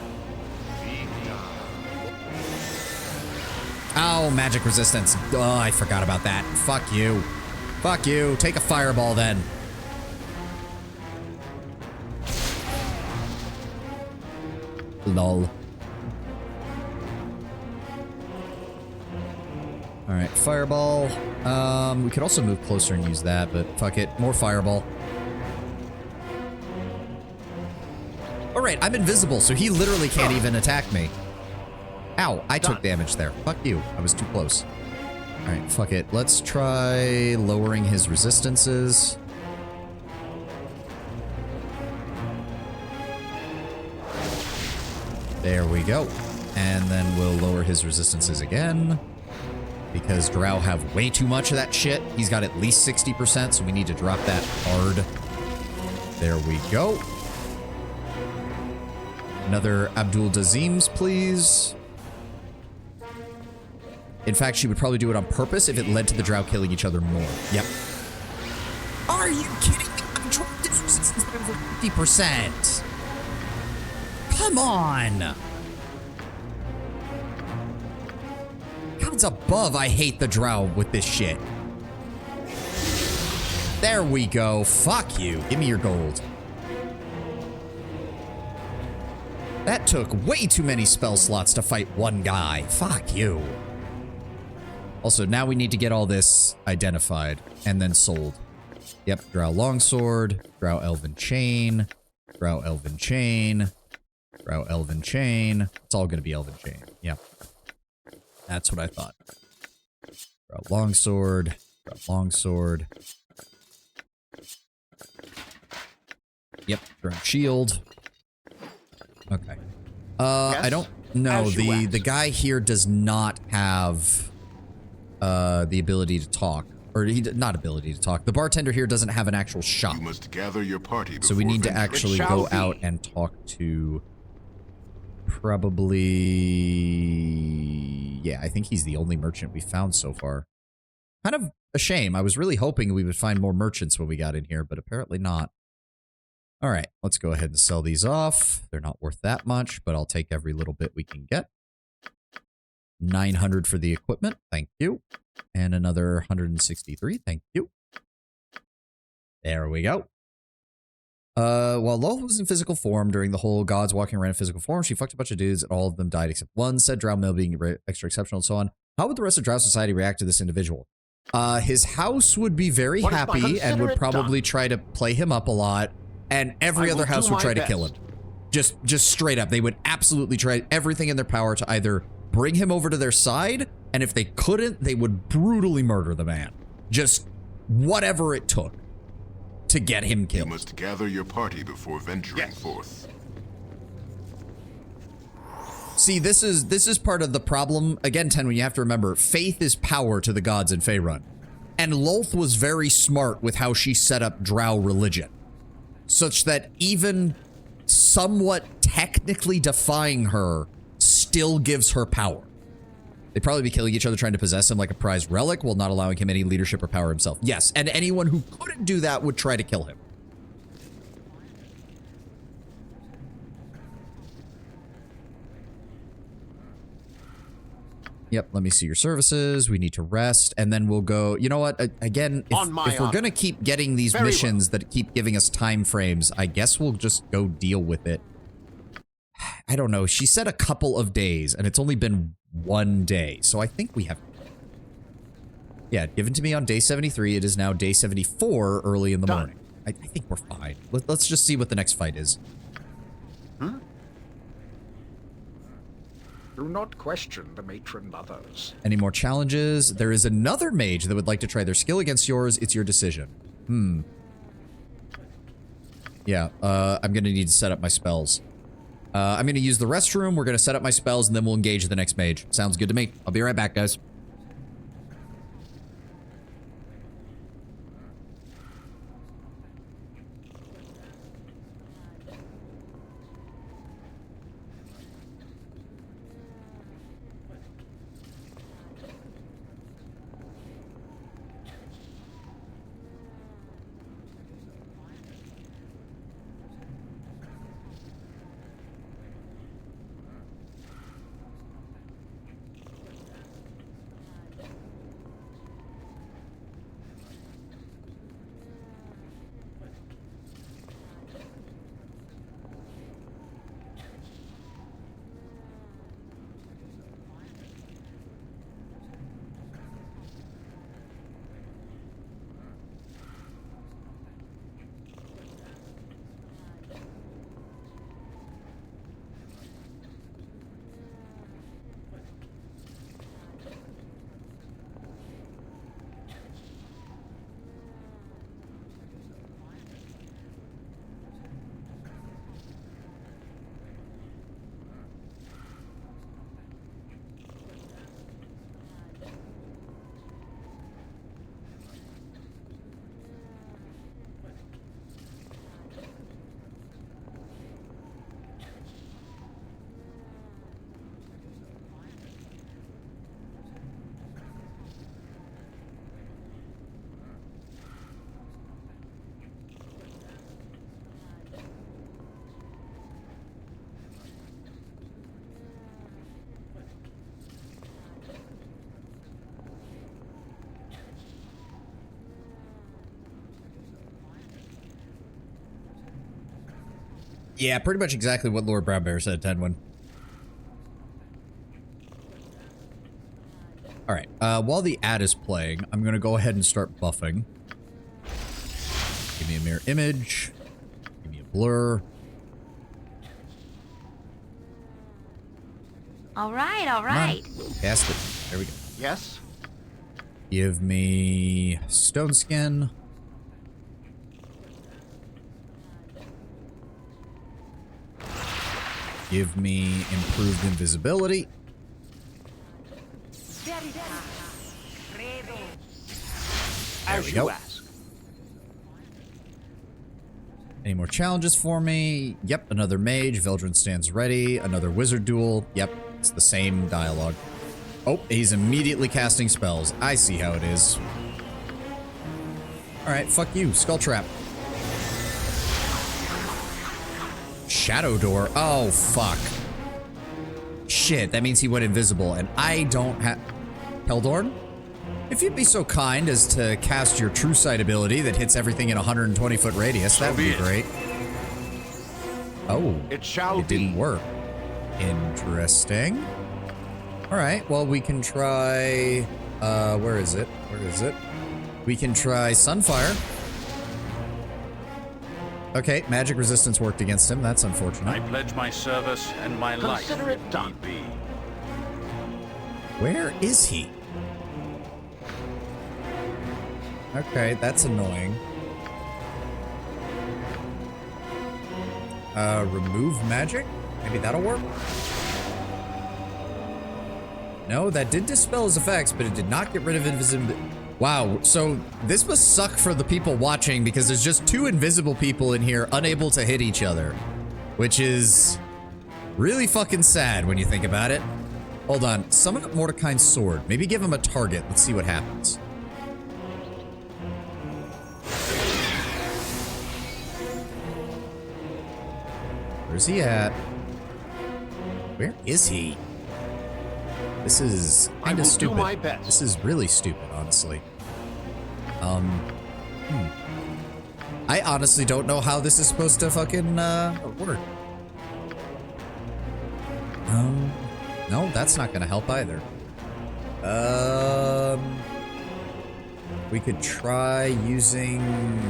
Oh, magic resistance. Oh, I forgot about that. Fuck you. Fuck you. Take a fireball then. Lol. All right, fireball. We could also move closer and use that, but fuck it. More fireball. All right, I'm invisible, so he literally can't even attack me. Ow, I took damage there. Fuck you. I was too close. All right, fuck it. Let's try lowering his resistances. There we go. And then we'll lower his resistances again. Because Drow have way too much of that shit. He's got at least 60%, so we need to drop that hard. There we go. Another Abdul Dazim's, please. In fact, she would probably do it on purpose if it led to the Drow killing each other more. Yep. Are you kidding me? I dropped this resistance by over 50%. Come on. Gods above, I hate the Drow with this shit. There we go. Fuck you. Give me your gold. That took way too many spell slots to fight one guy. Fuck you. Also, now we need to get all this identified and then sold. Yep, Drow Longsword, Drow Elven Chain, Drow Elven Chain, Drow Elven Chain. It's all going to be Elven Chain. Yeah. That's what I thought. Drow Longsword, Drow Longsword. Yep, Drow Shield. Okay. I don't know. The guy here does not have the ability to talk. Or not ability to talk. The bartender here doesn't have an actual shop. You must gather your party so we need to actually go out and talk to probably... Yeah, I think he's the only merchant we found so far. Kind of a shame. I was really hoping we would find more merchants when we got in here, but apparently not. All right, let's go ahead and sell these off. They're not worth that much, but I'll take every little bit we can get. 900 for the equipment. Thank you. And another 163. Thank you. There we go. While Lolth was in physical form during the whole gods walking around in physical form, she fucked a bunch of dudes and all of them died except one, said Drow Mill being extra exceptional and so on. How would the rest of Drow society react to this individual? His house would be very happy and would probably try to play him up a lot, and every other house would try to kill him. Just straight up. They would absolutely try everything in their power to either bring him over to their side, and if they couldn't, they would brutally murder the man. Just whatever it took to get him killed. You must gather your party before venturing forth. See, this is part of the problem. Again, Ten, when you have to remember, faith is power to the gods in Faerun. And Lolth was very smart with how she set up Drow religion, such that even somewhat technically defying her still gives her power. They'd probably be killing each other trying to possess him like a prized relic while not allowing him any leadership or power himself. Yes, and anyone who couldn't do that would try to kill him. Yep, let me see your services. We need to rest, and then we'll go. You know what? Again, if we're going to keep getting these missions that keep giving us time frames, I guess we'll just go deal with it. I don't know. She said a couple of days, and it's only been 1 day, so I think we have... Yeah, given to me on day 73. It is now day 74 early in the morning. I think we're fine. Let's just see what the next fight is. Do not question the matron mothers. Any more challenges? There is another mage that would like to try their skill against yours. It's your decision. Yeah, I'm going to need to set up my spells. I'm going to use the restroom. We're going to set up my spells, and then we'll engage the next mage. Sounds good to me. I'll be right back, guys. Yeah, pretty much exactly what Lord Brownbear said, Tenwin. Alright, while the ad is playing, I'm going to go ahead and start buffing. Give me a mirror image. Give me a blur. All right. Cast it. There we go. Yes? Give me stone skin. Give me improved invisibility. There we go. Any more challenges for me? Yep, another mage. Veldrin stands ready. Another wizard duel. Yep, it's the same dialogue. Oh, he's immediately casting spells. I see how it is. Alright, fuck you. Skull Trap. Shadow Door. Oh, fuck. shit, that means he went invisible, and I don't have... Keldorn? If you'd be so kind as to cast your True Sight ability that hits everything in a 120-foot radius, that would be great. Oh, it shall didn't work. Interesting. All right, well, we can try... where is it? Where is it? We can try Sunfire. Okay, magic resistance worked against him. That's unfortunate. I pledge my service and my life. Consider it done. Where is he? Okay, that's annoying. Remove magic? Maybe that'll work? No, that did dispel his effects, but it did not get rid of invisibility. Wow, so this must suck for the people watching because there's just two invisible people in here unable to hit each other, which is really fucking sad when you think about it. Hold on, summon up Mordecai's sword. Maybe give him a target. Let's see what happens. Where's he at? Where is he? This is kind of stupid. Do my best. This is really stupid, honestly. I honestly don't know how this is supposed to fucking work. No, that's not gonna help either. We could try using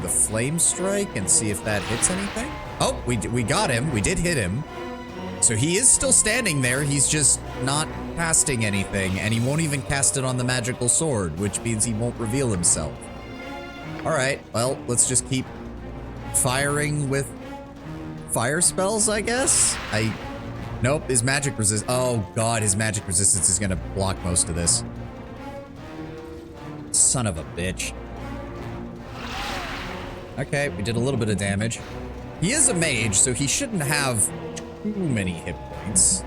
the flame strike and see if that hits anything. Oh, we got him. We did hit him. So he is still standing there. He's just not casting anything, and he won't even cast it on the magical sword, which means he won't reveal himself. All right, well, let's just keep firing with fire spells, I guess. Nope, his magic resist. Oh god, his magic resistance is gonna block most of this. Son of a bitch. Okay, we did a little bit of damage. He is a mage, so he shouldn't have too many hit points.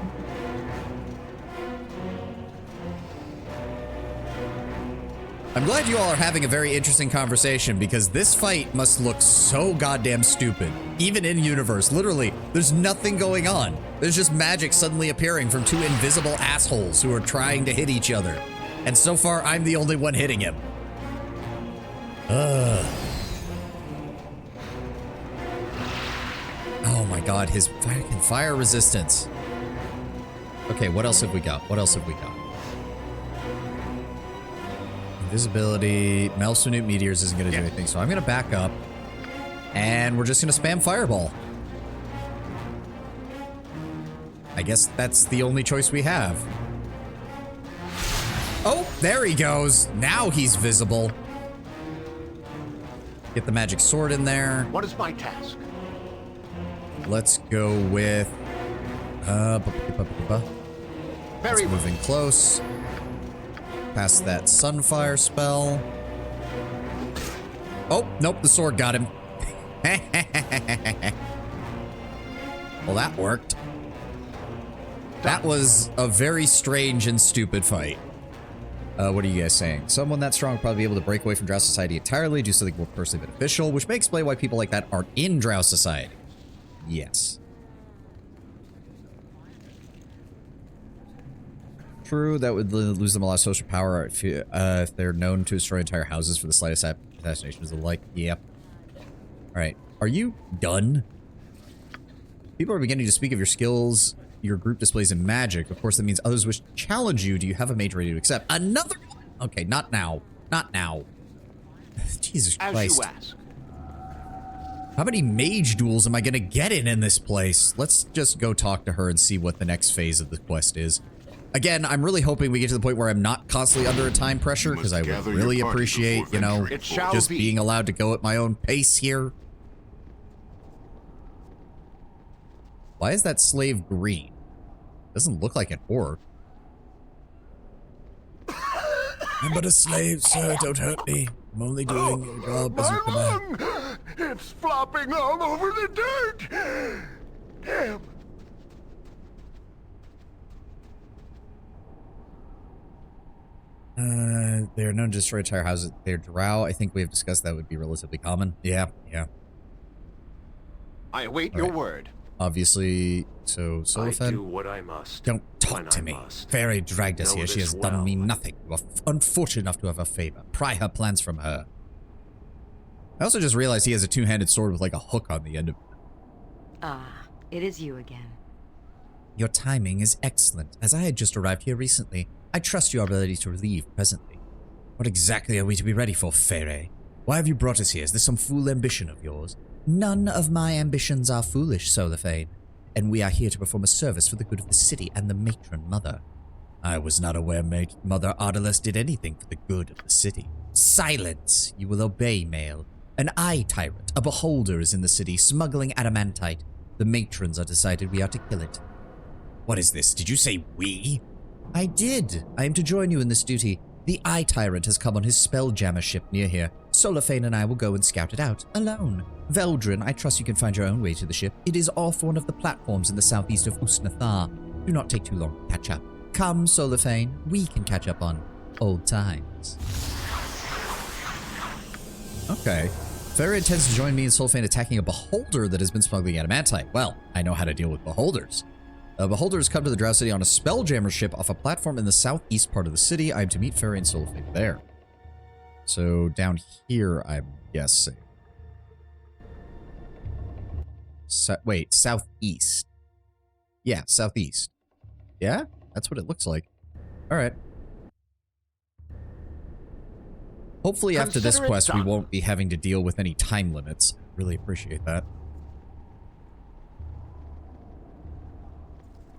I'm glad you all are having a very interesting conversation because this fight must look so goddamn stupid. Even in universe, literally, there's nothing going on. There's just magic suddenly appearing from two invisible assholes who are trying to hit each other. And so far, I'm the only one hitting him. Ugh. Oh my god, his fire resistance. Okay, what else have we got? What else have we got? Invisibility, Melsunute Meteors isn't going to do anything, so I'm going to back up. And we're just going to spam Fireball. I guess that's the only choice we have. Oh, there he goes. Now he's visible. Get the magic sword in there. What is my task? Let's go with... Very moving close. Past that Sunfire spell. Oh, nope, the sword got him. Well, that worked. That was a very strange and stupid fight. What are you guys saying? Someone that strong would probably be able to break away from Drow Society entirely, do something more personally beneficial, which may explain why people like that aren't in Drow Society. Yes. True, that would lose them a lot of social power if they're known to destroy entire houses for the slightest assassinations and the like. Yep. Alright. Are you done? People are beginning to speak of your skills your group displays in magic. Of course, that means others wish to challenge you. Do you have a mage ready to accept? Another one? Okay, not now. Not now. Jesus Christ. As you ask. How many mage duels am I going to get in this place? Let's just go talk to her and see what the next phase of the quest is. Again, I'm really hoping we get to the point where I'm not constantly under a time pressure, because I would really appreciate, you know, just being allowed to go at my own pace here. Why is that slave green? Doesn't look like an orc. I'm but a slave, sir. Don't hurt me. I'm only doing your job as you command. It's flopping all over the dirt. Damn. They're known to destroy entire houses. They're drow. I think we have discussed that would be relatively common. Yeah. I await your word. Obviously, so I do what I must. Don't Talk to I me. must. Fairy dragged us Know here. She this has done me well. nothing. You are unfortunate enough to have her favor. Pry her plans from her. I also just realized he has a two-handed sword with like a hook on the end of it. Ah, it is you again. Your timing is excellent. As I had just arrived here recently, I trust your ability to leave presently. What exactly are we to be ready for, Fairy? Why have you brought us here? Is this some fool ambition of yours? None of my ambitions are foolish, Solafane, and we are here to perform a service for the good of the city and the matron mother. I was not aware Mother Ardalus did anything for the good of the city. Silence! You will obey, male. An eye tyrant, a beholder, is in the city, smuggling adamantite. The matrons are decided we are to kill it. What is this? Did you say we? I did. I am to join you in this duty. The eye tyrant has come on his spelljammer ship near here. Solafane and I will go and scout it out, alone. Veldrin, I trust you can find your own way to the ship. It is off one of the platforms in the southeast of Usnathar. Do not take too long to catch up. Come, Solafane, we can catch up on old times. Okay. Fairy intends to join me and Solafane attacking a beholder that has been smuggling adamantite. Well, I know how to deal with beholders. Beholders come to the Drow City on a spelljammer ship off a platform in the southeast part of the city. I am to meet Fairy and Solafane there. So down here, I'm guessing. Wait, southeast. Yeah, southeast. Yeah? That's what it looks like. Alright. Hopefully after this quest, we won't be having to deal with any time limits. Really appreciate that.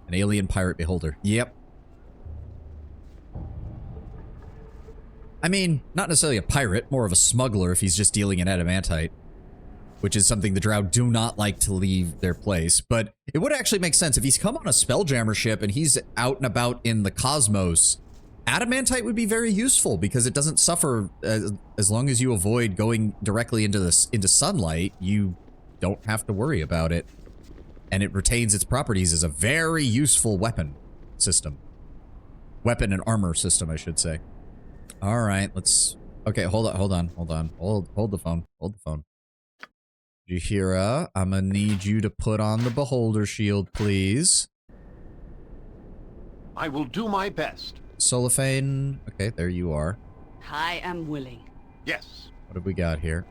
An alien pirate beholder. Yep. I mean, not necessarily a pirate, more of a smuggler if he's just dealing in adamantite, which is something the Drow do not like to leave their place. But it would actually make sense if he's come on a spelljammer ship and he's out and about in the cosmos. Adamantite would be very useful because it doesn't suffer as long as you avoid going directly into sunlight. You don't have to worry about it. And it retains its properties as a very useful weapon system. Weapon and armor system, I should say. All right, let's... Okay, hold the phone. Hold the phone. Jahira, I'm gonna need you to put on the beholder shield, please. I will do my best. Solafane. Okay, there you are. I am willing. Yes. What have we got here?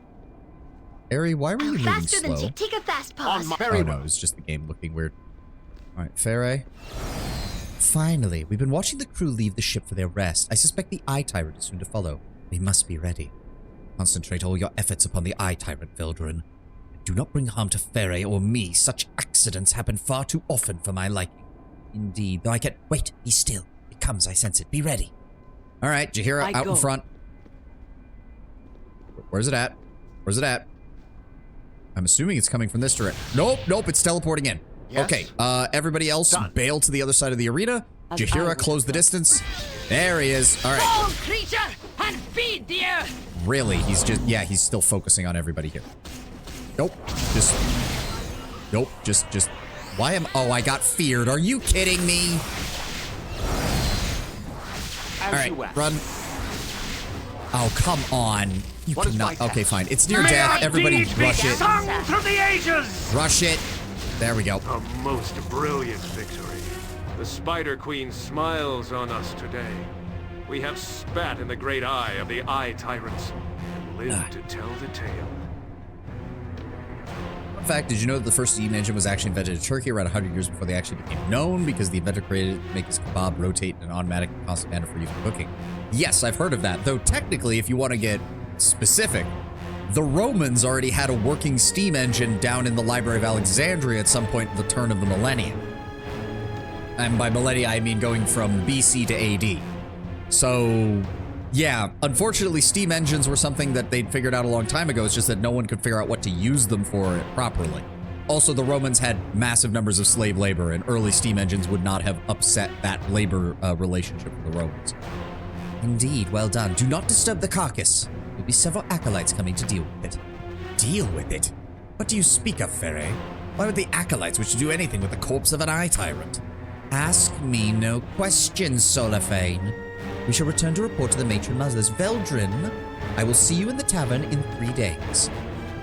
Ari, why were you moving Faster slow? than take a fast pause. Oh no, it's just the game looking weird. Alright, Faray. Finally, we've been watching the crew leave the ship for their rest. I suspect the Eye Tyrant is soon to follow. We must be ready. Concentrate all your efforts upon the Eye Tyrant, Veldrin. Do not bring harm to Faray or me. Such accidents happen far too often for my liking. Indeed, though I can... Wait, be still. It comes, I sense it. Be ready. Alright, Jahira, out in front. Where's it at? Where's it at? I'm assuming it's coming from this direction. Nope, nope, it's teleporting in. Yes. Okay, everybody else bail to the other side of the arena. Jahira, close the distance. There he is. All right. Fall, creature, and feed the earth. Really, he's just, yeah, he's still focusing on everybody here. Nope, just, why am, oh, I got feared. Are you kidding me? All right, run. Oh, come on. You cannot. Okay, fine. It's near death. Everybody rush it. Rush it. There we go. A most brilliant victory. The Spider Queen smiles on us today. We have spat in the great eye of the Eye Tyrants and lived to tell the tale. In fact, did you know that the first steam engine was actually invented in Turkey around 100 years before they actually became known because the inventor created it to make his kebab rotate in an automatic and constant manner for use in cooking? Yes, I've heard of that. Though technically, if you want to get specific, the Romans already had a working steam engine down in the Library of Alexandria at some point at the turn of the millennium. And by millennia, I mean going from BC to AD. So, yeah, unfortunately, steam engines were something that they'd figured out a long time ago. It's just that no one could figure out what to use them for properly. Also, the Romans had massive numbers of slave labor, and early steam engines would not have upset that labor relationship for the Romans. Indeed, well done. Do not disturb the carcass. There'll be several acolytes coming to deal with it. Deal with it? What do you speak of, Faray? Why would the acolytes wish to do anything with the corpse of an eye tyrant? Ask me no questions, Solafane. We shall return to report to the matron mothers. Veldrin, I will see you in the tavern in 3 days.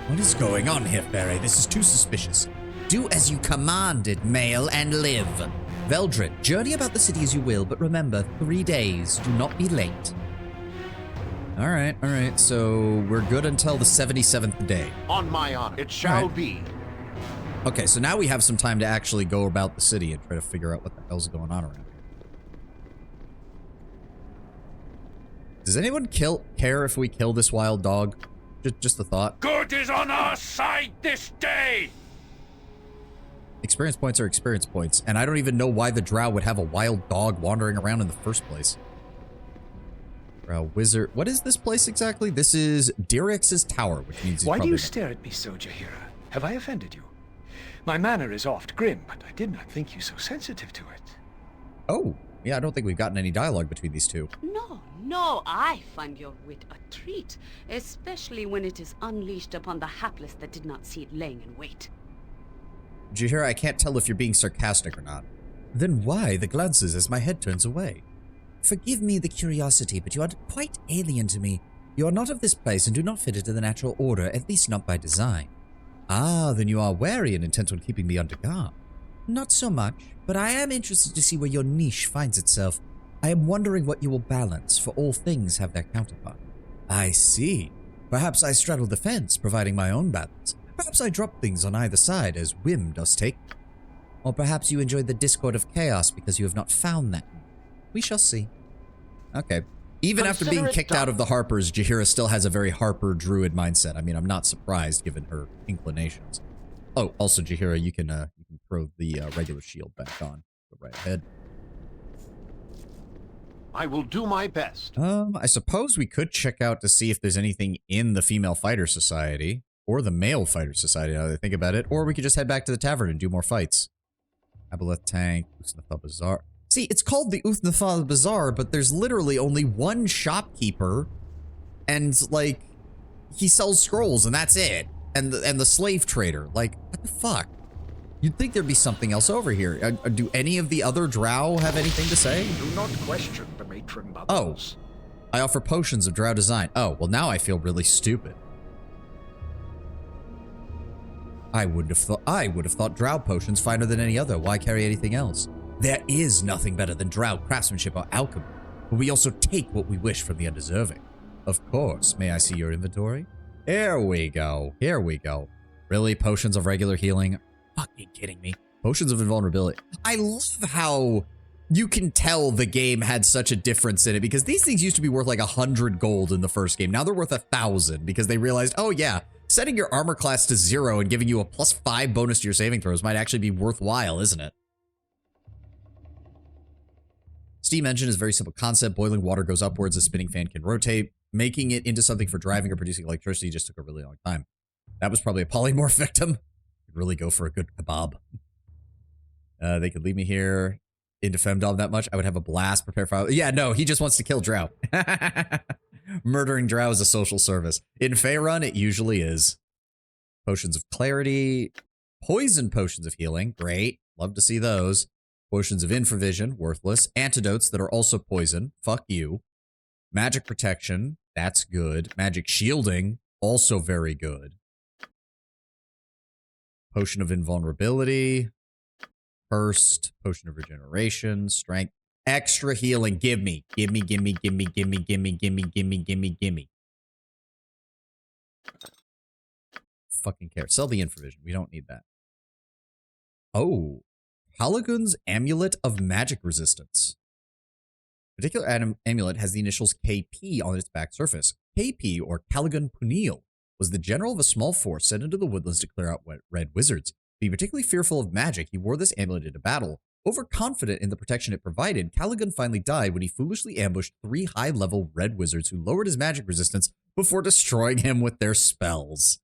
What is going on here, Faray? This is too suspicious. Do as you commanded, male, and live. Veldred, journey about the city as you will, but remember, 3 days. Do not be late. All right. So we're good until the 77th day. On my honor, it shall right. be. Okay, so now we have some time to actually go about the city and try to figure out what the hell's going on around here. Does anyone care if we kill this wild dog? Just a thought. Good is on our side this day! Experience points are experience points, and I don't even know why the drow would have a wild dog wandering around in the first place. Drow wizard. What is this place exactly? This is Direx's tower, which means he's Why do probably you stare at me so, Jaheira? Have I offended you? My manner is oft grim, but I did not think you so sensitive to it. Oh, yeah, I don't think we've gotten any dialogue between these two. No, I find your wit a treat, especially when it is unleashed upon the hapless that did not see it laying in wait. Jaheira, I can't tell if you're being sarcastic or not. Then why the glances as my head turns away? Forgive me the curiosity, but you are quite alien to me. You are not of this place and do not fit into the natural order, at least not by design. Ah, then you are wary and intent on keeping me under guard. Not so much, but I am interested to see where your niche finds itself. I am wondering what you will balance, for all things have their counterpart. I see. Perhaps I straddle the fence, providing my own balance. Perhaps I drop things on either side, as whim does take. Or perhaps you enjoy the discord of chaos because you have not found that. We shall see. Okay. Even after being kicked out of the Harpers, Jaheira still has a very Harper druid mindset. I mean, I'm not surprised given her inclinations. Oh, also, Jaheira, you can throw the regular shield back on. Go right ahead. I will do my best. I suppose we could check out to see if there's anything in the Female Fighter Society or the Male Fighter Society, now that I think about it, or we could just head back to the tavern and do more fights. Aboleth Tank, Uthnathal Bazaar. See, it's called the Uthnathal Bazaar, but there's literally only one shopkeeper, and like he sells scrolls, and that's it. And the slave trader. Like, what the fuck? You'd think there'd be something else over here. Do any of the other drow have anything to say? Do not question the matron bubbles. Oh, I offer potions of drow design. Oh, well now I feel really stupid. I would have thought drow potions finer than any other. Why carry anything else? There is nothing better than drow craftsmanship or alchemy, but we also take what we wish from the undeserving. Of course. May I see your inventory? Here we go. Here we go. Really? Potions of regular healing? Fucking kidding me. Potions of invulnerability. I love how you can tell the game had such a difference in it, because these things used to be worth like 100 gold in the first game. Now they're worth 1,000 because they realized, oh yeah, setting your armor class to 0 and giving you a +5 bonus to your saving throws might actually be worthwhile, isn't it? Steam engine is a very simple concept. Boiling water goes upwards, a spinning fan can rotate. Making it into something for driving or producing electricity just took a really long time. That was probably a polymorph victim. Could really go for a good kebab. They could leave me here into femdom that much. I would have a blast. Prepare for... Yeah, no, he just wants to kill drow. Murdering drow is a social service. In Faerun, it usually is. Potions of clarity. Poison potions of healing. Great. Love to see those. Potions of infravision. Worthless. Antidotes that are also poison. Fuck you. Magic protection. That's good. Magic shielding. Also very good. Potion of invulnerability. Burst. Potion of regeneration. Strength. Extra healing. Gimme. Gimme. Fucking care. Sell the infravision. We don't need that. Oh. Caligun's Amulet of Magic Resistance. Particular amulet has the initials KP on its back surface. KP, or Caligun Punil, was the general of a small force sent into the woodlands to clear out red wizards. Being particularly fearful of magic, he wore this amulet into battle. Overconfident in the protection it provided, Caligun finally died when he foolishly ambushed 3 high-level red wizards who lowered his magic resistance before destroying him with their spells.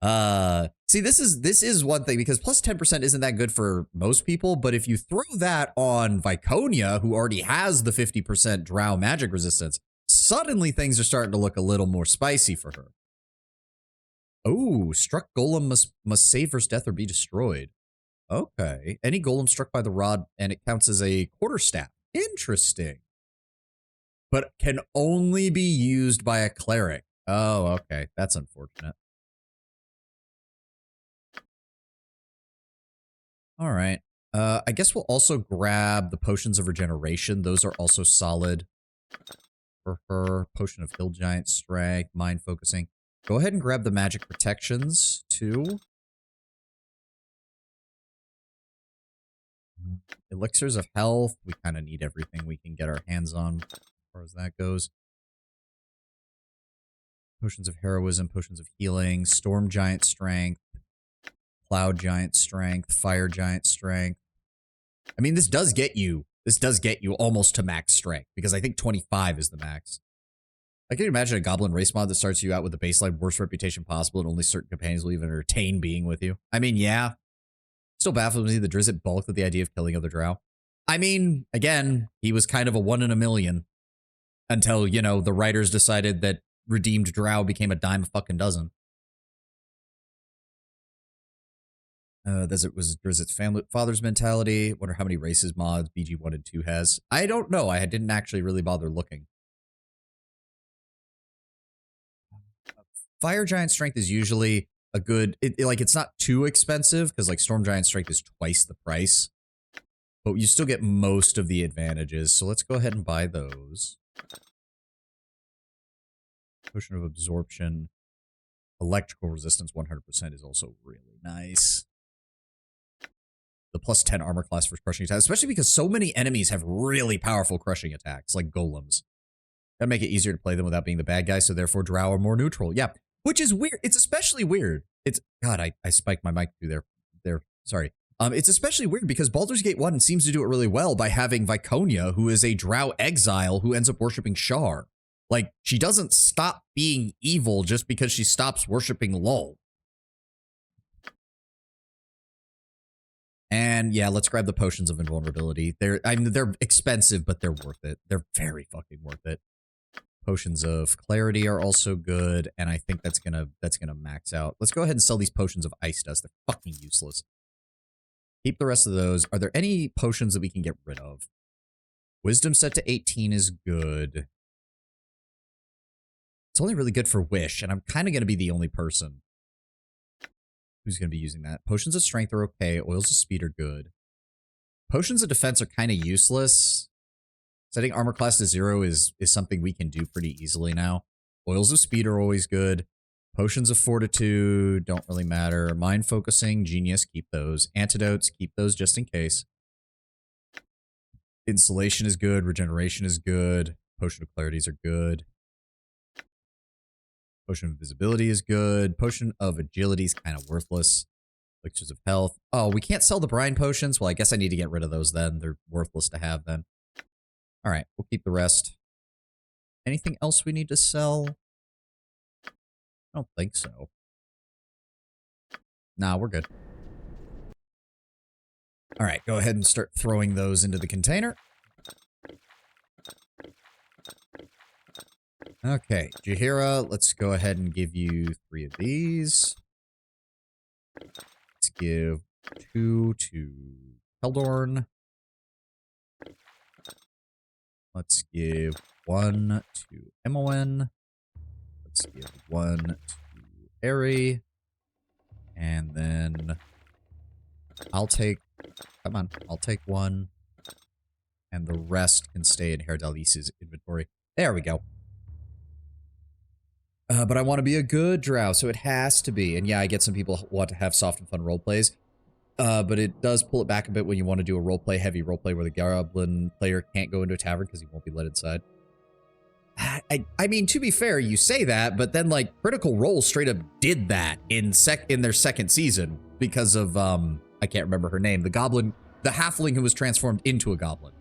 See, this is one thing, because plus 10% isn't that good for most people, but if you throw that on Viconia, who already has the 50% drow magic resistance, suddenly things are starting to look a little more spicy for her. Oh, struck golem must save versus death or be destroyed. Okay. Any golem struck by the rod, and it counts as a quarterstaff. Interesting. But can only be used by a cleric. Oh, okay. That's unfortunate. All right. I guess we'll also grab the potions of regeneration. Those are also solid for her. Potion of Hill Giant Strength, mind focusing. Go ahead and grab the magic protections too. Elixirs of health. We kind of need everything we can get our hands on as far as that goes. Potions of heroism, potions of healing, storm giant strength, cloud giant strength, fire giant strength. I mean, this does get you almost to max strength, because I think 25 is the max. I can imagine a goblin race mod that starts you out with the baseline worst reputation possible, and only certain companions will even entertain being with you. I mean, yeah. Still baffles me the Drizzt balked at the idea of killing other drow. I mean, again, he was kind of a 1 in a million. Until, you know, the writers decided that redeemed drow became a dime a fucking dozen. It was Drizzt's father's mentality. Wonder how many races mods BG1 and 2 has. I don't know. I didn't actually really bother looking. Fire Giant Strength is usually a good... it's not too expensive, because, like, Storm Giant Strength is twice the price. But you still get most of the advantages, so let's go ahead and buy those. Potion of Absorption. Electrical Resistance 100% is also really nice. The plus 10 armor class for crushing attacks, especially because so many enemies have really powerful crushing attacks, like golems. That'd make it easier to play them without being the bad guy, so therefore drow are more neutral. Yeah, which is weird. It's especially weird. God, I spiked my mic through there. Sorry. It's especially weird because Baldur's Gate 1 seems to do it really well by having Viconia, who is a drow exile who ends up worshipping Shar. Like, she doesn't stop being evil just because she stops worshipping Lol. And yeah, let's grab the potions of invulnerability. They're expensive, but they're worth it. They're very fucking worth it. Potions of clarity are also good, and I think that's gonna max out. Let's go ahead and sell these potions of ice dust. They're fucking useless. Keep the rest of those. Are there any potions that we can get rid of? Wisdom set to 18 is good. It's only really good for Wish, and I'm kind of going to be the only person who's going to be using that. Potions of Strength are okay. Oils of Speed are good. Potions of Defense are kind of useless. Setting armor class to 0 is something we can do pretty easily now. Oils of Speed are always good. Potions of Fortitude don't really matter. Mind Focusing, Genius, keep those. Antidotes, keep those just in case. Insulation is good. Regeneration is good. Potion of Clarities are good. Potion of Invisibility is good. Potion of Agility is kind of worthless. Elixirs of Health. Oh, we can't sell the Brine Potions? Well, I guess I need to get rid of those then. They're worthless to have then. Alright, we'll keep the rest. Anything else we need to sell? I don't think so. Nah, we're good. Alright, go ahead and start throwing those into the container. Okay, Jaheira, let's go ahead and give you 3 of these. Let's give 2 to Heldorn. Let's give 1 to Imoen. Let's give 1 to Aerie. And then I'll take 1. And the rest can stay in Herdalice's inventory. There we go. But I want to be a good drow, so it has to be. And yeah, I get some people who want to have soft and fun roleplays. But it does pull it back a bit when you want to do a roleplay, heavy roleplay, where the goblin player can't go into a tavern because he won't be let inside. I mean, to be fair, you say that, but then, like, Critical Role straight up did that in their second season because of, I can't remember her name, the halfling who was transformed into a goblin.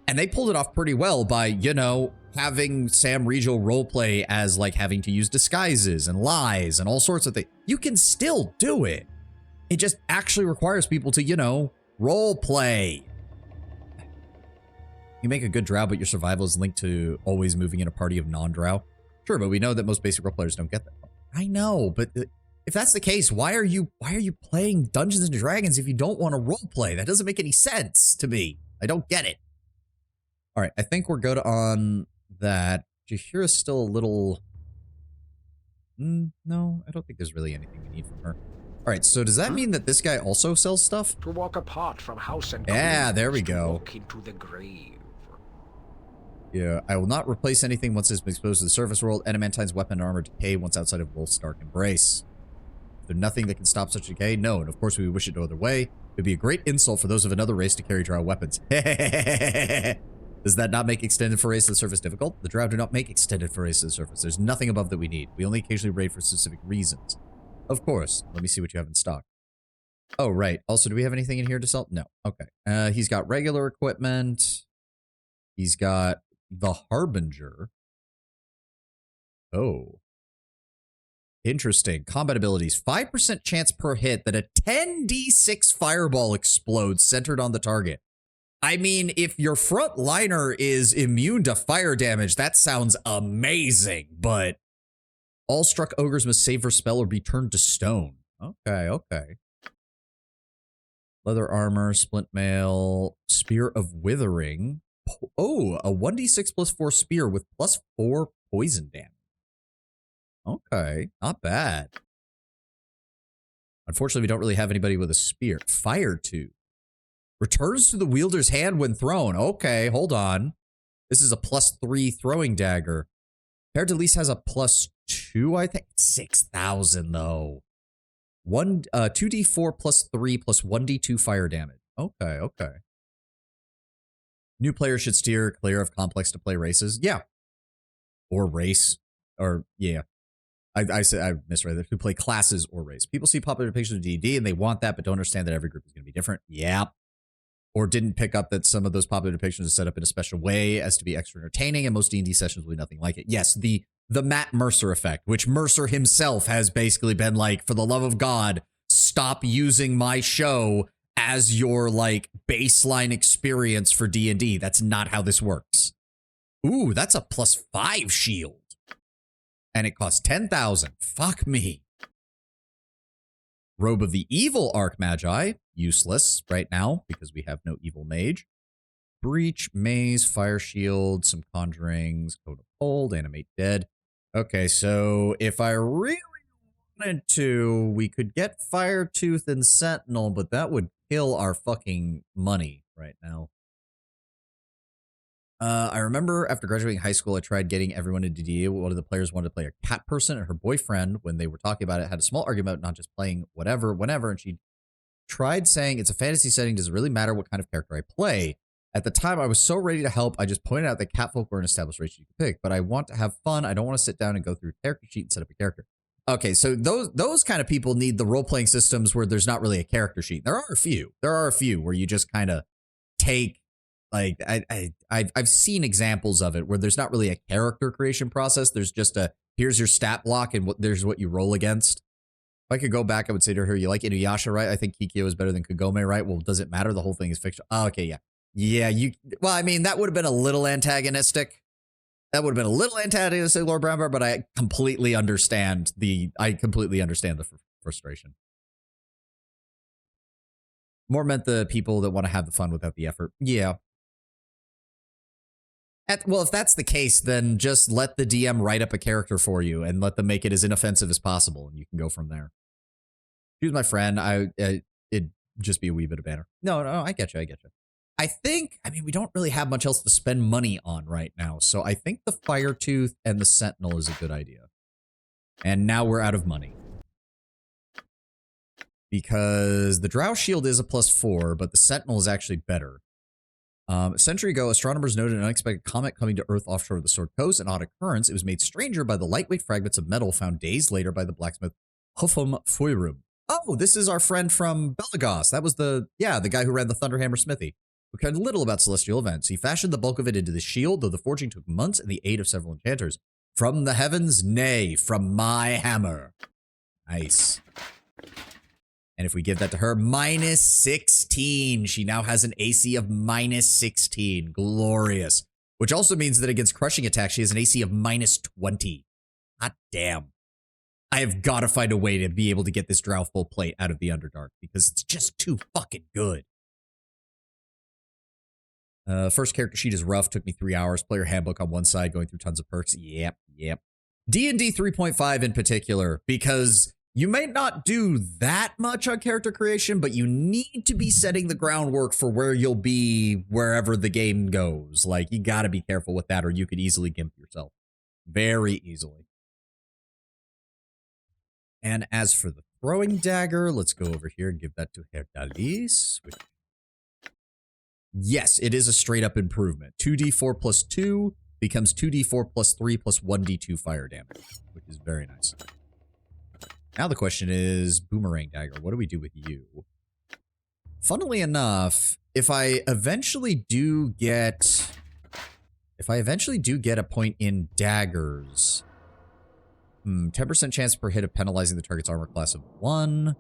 And they pulled it off pretty well by, you know, having Sam Riegel roleplay as, like, having to use disguises and lies and all sorts of things. You can still do it. It just actually requires people to, you know, roleplay. You make a good drow, but your survival is linked to always moving in a party of non-drow. Sure, but we know that most basic role players don't get that. I know, but if that's the case, why are you playing Dungeons and Dragons if you don't want to roleplay? That doesn't make any sense to me. I don't get it. All right, I think we're good on that. Jaheira's still a little... No, I don't think there's really anything we need from her. All right, so does that mean that this guy also sells stuff? To walk apart from house and Yeah, queen there we is to go. walk into the grave. Yeah, I will not replace anything once it's been exposed to the surface world. Adamantine's weapon and armor decay once outside of Wolf's dark embrace. Is there nothing that can stop such decay? No, and of course we wish it no other way. It would be a great insult for those of another race to carry drow weapons. Does that not make extended forays to the surface difficult? The drow do not make extended forays to the surface. There's nothing above that we need. We only occasionally raid for specific reasons. Of course. Let me see what you have in stock. Oh, right. Also, do we have anything in here to sell? No. Okay. He's got regular equipment. He's got the Harbinger. Oh. Interesting. Combat abilities. 5% chance per hit that a 10d6 fireball explodes centered on the target. I mean, if your front liner is immune to fire damage, that sounds amazing, but all struck ogres must save for spell or be turned to stone. Okay, okay. Leather armor, splint mail, spear of withering. Oh, a 1d6 plus 4 spear with plus 4 poison damage. Okay, not bad. Unfortunately, we don't really have anybody with a spear. Fire tube. Returns to the wielder's hand when thrown. Okay, hold on. This is a plus 3 throwing dagger. Paired to least has a plus 2, I think. 6,000 though. 2d4 plus 3 plus 1d2 fire damage. Okay, okay. New players should steer clear of complex to play races. Yeah. Or race. Or, yeah. I said I misread that. Who play classes or race. People see popular depictions of D&D and they want that, but don't understand that every group is going to be different. Yeah. Or didn't pick up that some of those popular depictions are set up in a special way as to be extra entertaining, and most D&D sessions will be nothing like it. Yes, the Matt Mercer effect, which Mercer himself has basically been like, for the love of God, stop using my show as your like baseline experience for D&D. That's not how this works. Ooh, that's a plus 5 shield. And it costs 10,000. Fuck me. Robe of the Evil Archmagi. Useless right now because we have no evil mage. Breach, maze, fire shield, some conjurings, code of hold, animate dead. Okay, so if I really wanted to, we could get Firetooth and Sentinel, but that would kill our fucking money right now. I remember after graduating high school, I tried getting everyone into D&D. One of the players wanted to play a cat person, and her boyfriend, when they were talking about it, had a small argument about not just playing whatever, whenever, and she tried saying, it's a fantasy setting, does it really matter what kind of character I play? At the time, I was so ready to help, I just pointed out that catfolk were an established race you could pick, but I want to have fun. I don't want to sit down and go through a character sheet and set up a character. Okay, so those kind of people need the role-playing systems where there's not really a character sheet. There are a few. There are a few where you just kind of take, like, I've seen examples of it where there's not really a character creation process. There's just a, here's your stat block and there's what you roll against. If I could go back, I would say to her, you like Inuyasha, right? I think Kikyo is better than Kagome, right? Well, does it matter? The whole thing is fiction. Oh, okay, yeah. Yeah, well, I mean, that would have been a little antagonistic. That would have been a little antagonistic, Lord Brownbear, but I completely understand the frustration. More meant the people that want to have the fun without the effort. Yeah. Well, if that's the case, then just let the DM write up a character for you and let them make it as inoffensive as possible, and you can go from there. She was my friend. It'd just be a wee bit of banter. No, I get you. I mean, we don't really have much else to spend money on right now, so I think the Firetooth and the Sentinel is a good idea. And now we're out of money. Because the Drow Shield is a plus 4, but the Sentinel is actually better. A century ago, astronomers noted an unexpected comet coming to Earth offshore of the Sword Coast. An odd occurrence. It was made stranger by the lightweight fragments of metal found days later by the blacksmith Hufum Foyrum. Oh, this is our friend from Belagos. That was the guy who ran the Thunderhammer Smithy, who cared little about celestial events. He fashioned the bulk of it into the shield, though the forging took months and the aid of several enchanters. From the heavens, nay, from my hammer. Nice. And if we give that to her, minus 16. She now has an AC of minus 16. Glorious. Which also means that against crushing attacks, she has an AC of minus 20. Hot damn. I have got to find a way to be able to get this Drow full plate out of the Underdark because it's just too fucking good. First character sheet is rough. Took me 3 hours. Player handbook on one side, going through tons of perks. Yep. D&D 3.5 in particular, because You may not do that much on character creation, but you need to be setting the groundwork for where you'll be wherever the game goes. Like, you gotta be careful with that, or you could easily gimp yourself. Very easily. And as for the throwing dagger, let's go over here and give that to Herdalis. Yes, it is a straight up improvement. 2d4 plus 2 becomes 2d4 plus 3 plus 1d2 fire damage, which is very nice. Now the question is, Boomerang Dagger, what do we do with you? Funnily enough, if I eventually do get a point in daggers, 10% chance per hit of penalizing the target's armor class of 1,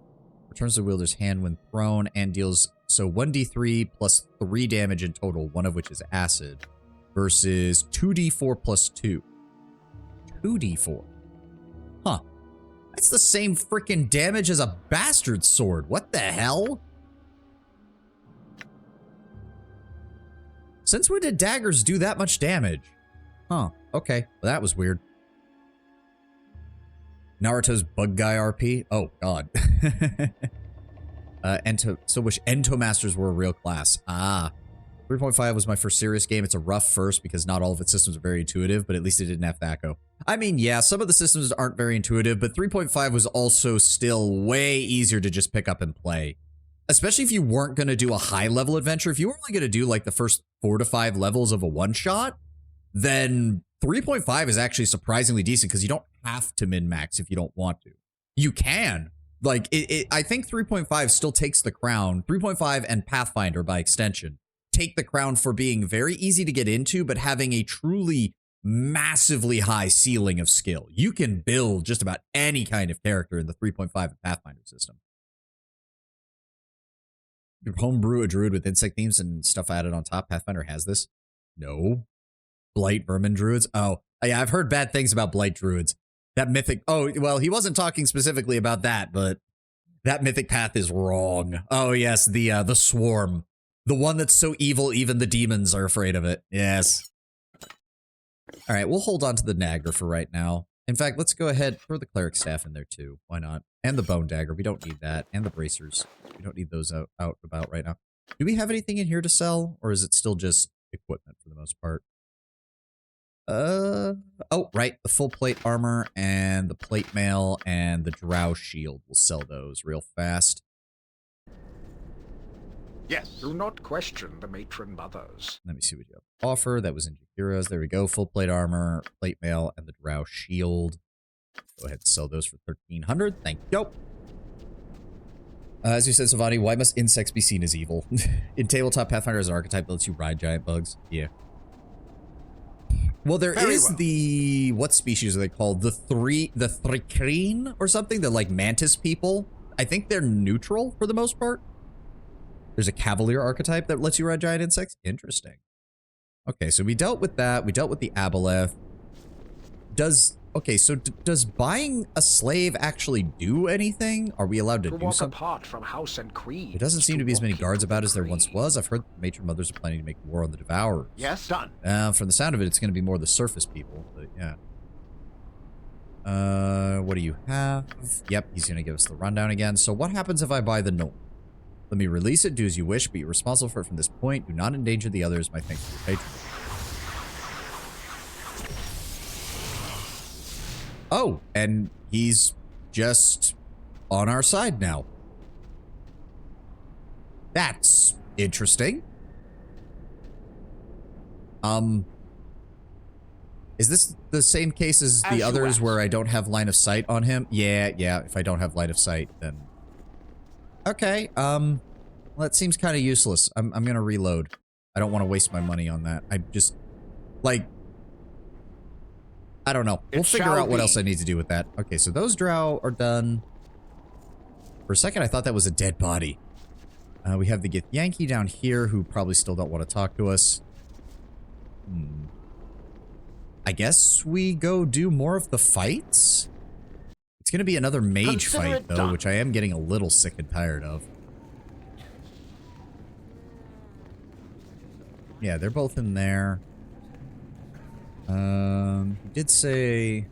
returns the wielder's hand when thrown, and deals so 1d3 plus 3 damage in total, one of which is acid, versus 2d4 plus 2. 2d4. Huh. That's the same freaking damage as a bastard sword. What the hell? Since when did daggers do that much damage? Huh. Okay. Well, that was weird. Naruto's bug guy RP? Oh, God. So wish Entomasters were a real class. Ah. 3.5 was my first serious game. It's a rough first because not all of its systems are very intuitive, but at least it didn't have THACO. I mean, yeah, some of the systems aren't very intuitive, but 3.5 was also still way easier to just pick up and play. Especially if you weren't going to do a high-level adventure. If you were only going to do, like, the first 4 to 5 levels of a one-shot, then 3.5 is actually surprisingly decent because you don't have to min-max if you don't want to. You can. Like, I think 3.5 still takes the crown. 3.5 and Pathfinder, by extension, take the crown for being very easy to get into, but having a truly massively high ceiling of skill. You can build just about any kind of character in the 3.5 and Pathfinder system. You homebrew a druid with insect themes and stuff added on top. Pathfinder has this. No. Blight vermin druids. Oh, yeah, I've heard bad things about blight druids. That mythic. Oh, well, he wasn't talking specifically about that, but that mythic path is wrong. Oh, yes, the swarm. The one that's so evil, even the demons are afraid of it. Yes. All right, we'll hold on to the dagger for right now. In fact, let's go ahead, throw the cleric staff in there too. Why not? And the bone dagger. We don't need that. And the bracers. We don't need those out about right now. Do we have anything in here to sell? Or is it still just equipment for the most part? Oh, right. The full plate armor and the plate mail and the drow shield. We'll sell those real fast. Yes. Do not question the matron mothers. Let me see what you have to offer. That was in Jakira's. There we go. Full plate armor, plate mail, and the drow shield. Go ahead and sell those for 1,300. Thank you. As you said, Savani, why must insects be seen as evil? In tabletop, Pathfinder as an archetype that lets you ride giant bugs. Yeah. Well, there is the, what species are they called? The Thrikreen or something? The, like, mantis people. I think they're neutral for the most part. There's a cavalier archetype that lets you ride giant insects. Interesting. Okay, so we dealt with that. We dealt with the aboleth. Okay, so does buying a slave actually do anything? Are we allowed to do something? Apart from house and creed. There doesn't seem to be as many guards about as there once was. I've heard the matron mothers are planning to make war on the Devourers. Yes, done. From the sound of it, it's going to be more the surface people, but yeah. What do you have? Yep, he's going to give us the rundown again. So what happens if I buy the gnome? Let me release it, do as you wish, but you're responsible for it from this point. Do not endanger the others. My thanks for your patronage. Oh, and he's just on our side now. That's interesting. Is this the same case as the others where I don't have line of sight on him? Yeah, if I don't have line of sight, then... Okay, well, that seems kind of useless. I'm gonna reload. I don't want to waste my money on that. I just... Like... I don't know. We'll figure out what else I need to do with that. Okay, so those drow are done. For a second, I thought that was a dead body. We have the Githyanki down here, who probably still don't want to talk to us. I guess we go do more of the fights? It's going to be another mage fight, though, which I am getting a little sick and tired of. Yeah, they're both in there. He did say...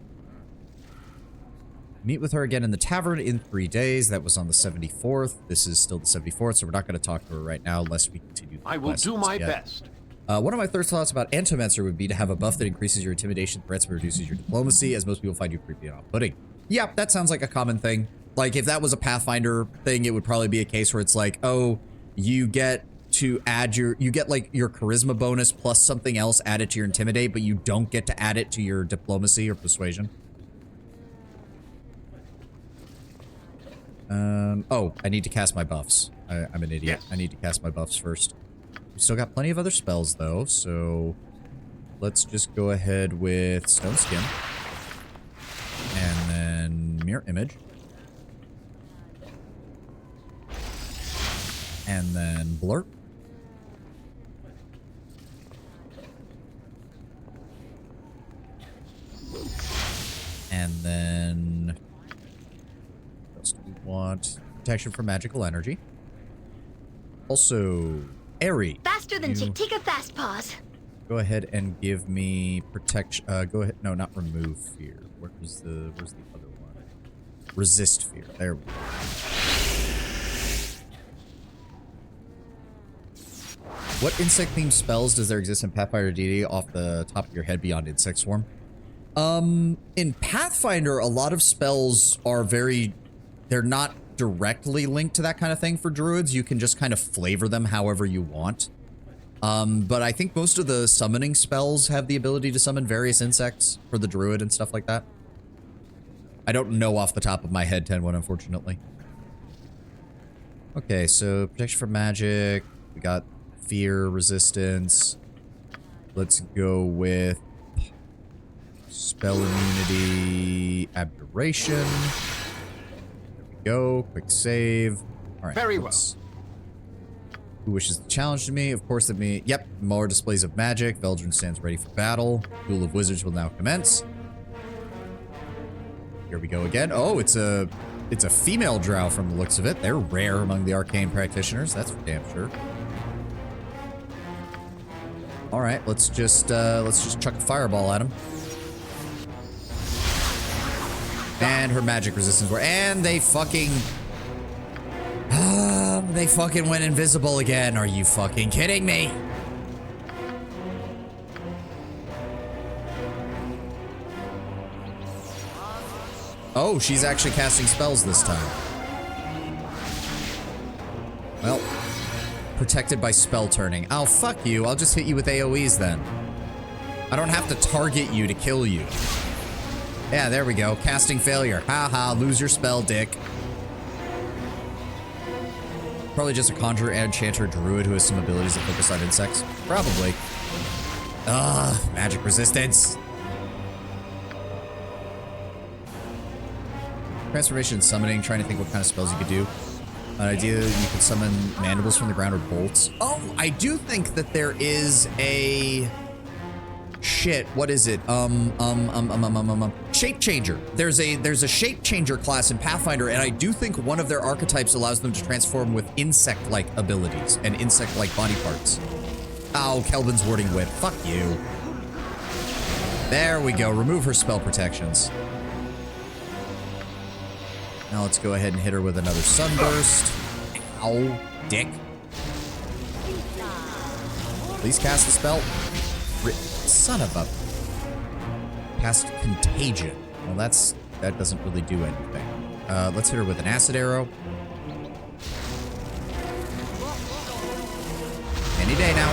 Meet with her again in the tavern in 3 days. That was on the 74th. This is still the 74th, so we're not going to talk to her right now unless we continue the I will do my best. One of my third thoughts about Antomancer would be to have a buff that increases your intimidation threats but reduces your diplomacy, as most people find you creepy and off-putting. Yeah, that sounds like a common thing. Like, if that was a Pathfinder thing, it would probably be a case where it's like, oh, you get to add your charisma bonus plus something else added to your intimidate, but you don't get to add it to your diplomacy or persuasion. Oh, I need to cast my buffs. I'm an idiot. Yes. I need to cast my buffs first. We still got plenty of other spells, though, so let's just go ahead with Stone Skin. And then Mirror Image. And then Blur. And then... what else do we want? Protection from magical energy. Also, Airy. Faster than you Chitika Fast Paws. Go ahead and give me protection. Go ahead. No, not remove fear. Where's the other one? Resist fear. There we go. What insect-themed spells does there exist in Pathfinder D&D off the top of your head beyond Insect Swarm? In Pathfinder, a lot of spells are they're not directly linked to that kind of thing for druids. You can just kind of flavor them however you want. But I think most of the summoning spells have the ability to summon various insects for the druid and stuff like that. I don't know off the top of my head, 10-1, unfortunately. Okay, so protection from magic. We got fear, resistance. Let's go with spell immunity, abjuration. There we go. Quick save. All right. Very well. Who wishes to challenge me? Of course, that me. Yep. More displays of magic. Veldrin stands ready for battle. Duel of Wizards will now commence. Here we go again. Oh, it's a female drow from the looks of it. They're rare among the arcane practitioners. That's for damn sure. All right, let's just chuck a fireball at him. And her magic resistance and they fucking went invisible again. Are you fucking kidding me? Oh, she's actually casting spells this time. Well, protected by spell turning. Oh, fuck you. I'll just hit you with AoEs then. I don't have to target you to kill you. Yeah, there we go. Casting failure. Haha, lose your spell, dick. Probably just a conjurer, enchanter, druid who has some abilities that focus on insects. Probably. Ugh, magic resistance. Transformation and summoning, trying to think what kind of spells you could do. An idea you could summon mandibles from the ground or bolts. Oh, I do think that there is a... Shit, what is it? Shape Changer. There's a Shape Changer class in Pathfinder, and I do think one of their archetypes allows them to transform with insect-like abilities and insect-like body parts. Oh, Kelvin's warding whip. Fuck you. There we go. Remove her spell protections. Now let's go ahead and hit her with another sunburst. Ow, dick. Please cast the spell. Son of a... Cast Contagion. Well, that doesn't really do anything. Let's hit her with an acid arrow. Any day now.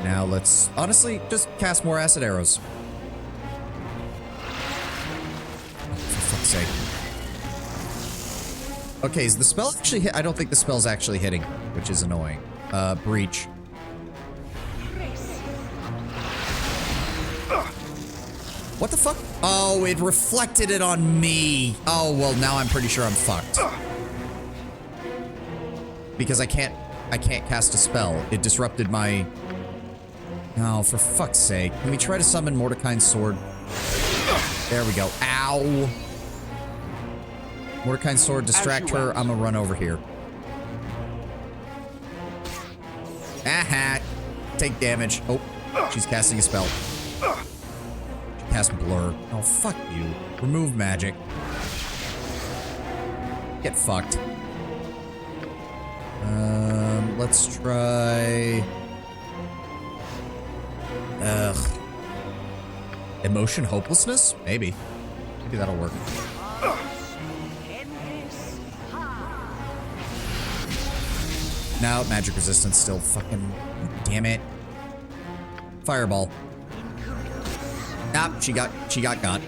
Now let's honestly just cast more acid arrows. Oh, for fuck's sake. Okay, is the spell actually hit? I don't think the spell's actually hitting her, which is annoying. Breach. What the fuck? Oh, it reflected it on me. Oh, well, now I'm pretty sure I'm fucked. Because I can't cast a spell. It disrupted my... Oh, for fuck's sake. Can we try to summon Mordecai's sword? There we go. Ow. Mordecai's sword, distract her. I'm gonna run over here. Aha. Take damage. Oh. She's casting a spell. She cast Blur. Oh, fuck you. Remove magic. Get fucked. Let's try... Ugh. Emotion hopelessness? Maybe. Maybe that'll work. No, magic resistance still fucking... Damn it. Fireball. She got got.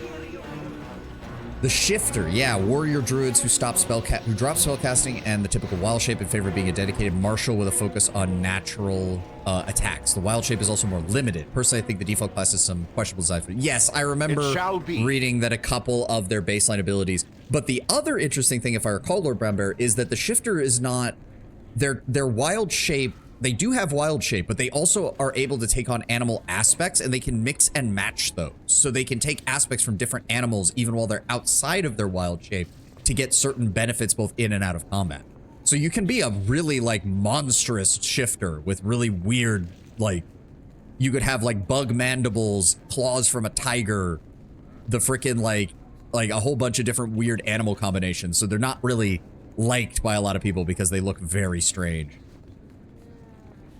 The Shifter, yeah, warrior druids who drop spellcasting and the typical wild shape in favor of being a dedicated martial with a focus on natural attacks. The wild shape is also more limited. Personally, I think the default class has some questionable design for it. Yes, I remember reading that a couple of their baseline abilities. But the other interesting thing, if I recall, Lord Brown Bear, is that the Shifter is not their wild shape. They do have wild shape, but they also are able to take on animal aspects, and they can mix and match those. So they can take aspects from different animals even while they're outside of their wild shape to get certain benefits both in and out of combat. So you can be a really like monstrous shifter with really weird, like you could have like bug mandibles, claws from a tiger, the frickin' like a whole bunch of different weird animal combinations. So they're not really liked by a lot of people because they look very strange.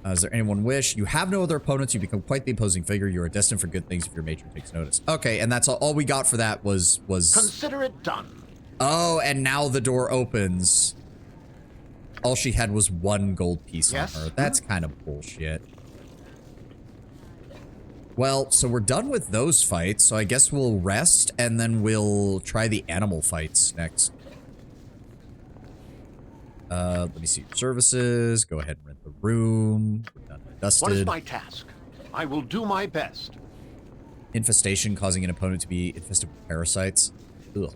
Is there anyone wish? You have no other opponents. You become quite the imposing figure. You are destined for good things if your matron takes notice. Okay, and that's all we got for that was... Consider it done. Oh, and now the door opens. All she had was one gold piece on her. That's kind of bullshit. Well, so we're done with those fights, so I guess we'll rest, and then we'll try the animal fights next. Let me see your services. Go ahead and rent the room. We're done and dusted. What is my task? I will do my best. Infestation, causing an opponent to be infested with parasites. Ugh.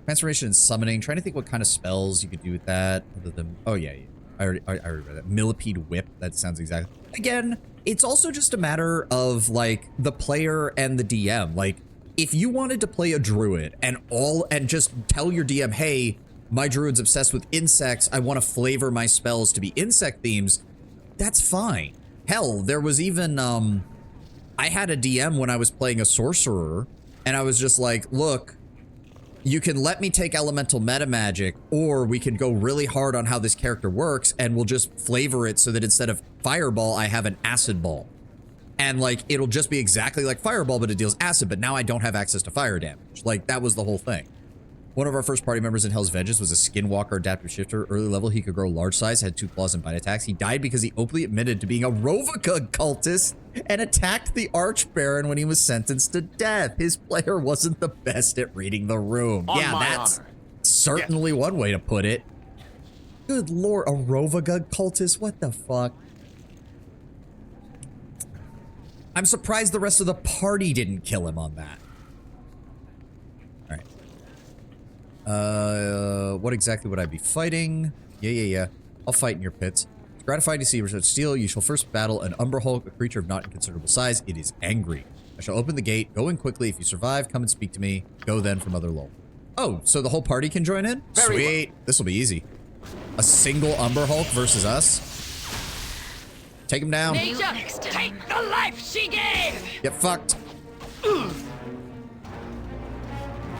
Transformation and summoning. Trying to think what kind of spells you could do with that. Other than... Oh, yeah. I already read that. Millipede Whip. That sounds exactly... Again, it's also just a matter of, like, the player and the DM. Like, if you wanted to play a druid and just tell your DM, hey... My druid's obsessed with insects. I want to flavor my spells to be insect themes. That's fine. Hell, there was even, I had a DM when I was playing a sorcerer, and I was just like, look, you can let me take elemental meta magic, or we can go really hard on how this character works, and we'll just flavor it so that instead of fireball, I have an acid ball. And, like, it'll just be exactly like fireball, but it deals acid, but now I don't have access to fire damage. Like, that was the whole thing. One of our first party members in Hell's Vengeance was a Skinwalker adaptive shifter. Early level, he could grow large size, had 2 claws and bite attacks. He died because he openly admitted to being a Rovaka cultist and attacked the Archbaron when he was sentenced to death. His player wasn't the best at reading the room. Yeah, that's certainly one way to put it. Good lord, a Rovaka cultist? What the fuck? I'm surprised the rest of the party didn't kill him on that. What exactly would I be fighting? Yeah. I'll fight in your pits. It's gratifying to see you research steel. You shall first battle an Umber Hulk, a creature of not inconsiderable size. It is angry. I shall open the gate. Go in quickly. If you survive, come and speak to me. Go then for Mother Lowell. Oh, so the whole party can join in? Sweet. This will be easy. A single Umber Hulk versus us. Take him down. Nature, take the life she gave! Get fucked.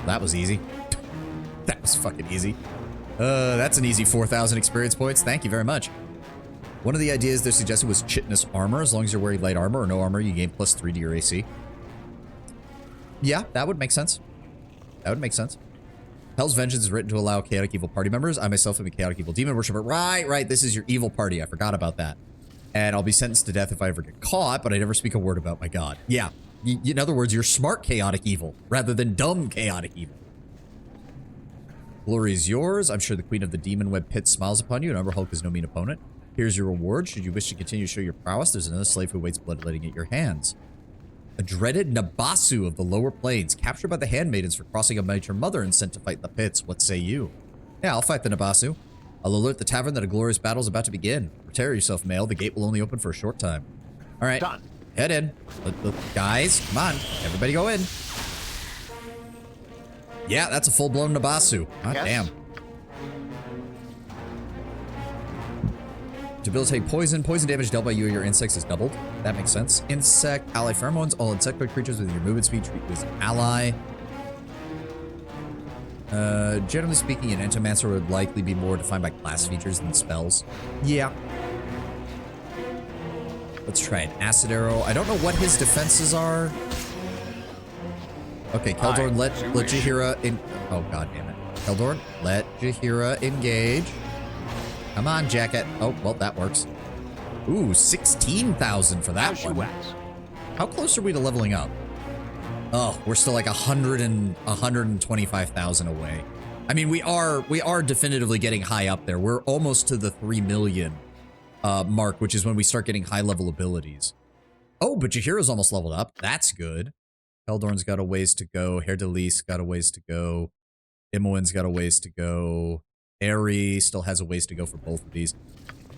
That was easy. That was fucking easy. That's an easy 4,000 experience points. Thank you very much. One of the ideas they suggested was chitinous armor. As long as you're wearing light armor or no armor, you gain +3 to your AC. Yeah, that would make sense. That would make sense. Hell's Vengeance is written to allow chaotic evil party members. I myself am a chaotic evil demon worshiper. Right. This is your evil party. I forgot about that. And I'll be sentenced to death if I ever get caught, but I never speak a word about my god. Yeah. In other words, you're smart chaotic evil rather than dumb chaotic evil. Glory is yours. I'm sure the Queen of the Demon Web Pit smiles upon you, and Umber Hulk is no mean opponent. Here's your reward. Should you wish to continue to show your prowess, there's another slave who waits bloodletting at your hands. A dreaded Nabasu of the lower plains, captured by the handmaidens for crossing a major mother and sent to fight the pits. What say you? Yeah, I'll fight the Nabasu. I'll alert the tavern that a glorious battle is about to begin. Prepare yourself, male. The gate will only open for a short time. All right. Done. Head in. Guys, come on. Everybody go in. Yeah, that's a full-blown Nabasu. God damn. Debilitate poison. Poison damage dealt by you or your insects is doubled. That makes sense. Insect, ally pheromones. All insectoid creatures with your movement speed treat you as an ally. Generally speaking, an Entomancer would likely be more defined by class features than spells. Yeah. Let's try an Acid Arrow. I don't know what his defenses are. Okay, Keldorn, let Jaheira in. Oh, god damn it. Keldorn, let Jaheira engage. Come on, Jacket. Oh, well, that works. Ooh, 16,000 for that one. How close are we to leveling up? Oh, we're still like 125,000 away. I mean, we are definitively getting high up there. We're almost to the 3 million mark, which is when we start getting high level abilities. Oh, but Jaheira's almost leveled up. That's good. Keldorn's got a ways to go. Hair-de-Lys got a ways to go. Imoen's got a ways to go. Aerie still has a ways to go for both of these.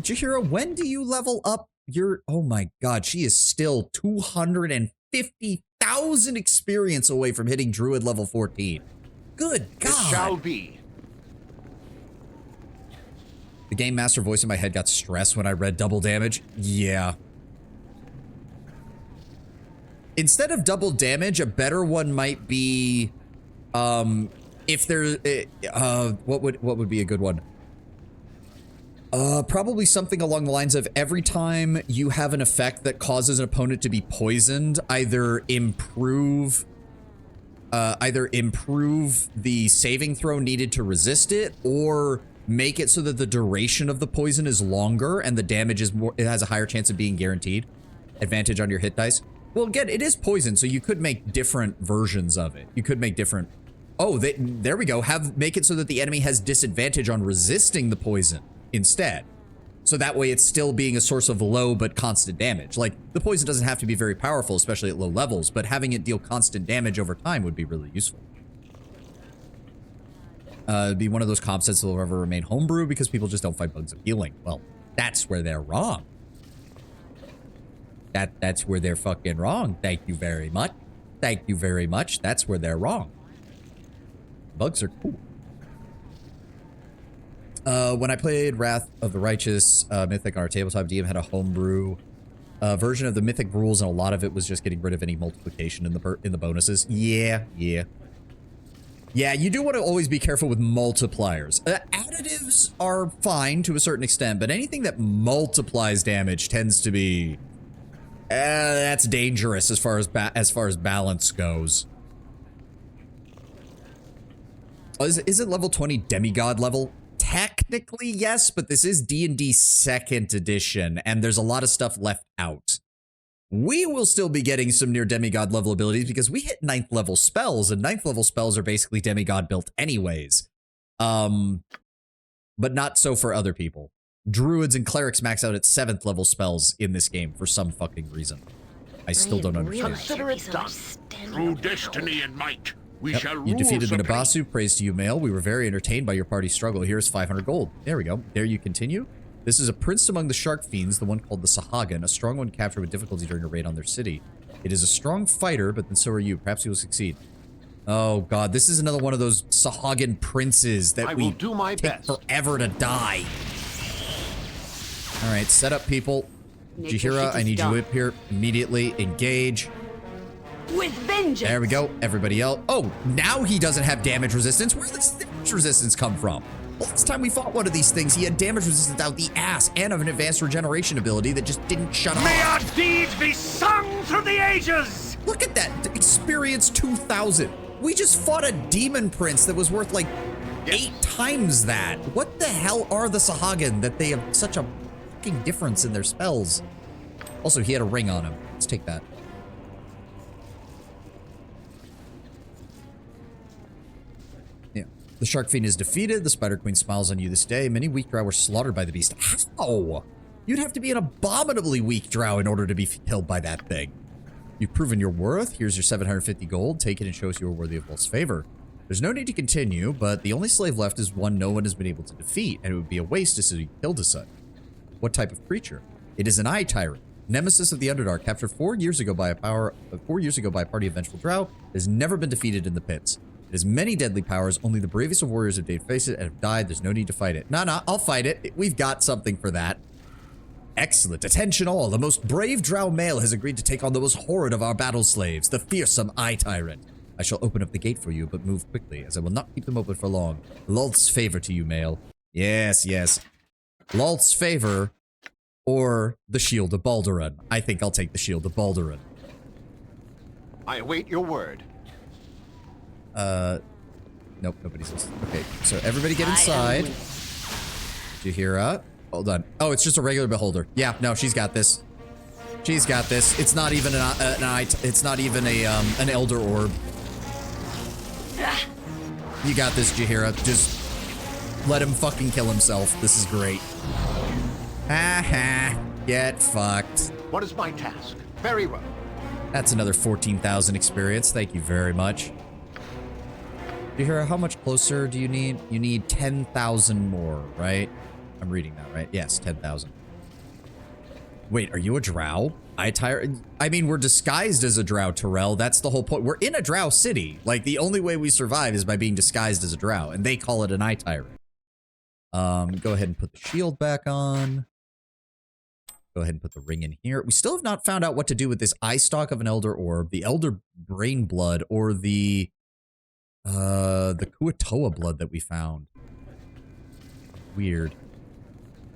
Jaheira, when do you level up your... Oh my god, she is still 250,000 experience away from hitting Druid level 14. Good god. It shall be. The game master voice in my head got stressed when I read double damage. Yeah. Instead of double damage, a better one might be... if there, what would be a good one? Probably something along the lines of every time you have an effect that causes an opponent to be poisoned, either improve the saving throw needed to resist it, or make it so that the duration of the poison is longer and the damage is more, it has a higher chance of being guaranteed. Advantage on your hit dice. Well, again, it is poison, so you could make different versions of it. You could make different... Oh, there we go. Make it so that the enemy has disadvantage on resisting the poison instead. So that way it's still being a source of low but constant damage. Like, the poison doesn't have to be very powerful, especially at low levels, but having it deal constant damage over time would be really useful. It'd be one of those comp sets that will ever remain homebrew because people just don't fight bugs of healing. Well, that's where they're wrong. That's where they're fucking wrong. Thank you very much. Thank you very much. That's where they're wrong. Bugs are cool. When I played Wrath of the Righteous Mythic on our tabletop, DM had a homebrew version of the Mythic rules, and a lot of it was just getting rid of any multiplication in the bonuses. Yeah. Yeah, you do want to always be careful with multipliers. Additives are fine to a certain extent, but anything that multiplies damage tends to be... that's dangerous as far as balance goes. Is it level 20 demigod level? Technically, yes, but this is D&D 2nd edition, and there's a lot of stuff left out. We will still be getting some near demigod level abilities because we hit 9th level spells, and 9th level spells are basically demigod built anyways. But not so for other people. Druids and clerics max out at 7th level spells in this game for some fucking reason. I still don't understand. Consider it done. Through destiny and might, we shall rule. You defeated the supreme. Nabasu. Praise to you, male. We were very entertained by your party's struggle. Here's 500 gold. There we go. There you continue. This is a prince among the shark fiends, the one called the Sahagan, a strong one captured with difficulty during a raid on their city. It is a strong fighter, but then so are you. Perhaps he will succeed. Oh god, this is another one of those Sahagan princes that I will do my take best. forever to die. All right, set up, people. Nature Jaheira, shit I is need you done. up here immediately. Engage. With vengeance. There we go. Everybody else. Oh, now he doesn't have damage resistance. Where does damage resistance come from? Last time we fought one of these things, he had damage resistance out the ass and of an advanced regeneration ability that just didn't shut May off. our deeds be sung through the ages! Look at that. Experience 2,000. We just fought a demon prince that was worth like 8 times that. What the hell are the Sahagan that they have such a fucking difference in their spells? Also, he had a ring on him. Let's take that. Yeah. The Shark Fiend is defeated. The Spider Queen smiles on you this day. Many weak drow were slaughtered by the beast. How? You'd have to be an abominably weak drow in order to be killed by that thing. You've proven your worth. Here's your 750 gold. Take it and show us you are worthy of Wolf's favor. There's no need to continue, but the only slave left is one no one has been able to defeat, and it would be a waste to say you killed a son. What type of creature? It is an eye tyrant, nemesis of the Underdark, captured 4 years ago by a party of vengeful drow. It has never been defeated in the pits. It has many deadly powers. Only the bravest of warriors have dared face it and have died. There's no need to fight it. Nah, I'll fight it. We've got something for that. Excellent. Attention all. The most brave drow male has agreed to take on the most horrid of our battle slaves, the fearsome Eye Tyrant. I shall open up the gate for you, but move quickly, as I will not keep them open for long. Lolth's favor to you, male. Yes, yes. Lolth's favor or the Shield of Balduran. I think I'll take the Shield of Balduran. I await your word. Nope, nobody's listening. Okay, so everybody get inside. Jahira. Hold on. Oh, it's just a regular beholder. Yeah, no, she's got this. She's got this. It's not even it's not even a an elder orb. You got this, Jahira. Just let him fucking kill himself. This is great. Ha. Get fucked. What is my task? Very well. That's another 14,000 experience. Thank you very much. Jahira, how much closer do you need? You need 10,000 more, right? I'm reading that, right? Yes, 10,000. Wait, are you a drow? I mean, we're disguised as a drow, Terrell. That's the whole point. We're in a drow city. Like, the only way we survive is by being disguised as a drow, and they call it an eye tyrant. Go ahead and put the shield back on. Go ahead and put the ring in here. We still have not found out what to do with this eye stalk of an elder orb, the elder brain blood, or the Kuatoa blood that we found. Weird.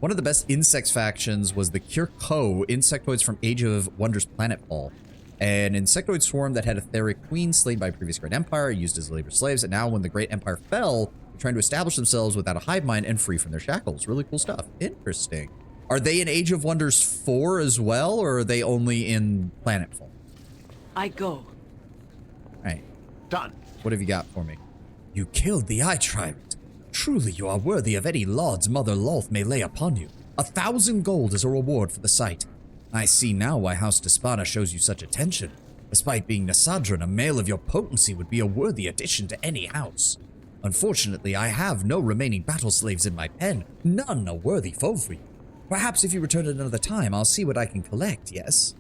One of the best insects factions was the Kirko insectoids from Age of Wonders Planetfall. An insectoid swarm that had a etheric queen slain by a previous great empire, used as labor slaves, and now when the great empire fell, they're trying to establish themselves without a hive mind and free from their shackles. Really cool stuff. Interesting. Are they in Age of Wonders 4 as well, or are they only in Planetfall? I go. All right. Done. What have you got for me? You killed the Eye Tyrant. Truly you are worthy of any laud's Mother Lolth may lay upon you. 1,000 gold as a reward for the sight. I see now why House Despana shows you such attention. Despite being Nasadran, a male of your potency would be a worthy addition to any house. Unfortunately, I have no remaining battle slaves in my pen, none a worthy foe for you. Perhaps if you return at another time, I'll see what I can collect, yes?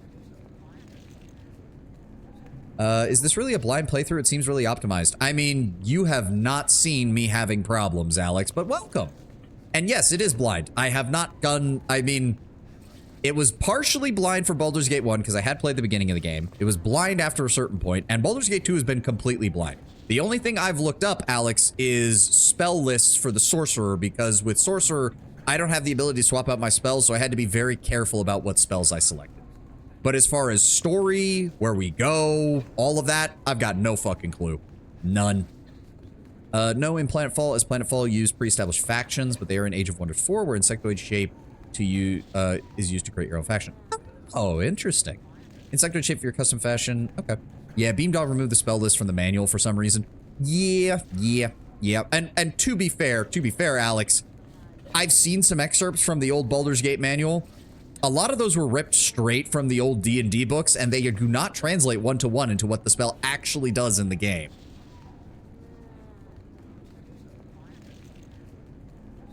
Is this really a blind playthrough? It seems really optimized. I mean, you have not seen me having problems, Alex, but welcome. And yes, it is blind. I have not done, I mean, it was partially blind for Baldur's Gate 1 because I had played the beginning of the game. It was blind after a certain point, and Baldur's Gate 2 has been completely blind. The only thing I've looked up, Alex, is spell lists for the Sorcerer, because with Sorcerer, I don't have the ability to swap out my spells, so I had to be very careful about what spells I selected. But as far as story, where we go, all of that, I've got no fucking clue. None. No, in Planetfall, as Planetfall used pre-established factions, but they are in Age of Wonders 4, where insectoid shape to use, is used to create your own faction. Oh, interesting. Insectoid shape for your custom fashion. Okay. Yeah, Beamdog removed the spell list from the manual for some reason. Yeah. And to be fair, Alex, I've seen some excerpts from the old Baldur's Gate manual. A lot of those were ripped straight from the old D&D books, and they do not translate one-to-one into what the spell actually does in the game.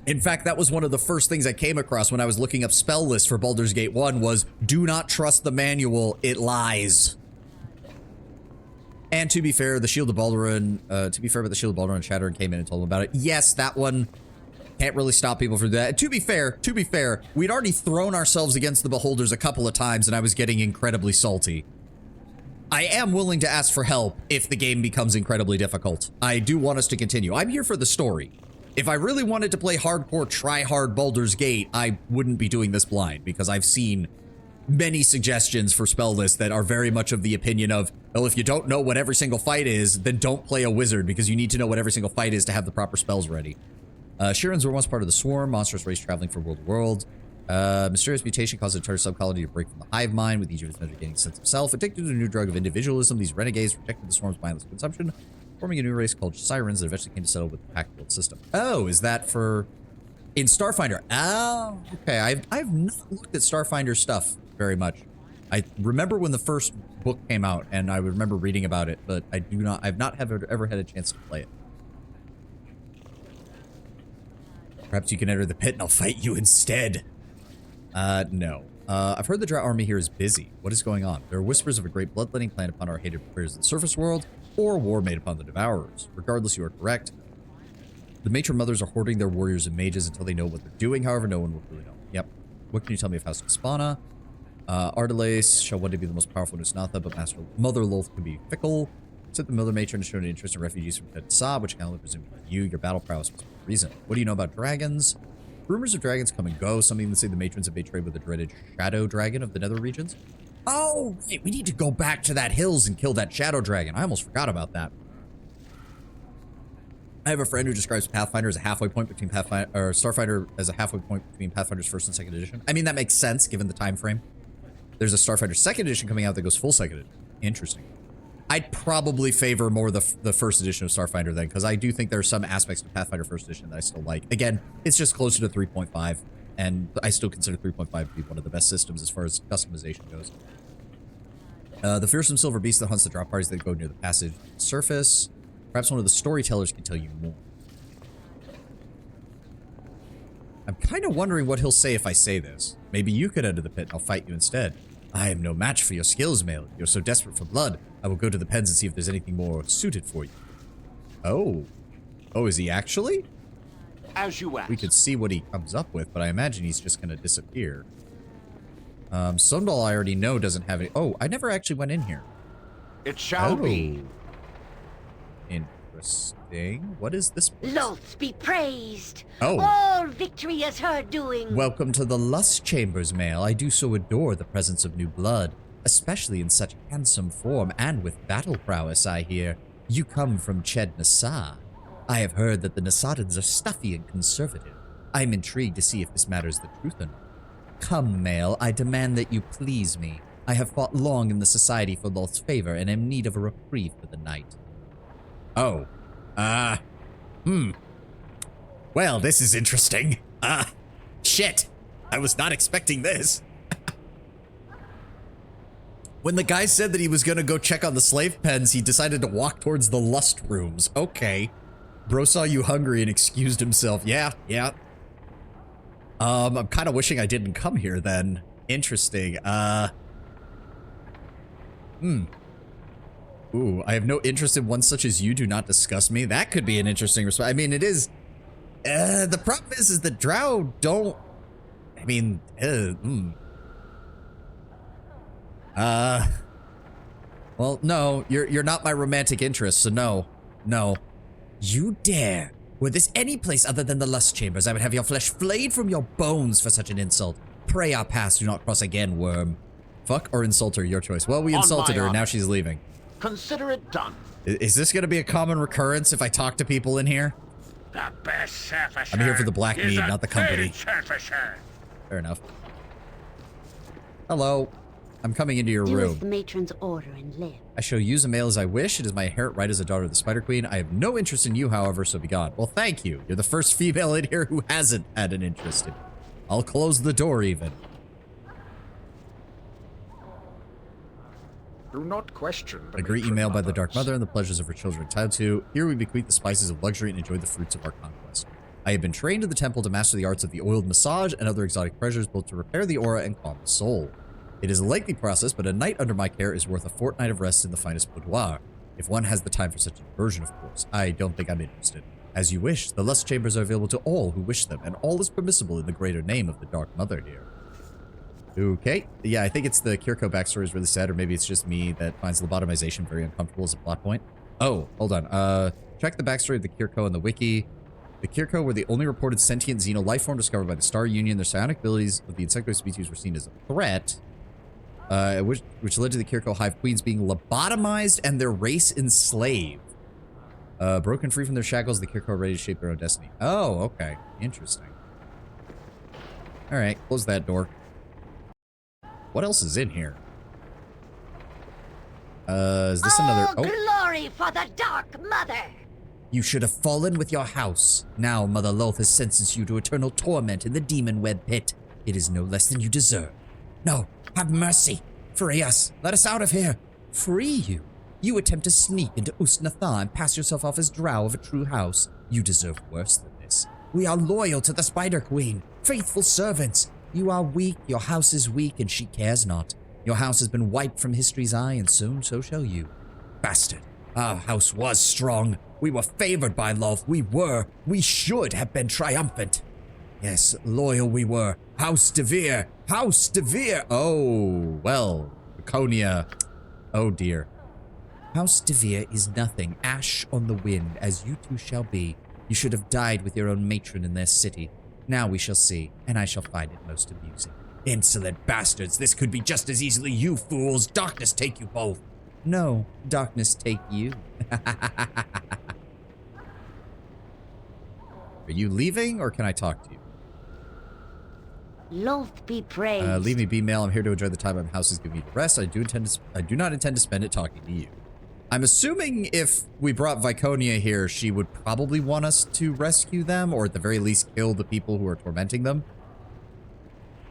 In fact, that was one of the first things I came across when I was looking up spell lists for Baldur's Gate 1 was, do not trust the manual, it lies. And to be fair, the Shield of Balduran, but the Shield of Balduran Shadowrun came in and told them about it. Yes, that one can't really stop people from that. To be fair, we'd already thrown ourselves against the Beholders a couple of times and I was getting incredibly salty. I am willing to ask for help if the game becomes incredibly difficult. I do want us to continue. I'm here for the story. If I really wanted to play hardcore, try-hard Baldur's Gate, I wouldn't be doing this blind, because I've seen many suggestions for spell lists that are very much of the opinion of, well, if you don't know what every single fight is, then don't play a wizard, because you need to know what every single fight is to have the proper spells ready. Shirans were once part of the Swarm, monstrous race traveling from world to world. Mysterious mutation caused a entire subcolony to break from the hive mind, with each of its members gaining a sense of self. Addicted to a new drug of individualism, these renegades rejected the Swarm's mindless consumption, forming a new race called Sirens that eventually came to settle with the Pact World system. Oh, is that for... in Starfinder? Oh, okay. I've not looked at Starfinder stuff very much. I remember when the first book came out, and I remember reading about it, but I've not ever had a chance to play it. Perhaps you can enter the pit and I'll fight you instead. No. I've heard the Drow army here is busy. What is going on? There are whispers of a great bloodletting planned upon our hated warriors of the surface world, or war made upon the Devourers. Regardless, you are correct. The matron mothers are hoarding their warriors and mages until they know what they're doing. However, no one will really know. Yep. What can you tell me of House Spana? Ardalace shall one day be the most powerful in Usnatha, but Master Mother Lolth can be fickle. Said the Mother Matron has shown an interest in refugees from Sa, which can only presume you. Your battle prowess was the reason. What do you know about dragons? Rumors of dragons come and go. Some even say the matrons have made trade with the dreaded shadow dragon of the nether regions. Oh, right. We need to go back to that hills and kill that shadow dragon. I almost forgot about that. I have a friend who describes Pathfinder as a halfway point between Pathfinder, or Starfinder as a halfway point between Pathfinder's 1st and 2nd edition. I mean, that makes sense given the time frame. There's a Starfinder 2nd edition coming out that goes full 2nd edition. Interesting. I'd probably favor more the 1st edition of Starfinder then, because I do think there are some aspects of Pathfinder 1st edition that I still like. Again, it's just closer to 3.5, and I still consider 3.5 to be one of the best systems as far as customization goes. The fearsome silver beast that hunts the drop parties that go near the passage surface. Perhaps one of the storytellers can tell you more. I'm kind of wondering what he'll say if I say this. Maybe you could enter the pit and I'll fight you instead. I am no match for your skills, Mail. You're so desperate for blood. I will go to the pens and see if there's anything more suited for you. Oh. Oh, is he actually? As you ask. We could see what he comes up with, but I imagine he's just going to disappear. Sundal I already know doesn't have any. Oh, I never actually went in here. It shall be. Interesting. What is this place? Lolth be praised. Oh. All victory is her doing. Welcome to the Lust Chambers, Mail. I do so adore the presence of new blood, especially in such handsome form and with battle prowess, I hear. You come from Ched Nassar. I have heard that the Nassadans are stuffy and conservative. I'm intrigued to see if this matters the truth or not. Come, Mail, I demand that you please me. I have fought long in the Society for Lolth's favor and am in need of a reprieve for the night. Oh. Well, this is interesting. Shit. I was not expecting this. When the guy said that he was gonna go check on the slave pens, he decided to walk towards the lust rooms. Okay. Bro saw you hungry and excused himself. Yeah. I'm kind of wishing I didn't come here then. Interesting. Ooh, I have no interest in one such as you. Do not disgust me. That could be an interesting response. I mean, it is. The problem is the drow don't. I mean, Well, no, you're not my romantic interest, so no. You dare? Were this any place other than the lust chambers, I would have your flesh flayed from your bones for such an insult. Pray our paths do not cross again, worm. Fuck or insult her, your choice. Well, we insulted her, and now she's leaving. Consider it done. Is this going to be a common recurrence if I talk to people in here? The best surfacer. I'm here for the black meat, not the company. Surfacer. Fair enough. Hello. I'm coming into your Do room. as the matron's order and live. I shall use a male as I wish. It is my inherent right as a daughter of the Spider Queen. I have no interest in you, however, so be gone. Well, thank you. You're the first female in here who hasn't had an interest in me. I'll close the door even. Do not question the Agree matron emailed by the Dark mothers. Mother and the pleasures of her children entitled to. Here we bequeath the spices of luxury and enjoy the fruits of our conquest. I have been trained in the temple to master the arts of the oiled massage and other exotic pleasures, both to repair the aura and calm the soul. It is a lengthy process, but a night under my care is worth a fortnight of rest in the finest boudoir. If one has the time for such a diversion, of course. I don't think I'm interested. As you wish, the lust chambers are available to all who wish them, and all is permissible in the greater name of the Dark Mother here. Okay. Yeah, I think it's the Kirko backstory is really sad, or maybe it's just me that finds lobotomization very uncomfortable as a plot point. Oh, hold on. Check the backstory of the Kirko on the wiki. The Kirko were the only reported sentient xeno life form discovered by the Star Union. Their psionic abilities of the insectoid species were seen as a threat, which led to the Kirko Hive Queens being lobotomized and their race enslaved. Broken free from their shackles, the Kirko are ready to shape their own destiny. Oh, okay. Interesting. Alright, close that door. What else is in here? Is this another... Oh, Glory for the Dark Mother! you should have fallen with your house. Now Mother Lolth has sentenced you to eternal torment in the demon web pit. It is no less than you deserve. No, have mercy. Free us. Let us out of here. Free you? You attempt to sneak into Usnatha and pass yourself off as drow of a true house. You deserve worse than this. We are loyal to the Spider Queen. Faithful servants. You are weak, your house is weak, and she cares not. Your house has been wiped from history's eye, and soon so shall you. Bastard. Our house was strong. We were favored by love. We should have been triumphant. Yes, loyal we were. House de Vere! House de Vere! Oh, well, Laconia. Oh dear. House de Vere is nothing. Ash on the wind, as you two shall be. You should have died with your own matron in their city. Now we shall see, and I shall find it most amusing. Insolent bastards, this could be just as easily you fools. Darkness take you both. No, darkness take you. Are you leaving, or can I talk to you? Loth be praised. Leave me be, male. I'm here to enjoy the time my house is giving me to rest. I do not intend to spend it talking to you. I'm assuming if we brought Viconia here, she would probably want us to rescue them, or at the very least kill the people who are tormenting them.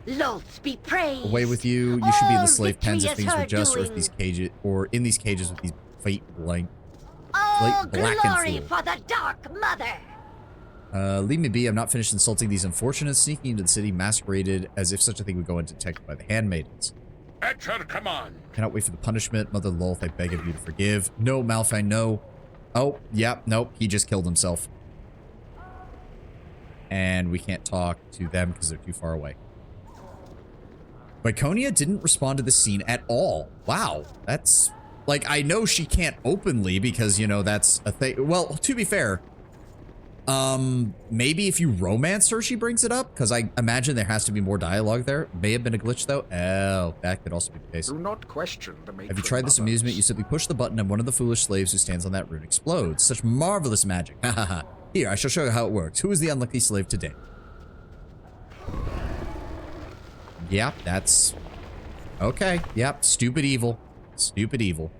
Loth be praised. Away with you. You should be in the All slave pens if victory things is were her just, or if doing. these cages, or in these cages with these fate blank. Oh, black and glory fool. for the Dark Mother. Leave me be. I'm not finished insulting these unfortunates sneaking into the city masqueraded as if such a thing would go undetected by the handmaidens. At her command. Cannot wait for the punishment. Mother Lolth, I beg of you to forgive. No, Malphite, no. Oh, yeah, nope. He just killed himself. And we can't talk to them because they're too far away. Viconia didn't respond to the scene at all. Wow. That's... Like, I know she can't openly because, you know, that's a thing. Well, to be fair... maybe if you romance her, she brings it up, because I imagine there has to be more dialogue there. May have been a glitch, though. Oh, that could also be the case. Do not question the matron. Have you tried this amusement? You simply push the button and one of the foolish slaves who stands on that rune explodes. Such marvelous magic. Ha ha ha. Here, I shall show you how it works. Who is the unlucky slave today? Yep, that's... Okay, yep, stupid evil. Stupid evil.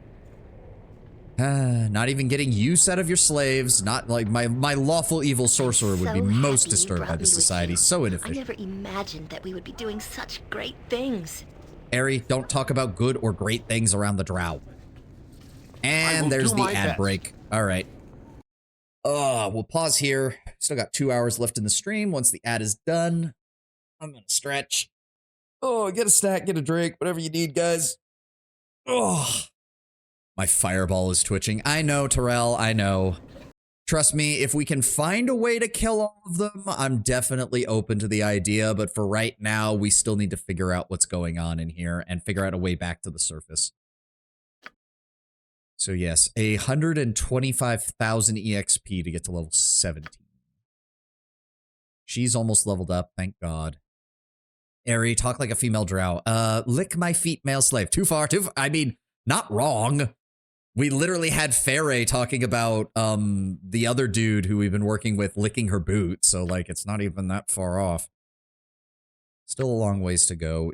Not even getting use out of your slaves. Not like my lawful evil sorcerer would be most disturbed by this society. So I inefficient. never imagined that we would be doing such great things. Ari, don't talk about good or great things around the drow. And will there's do the my ad best. break. All right. We'll pause here. Still got 2 hours left in the stream. Once the ad is done, I'm gonna stretch. Oh, get a snack, get a drink, whatever you need, guys. Oh. My fireball is twitching. I know, Terrell, I know. Trust me, if we can find a way to kill all of them, I'm definitely open to the idea, but for right now, we still need to figure out what's going on in here and figure out a way back to the surface. So yes, 125,000 EXP to get to level 17. She's almost leveled up, thank God. Ari, talk like a female drow. Lick my feet, male slave. Too far, I mean, not wrong. We literally had Faray talking about the other dude who we've been working with licking her boot, so like it's not even that far off. Still a long ways to go.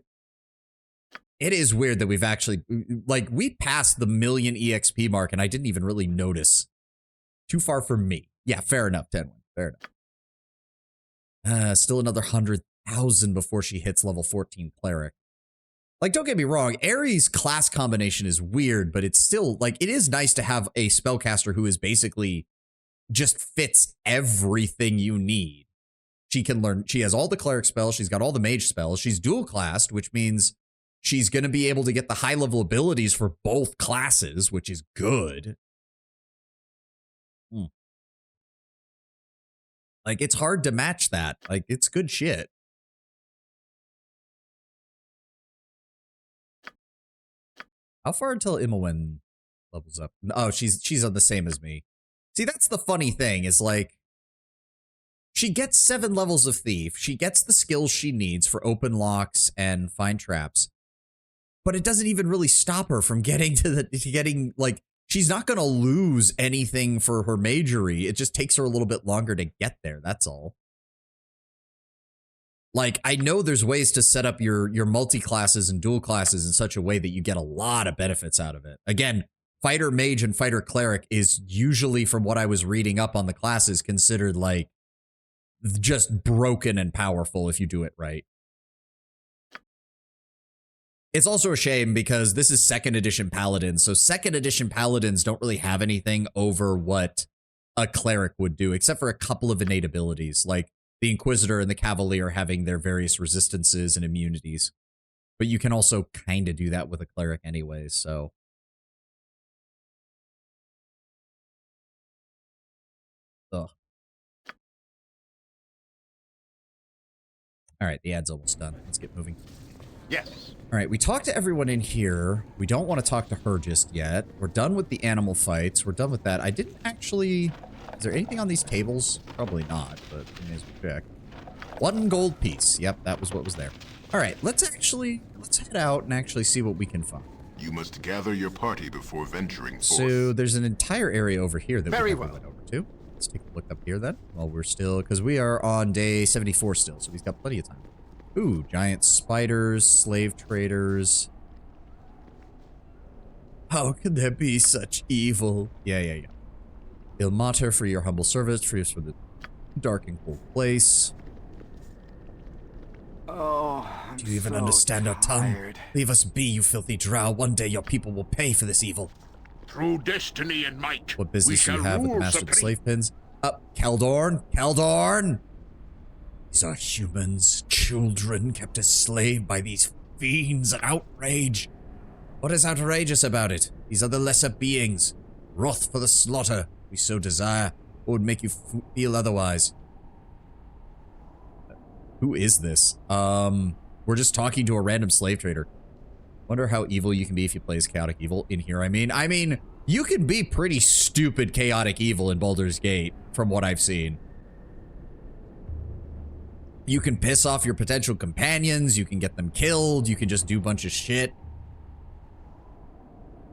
It is weird that we've actually, like, we passed the 1,000,000 EXP mark and I didn't even really notice. Too far for me. Yeah, fair enough, Tenwin. Fair enough. Still another 100,000 before she hits level 14 cleric. Like, don't get me wrong, Ares' class combination is weird, but it's still, like, it is nice to have a spellcaster who is basically just fits everything you need. She can learn, she has all the cleric spells, she's got all the mage spells, she's dual classed, which means she's going to be able to get the high level abilities for both classes, which is good. Like, it's hard to match that. Like, it's good shit. How far until Imowen levels up? Oh, she's on the same as me. See, that's the funny thing, is like, she gets 7 levels of Thief. She gets the skills she needs for open locks and find traps. But it doesn't even really stop her from getting like, she's not going to lose anything for her majory. It just takes her a little bit longer to get there. That's all. Like, I know there's ways to set up your multi-classes and dual classes in such a way that you get a lot of benefits out of it. Again, fighter mage and fighter cleric is usually, from what I was reading up on the classes, considered like just broken and powerful if you do it right. It's also a shame because this is 2nd edition paladins, so 2nd edition paladins don't really have anything over what a cleric would do, except for a couple of innate abilities, like the Inquisitor and the Cavalier having their various resistances and immunities. But you can also kind of do that with a cleric anyways, so. Ugh. All right, the ad's almost done. Let's get moving. Yes. All right, we talked to everyone in here. We don't want to talk to her just yet. We're done with the animal fights. We're done with that. I didn't actually... Is there anything on these tables? Probably not, but we may as well check. 1 gold piece. Yep, that was what was there. All right, let's head out and actually see what we can find. You must gather your party before venturing forth. So there's an entire area over here that Very we never well. went over to. Let's take a look up here then, while we're still... Because we are on day 74 still, so we've got plenty of time. Ooh, giant spiders, slave traders. How could there be such evil? Yeah. Il mater for your humble service, free us from the dark and cold place. Oh, Do you even understand our tongue? Leave us be, you filthy drow. One day your people will pay for this evil. Through destiny and might, What business do you shall have with the rule master of the supreme. slave pins? Keldorn! These are humans, children kept as slave by these fiends, an outrage. What is outrageous about it? These are the lesser beings, wrath for the slaughter we so desire. What would make you feel otherwise? Who is this? We're just talking to a random slave trader. Wonder how evil you can be if you play as chaotic evil in here. I mean, you can be pretty stupid chaotic evil in Baldur's Gate, from what I've seen. You can piss off your potential companions, you can get them killed, you can just do a bunch of shit.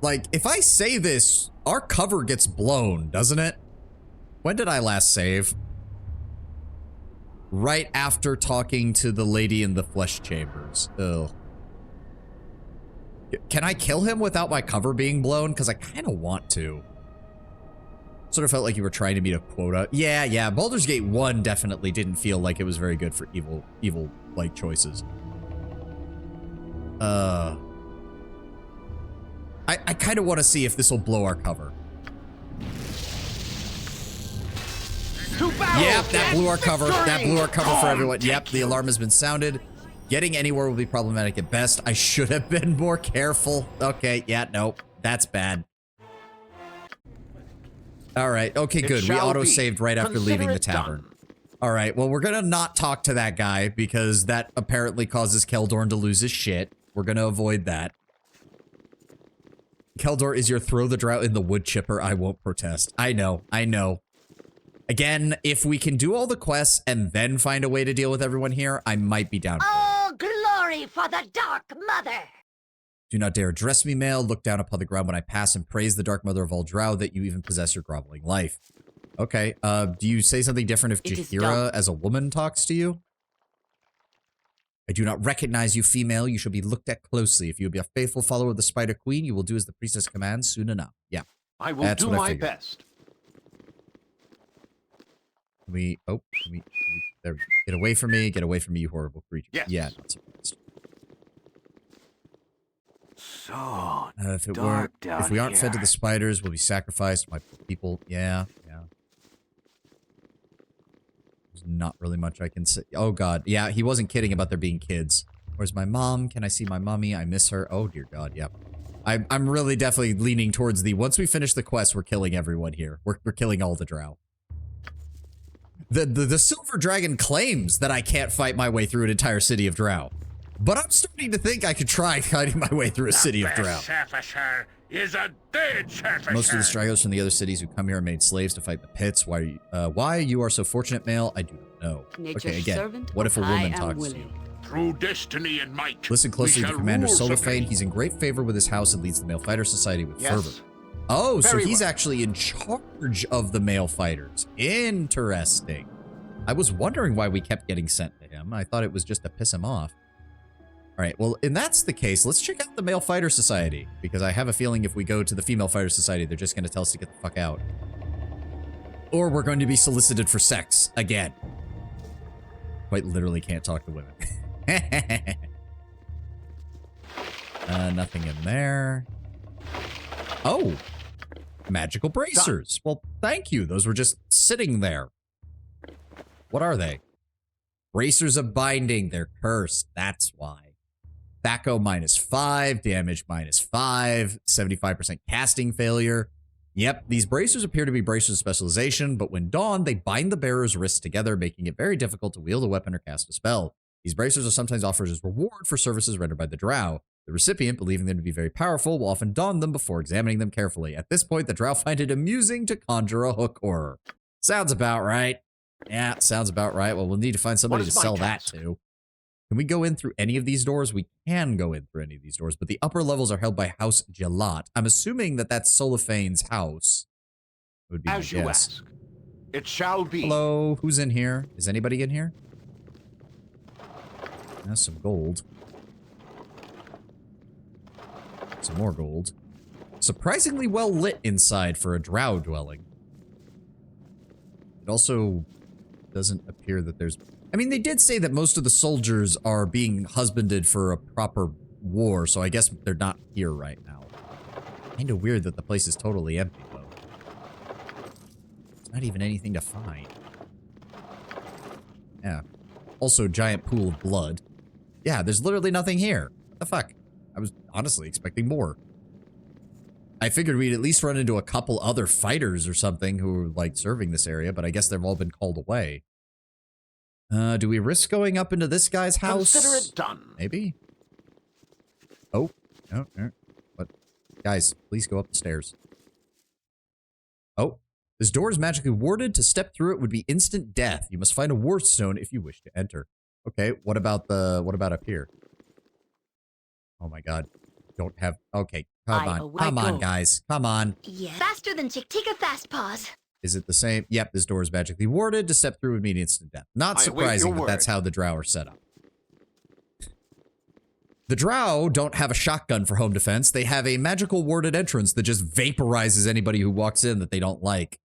Like, if I say this, our cover gets blown, doesn't it? When did I last save? Right after talking to the lady in the flesh chambers. Ugh. Can I kill him without my cover being blown? Because I kind of want to. Sort of felt like you were trying to meet a quota. Yeah. Baldur's Gate 1 definitely didn't feel like it was very good for evil-like choices. I kind of want to see if this will blow our cover. Yep, that blew our cover. That blew our cover for everyone. Yep, the alarm has been sounded. Getting anywhere will be problematic at best. I should have been more careful. Okay, yeah, nope. That's bad. All right, okay, good. We auto-saved right after leaving the tavern. All right, well, we're gonna not talk to that guy because that apparently causes Keldorn to lose his shit. We're gonna avoid that. Keldor is your throw the drought in the wood chipper. I won't protest. I know. Again, if we can do all the quests and then find a way to deal with everyone here, I might be down. Oh, glory for the Dark Mother! Do not dare address me, male. Look down upon the ground when I pass and praise the Dark Mother of all drow that you even possess your groveling life. Okay, do you say something different if Jaheira as a woman talks to you? I do not recognize you, female. You shall be looked at closely. If you will be a faithful follower of the Spider Queen, you will do as the priestess commands soon enough. Yeah. I will do my best. There we go. Get away from me, you horrible creature. Yes. Yeah, not surprised. So if we aren't fed to the spiders, we'll be sacrificed. My people, yeah. There's not really much I can say. Oh god, yeah, he wasn't kidding about there being kids. Where's my mom? Can I see my mommy? I miss her. Oh dear god, yep. I'm really definitely leaning towards the once we finish the quest, we're killing everyone here. We're killing all the drow. The silver dragon claims that I can't fight my way through an entire city of drow. But I'm starting to think I could try fighting my way through a city of drow. Is a dead surfacer. Most of the stragglers from the other cities who come here are made slaves to fight the pits. Why you are so fortunate, male, I do not know. Okay, again, what if a woman talks to you? Through destiny and might. Listen closely to Commander Solifane. He's in great favor with his house and leads the Male Fighter Society with fervor. Oh, so he's actually in charge of the male fighters. Interesting. I was wondering why we kept getting sent to him. I thought it was just to piss him off. All right, well, if that's the case, let's check out the Male Fighter Society, because I have a feeling if we go to the Female Fighter Society, they're just going to tell us to get the fuck out. Or we're going to be solicited for sex again. Quite literally can't talk to women. Nothing in there. Oh, magical bracers. Well, thank you. Those were just sitting there. What are they? Bracers of binding. They're cursed. That's why. Thaco -5, damage -5, 75% casting failure. Yep, these bracers appear to be bracers of specialization, but when donned, they bind the bearer's wrists together, making it very difficult to wield a weapon or cast a spell. These bracers are sometimes offered as reward for services rendered by the drow. The recipient, believing them to be very powerful, will often don them before examining them carefully. At this point, the drow find it amusing to conjure a hook horror. Sounds about right. Yeah, sounds about right. Well, we'll need to find somebody to sell that to. Can we go in through any of these doors? We can go in through any of these doors, but the upper levels are held by House Gelat. I'm assuming that that's Solophane's house. Would be As you ask, it shall be. Hello, who's in here? Is anybody in here? That's some gold. Some more gold. Surprisingly well lit inside for a drow dwelling. It also doesn't appear that there's... I mean, they did say that most of the soldiers are being husbanded for a proper war, so I guess they're not here right now. Kinda weird that the place is totally empty, though. There's not even anything to find. Yeah. Also, giant pool of blood. Yeah, there's literally nothing here. What the fuck? I was honestly expecting more. I figured we'd at least run into a couple other fighters or something who were, like, serving this area, but I guess they've all been called away. Do we risk going up into this guy's house? Consider it done. Maybe? Oh. No, no. But, guys, please go up the stairs. Oh. This door is magically warded. To step through it would be instant death. You must find a ward stone if you wish to enter. Okay, what about up here? Oh my god. Don't have... Okay, come on. Come on, guys. Come on. Yeah. Faster than Chick-Tika Fast Paws. Is it the same? Yep, this door is magically warded. To step through would mean instant death. Not surprising that that's how the drow are set up. The drow don't have a shotgun for home defense. They have a magical warded entrance that just vaporizes anybody who walks in that they don't like.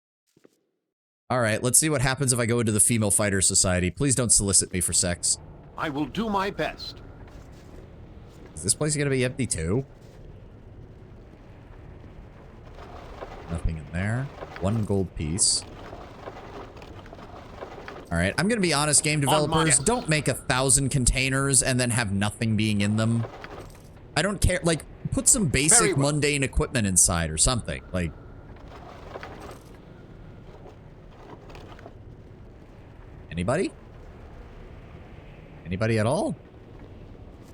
Alright, let's see what happens if I go into the Female Fighter Society. Please don't solicit me for sex. I will do my best. Is this place gonna be empty too? Nothing in there. One gold piece. Alright, I'm gonna be honest, game developers, don't make 1,000 containers and then have nothing being in them. I don't care, like, put some basic mundane equipment inside or something, like... Anybody? Anybody at all?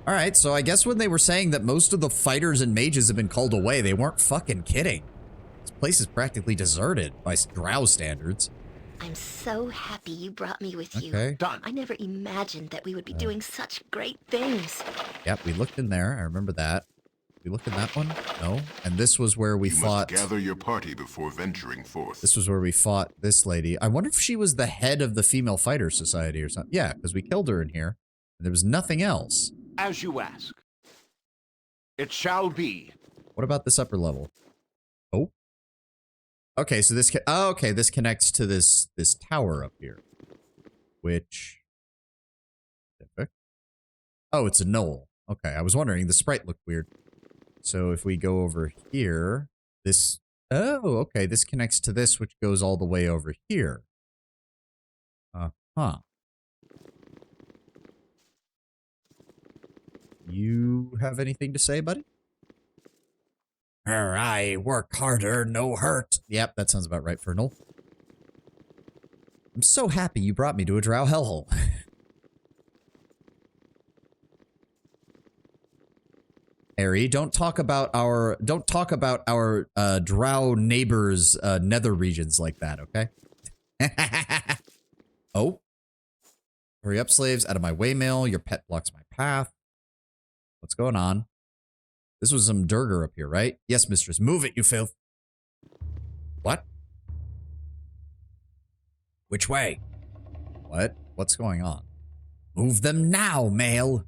Alright, so I guess when they were saying that most of the fighters and mages have been called away, they weren't fucking kidding. This place is practically deserted by drow standards. I'm so happy you brought me with you. Okay. Done. I never imagined that we would be doing such great things. Yep, we looked in there. I remember that. We looked in that one? No. And this was where we fought... You must gather your party before venturing forth. This was where we fought this lady. I wonder if she was the head of the Female Fighter Society or something. Yeah, because we killed her in here. And there was nothing else. As you ask. It shall be. What about this upper level? Oh. Okay, so this... Oh, okay, this connects to this tower up here. Which... Oh, it's a knoll. Okay, I was wondering. The sprite looked weird. So if we go over here, this... Oh, okay, this connects to this, which goes all the way over here. Uh-huh. You have anything to say, buddy? I work harder, no hurt. Yep, that sounds about right for Null. I'm so happy you brought me to a drow hellhole. Harry, don't talk about our drow neighbors' nether regions like that, okay? Oh. Hurry up, slaves. Out of my way, mail. Your pet blocks my path. What's going on? This was some Durgar up here, right? Yes, mistress. Move it, you filth. What? Which way? What? What's going on? Move them now, male.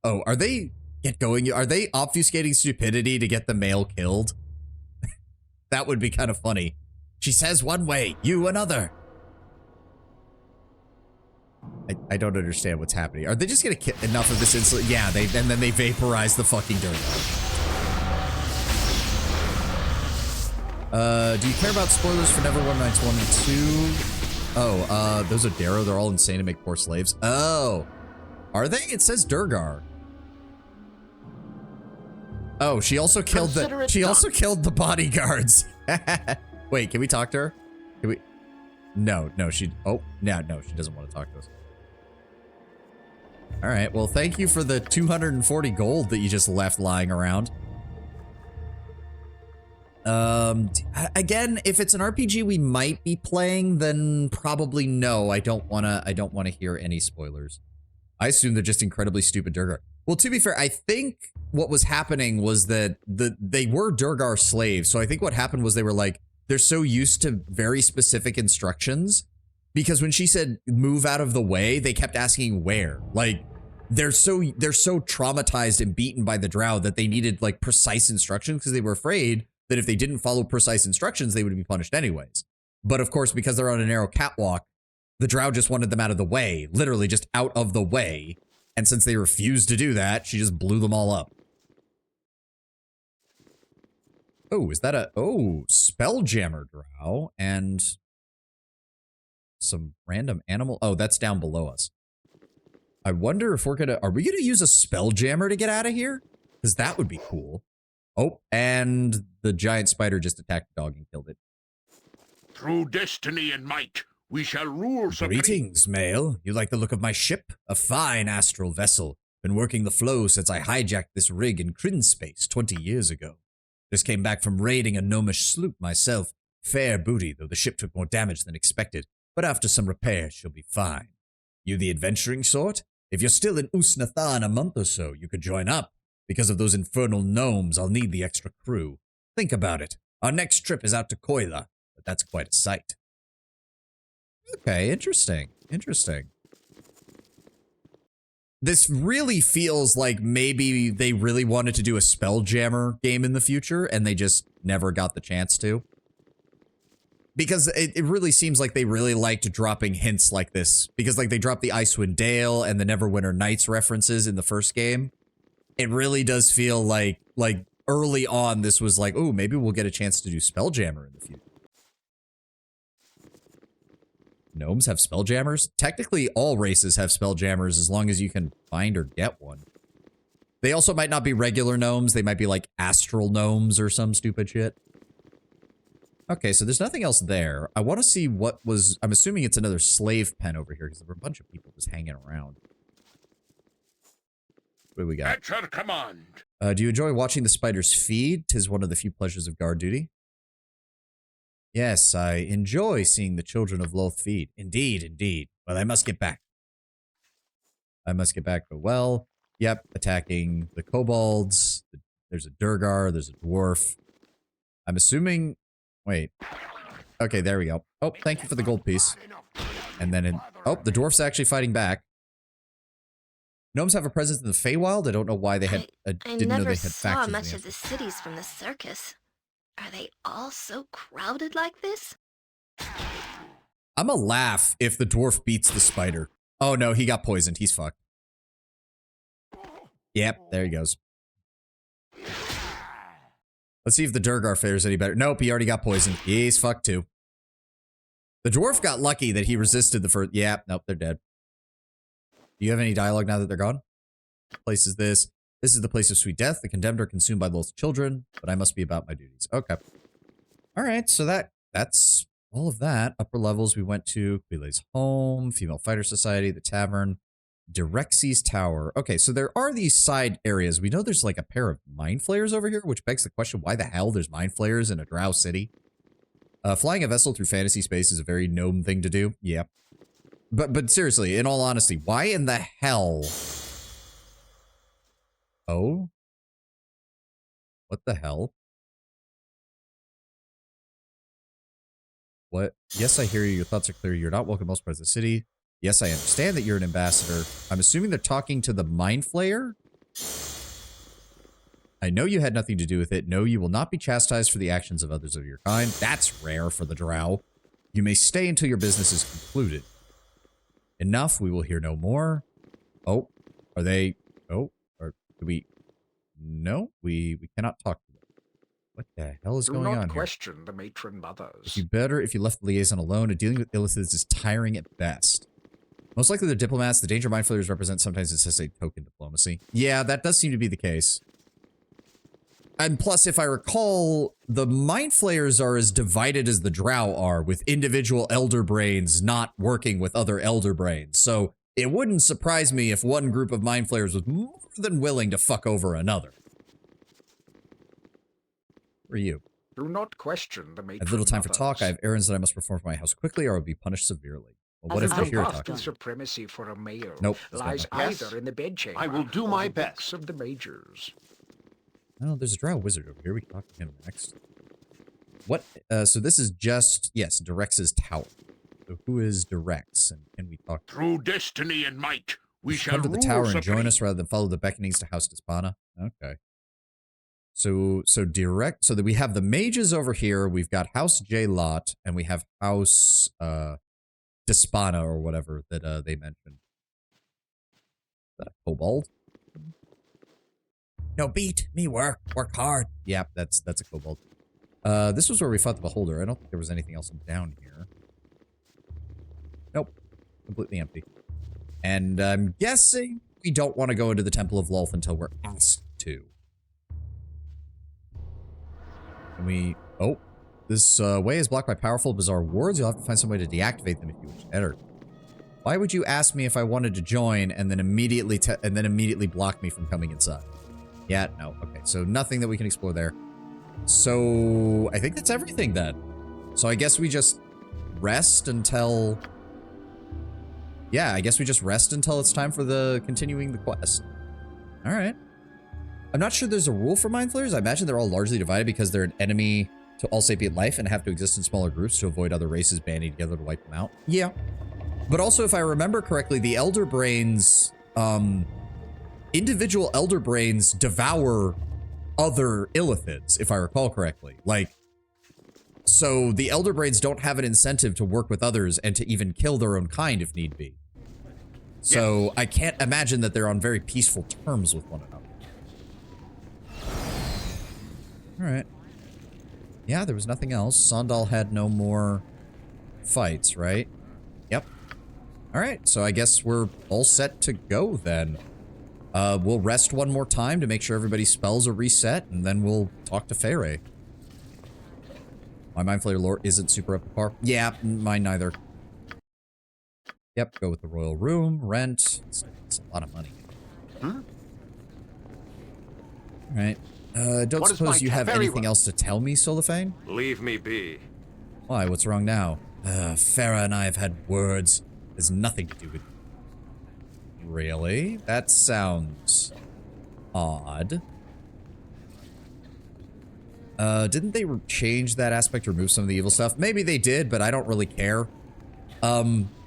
Oh, are they... Get going. Are they obfuscating stupidity to get the male killed? That would be kind of funny. She says one way, you another. I don't understand what's happening. Are they just gonna kill enough of this insulin? Yeah, and then they vaporize the fucking dirt. Do you care about spoilers for Neverwinter Nights 1 and 2? Oh, those are Darrow. They're all insane to make poor slaves. Oh. Are they? It says Durgar. Oh, she also killed the bodyguards. Wait, can we talk to her? Can we? No, she doesn't want to talk to us. All right. Well, thank you for the 240 gold that you just left lying around. Again, if it's an RPG we might be playing, then probably no. I don't want to hear any spoilers. I assume they're just incredibly stupid Durgar. Well, to be fair, I think what was happening was that they were Durgar slaves. So I think what happened was they were like, they're so used to very specific instructions, because when she said move out of the way, they kept asking where. Like, they're so traumatized and beaten by the Drow that they needed like precise instructions, because they were afraid that if they didn't follow precise instructions, they would be punished anyways. But of course, because they're on a narrow catwalk, the Drow just wanted them out of the way, literally just out of the way. And since they refused to do that, she just blew them all up. Oh, is that Spelljammer Drow and some random animal? Oh, that's down below us. I wonder if are we gonna use a Spelljammer to get out of here? Because that would be cool. Oh, and the giant spider just attacked the dog and killed it. Through destiny and might, we shall rule supreme. Greetings, Mail. You like the look of my ship? A fine astral vessel. Been working the flow since I hijacked this rig in Kryn space 20 years ago. Just came back from raiding a gnomish sloop myself. Fair booty, though the ship took more damage than expected. But after some repairs, she'll be fine. You the adventuring sort? If you're still in Usnatha in a month or so, you could join up. Because of those infernal gnomes, I'll need the extra crew. Think about it. Our next trip is out to Koila, but that's quite a sight. Okay, interesting. Interesting. This really feels like maybe they really wanted to do a Spelljammer game in the future, and they just never got the chance to. Because it really seems like they really liked dropping hints like this. Because like they dropped the Icewind Dale and the Neverwinter Nights references in the first game. It really does feel like early on this was like, oh, maybe we'll get a chance to do Spelljammer in the future. Gnomes have Spelljammers? Technically, all races have Spelljammers as long as you can find or get one. They also might not be regular gnomes. They might be like astral gnomes or some stupid shit. Okay, so there's nothing else there. I want to see what was... I'm assuming it's another slave pen over here because there were a bunch of people just hanging around. What do we got? At your command. Do you enjoy watching the spiders feed? 'Tis one of the few pleasures of guard duty. Yes, I enjoy seeing the children of Loth feed. Indeed, indeed. But I must get back. But well, yep, attacking the kobolds. There's a Durgar, there's a dwarf. I'm assuming... Wait. Okay, there we go. Oh, thank you for the gold piece. And then oh, the dwarf's actually fighting back. Gnomes have a presence in the Feywild. I don't know why they had... didn't know they had factions. I never saw much of the cities from the circus. Are they all so crowded like this? I'ma laugh if the dwarf beats the spider. Oh no, he got poisoned. He's fucked. Yep, there he goes. Let's see if the Durgar fares any better. Nope, he already got poisoned. He's fucked too. The dwarf got lucky that he resisted the first... Yeah, nope, they're dead. Do you have any dialogue now that they're gone? What place is this? This is the place of sweet death. The condemned are consumed by Loth's children, but I must be about my duties. Okay. All right, so that's all of that. Upper levels, we went to Quilei's home, Female Fighter Society, the tavern, Direxi's tower. Okay, so there are these side areas. We know there's like a pair of mind flayers over here, which begs the question, why the hell there's mind flayers in a drow city? Flying a vessel through fantasy space is a very gnome thing to do. Yeah. But seriously, in all honesty, why in the hell... Oh? What the hell? What? Yes, I hear you. Your thoughts are clear. You're not welcome most parts of the city. Yes, I understand that you're an ambassador. I'm assuming they're talking to the Mind Flayer? I know you had nothing to do with it. No, you will not be chastised for the actions of others of your kind. That's rare for the drow. You may stay until your business is concluded. Enough. We will hear no more. Oh, are they... Oh, or do we... No, we cannot talk to them. What the hell is going on here? Do not question the matron mothers. If you left the liaison alone, and dealing with illithids is tiring at best. Most likely they're diplomats. The danger mind flayers represent sometimes necessitate token diplomacy. Yeah, that does seem to be the case. And plus, if I recall, the mind flayers are as divided as the drow are, with individual elder brains not working with other elder brains. So It wouldn't surprise me if one group of mind flayers was more than willing to fuck over another. Who are you? Do not question the matron. I have little time for mothers. talk. I have errands that I must perform for my house quickly, or I will be punished severely. Well, what if The they're here path talking? to supremacy for a male Nope. lies Yes, either in the bedchamber I will do or my the best. books of the majors. Oh, there's a drow wizard over here. We can talk to him next. What? So this is just, yes, Direx's tower. So who is Direx, and can we talk to him? Through destiny and might, we shall Come to the rule tower and join supreme. us rather than follow the beckonings to House Despana. Okay. So direct, so that we have the mages over here, we've got House J Lot, and we have House Despana or whatever that they mentioned. Is that a kobold? No beat, me work hard. Yep, that's a kobold. This was where we fought the beholder. I don't think there was anything else down here. Nope. Completely empty. And I'm guessing we don't want to go into the Temple of Lolth until we're asked to. Can we... Oh. This way is blocked by powerful, bizarre wards. You'll have to find some way to deactivate them if you wish to enter. Why would you ask me if I wanted to join and then immediately block me from coming inside? Yeah, no. Okay, so nothing that we can explore there. So I think that's everything then. So I guess we just rest until... Yeah, I guess we just rest until it's time for the continuing the quest. All right. I'm not sure there's a rule for Mind Flayers. I imagine they're all largely divided because they're an enemy to all sapient life and have to exist in smaller groups to avoid other races banding together to wipe them out. Yeah. But also, if I remember correctly, the Elder Brains, individual Elder Brains devour other Illithids, if I recall correctly. Like, so the Elder Brains don't have an incentive to work with others and to even kill their own kind if need be. So yes. I can't imagine that they're on very peaceful terms with one another. All right. Yeah, there was nothing else. Sondal had no more fights, right? Yep. All right, so I guess we're all set to go then. We'll rest one more time to make sure everybody's spells are reset, and then we'll talk to Feyre. My Mind Flayer lore isn't super up to par. Yeah, mine neither. Yep, go with the royal room, rent. It's a lot of money. Hmm? All right. Don't suppose you have anything else to tell me, Solifane? Leave me be. Why, what's wrong now? Farah and I have had words. There's nothing to do with... Really? That sounds... odd. Didn't they change that aspect, remove some of the evil stuff? Maybe they did, but I don't really care.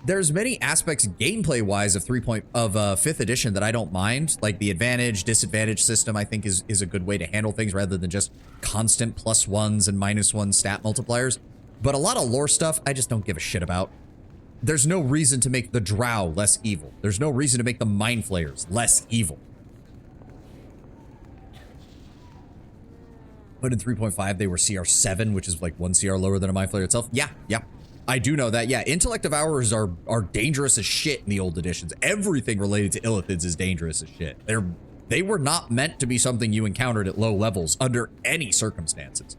There's many aspects gameplay-wise of 5th edition that I don't mind. Like the advantage, disadvantage system, I think is a good way to handle things rather than just constant +1s and -1 stat multipliers. But a lot of lore stuff, I just don't give a shit about. There's no reason to make the Drow less evil. There's no reason to make the Mind Flayers less evil. But in 3.5, they were CR 7, which is like 1 CR lower than a Mind Flayer itself. Yeah. I do know that. Yeah, Intellect Devourers are dangerous as shit in the old editions. Everything related to Illithids is dangerous as shit. They were not meant to be something you encountered at low levels under any circumstances.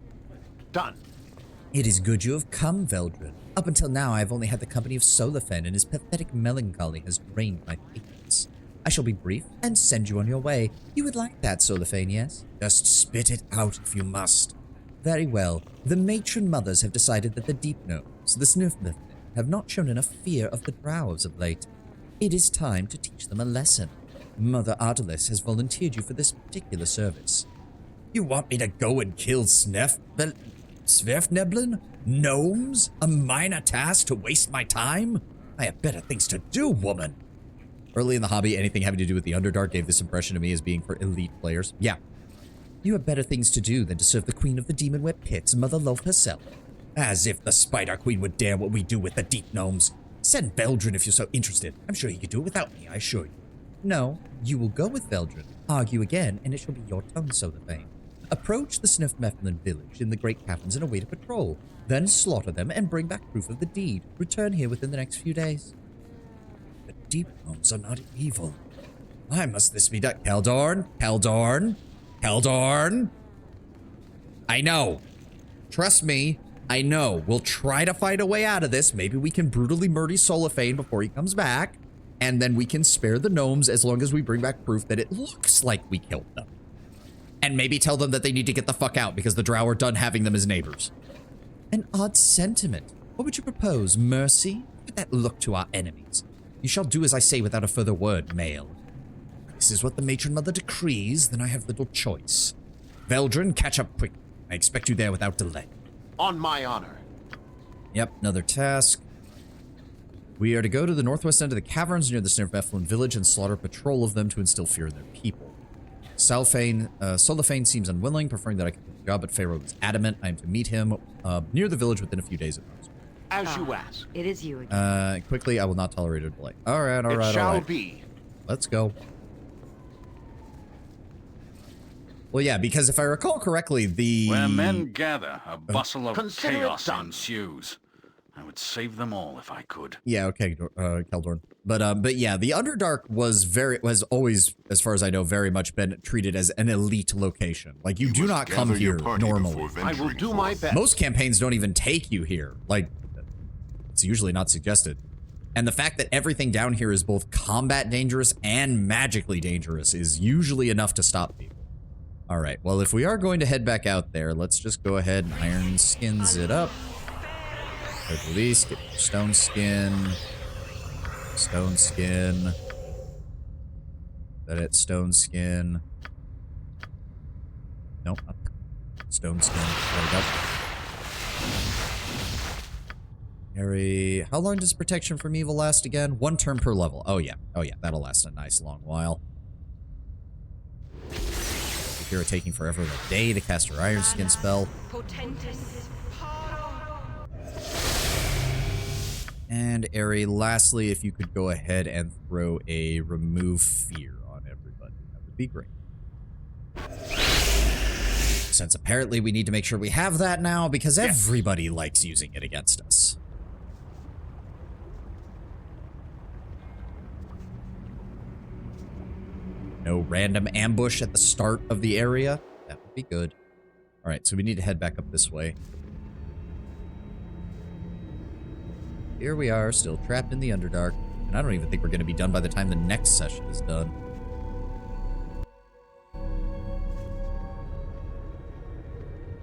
Done. It is good you have come, Veldrin. Up until now, I have only had the company of Solofen, and his pathetic melancholy has drained my patience. I shall be brief and send you on your way. You would like that, Solifane, yes? Just spit it out if you must. Very well. The matron mothers have decided that the deep gnomes, the Snufnefn, have not shown enough fear of the drows of late. It is time to teach them a lesson. Mother Artelis has volunteered you for this particular service. You want me to go and kill Sverfneblin? Gnomes? A minor task to waste my time? I have better things to do, woman. Early in the hobby, anything having to do with the Underdark gave this impression to me as being for elite players. Yeah. You have better things to do than to serve the Queen of the Demon-Wet Pits, Mother Lolth herself. As if the Spider Queen would dare what we do with the Deep Gnomes. Send Veldrin if you're so interested. I'm sure you could do it without me, I assure you. No, you will go with Veldrin, argue again, and it shall be your turn, Solifane. Approach the Snufnefn village in the Great Caverns and await a patrol. Then slaughter them and bring back proof of the deed. Return here within the next few days. The Deep Gnomes are not evil. Why must this be done? Keldorn? I know. Trust me, I know. We'll try to find a way out of this. Maybe we can brutally murder Solifane before he comes back. and then we can spare the gnomes as long as we bring back proof that it looks like we killed them. And maybe tell them that they need to get the fuck out because the drow are done having them as neighbors. An odd sentiment. What would you propose? Mercy? Put that look to our enemies. You shall do as I say without a further word, male. This is what the matron mother decrees, then I have little choice. Veldrin, catch up quick. I expect you there without delay. On my honor. Yep, another task. We are to go to the northwest end of the caverns near the Snarfethlin village and slaughter a patrol of them to instill fear in their people. Solifane seems unwilling, preferring that I complete the job, but Pharaoh is adamant. I am to meet him near the village within a few days at most. As you ask. It is you again. Quickly, I will not tolerate a delay. All right, all right, It shall all right. be. Let's go. Well, yeah, because if I recall correctly, Where men gather, a bustle of Consider it chaos done. ensues. I would save them all if I could. Yeah, okay, Keldorn. But yeah, the Underdark was always, as far as I know, very much been treated as an elite location. Like, you do not come here normally. I will do my best. Most campaigns don't even take you here. Like, it's usually not suggested. And the fact that everything down here is both combat dangerous and magically dangerous is usually enough to stop people. All right, well, if we are going to head back out there, let's just go ahead and iron skins it up. At least get stone skin. Stone skin. That it, stone skin. Nope. Stone skin. There we go. Harry, how long does protection from evil last again? 1 turn per level. Oh yeah. Oh yeah, that'll last a nice long while. If you're taking forever a day to cast her iron skin spell. And Ari, lastly, if you could go ahead and throw a remove fear on everybody, that would be great. Since apparently we need to make sure we have that now because everybody likes using it against us. No random ambush at the start of the area. That would be good. All right, so we need to head back up this way. Here we are, still trapped in the Underdark, and I don't even think we're going to be done by the time the next session is done.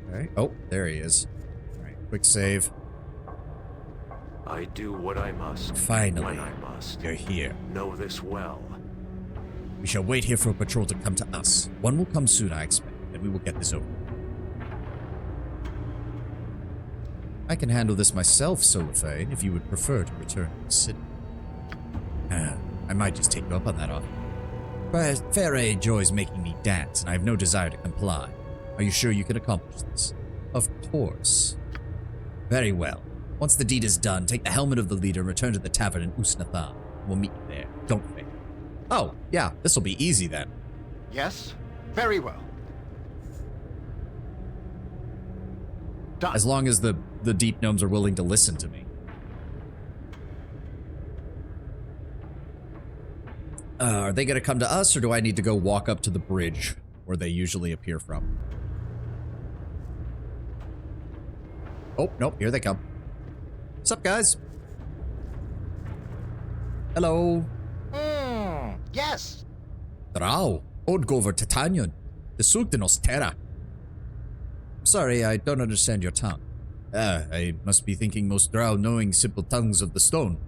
Alright, oh, there he is. Alright, quick save. I do what I must. Finally, when I must. you're here. Know this well. We shall wait here for a patrol to come to us. One will come soon, I expect, and we will get this over. I can handle this myself, Solifane, if you would prefer to return to the city. I might just take you up on that offer. But Faray enjoys making me dance, and I have no desire to comply. Are you sure you can accomplish this? Of course. Very well. Once the deed is done, take the helmet of the leader and return to the tavern in Usnathan. We'll meet you there. Don't fail. Oh, yeah, this'll be easy then. Yes? Very well. Done. As long as the deep gnomes are willing to listen to me. Are they going to come to us, or do I need to go walk up to the bridge where they usually appear from? Oh, nope, here they come. What's up, guys? Hello. Yes. Drow, Odgover Titanion, the Sultanos Terra. Sorry, I don't understand your tongue. I must be thinking most drow knowing simple tongues of the stone.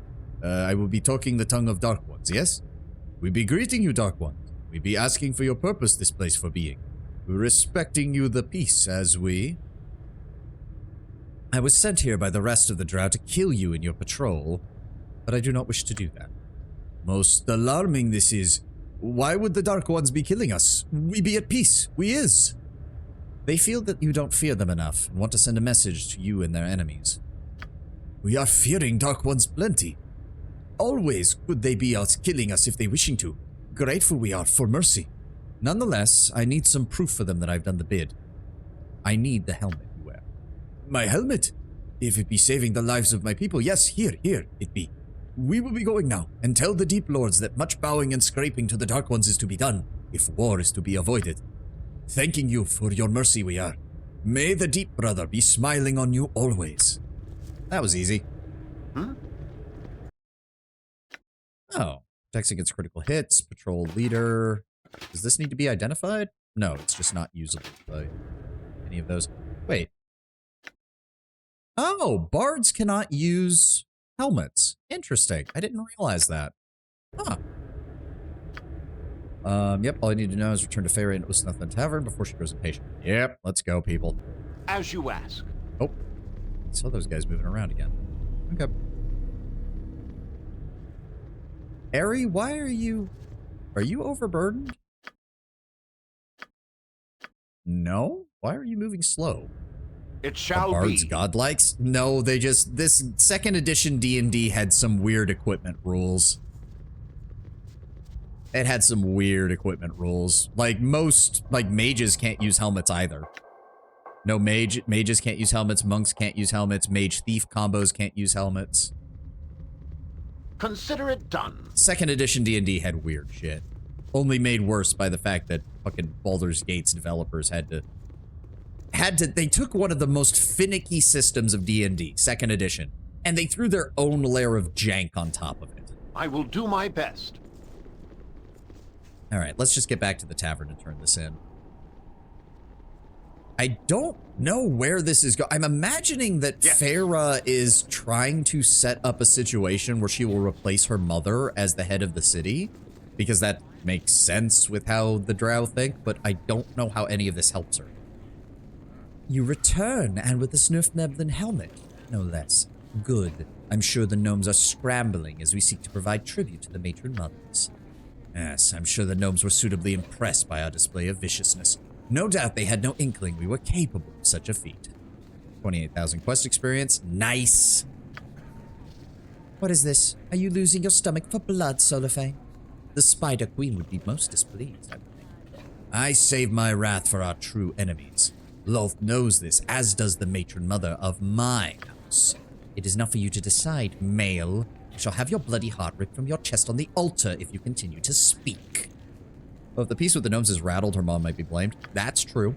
I will be talking the tongue of Dark Ones, yes? We be greeting you, Dark Ones. We be asking for your purpose this place for being. We respecting you the peace as we... I was sent here by the rest of the drow to kill you in your patrol, but I do not wish to do that. Most alarming this is. Why would the Dark Ones be killing us? We be at peace. We is. They feel that you don't fear them enough and want to send a message to you and their enemies. We are fearing Dark Ones plenty. Always could they be out killing us if they wishing to. Grateful we are for mercy. Nonetheless, I need some proof for them that I've done the bid. I need the helmet you wear. My helmet? If it be saving the lives of my people, yes, here it be. We will be going now, and tell the Deep Lords that much bowing and scraping to the Dark Ones is to be done, if war is to be avoided. Thanking you for your mercy we are. May the Deep Brother be smiling on you always. That was easy. Hmm? Oh, Protects against critical hits. Patrol leader. Does this need to be identified? No, it's just not usable by any of those. Wait. Oh, bards cannot use helmets. Interesting. I didn't realize that. Huh. Yep, all I need to know is return to Fairy and Usnath Tavern before she grows impatient. Yep, let's go, people. As you ask. Oh, I saw those guys moving around again. Okay. Ari, why are you overburdened? No? Why are you moving slow? It shall Bards be. godlikes? No, they just, this second edition D&D had some weird equipment rules. It had some weird equipment rules. Like most, like mages can't use helmets either. No, mages can't use helmets, monks can't use helmets, mage thief combos can't use helmets. Consider it done. Second edition D&D had weird shit. Only made worse by the fact that fucking Baldur's Gate's developers had to, they took one of the most finicky systems of D&D, second edition, and they threw their own layer of jank on top of it. I will do my best. All right, let's just get back to the tavern and turn this in. I don't know where this is going. I'm imagining that Farah is trying to set up a situation where she will replace her mother as the head of the city, because that makes sense with how the Drow think, but I don't know how any of this helps her. You return, and with the Snurfneblin helmet, no less. Good. I'm sure the gnomes are scrambling as we seek to provide tribute to the matron mothers. Yes, I'm sure the gnomes were suitably impressed by our display of viciousness. No doubt they had no inkling we were capable of such a feat. 28,000 quest experience. Nice. What is this? Are you losing your stomach for blood, Solifane? The Spider Queen would be most displeased, I would think. I save my wrath for our true enemies. Lolth knows this, as does the matron mother of my house. It is not for you to decide, male. You shall have your bloody heart ripped from your chest on the altar if you continue to speak. Well, if the peace with the gnomes is rattled, her mom might be blamed. That's true.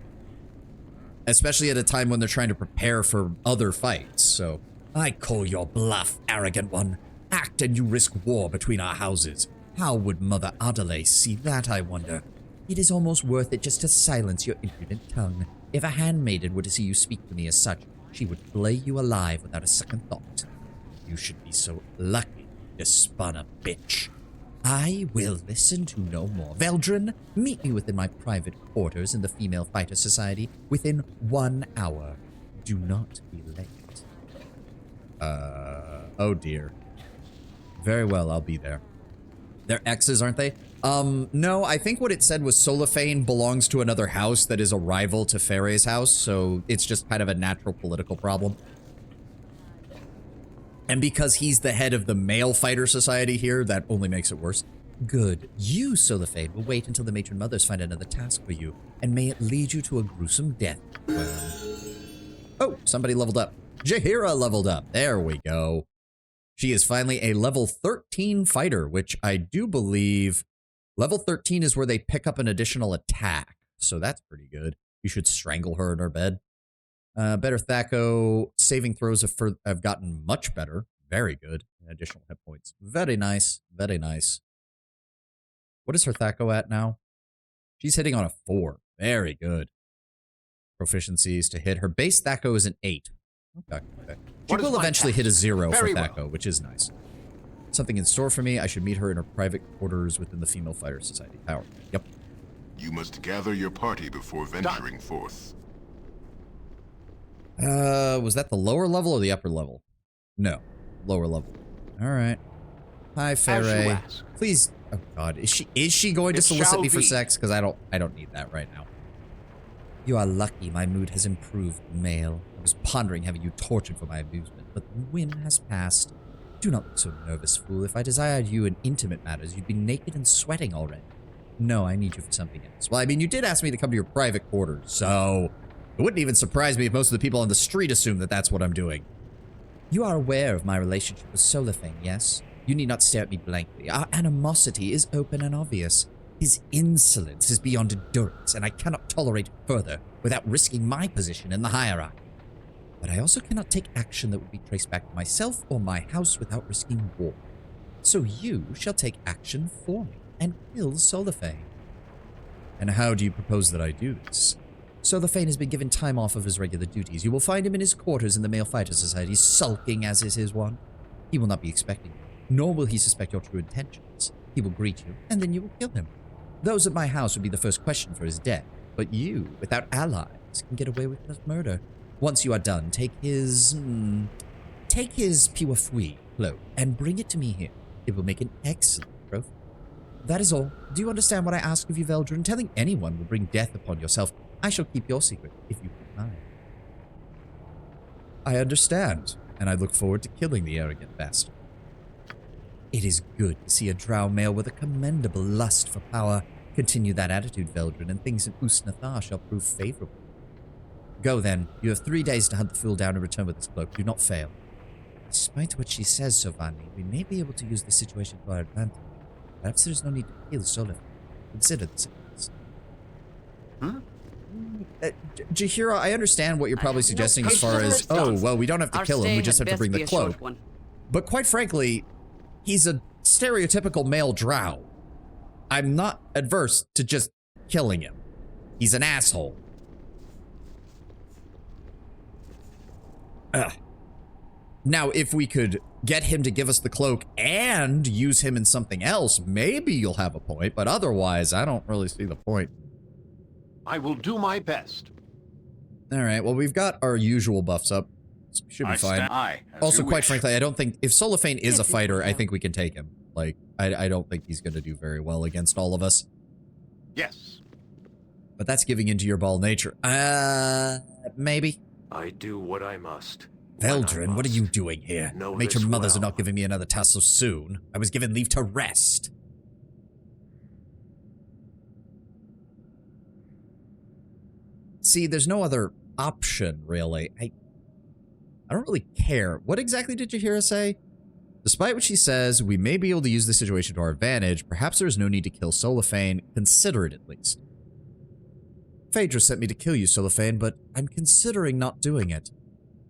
Especially at a time when they're trying to prepare for other fights, so... I call your bluff, arrogant one. Act and you risk war between our houses. How would Mother Adelaide see that, I wonder? It is almost worth it just to silence your impudent tongue. If a handmaiden were to see you speak to me as such, she would flay you alive without a second thought. You should be so lucky to spawn a bitch. I will listen to no more. Veldrin, meet me within my private quarters in the Female Fighter Society within 1 hour. Do not be late. Oh dear. Very well, I'll be there. They're exes, aren't they? No, I think what it said was Solifane belongs to another house that is a rival to Ferre's house, so it's just kind of a natural political problem. And because he's the head of the Male Fighter Society here, that only makes it worse. Good. You, Solifane, will wait until the matron mothers find another task for you, and may it lead you to a gruesome death. Oh, somebody leveled up. Jaheira leveled up. There we go. She is finally a level 13 fighter, which I do believe level 13 is where they pick up an additional attack. So that's pretty good. You should strangle her in her bed. Better Thaco. Saving throws have gotten much better. Very good. Additional hit points. Very nice. Very nice. What is her Thaco at now? She's hitting on a 4. Very good. Proficiencies to hit. Her base Thaco is an 8. Okay. She will eventually hit a 0 for Thaco, which is nice. Something in store for me. I should meet her in her private quarters within the Female Fighter Society Tower. Yep. You must gather your party before venturing forth. Was that the lower level or the upper level? No. Lower level. Alright. Hi, Faye. Please. Oh god. Is she going to solicit me for sex? Because I don't need that right now. You are lucky my mood has improved, male. I was pondering having you tortured for my amusement, but the whim has passed. Do not look so nervous, fool. If I desired you in intimate matters, you'd be naked and sweating already. No, I need you for something else. Well, I mean, you did ask me to come to your private quarters, so it wouldn't even surprise me if most of the people on the street assume that that's what I'm doing. You are aware of my relationship with Solifane, yes? You need not stare at me blankly. Our animosity is open and obvious. His insolence is beyond endurance, and I cannot tolerate it further without risking my position in the hierarchy. But I also cannot take action that would be traced back to myself or my house without risking war. So you shall take action for me and kill Solifane. And how do you propose that I do this? Solifane has been given time off of his regular duties. You will find him in his quarters in the Male Fighter Society, sulking as is his wont. He will not be expecting you, nor will he suspect your true intentions. He will greet you, and then you will kill him. Those at my house would be the first question for his death, but you, without allies, can get away with his murder. Once you are done, take his pure free cloak and bring it to me here. It will make an excellent trophy. That is all. Do you understand what I ask of you, Veldrin? Telling anyone will bring death upon yourself. I shall keep your secret, if you keep mine. I understand, and I look forward to killing the arrogant bastard. It is good to see a drow male with a commendable lust for power. Continue that attitude, Veldrin, and things in Usnathar shall prove favorable. Go then. You have 3 days to hunt the fool down and return with his cloak. Do not fail. Despite what she says, Sovani, we may be able to use this situation to our advantage. Perhaps there is no need to kill Solif. Consider this. Jahira, I understand what you're probably suggesting as far as, oh, well, we don't have to kill him, we just have to bring the cloak. But quite frankly, he's a stereotypical male drow. I'm not adverse to just killing him. He's an asshole. Now, if we could get him to give us the cloak and use him in something else, maybe you'll have a point, but otherwise, I don't really see the point. I will do my best. All right, well, we've got our usual buffs up. So should be fine. Also, quite frankly, I don't think, if Solifane is a fighter, I think we can take him. Like, I don't think he's going to do very well against all of us. Yes. But that's giving into your ball nature. Maybe. I do what I must. Veldrin, what are you doing here? Matron mothers are not giving me another task so soon. I was given leave to rest. See, there's no other option, really. I don't really care. What exactly did you hear us say? Despite what she says, we may be able to use the situation to our advantage. Perhaps there is no need to kill Solifane. Consider it, at least. Phaedra sent me to kill you, Solifane, but I'm considering not doing it.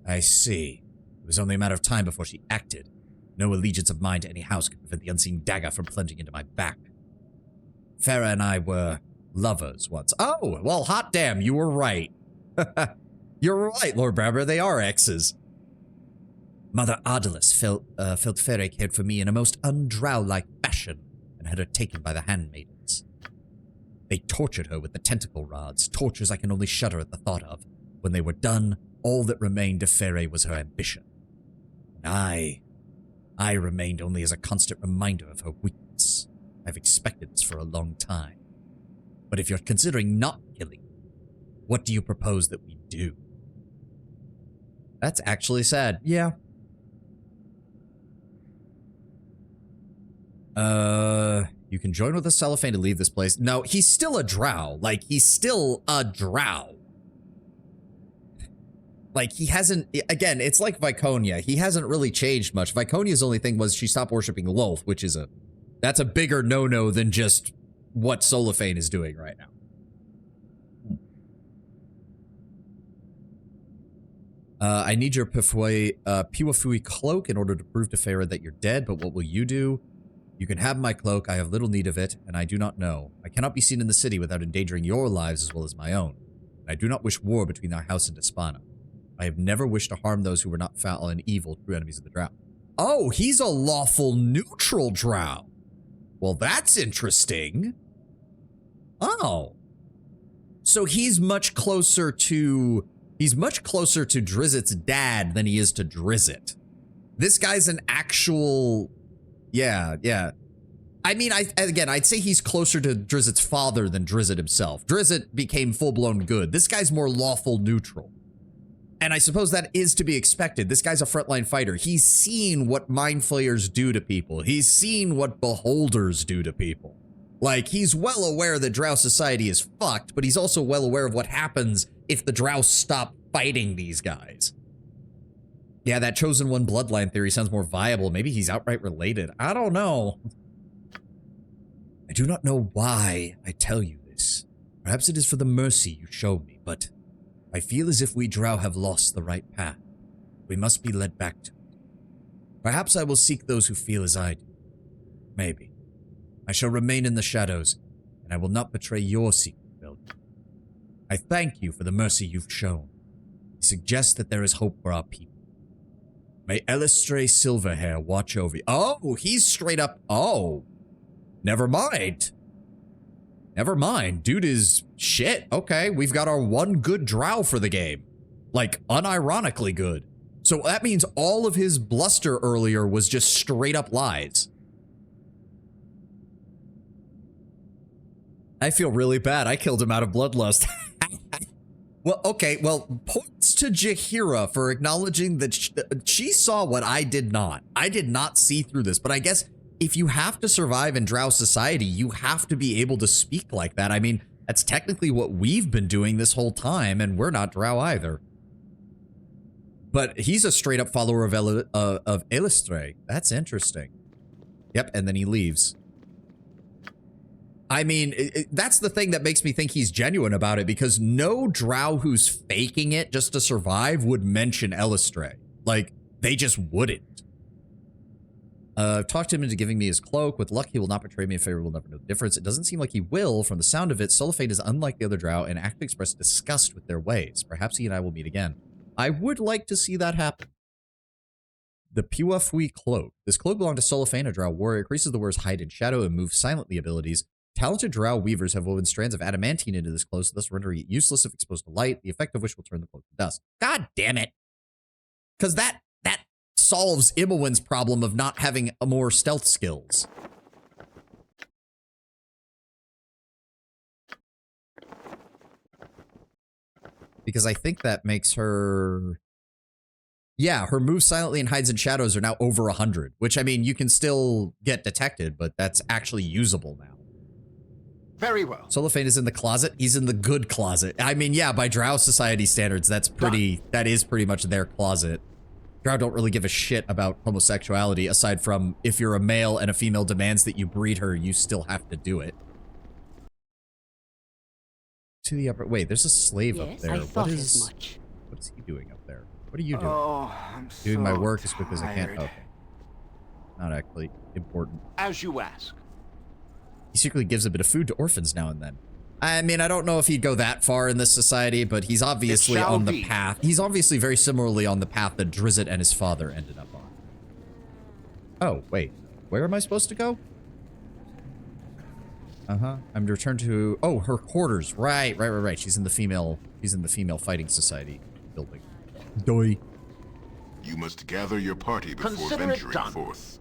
I see. It was only a matter of time before she acted. No allegiance of mine to any house could prevent the unseen dagger from plunging into my back. Farah and I were lovers once. Oh, well, hot damn, you were right. You're right, Lord Bramber, they are exes. Mother Ardalis felt Farah cared for me in a most undrow-like fashion and had her taken by the handmaidens. They tortured her with the tentacle rods, tortures I can only shudder at the thought of. When they were done, all that remained to Farah was her ambition. And I remained only as a constant reminder of her weakness. I've expected this for a long time. But if you're considering not killing me, what do you propose that we do? That's actually sad. Yeah. You can join with the Cellophane to leave this place. No, he's still a drow. Like, he's still a drow. Like, he hasn't, again, it's like Viconia. He hasn't really changed much. Viconia's only thing was she stopped worshipping Lolth, which is that's a bigger no-no than just what Solifane is doing right now. I need your Piwafui cloak in order to prove to Farah that you're dead, but what will you do? You can have my cloak. I have little need of it, and I do not know. I cannot be seen in the city without endangering your lives as well as my own. And I do not wish war between our house and Despana. I have never wished to harm those who were not foul and evil, true enemies of the drow. Oh, he's a lawful neutral drow. Well, that's interesting. Oh. So he's much closer to Drizzt's dad than he is to Drizzt. This guy's an actual... Yeah. I mean, I'd say he's closer to Drizzt's father than Drizzt himself. Drizzt became full-blown good. This guy's more lawful neutral. And I suppose that is to be expected. This guy's a frontline fighter. He's seen what mind flayers do to people. He's seen what beholders do to people. Like, he's well aware that drow society is fucked, but he's also well aware of what happens if the drow stop fighting these guys. Yeah, that Chosen One bloodline theory sounds more viable. Maybe he's outright related. I don't know. I do not know why I tell you this. Perhaps it is for the mercy you show me, but I feel as if we drow have lost the right path. We must be led back to it. Perhaps I will seek those who feel as I do. Maybe. I shall remain in the shadows, and I will not betray your secret, Velvet. I thank you for the mercy you've shown. I suggest that there is hope for our people. May Elistre Silverhair watch over you. Oh, he's straight up. Oh, never mind. Never mind. Dude is shit. Okay, we've got our one good drow for the game. Like, unironically good. So that means all of his bluster earlier was just straight up lies. I feel really bad. I killed him out of bloodlust. Well, okay, well, points to Jaheira for acknowledging that she saw what I did not. I did not see through this, but I guess if you have to survive in drow society, you have to be able to speak like that. I mean, that's technically what we've been doing this whole time, and we're not drow either. But he's a straight up follower of Elistre. That's interesting. Yep, and then he leaves. I mean, that's the thing that makes me think he's genuine about it, because no drow who's faking it just to survive would mention Elistre. Like, they just wouldn't. I've talked him into giving me his cloak. With luck, he will not betray me. If favor, will never know the difference. It doesn't seem like he will. From the sound of it, Solifane is unlike the other drow and actively expressed disgust with their ways. Perhaps he and I will meet again. I would like to see that happen. The Puafui cloak. This cloak belonged to Solifane, a drow warrior. Increases the wearer's hide and shadow and move silently abilities. Talented drow weavers have woven strands of adamantine into this cloak, thus rendering it useless if exposed to light, the effect of which will turn the cloak to dust. God damn it. Because that solves Imowen's problem of not having more stealth skills. Because I think that makes her... Yeah, her moves silently and hides in shadows are now over 100, which, I mean, you can still get detected, but that's actually usable now. Very well. Solifane is in the closet. He's in the good closet. I mean, yeah, by drow society standards, that is pretty much their closet. Drow don't really give a shit about homosexuality, aside from if you're a male and a female demands that you breed her, you still have to do it. To the upper... Wait, there's a slave up there. I thought as much. What is he doing up there? What are you doing? Oh, I'm doing so my work as quick as I can. tired. Oh. Not actually important. As you ask. He secretly gives a bit of food to orphans now and then. I mean, I don't know if he'd go that far in this society, but he's obviously on the path. He's obviously very similarly on the path that Drizzt and his father ended up on. Oh, wait. Where am I supposed to go? Uh-huh. I'm to return to... Oh, her quarters. Right. She's in the female fighting society building. Doi. You must gather your party before Consider it venturing done. forth.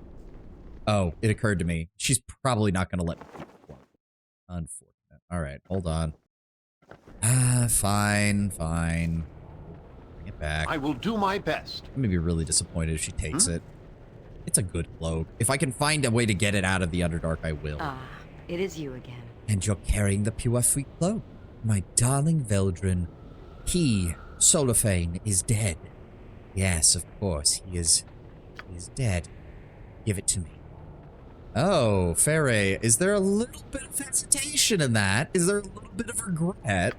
Oh, it occurred to me. She's probably not going to let me keep it. Unfortunate. All right, hold on. Fine. Bring it back. I will do my best. I'm going to be really disappointed if she takes it. It's a good cloak. If I can find a way to get it out of the Underdark, I will. Ah, it is you again. And you're carrying the Puafui cloak. My darling Veldrin. He, Solifane, is dead. Yes, of course, he is dead. Give it to me. Oh, Faray, is there a little bit of hesitation in that? Is there a little bit of regret?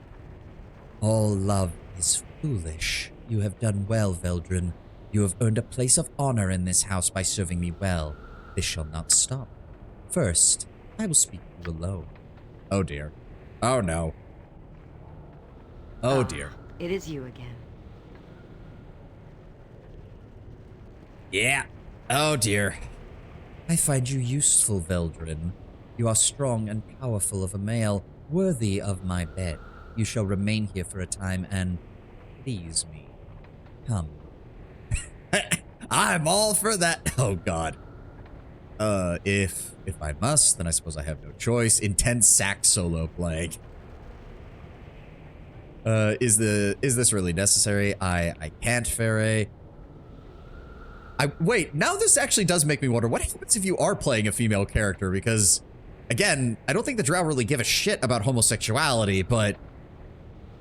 All love is foolish. You have done well, Veldrin. You have earned a place of honor in this house by serving me well. This shall not stop. First, I will speak to you alone. Oh dear. Oh no. Oh dear. It is you again. Yeah. Oh dear. I find you useful, Veldrin. You are strong and powerful of a male, worthy of my bed. You shall remain here for a time and please me. Come. I'm all for that. Oh god. If I must, then I suppose I have no choice. Intense sax solo playing. Is this really necessary? I can't, Faray. Wait, now this actually does make me wonder, what happens if you are playing a female character? Because, again, I don't think the drow really give a shit about homosexuality, but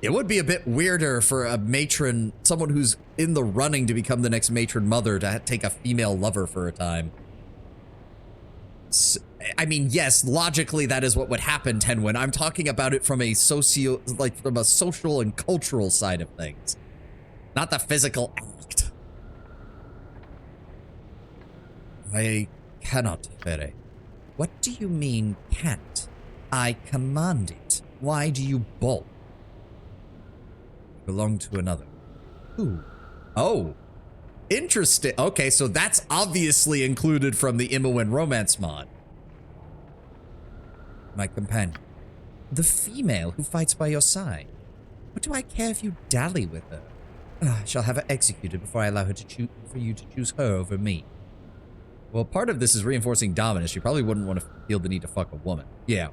it would be a bit weirder for a matron, someone who's in the running to become the next matron mother, to take a female lover for a time. I mean, yes, logically that is what would happen, Tenwin. I'm talking about it from a social and cultural side of things, not the physical act. I cannot, Fere. What do you mean, can't? I command it. Why do you balk? Belong to another. Who? Oh. Interesting. Okay, so that's obviously included from the Imoen romance mod. My companion. The female who fights by your side. What do I care if you dally with her? I shall have her executed before I allow her to choose for you to choose her over me. Well, part of this is reinforcing dominance. She probably wouldn't want to feel the need to fuck a woman. Yeah.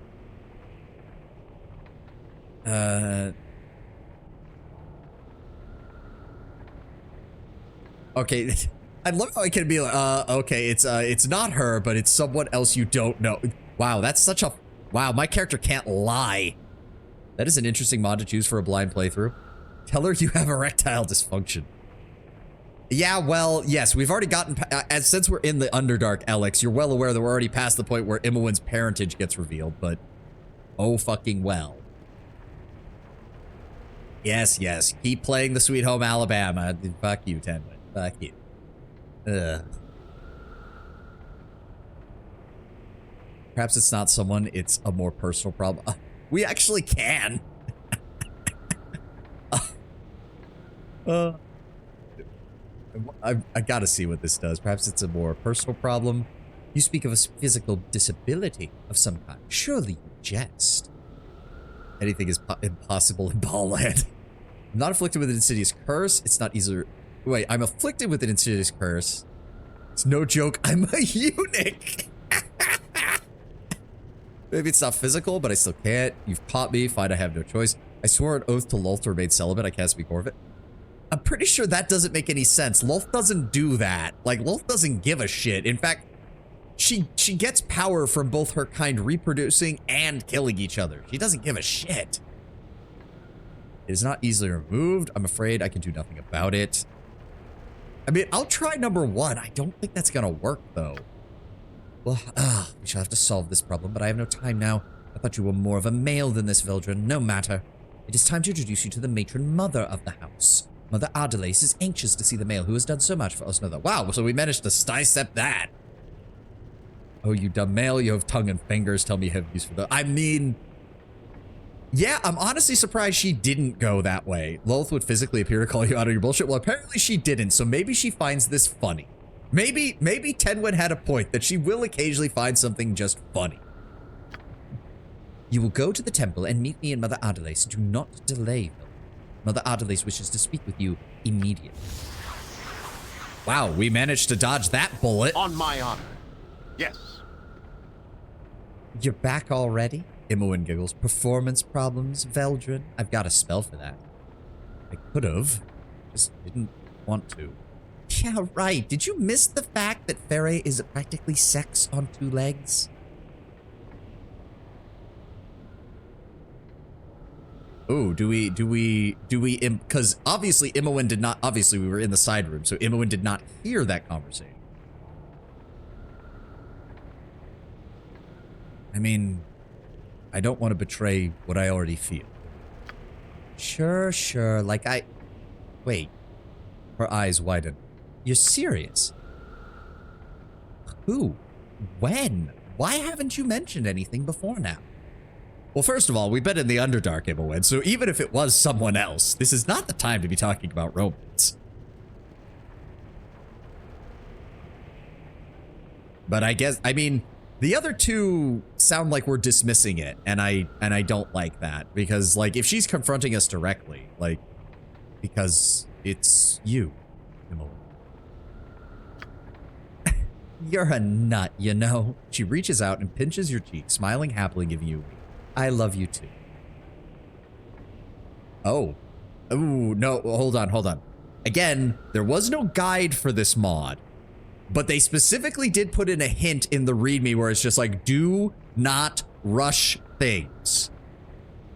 Okay. I love how I can be like, okay, it's not her, but it's someone else you don't know. Wow, that's such a, wow, my character can't lie. That is an interesting mod to choose for a blind playthrough. Tell her you have erectile dysfunction. Yeah, well, yes, we've already gotten, since we're in the Underdark, Alex, you're well aware that we're already past the point where Imoen's parentage gets revealed, but oh fucking well. Yes, yes, keep playing the Sweet Home Alabama. Fuck you, Tenwood. Fuck you. Ugh. Perhaps it's not someone, it's a more personal problem. We actually can. I gotta see what this does. Perhaps it's a more personal problem. You speak of a physical disability of some kind. Surely you jest. Anything is impossible in Ballland. I'm not afflicted with an insidious curse. It's not easier. Wait, I'm afflicted with an insidious curse. It's no joke. I'm a eunuch. Maybe it's not physical, but I still can't. You've caught me. Fine, I have no choice. I swore an oath to Lolth to remain celibate. I can't speak more of it. I'm pretty sure that doesn't make any sense. Lolth doesn't do that. Like, Lolth doesn't give a shit. In fact, she gets power from both her kind reproducing and killing each other. She doesn't give a shit. It is not easily removed. I'm afraid I can do nothing about it. I mean, I'll try number one. I don't think that's gonna work, though. Well, we shall have to solve this problem, but I have no time now. I thought you were more of a male than this, Veldrin. No matter. It is time to introduce you to the matron mother of the house. Mother Ardalace is anxious to see the male who has done so much for us. Wow, so we managed to sidestep that. Oh, you dumb male, you have tongue and fingers. Tell me you have use for that. I mean, yeah, I'm honestly surprised she didn't go that way. Lolth would physically appear to call you out on your bullshit. Well, apparently she didn't, so maybe she finds this funny. Maybe Tenwood had a point that she will occasionally find something just funny. You will go to the temple and meet me and Mother Ardalace. Do not delay, though. Mother Ardalace wishes to speak with you immediately. Wow, we managed to dodge that bullet. On my honor. Yes. You're back already? Imoen giggles. Performance problems, Veldrin? I've got a spell for that. I could've. Just didn't want to. Yeah, right. Did you miss the fact that Ferae is practically sex on two legs? Oh, because obviously Imoen did not, obviously we were in the side room, so Imoen did not hear that conversation. I mean, I don't want to betray what I already feel. Sure, like wait. Her eyes widen. You're serious? Who? When? Why haven't you mentioned anything before now? Well, first of all, we've been in the Underdark, Imoen, so even if it was someone else, this is not the time to be talking about romance. But I guess, I mean, the other two sound like we're dismissing it, and I don't like that, because, like, if she's confronting us directly, like, because it's you, Imoen. You're a nut, you know? She reaches out and pinches your cheek, smiling happily, giving you a wink. I love you too. Oh. Ooh, no, hold on. Again, there was no guide for this mod, but they specifically did put in a hint in the README where it's just like, do not rush things.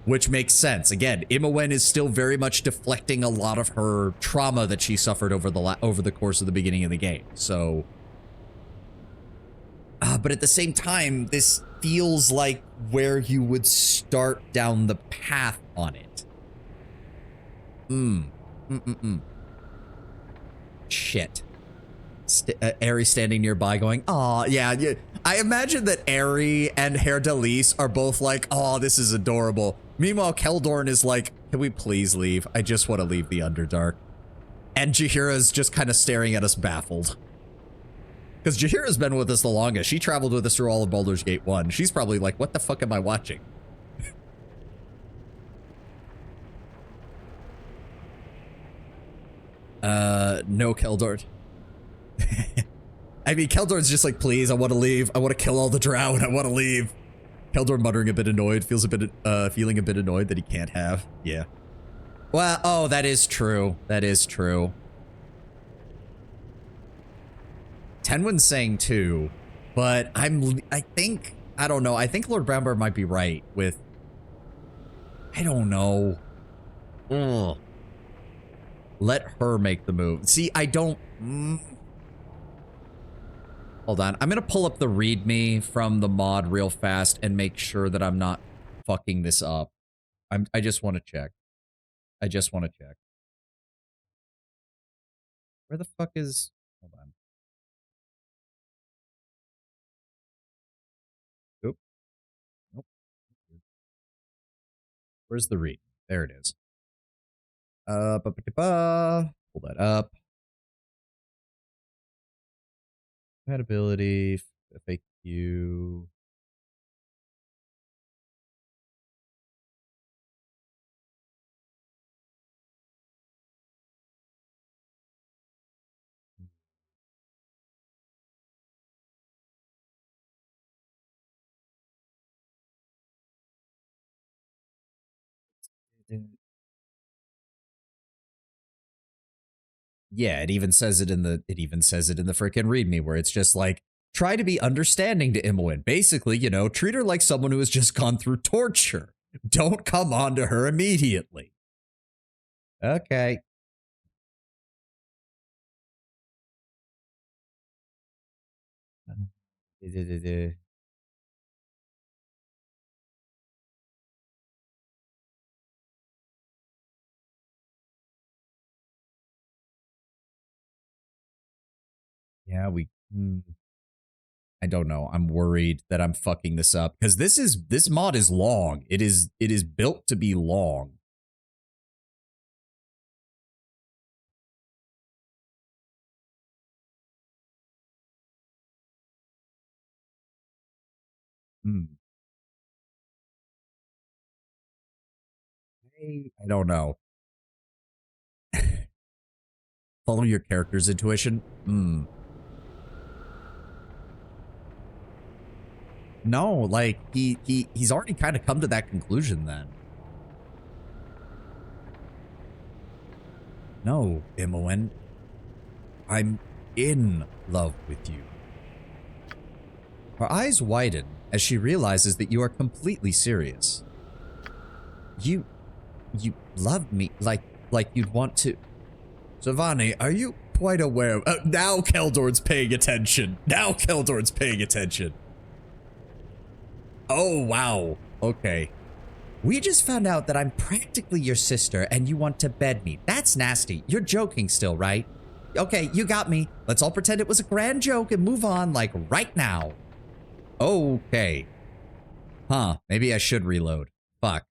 Which makes sense. Again, Imoen is still very much deflecting a lot of her trauma that she suffered over the course of the beginning of the game. So, but at the same time, this feels like where you would start down the path on it. Shit. Aerie standing nearby going, "Aw, yeah." I imagine that Aerie and Herr Delis are both like, "Oh, this is adorable." Meanwhile, Keldorn is like, "Can we please leave? I just want to leave the Underdark." And Jaheira's just kind of staring at us baffled. Because Jaheira's been with us the longest. She traveled with us through all of Baldur's Gate 1. She's probably like, what the fuck am I watching? No, Keldorn. I mean, Keldorn's just like, please, I want to leave. I want to kill all the drow and I want to leave. Keldorn muttering a bit annoyed, feeling a bit annoyed that he can't have. Yeah. Well, oh, that is true. That is true. Tenwin's saying too, but I don't know. I think Lord Brownbear might be right with, I don't know. Ugh. Let her make the move. See, I don't... Hold on. I'm going to pull up the README from the mod real fast and make sure that I'm not fucking this up. I just want to check. I just want to check. Where the fuck is... Hold on. Oop. Nope. Where's the read? There it is. Pull that up. Compatibility, FAQ. Yeah, it even says it in the freaking README where it's just like, try to be understanding to Imoen. Basically, you know, treat her like someone who has just gone through torture. Don't come on to her immediately. Okay. Yeah, I don't know. I'm worried that I'm fucking this up because this mod is long. It is built to be long. I don't know. Follow your character's intuition? No, like he's already kind of come to that conclusion then. No, Imoen. I'm in love with you. Her eyes widen as she realizes that you are completely serious. You love me like you'd want to. Savani, are you quite aware of... now Keldorn's paying attention. Now Keldorn's paying attention. Oh, wow. Okay. We just found out that I'm practically your sister and you want to bed me. That's nasty. You're joking still, right? Okay, you got me. Let's all pretend it was a grand joke and move on, like, right now. Okay. Huh. Maybe I should reload. Fuck.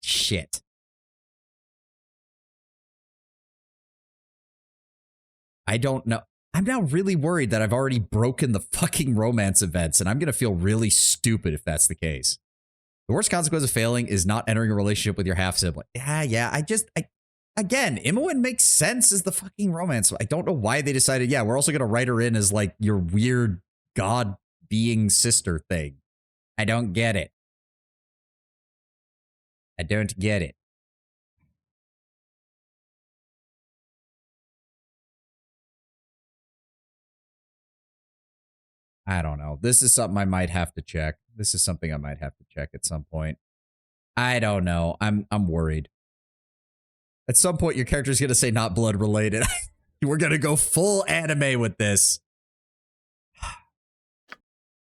Shit. I don't know. I'm now really worried that I've already broken the fucking romance events, and I'm going to feel really stupid if that's the case. The worst consequence of failing is not entering a relationship with your half-sibling. Yeah, again, Imoen makes sense as the fucking romance. I don't know why they decided, yeah, we're also going to write her in as, like, your weird god-being sister thing. I don't get it. I don't get it. I don't know. This is something I might have to check. This is something I might have to check at some point. I don't know. I'm worried. At some point, your character's going to say not blood related. We're going to go full anime with this.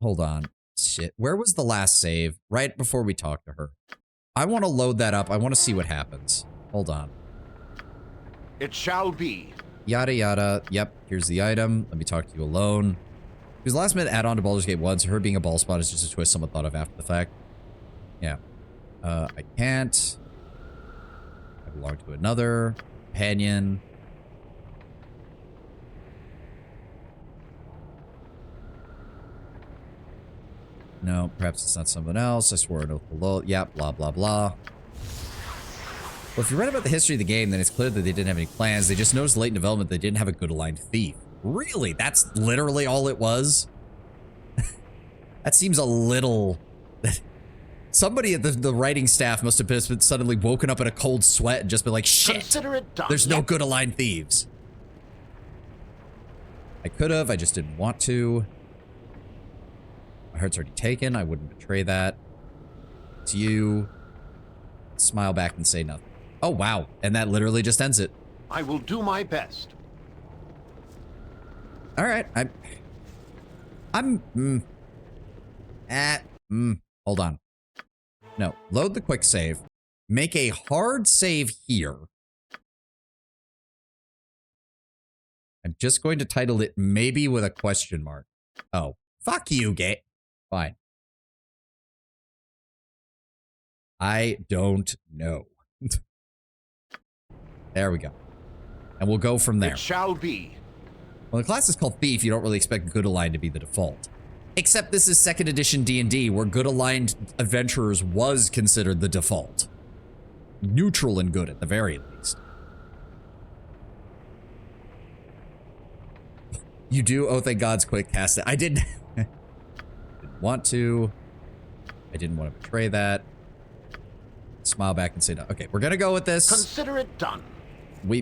Hold on. Shit. Where was the last save? Right before we talked to her. I want to load that up. I want to see what happens. Hold on. It shall be. Yada yada. Yep, here's the item. Let me talk to you alone. Because the last minute add-on to Baldur's Gate 1, so her being a ball spawn is just a twist someone thought of after the fact. Yeah. I can't. I belong to another companion. No, perhaps it's not someone else. I swore an oath below. Yeah, blah, blah, blah. Well, if you read about the history of the game, then it's clear that they didn't have any plans. They just noticed late in development they didn't have a good aligned thief. Really? That's literally all it was? That seems a little... Somebody at the writing staff must have been suddenly woken up in a cold sweat and just been like, shit, Consider it done. there's no good aligned thieves. I could have, I just didn't want to. My heart's already taken, I wouldn't betray that. It's you. Smile back and say nothing. Oh, wow. And that literally just ends it. I will do my best. All right. Hold on. No, load the quick save. Make a hard save here. I'm just going to title it maybe with a question mark. Oh, fuck you, gay. Fine. I don't know. There we go. And we'll go from there. It shall be. Well, the class is called Thief. You don't really expect good aligned to be the default. Except this is 2nd edition D&D, where good aligned adventurers was considered the default. Neutral and good, at the very least. You do? Oh, thank God's quick cast it. I didn't want to. I didn't want to betray that. Smile back and say no. Okay, we're gonna go with this. Consider it done.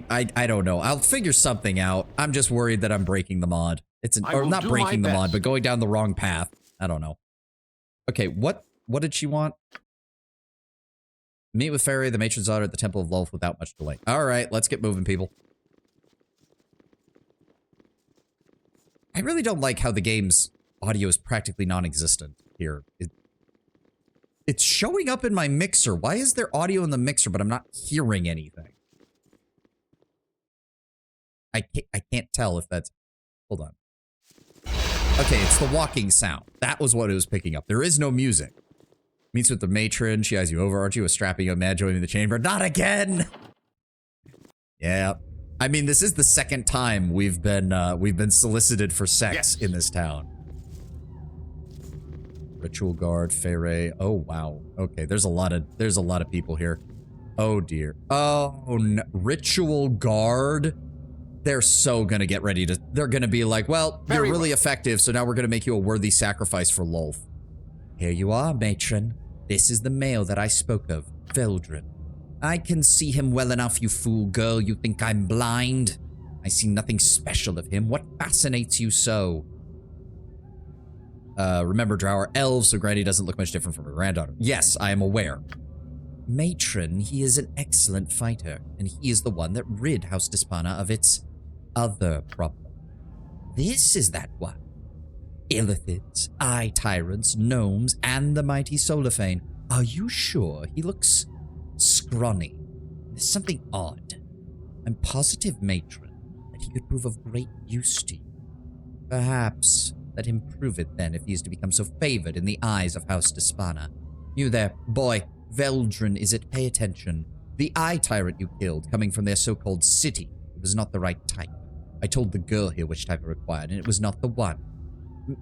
I don't know. I'll figure something out. I'm just worried that I'm breaking the mod. Or not breaking the mod, but going down the wrong path. I don't know. Okay, what did she want? Meet with Fairy, the matron's daughter, at the Temple of Lolth without much delay. All right, let's get moving, people. I really don't like how the game's audio is practically non-existent here. It's showing up in my mixer. Why is there audio in the mixer, but I'm not hearing anything? I can't tell if that's... Hold on. Okay, it's the walking sound. That was what it was picking up. There is no music. Meets with the matron. She eyes you over. Aren't you a strapping young man joining the chamber? Not again! Yeah. I mean, this is the second time we've been solicited for sex in this town. Ritual guard, Feyre. Oh wow. Okay, there's a lot of people here. Oh dear. Oh no. Ritual guard. They're so gonna get ready to. They're gonna be like, well, you're really effective, so now we're gonna make you a worthy sacrifice for Lolth. Here you are, matron. This is the male that I spoke of, Veldrin. I can see him well enough, you fool girl. You think I'm blind? I see nothing special of him. What fascinates you so? Remember, Drow are elves, so Granny doesn't look much different from her granddaughter. Yes, I am aware. Matron, he is an excellent fighter, and he is the one that rid House Despana of its other problem. This is that one. Illithids, eye tyrants, gnomes, and the mighty Solifane. Are you sure? He looks scrawny. There's something odd. I'm positive, matron, that he could prove of great use to you. Perhaps let him prove it then if he is to become so favored in the eyes of House Despana. You there, boy. Veldrin is it? Pay attention. The eye tyrant you killed, coming from their so-called city, it was not the right type. I told the girl here which type I required, and it was not the one.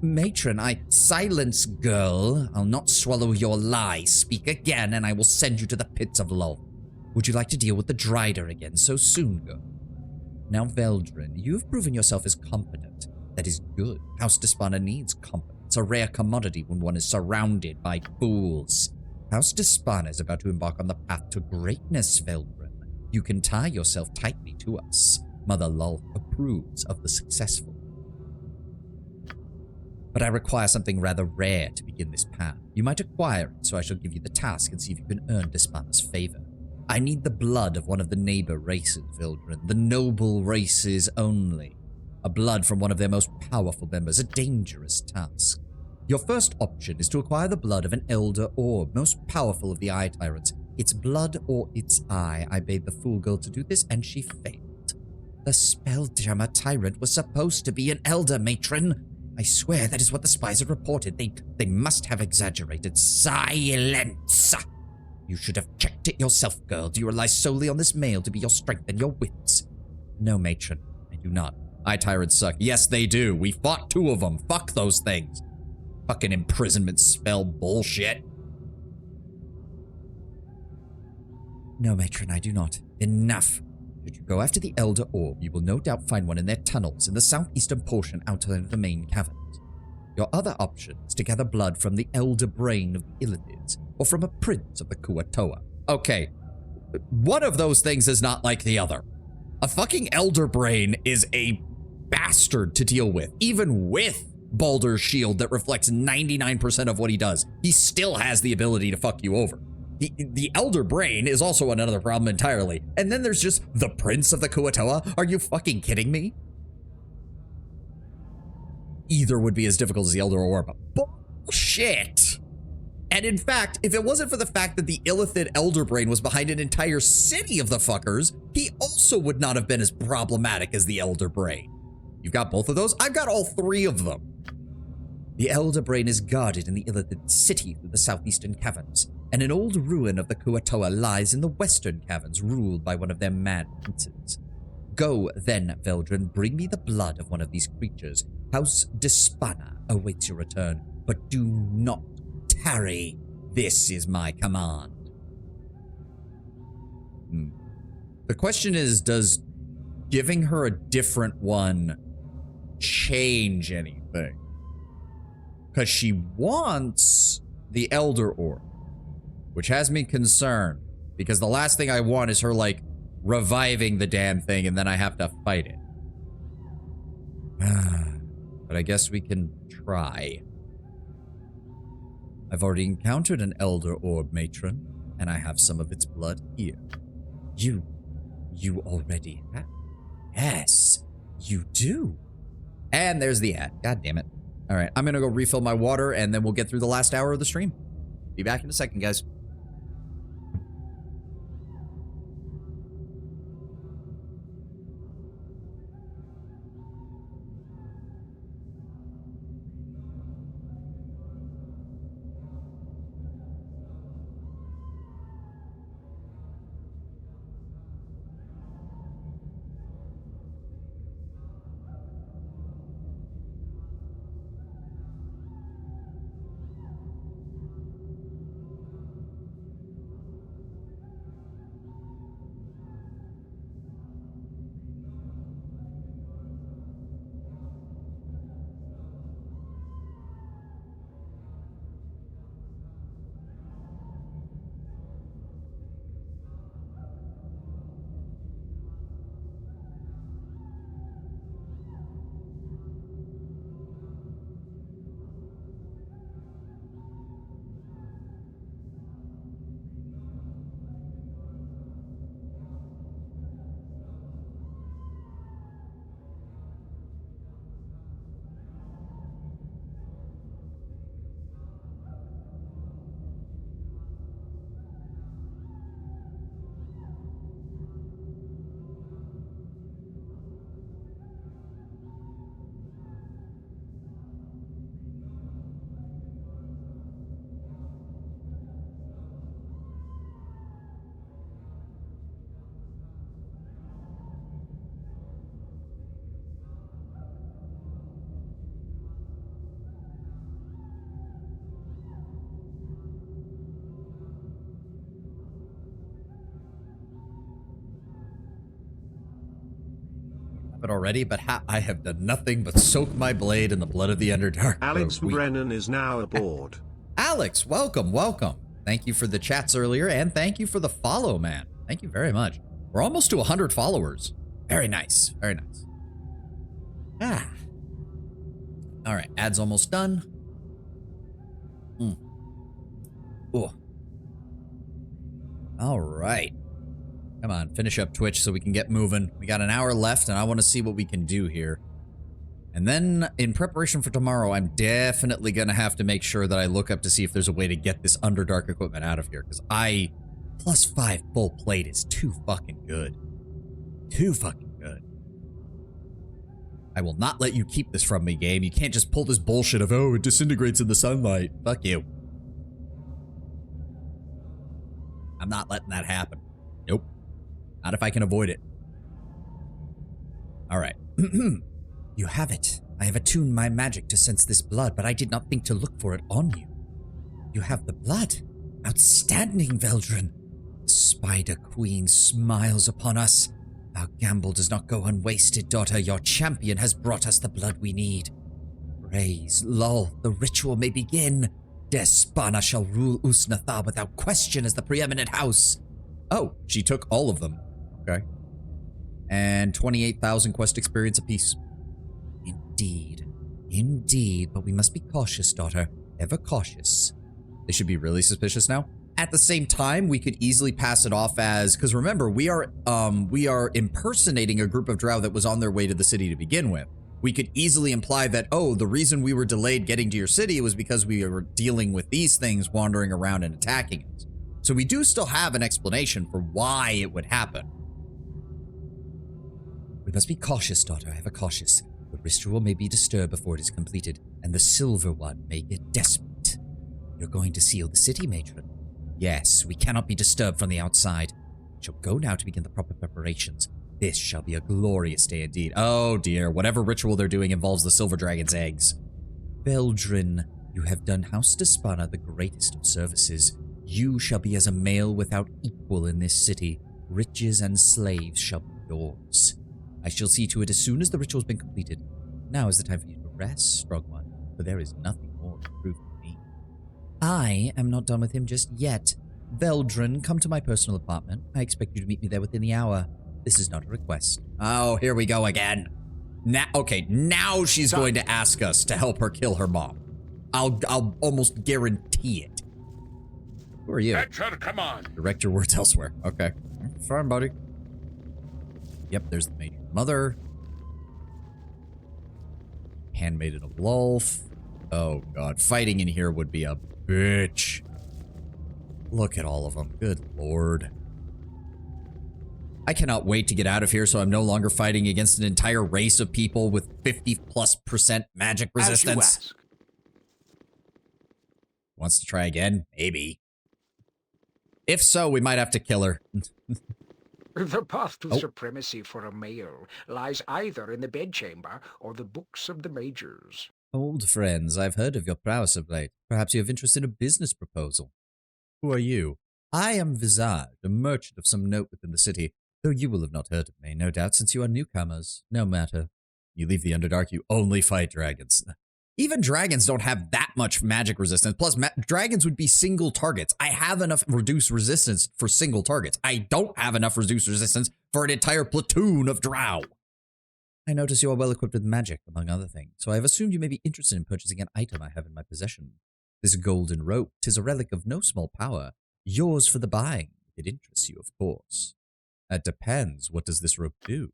Matron, silence, girl. I'll not swallow your lie. Speak again, and I will send you to the pits of Lolth. Would you like to deal with the Drider again so soon, girl? Now, Veldrin, you've proven yourself as competent. That is good. House Despana needs competence, a rare commodity when one is surrounded by fools. House Despana is about to embark on the path to greatness, Veldrin. You can tie yourself tightly to us. Mother Lolth approves of the successful. But I require something rather rare to begin this path. You might acquire it, so I shall give you the task and see if you can earn Despana's favor. I need the blood of one of the neighbor races, Veldrin. The noble races only. A blood from one of their most powerful members. A dangerous task. Your first option is to acquire the blood of an elder orb, most powerful of the eye tyrants. Its blood or its eye. I bade the fool girl to do this, and she failed. The Spelljammer Tyrant was supposed to be an elder, matron. I swear that is what the spies had reported. They must have exaggerated. Silence! You should have checked it yourself, girl. Do you rely solely on this male to be your strength and your wits? No, matron, I do not. Eye tyrants suck. Yes, they do. We fought 2 of them. Fuck those things. Fucking imprisonment spell bullshit. No, matron, I do not. Enough. Should you go after the Elder Orb, you will no doubt find one in their tunnels in the southeastern portion outside of the main caverns. Your other option is to gather blood from the Elder Brain of the Illithids, or from a prince of the Kuatoa. Okay, one of those things is not like the other. A fucking Elder Brain is a bastard to deal with. Even with Baldur's Shield that reflects 99% of what he does, he still has the ability to fuck you over. The Elder Brain is also another problem entirely. And then there's just the Prince of the Kuatoa. Are you fucking kidding me? Either would be as difficult as the Elder Orb. Bullshit. And in fact, if it wasn't for the fact that the Illithid Elder Brain was behind an entire city of the fuckers, he also would not have been as problematic as the Elder Brain. You've got both of those? I've got all 3 of them. The Elder Brain is guarded in the Illithid city through the southeastern caverns, and an old ruin of the Kuatoa lies in the western caverns ruled by one of their mad princes. Go then, Veldrin, bring me the blood of one of these creatures. House Despana awaits your return, but do not tarry. This is my command. The question is, does giving her a different one change anything? Because she wants the Elder Orb, which has me concerned, because the last thing I want is her, like, reviving the damn thing and then I have to fight it. But I guess we can try. I've already encountered an Elder Orb, matron, and I have some of its blood here. You already have? Yes, you do. And there's the ad. God damn it. All right, I'm going to go refill my water, and then we'll get through the last hour of the stream. Be back in a second, guys. It already, but I have done nothing but soak my blade in the blood of the Underdark. Alex Brennan is now aboard. Alex, welcome, welcome. Thank you for the chats earlier, and thank you for the follow, man. Thank you very much. We're almost to 100 followers. Very nice, very nice. All right, ad's almost done. Oh. All right. Come on, finish up Twitch so we can get moving. We got an hour left, and I want to see what we can do here. And then, in preparation for tomorrow, I'm definitely going to have to make sure that I look up to see if there's a way to get this Underdark equipment out of here. Because +5 full plate is too fucking good. Too fucking good. I will not let you keep this from me, game. You can't just pull this bullshit of, oh, it disintegrates in the sunlight. Fuck you. I'm not letting that happen. Nope. Not if I can avoid it. All right. You have it. I have attuned my magic to sense this blood, but I did not think to look for it on you. You have the blood. Outstanding, Veldrin. The Spider Queen smiles upon us. Our gamble does not go unwasted, daughter. Your champion has brought us the blood we need. Praise, Lol, the ritual may begin. Despana shall rule Usnathar without question as the preeminent house. Oh, she took all of them. Okay. And 28,000 quest experience apiece. Indeed. Indeed, but we must be cautious, daughter. Ever cautious. They should be really suspicious now. At the same time, we could easily pass it off as, because remember, we are impersonating a group of drow that was on their way to the city to begin with. We could easily imply that, oh, the reason we were delayed getting to your city was because we were dealing with these things wandering around and attacking us. So we do still have an explanation for why it would happen. We must be cautious, daughter, ever cautious. The ritual may be disturbed before it is completed, and the Silver One may get desperate. You're going to seal the city, matron? Yes, we cannot be disturbed from the outside. We shall go now to begin the proper preparations. This shall be a glorious day indeed. Oh dear, whatever ritual they're doing involves the Silver Dragon's eggs. Veldrin, you have done House Despana the greatest of services. You shall be as a male without equal in this city. Riches and slaves shall be yours. I shall see to it as soon as the ritual has been completed. Now is the time for you to rest, strong one, for there is nothing more to prove to me. I am not done with him just yet. Veldrin, come to my personal apartment. I expect you to meet me there within the hour. This is not a request. Oh, here we go again. Now, okay, now she's going to ask us to help her kill her mom. I'll almost guarantee it. Who are you? Richard, come on. Direct your words elsewhere. Okay. Fine, buddy. Yep, there's the major mother. Handmaiden of Lulf. Oh, God. Fighting in here would be a bitch. Look at all of them. Good lord. I cannot wait to get out of here so I'm no longer fighting against an entire race of people with 50+% magic resistance. Wants to try again? Maybe. If so, we might have to kill her. The path to supremacy for a male lies either in the bedchamber or the books of the majors. Old friends, I've heard of your prowess of late. Perhaps you have interest in a business proposal. Who are you? I am Vizard, a merchant of some note within the city, though you will have not heard of me, no doubt, since you are newcomers. No matter. You leave the Underdark, you only fight dragons. Even dragons don't have that much magic resistance. Plus, dragons would be single targets. I have enough reduced resistance for single targets. I don't have enough reduced resistance for an entire platoon of drow. I notice you are well equipped with magic, among other things, so I have assumed you may be interested in purchasing an item I have in my possession. This golden rope, 'tis a relic of no small power. Yours for the buying. It interests you, of course. That depends. What does this rope do?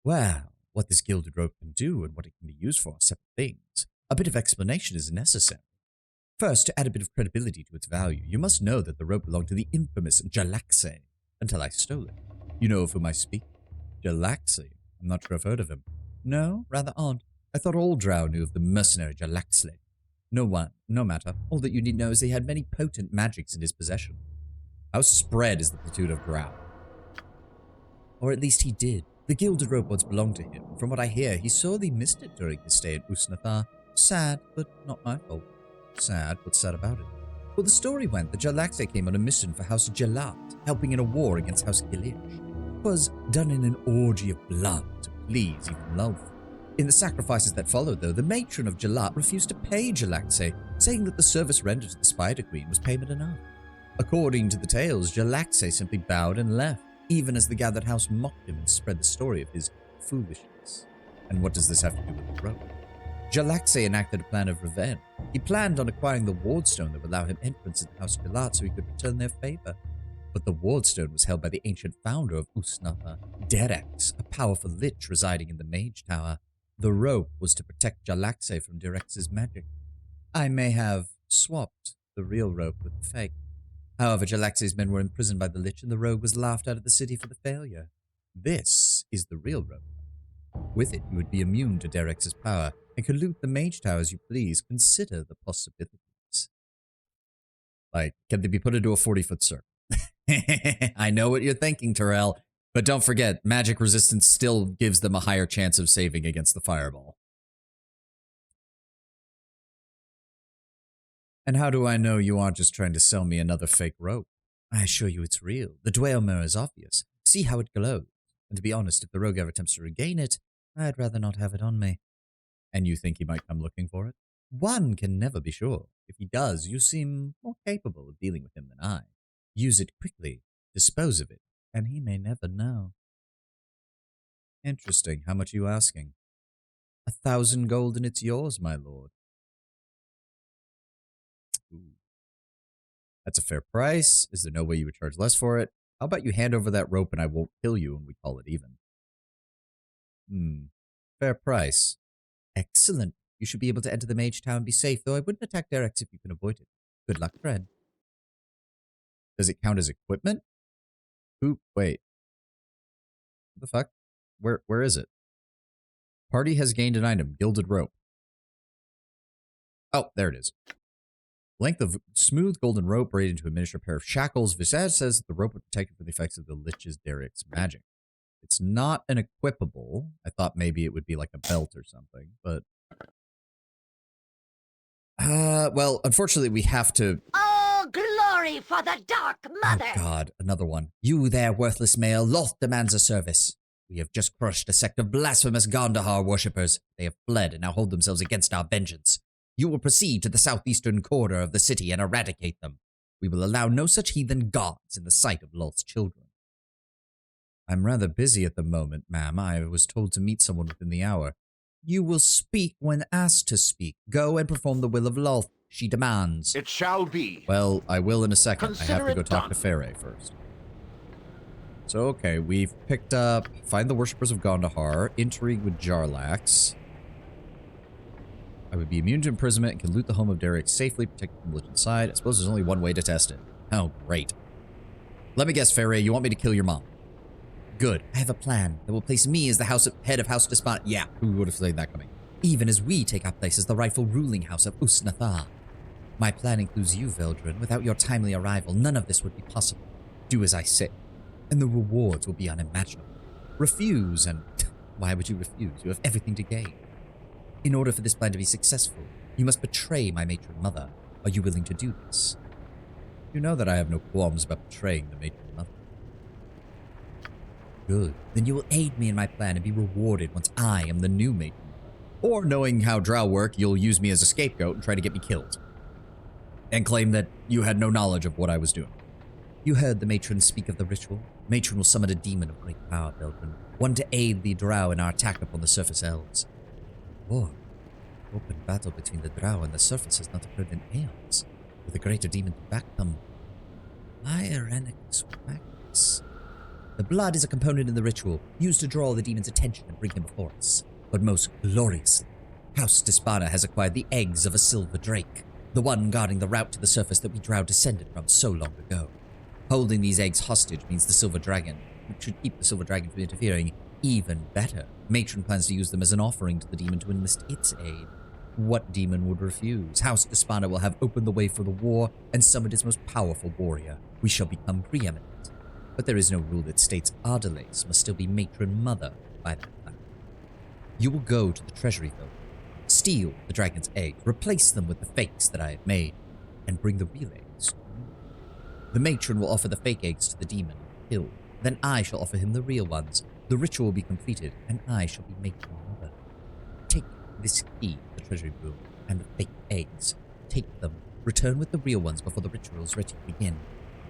Well, what this gilded rope can do and what it can be used for are separate things. A bit of explanation is necessary. First, to add a bit of credibility to its value, you must know that the rope belonged to the infamous Jalaxe, until I stole it. You know of whom I speak? Jalaxe. I'm not sure I've heard of him. No? Rather odd. I thought all drow knew of the mercenary Jalaxe. No matter. All that you need know is he had many potent magics in his possession. How spread is the platoon of drow? Or at least he did. The gilded rope once belonged to him. From what I hear, he sorely missed it during his stay in Usnathar. Sad, but not my fault. Sad, but sad about it. Well, the story went that Jalaxe came on a mission for House Jalat, helping in a war against House Gilish. It was done in an orgy of blood to please even Lulf. In the sacrifices that followed, though, the matron of Jalat refused to pay Jalaxe, saying that the service rendered to the Spider Queen was payment enough. According to the tales, Jalaxe simply bowed and left, even as the gathered house mocked him and spread the story of his foolishness. And what does this have to do with the rope? Jalaxe enacted a plan of revenge. He planned on acquiring the wardstone that would allow him entrance into House Jalat so he could return their favor. But the wardstone was held by the ancient founder of Usnathar, Derex, a powerful lich residing in the Mage Tower. The rope was to protect Jalaxe from Derex's magic. I may have swapped the real rope with the fake. However, Jalaxe's men were imprisoned by the lich and the rogue was laughed out of the city for the failure. This is the real rope. With it, you would be immune to Derex's power and could loot the mage tower as you please. Consider the possibilities. Like, can they be put into a 40-foot circle? I know what you're thinking, Terrell, but don't forget, magic resistance still gives them a higher chance of saving against the fireball. And how do I know you aren't just trying to sell me another fake rope? I assure you it's real. The Dweomer is obvious. See how it glows. And to be honest, if the rogue ever attempts to regain it, I'd rather not have it on me. And you think he might come looking for it? One can never be sure. If he does, you seem more capable of dealing with him than I. Use it quickly, dispose of it, and he may never know. Interesting. How much are you asking? 1,000 gold and it's yours, my lord. Ooh. That's a fair price. Is there no way you would charge less for it? How about you hand over that rope and I won't kill you and we call it even? Fair price. Excellent. You should be able to enter the mage tower and be safe, though I wouldn't attack Derex if you can avoid it. Good luck, friend. Does it count as equipment? Ooh, wait. What the fuck? Where is it? Party has gained an item. Gilded rope. Oh, there it is. Length of smooth golden rope braided into a miniature pair of shackles. Visage says that the rope would protect you from the effects of the Lich's Derek's magic. It's not an equipable. I thought maybe it would be like a belt or something, but... well, unfortunately we have to... Oh, glory for the Dark Mother! Oh god, another one. You there, worthless male, Loth demands a service. We have just crushed a sect of blasphemous Gondahar worshippers. They have fled and now hold themselves against our vengeance. You will proceed to the southeastern corner of the city and eradicate them. We will allow no such heathen gods in the sight of Loth's children. I'm rather busy at the moment, ma'am. I was told to meet someone within the hour. You will speak when asked to speak. Go and perform the will of Loth. She demands. It shall be. Well, I will in a second. Consider I have to go it talk done. to Faray first. So, okay, we've picked up Find the Worshippers of Gondahar, Intrigue with Jarlax. I would be immune to imprisonment and can loot the home of Derek safely, protected from the Lich inside. I suppose there's only one way to test it. Oh, great. Let me guess, Faray, you want me to kill your mom? Good. I have a plan that will place me as the head of House Despot. Yeah, who would have seen that coming? Even as we take our place as the rightful ruling house of Usnathar. My plan includes you, Veldrin. Without your timely arrival, none of this would be possible. Do as I say, and the rewards will be unimaginable. Refuse, and why would you refuse? You have everything to gain. In order for this plan to be successful, you must betray my matron mother. Are you willing to do this? You know that I have no qualms about betraying the matron mother. Good. Then you will aid me in my plan and be rewarded once I am the new matron mother. Or, knowing how drow work, you'll use me as a scapegoat and try to get me killed. And claim that you had no knowledge of what I was doing. You heard the matron speak of the ritual. Matron will summon a demon of great power, Belgrin. One to aid the drow in our attack upon the surface elves. War. Open battle between the drow and the surface has not occurred in aeons, with a greater demon to back them. My Irenicus Magnus. The blood is a component in the ritual, used to draw the demon's attention and bring him before us. But most gloriously, House Despana has acquired the eggs of a silver drake, the one guarding the route to the surface that we drow descended from so long ago. Holding these eggs hostage means the silver dragon, which should keep the silver dragon from interfering. Even better, Matron plans to use them as an offering to the demon to enlist its aid. What demon would refuse? House Despana will have opened the way for the war and summoned its most powerful warrior. We shall become preeminent. But there is no rule that states Ardalace must still be matron mother by that time. You will go to the treasury building, steal the dragon's eggs, replace them with the fakes that I have made, and bring the real eggs to me. The matron will offer the fake eggs to the demon killed. Then I shall offer him the real ones. The ritual will be completed, and I shall be matron mother. Take this key to the treasury room and the fake eggs. Take them. Return with the real ones before the ritual is ready to begin.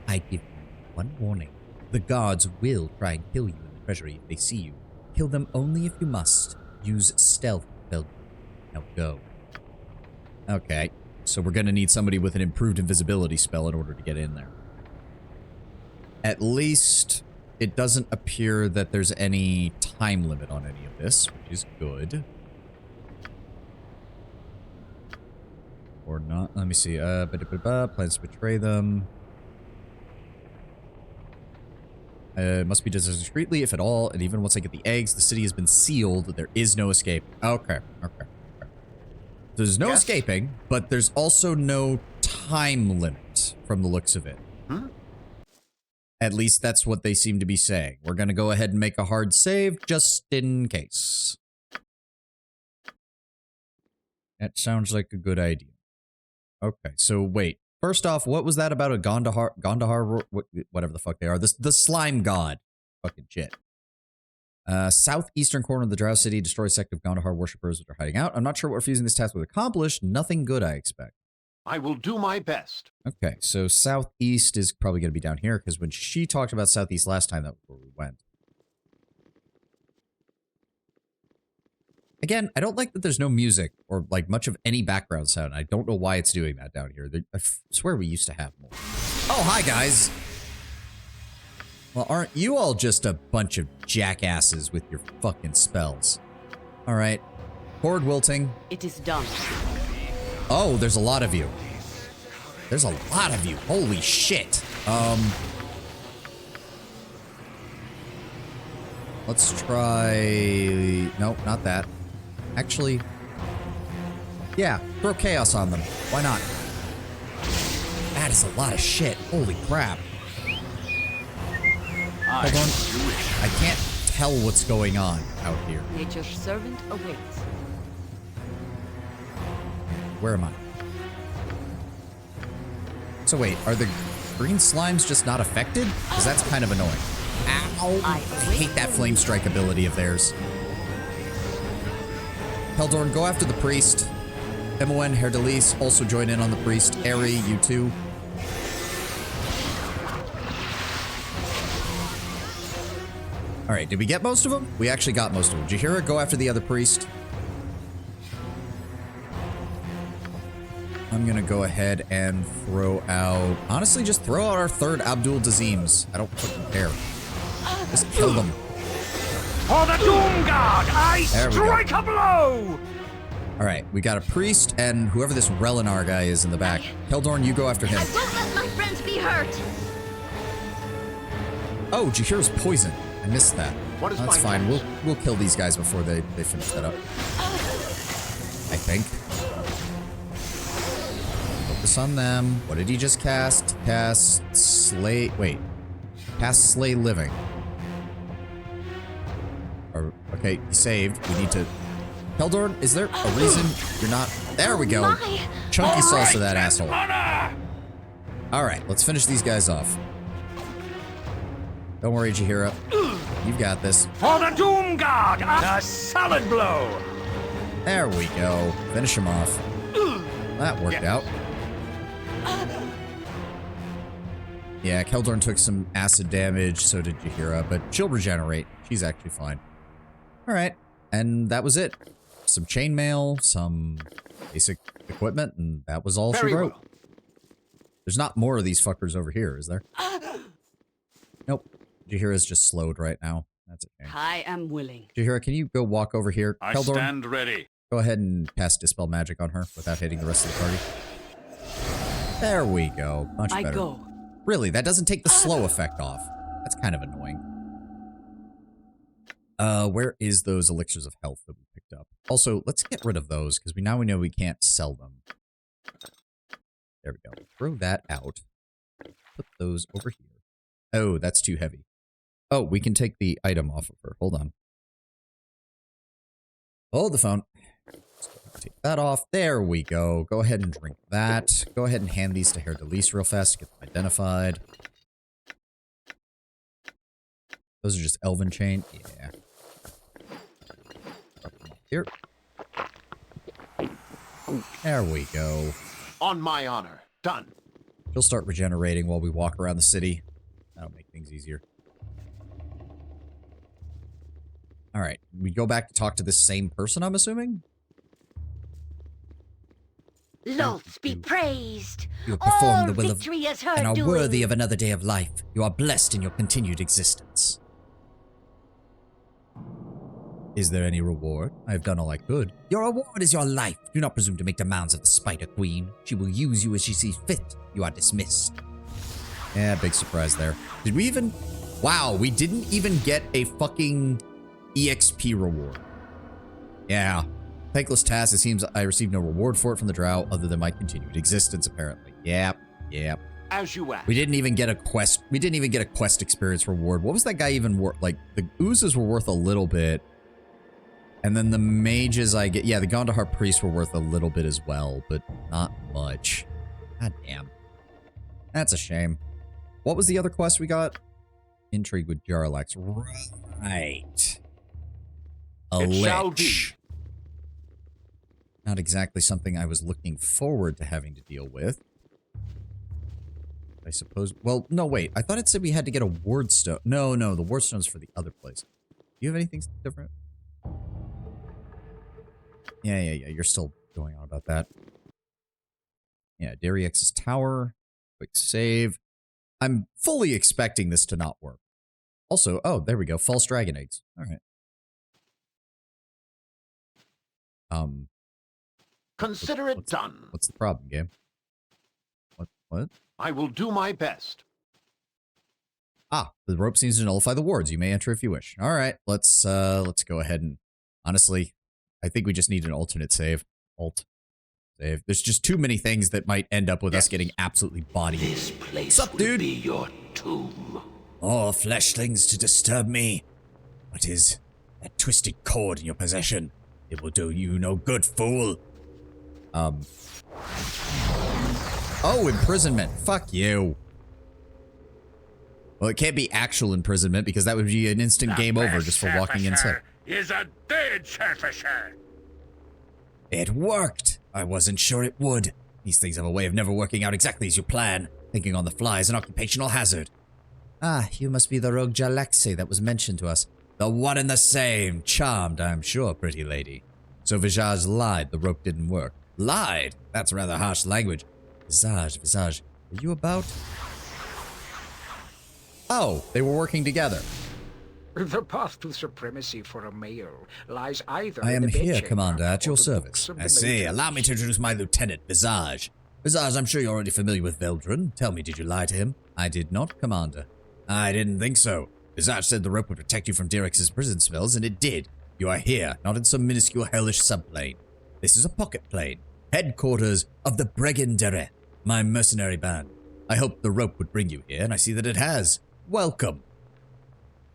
I give you one warning. The guards will try and kill you in the treasury if they see you. Kill them only if you must. Use stealth, Belgium. Now go. Okay, so we're gonna need somebody with an improved invisibility spell in order to get in there. At least it doesn't appear that there's any time limit on any of this, which is good. Or not. Let me see. Plans to betray them. It must be done discreetly, if at all, and even once I get the eggs, the city has been sealed. There is no escape. Okay. There's no escaping, but there's also no time limit from the looks of it. At least that's what they seem to be saying. We're going to go ahead and make a hard save just in case. That sounds like a good idea. Okay, so wait. First off, what was that about a Gondahar, whatever the fuck they are? The slime god. Fucking shit. Southeastern corner of the Drow City, destroy sect of Gondahar worshippers that are hiding out. I'm not sure what refusing this task would accomplish. Nothing good, I expect. I will do my best. Okay, so southeast is probably going to be down here, because when she talked about southeast last time, that was where we went. Again, I don't like that there's no music or like much of any background sound. I don't know why it's doing that down here. I swear we used to have more. Oh, hi, guys. Well, aren't you all just a bunch of jackasses with your fucking spells? All right. Horde wilting. It is done. Oh, there's a lot of you. There's a lot of you. Holy shit. Let's try... Nope, not that. Actually, yeah, throw chaos on them. Why not? That is a lot of shit. Holy crap. Hold on. I can't tell what's going on out here. Nature's servant awaits. Where am I? So wait, are the green slimes just not affected? Because that's kind of annoying. Ow! I hate that flame strike ability of theirs. Heldorn, go after the priest. Emoen, Herdelis, also join in on the priest. Eri, you too. Alright, did we get most of them? We actually got most of them. Jaheira, go after the other priest. I'm gonna go ahead and throw out... Honestly, just throw out our third Abdul Dazims. I don't fucking care. Just kill them. For the Doom Guard, I strike a blow! Alright, we got a priest and whoever this Relinar guy is in the back. Heldorn, you go after him. I won't let my friends be hurt. Oh, Jaheira's poison. I missed that. What is That's fine. We'll kill these guys before they finish that up. I think. Focus on them. What did he just cast? Cast Slay... Wait. Cast Slay Living. Okay, he saved. We need to... Heldorn, is there a reason you're not... There we go. Chunky sauce to that asshole. Alright, let's finish these guys off. Don't worry, Jaheira. You've got this. For the Doom Guard, a solid blow! There we go. Finish him off. That worked out. Yeah, Keldorn took some acid damage, so did Jaheira, but she'll regenerate. She's actually fine. Alright, and that was it. Some chainmail, some basic equipment, and that was all she wrote. Well. There's not more of these fuckers over here, is there? Nope. Jaheira's just slowed right now. That's okay. I am willing. Jaheira, can you go walk over here? I Keldorn, stand ready. Go ahead and cast Dispel Magic on her without hitting the rest of the party. There we go. Much better. I go. Really, that doesn't take the slow effect off. That's kind of annoying. Where is those elixirs of health that we picked up? Also, let's get rid of those, because we know we can't sell them. There we go. Throw that out. Put those over here. Oh, that's too heavy. Oh, we can take the item off of her. Hold on. Hold the phone. Take that off. There we go. Go ahead and drink that. Go ahead and hand these to Herdelis real fast to get them identified. Those are just Elven Chain. Yeah. Here. There we go. On my honor. Done. She'll start regenerating while we walk around the city. That'll make things easier. Alright. We go back to talk to this same person, I'm assuming? Lulz be praised. You have performed All the will of victory is her and are doing. worthy of another day of life. You are blessed in your continued existence. Is there any reward? I have done all I could. Your reward is your life. Do not presume to make demands of the Spider Queen. She will use you as she sees fit. You are dismissed. Yeah, big surprise there. Did we even... Wow, we didn't even get a fucking EXP reward. Yeah. Thankless task. It seems I received no reward for it from the drow other than my continued existence, apparently. Yep. As you asked. We didn't even get a quest. We didn't even get a quest experience reward. What was that guy even worth? Like, the oozes were worth a little bit. And then the mages I get... Yeah, the Gondahar priests were worth a little bit as well, but not much. God damn. That's a shame. What was the other quest we got? Intrigue with Jarlax. Right. A It shall be. lich. Not exactly something I was looking forward to having to deal with. I suppose... Well, no, wait. I thought it said we had to get a ward stone. No, the ward stone's for the other place. Do you have anything different? Yeah. You're still going on about that. Yeah, Dariex's tower. Quick save. I'm fully expecting this to not work. Also, oh, there we go. False dragon eggs. All right. Consider it done. What's the problem, game? What? I will do my best. Ah, the rope seems to nullify the wards. You may enter if you wish. All right, let's go ahead and honestly, I think we just need an alternate save. Alt save. There's just too many things that might end up with us getting absolutely bodied. This place Sup, will dude? be your tomb. More fleshlings to disturb me. What is that twisted cord in your possession? It will do you no good, fool. Oh, imprisonment. Fuck you. Well, it can't be actual imprisonment because that would be an instant game over just for walking inside. Is a dead surfacer. It worked. I wasn't sure it would. These things have a way of never working out exactly as you plan. Thinking on the fly is an occupational hazard. Ah, you must be the rogue Jalaxi that was mentioned to us. The one and the same. Charmed, I'm sure, pretty lady. So Visage lied. The rope didn't work. Lied? That's rather harsh language. Visage, are you about? Oh, they were working together. The path to supremacy for a male lies either I in am the here, bedchamber Commander, at your or the service. books of I the see. mages. Allow me to introduce my lieutenant, Visage. Visage, I'm sure you're already familiar with Veldrin. Tell me, did you lie to him? I did not, Commander. I didn't think so. Visage said the rope would protect you from Direx's prison spells, and it did. You are here, not in some minuscule hellish subplane. This is a pocket plane. Headquarters of the Bregandere, my mercenary band. I hoped the rope would bring you here, and I see that it has. Welcome.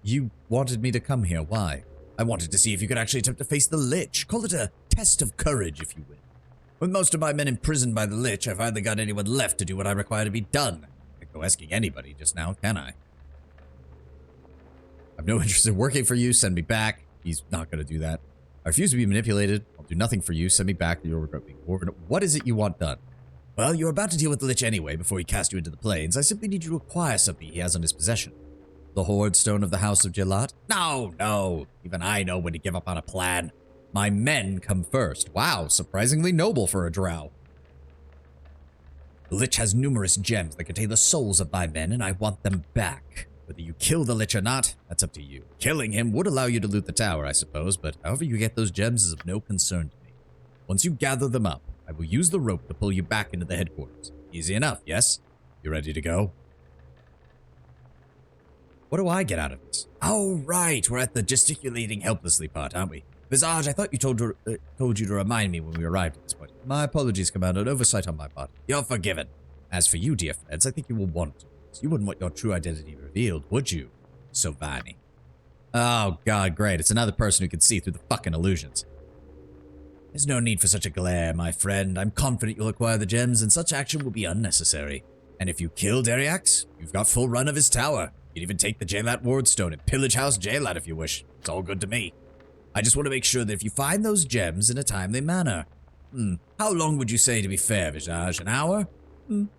You wanted me to come here. Why? I wanted to see if you could actually attempt to face the Lich. Call it a test of courage, if you will. With most of my men imprisoned by the Lich, I've hardly got anyone left to do what I require to be done. I can't go asking anybody just now, can I? I've no interest in working for you. Send me back. He's not going to do that. I refuse to be manipulated. I'll do nothing for you. Send me back. You'll regret being warned. What is it you want done? Well, you're about to deal with the Lich anyway before he casts you into the plains. I simply need you to acquire something he has in his possession. The Horde Stone of the House of Gelat? No. Even I know when to give up on a plan. My men come first. Wow, surprisingly noble for a drow. The Lich has numerous gems that contain the souls of my men, and I want them back. Whether you kill the Lich or not, that's up to you. Killing him would allow you to loot the tower, I suppose, but however you get those gems is of no concern to me. Once you gather them up, I will use the rope to pull you back into the headquarters. Easy enough, yes? You ready to go? What do I get out of this? Oh, right. We're at the gesticulating helplessly part, aren't we? Visage, I thought you told you to remind me when we arrived at this point. My apologies, Commander. An oversight on my part. You're forgiven. As for you, dear friends, I think you will want to. You wouldn't want your true identity revealed, would you, Sovani? Oh, God, great. It's another person who can see through the fucking illusions. There's no need for such a glare, my friend. I'm confident you'll acquire the gems, and such action will be unnecessary. And if you kill Dariax, you've got full run of his tower. You'd even take the Jalat Wardstone and pillage House Jalat if you wish. It's all good to me. I just want to make sure that if you find those gems in a timely manner. How long would you say to be fair, Visage? An hour?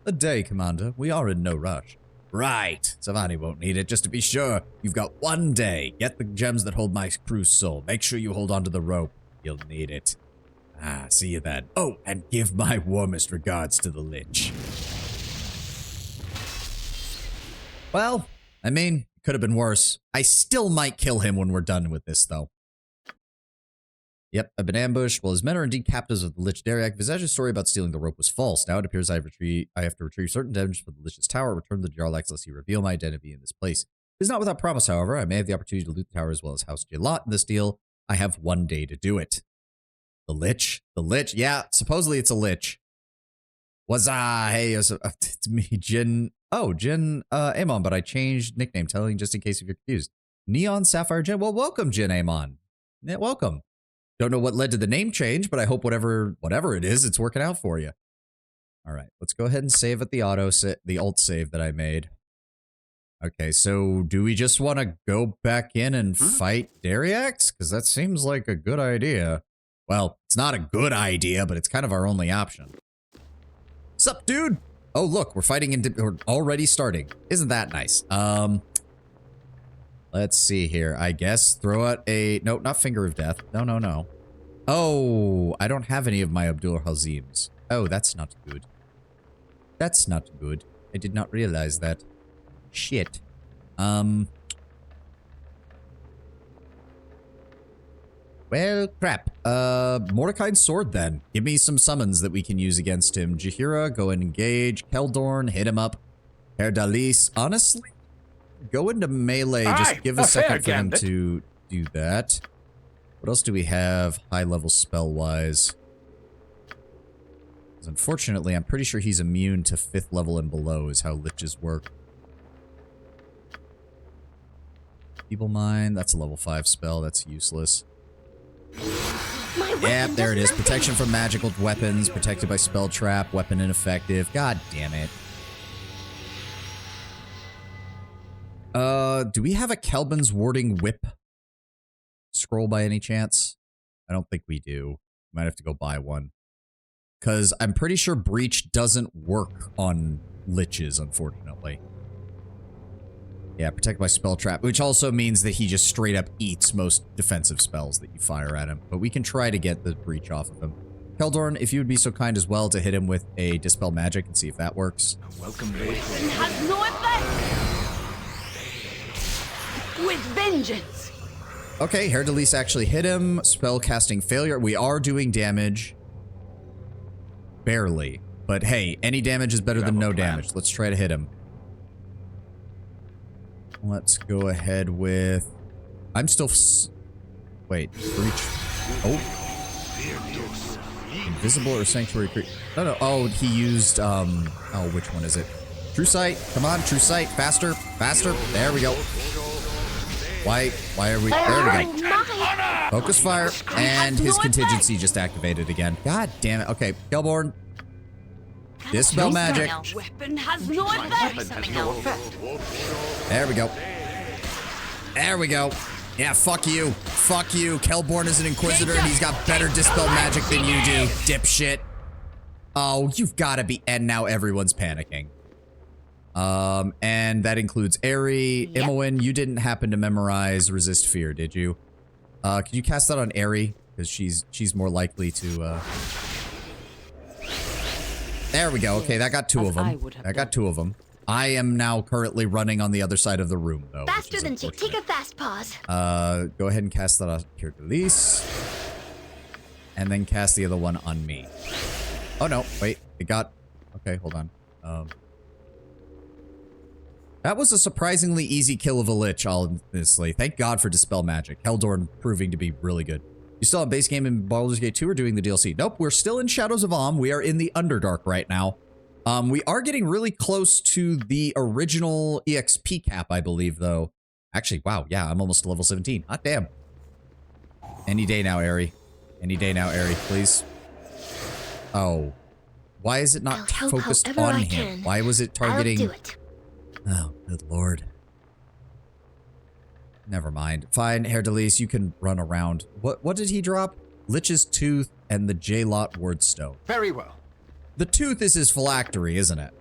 A day, Commander. We are in no rush. Right. Savani won't need it. Just to be sure, you've got 1 day. Get the gems that hold my crew's soul. Make sure you hold onto the rope. You'll need it. See you then. Oh, and give my warmest regards to the Lich. Well, I mean, it could have been worse. I still might kill him when we're done with this, though. Yep, I've been ambushed. Well, his men are indeed captives of the Lich Dariak. Visage's story about stealing the rope was false. Now it appears I have to retrieve certain gems from the Lich's tower, return the Jarlax lest he reveal my identity in this place. It's not without promise, however. I may have the opportunity to loot the tower as well as House Gelot in this deal. I have 1 day to do it. The Lich? The Lich? Yeah, supposedly it's a Lich. Hey, it's me, Jin. Oh, Jin Amon, but I changed nickname, telling just in case if you're confused. Neon Sapphire Jin. Well, welcome, Jin Amon. Yeah, welcome. Don't know what led to the name change, but I hope whatever it is, it's working out for you. All right, let's go ahead and save at the alt save that I made. Okay, so do we just want to go back in and fight Dariax? Because that seems like a good idea. Well, it's not a good idea, but it's kind of our only option. Sup, dude? Oh, look, we're fighting we're already starting. Isn't that nice? Let's see here. I guess throw out a... No, not Finger of Death. No. Oh, I don't have any of my Abdul Hazims. Oh, that's not good. That's not good. I did not realize that. Shit. Well, crap. Mordecai's sword then. Give me some summons that we can use against him. Jaheira, go and engage. Keldorn, hit him up. Herdalis, honestly, go into melee. Just give a second for him to do that. What else do we have high-level spell-wise? Because unfortunately, I'm pretty sure he's immune to 5th level and below is how liches work. Feeble Mind, that's a level 5 spell. That's useless. Yep, there it is. Protection from magical weapons, protected by spell trap, weapon ineffective. God damn it. Do we have a Kelbin's Warding Whip scroll by any chance? I don't think we do. Might have to go buy one. Because I'm pretty sure Breach doesn't work on liches, unfortunately. Yeah, protected by spell trap, which also means that he just straight up eats most defensive spells that you fire at him. But we can try to get the Breach off of him. Keldorn, if you would be so kind as well to hit him with a Dispel Magic and see if that works. Welcome, It has no effect! With vengeance! Okay, Herdalis actually hit him. Spell casting failure. We are doing damage. Barely. But hey, any damage is better than no damage. Let's try to hit him. Let's go ahead with... I'm still... Wait, Breach... Oh. Invisible or Sanctuary Creep? No. Oh, he used, Oh, which one is it? True Sight. Come on, True Sight. Faster. There we go. Why are we... There we go. Focus Fire. And his contingency just activated again. God damn it. Okay, Kelborn. Dispel Magic. Weapon has no effect. There we go. There we go. Yeah, fuck you. Fuck you. Kelborn is an Inquisitor and he's got better Dispel Magic than you do, dipshit. Oh, you've got to be... And now everyone's panicking. And that includes Aerie. Yep. Imoen, you didn't happen to memorize Resist Fear, did you? Could you cast that on Aerie? Because she's more likely to, There we go. Okay, that got 2 of them. That got 2 of them. I am now currently running on the other side of the room, though. Faster than Jake. Take a fast pause. Go ahead and cast that on Herdalis. And then cast the other one on me. Oh, no. Wait. It got... Okay, hold on. That was a surprisingly easy kill of a Lich, honestly. Thank God for Dispel Magic. Heldorn proving to be really good. You still have base game in Baldur's Gate 2 or doing the DLC? Nope, we're still in Shadows of Amn. We are in the Underdark right now. We are getting really close to the original EXP cap, I believe, though. Actually, wow, yeah, I'm almost to level 17. Hot damn. Any day now, Aerie. Any day now, Aerie, please. Oh. Why is it not focused on him? Why was it targeting... I'll do it. Oh, good lord. Never mind. Fine, Herdalis, you can run around. What did he drop? Lich's Tooth and the J-Lot Wardstone. Very well. The Tooth is his phylactery, isn't it?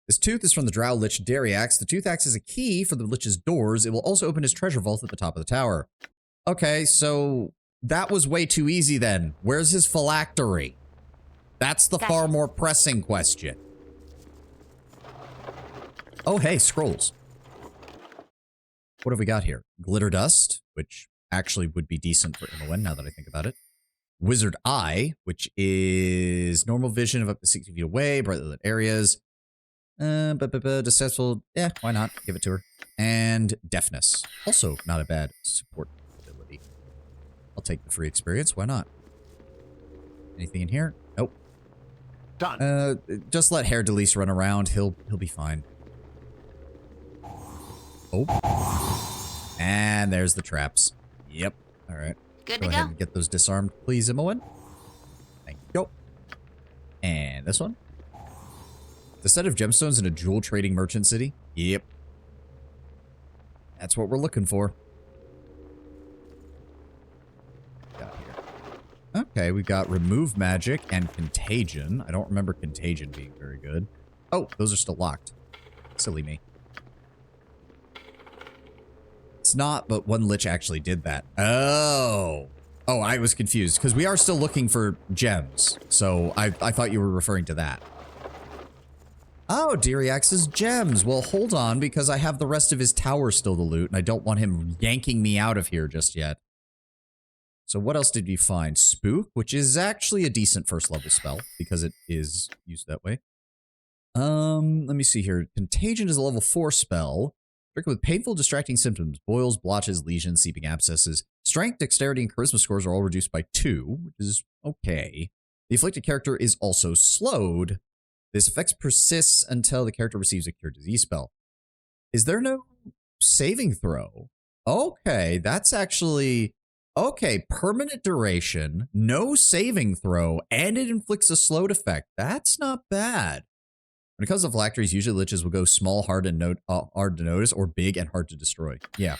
This Tooth is from the Drow Lich Dariax. The Tooth acts as a key for the Lich's doors. It will also open his treasure vault at the top of the tower. Okay, so that was way too easy then. Where's his phylactery? That's the far more pressing question. Oh, hey, scrolls. What have we got here? Glitter Dust, which actually would be decent for Imoen now that I think about it. Wizard Eye, which is normal vision of up to 60 feet away, brightly lit areas. Successful. Yeah, why not? Give it to her. And deafness. Also not a bad support ability. I'll take the free experience. Why not? Anything in here? Nope. Done. Just let Herr Delise run around. He'll be fine. Oh. And there's the traps. Yep. All right. Good go to ahead go. and get those disarmed, please, Imoen. Thank you. And this one. The set of gemstones in a jewel trading merchant city. Yep. That's what we're looking for. Got here. Okay, we've got remove magic and contagion. I don't remember contagion being very good. Oh, those are still locked. Silly me. It's not, but one lich actually did that. Oh. Oh, I was confused because we are still looking for gems. So I thought you were referring to that. Oh, Diriax's gems. Well, hold on, because I have the rest of his tower still to loot, and I don't want him yanking me out of here just yet. So what else did you find? Spook, which is actually a decent first level spell, because it is used that way. Let me see here. Contagion is a level 4 spell. Stricken with painful, distracting symptoms. Boils, blotches, lesions, seeping abscesses. Strength, dexterity, and charisma scores are all reduced by 2, which is okay. The afflicted character is also slowed. This effect persists until the character receives a cure disease spell. Is there no saving throw? Okay, that's actually... Okay, permanent duration, no saving throw, and it inflicts a slowed effect. That's not bad. When it comes to phylacteries, usually liches will go small, hard to notice, or big and hard to destroy. Yeah,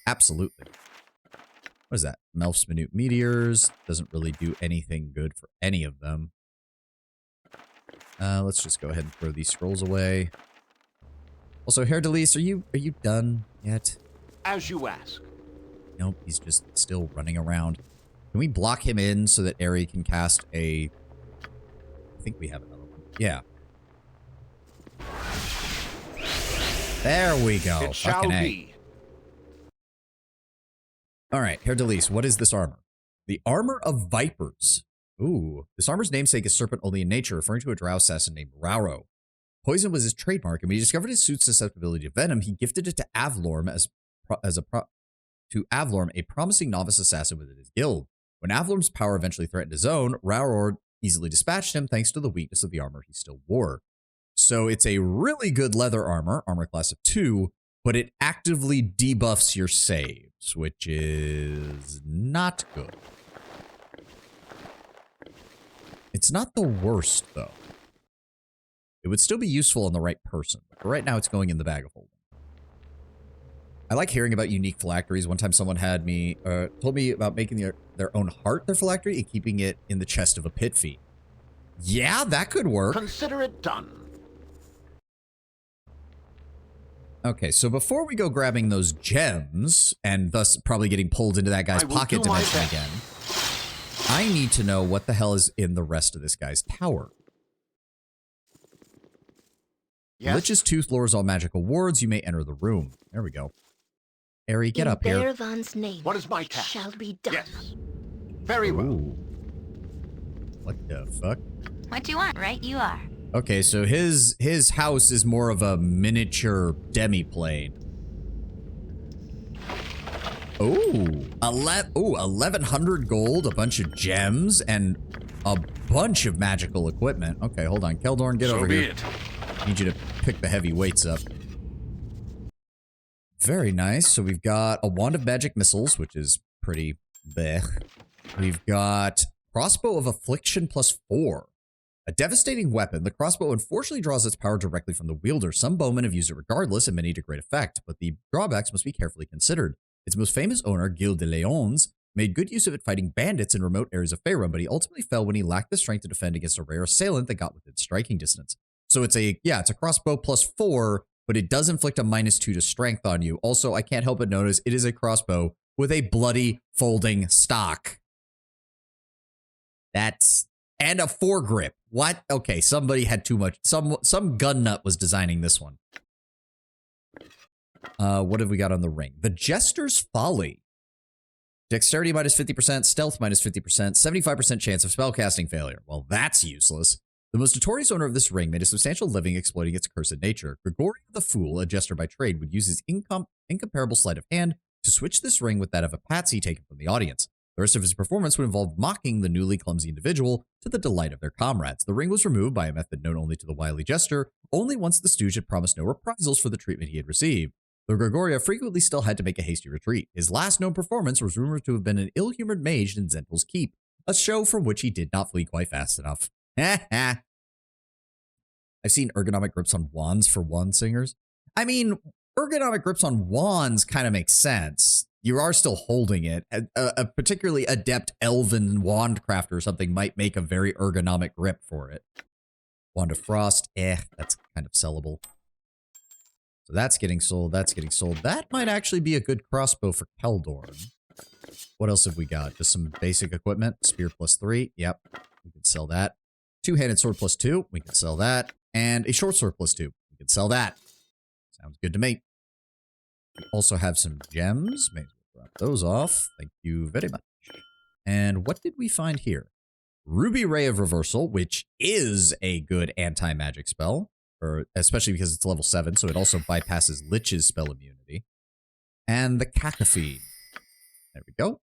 absolutely. What is that? Melf's Minute Meteors. Doesn't really do anything good for any of them. Let's just go ahead and throw these scrolls away. Also, Herr Delise, are you done yet? As you ask. Nope, he's just still running around. Can we block him in so that Ari can cast a... I think we have another one. Yeah. There we go. It shall be. All right, Herr Delise, what is this armor? The Armor of Vipers. Ooh, this armor's namesake is serpent only in nature, referring to a drow assassin named Rauro. Poison was his trademark, and when he discovered his suit's susceptibility to venom, he gifted it to Avlorm a promising novice assassin within his guild. When Avlorm's power eventually threatened his own, Rauro easily dispatched him thanks to the weakness of the armor he still wore. So it's a really good leather armor class of 2, but it actively debuffs your saves, which is not good. It's not the worst, though. It would still be useful on the right person, but right now it's going in the bag of holding. I like hearing about unique phylacteries. One time someone had me, told me about making their own heart their phylactery and keeping it in the chest of a pit feat. Yeah, that could work. Consider it done. Okay, so before we go grabbing those gems, and thus probably getting pulled into that guy's pocket dimension again, I need to know what the hell is in the rest of this guy's tower. Yes. Lich's Tooth lures all magical wards. You may enter the room. There we go. Ari, get up here. Bearvan's name. What is my task? Shall be done. Yes. Very well. Ooh. What the fuck? What you want, right? You are. Okay, so his house is more of a miniature demi-plane. Ooh, 1,100 gold, a bunch of gems, and a bunch of magical equipment. Okay, hold on. Keldorn, get over here. Need you to pick the heavy weights up. Very nice. So we've got a wand of magic missiles, which is pretty bleh. We've got crossbow of affliction +4. A devastating weapon, the crossbow unfortunately draws its power directly from the wielder. Some bowmen have used it regardless, and many to great effect, but the drawbacks must be carefully considered. Its most famous owner, Gilles de Léons, made good use of it fighting bandits in remote areas of Faerun, but he ultimately fell when he lacked the strength to defend against a rare assailant that got within striking distance. So it's a crossbow +4, but it does inflict a -2 to strength on you. Also, I can't help but notice it is a crossbow with a bloody folding stock. And a foregrip. What? Okay, somebody had too much. Some gun nut was designing this one. What have we got on the ring? The Jester's Folly. Dexterity -50%, stealth -50%, 75% chance of spellcasting failure. Well, that's useless. The most notorious owner of this ring made a substantial living exploiting its cursed nature. Gregorio the Fool, a jester by trade, would use his incomparable sleight of hand to switch this ring with that of a patsy taken from the audience. The rest of his performance would involve mocking the newly clumsy individual to the delight of their comrades. The ring was removed by a method known only to the wily jester, only once the stooge had promised no reprisals for the treatment he had received. Though Gregorio frequently still had to make a hasty retreat. His last known performance was rumored to have been an ill-humored mage in Zentel's Keep, a show from which he did not flee quite fast enough. I've seen ergonomic grips on wands for wand singers. I mean, ergonomic grips on wands kind of makes sense. You are still holding it. A particularly adept elven wand crafter or something might make a very ergonomic grip for it. Wand of Frost, that's kind of sellable. So that's getting sold, that's getting sold. That might actually be a good crossbow for Keldorn. What else have we got? Just some basic equipment. Spear +3, yep, we can sell that. Two-handed sword +2, we can sell that. And a short sword +2, we can sell that. Sounds good to me. We also have some gems. May as well drop those off. Thank you very much. And what did we find here? Ruby Ray of Reversal, which is a good anti-magic spell, or especially because it's level 7, so it also bypasses Lich's spell immunity. And the Cacophene. There we go.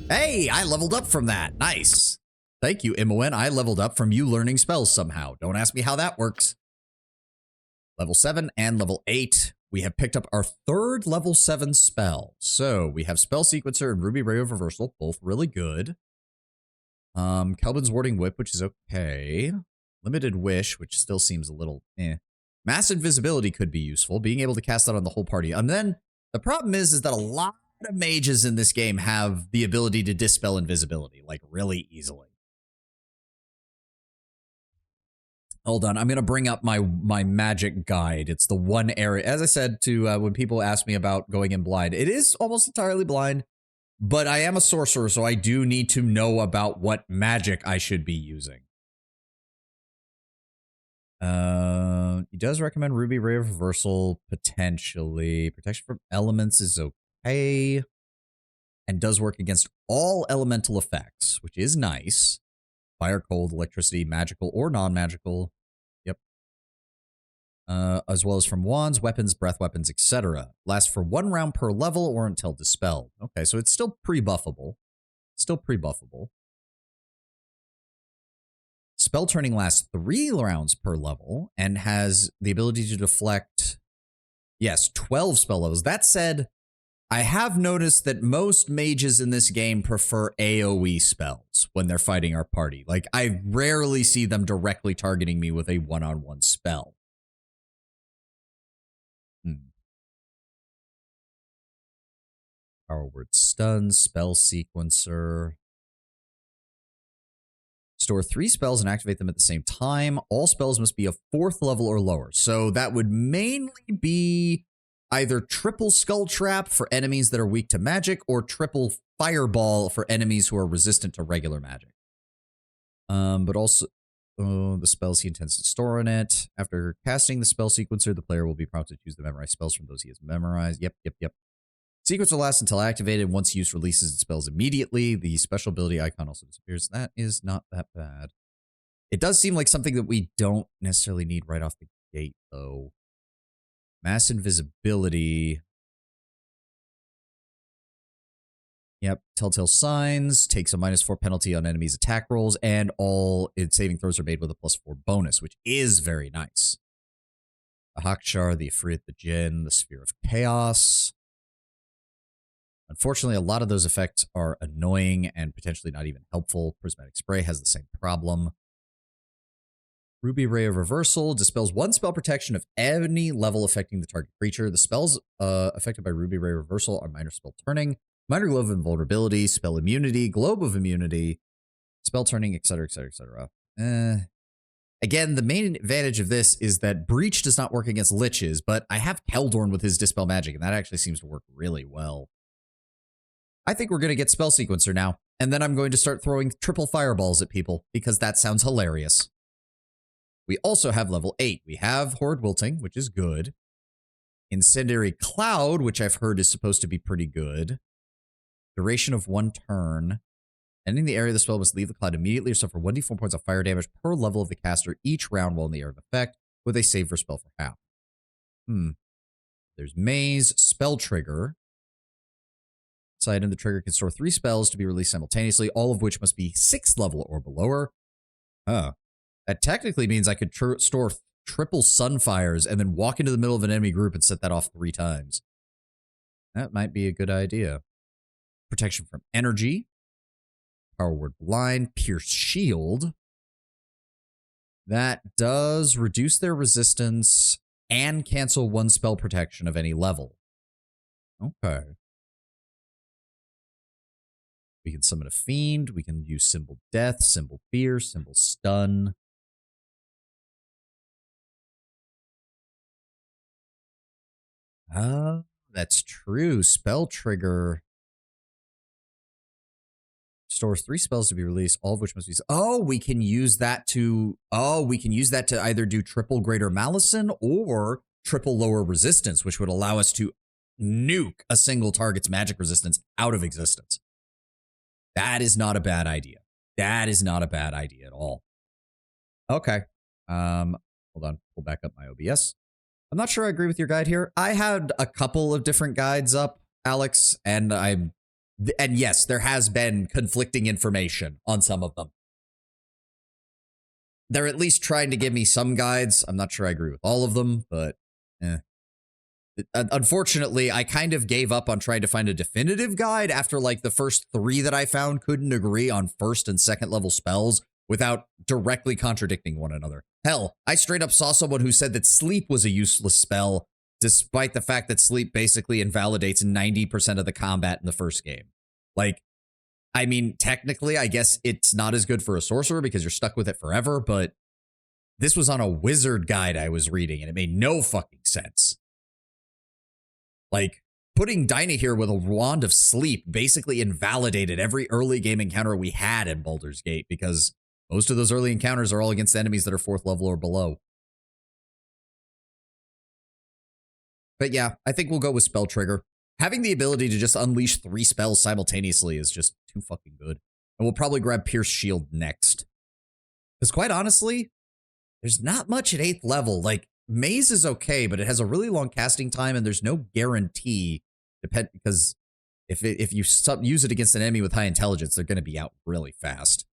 Hey, I leveled up from that. Nice. Thank you, Imoen. I leveled up from you learning spells somehow. Don't ask me how that works. Level 7 and level 8. We have picked up our third level 7 spell. So we have Spell Sequencer and Ruby Ray of Reversal, both really good. Kelvin's Warding Whip, which is okay. Limited Wish, which still seems a little Mass Invisibility could be useful, being able to cast that on the whole party. And then the problem is that a lot of mages in this game have the ability to dispel invisibility, like really easily. Hold on, I'm going to bring up my magic guide. It's the one area, as I said to when people ask me about going in blind, it is almost entirely blind, but I am a sorcerer, so I do need to know about what magic I should be using. He does recommend Ruby Ray of Reversal, potentially. Protection from elements is okay. And does work against all elemental effects, which is nice. Fire, cold, electricity, magical or non-magical. Yep. As well as from wands, weapons, breath weapons, etc. Lasts for 1 round per level or until dispelled. Okay, so it's still pre-buffable. Still pre-buffable. Spell turning lasts 3 rounds per level and has the ability to deflect, yes, 12 spell levels. That said, I have noticed that most mages in this game prefer AoE spells when they're fighting our party. Like, I rarely see them directly targeting me with a one-on-one spell. Power word stun, spell sequencer. Store 3 spells and activate them at the same time. All spells must be a 4th level or lower. So that would mainly be either triple skull trap for enemies that are weak to magic or triple fireball for enemies who are resistant to regular magic. But also the spells he intends to store in it. After casting the spell sequencer, the player will be prompted to choose the memorized spells from those he has memorized. Yep. Sequence will last until activated. Once use, releases its spells immediately. The special ability icon also disappears. That is not that bad. It does seem like something that we don't necessarily need right off the gate, though. Mass invisibility. Yep. Telltale Signs takes a -4 penalty on enemies' attack rolls, and all its saving throws are made with a +4 bonus, which is very nice. The Hakshar, the Ifrit, the Jinn, the Sphere of Chaos. Unfortunately, a lot of those effects are annoying and potentially not even helpful. Prismatic Spray has the same problem. Ruby Ray of Reversal dispels 1 spell protection of any level affecting the target creature. The spells affected by Ruby Ray Reversal are minor spell turning, minor globe of invulnerability, spell immunity, globe of immunity, spell turning, etc., etc., etc. Again, the main advantage of this is that Breach does not work against liches, but I have Keldorn with his Dispel Magic, and that actually seems to work really well. I think we're going to get Spell Sequencer now, and then I'm going to start throwing triple fireballs at people, because that sounds hilarious. We also have level 8. We have Horde Wilting, which is good. Incendiary Cloud, which I've heard is supposed to be pretty good. Duration of 1 turn. Ending the area of the spell must leave the cloud immediately or suffer 1d4 points of fire damage per level of the caster each round while in the area of effect, with a save for spell for half. There's Maze, Spell Trigger. Side in the trigger can store 3 spells to be released simultaneously, all of which must be 6th level or below. That technically means I could store triple Sunfires and then walk into the middle of an enemy group and set that off 3 times. That might be a good idea. Protection from energy. Power Word Blind. Pierce Shield. That does reduce their resistance and cancel 1 spell protection of any level. Okay. We can summon a Fiend. We can use Symbol Death, Symbol Fear, Symbol Stun. That's true. Spell Trigger stores 3 spells to be released, all of which must be... we can use that to... we can use that to either do triple Greater Malison or triple Lower Resistance, which would allow us to nuke a single target's magic resistance out of existence. That is not a bad idea. That is not a bad idea at all. Okay. Hold on. Pull back up my OBS. I'm not sure I agree with your guide here. I had a couple of different guides up, Alex, and yes, there has been conflicting information on some of them. They're at least trying to give me some guides. I'm not sure I agree with all of them, but unfortunately, I kind of gave up on trying to find a definitive guide after like the first 3 that I found couldn't agree on 1st and 2nd level spells without directly contradicting one another. Hell, I straight up saw someone who said that sleep was a useless spell, despite the fact that sleep basically invalidates 90% of the combat in the first game. Like, I mean, technically, I guess it's not as good for a sorcerer because you're stuck with it forever, but this was on a wizard guide I was reading, and it made no fucking sense. Like, putting Dinah here with a wand of sleep basically invalidated every early game encounter we had in Baldur's Gate, because most of those early encounters are all against enemies that are 4th level or below. But yeah, I think we'll go with Spell Trigger. Having the ability to just unleash 3 spells simultaneously is just too fucking good. And we'll probably grab Pierce Shield next. Because quite honestly, there's not much at 8th level. Like, Maze is okay, but it has a really long casting time, and there's no guarantee, because if you use it against an enemy with high intelligence, they're going to be out really fast.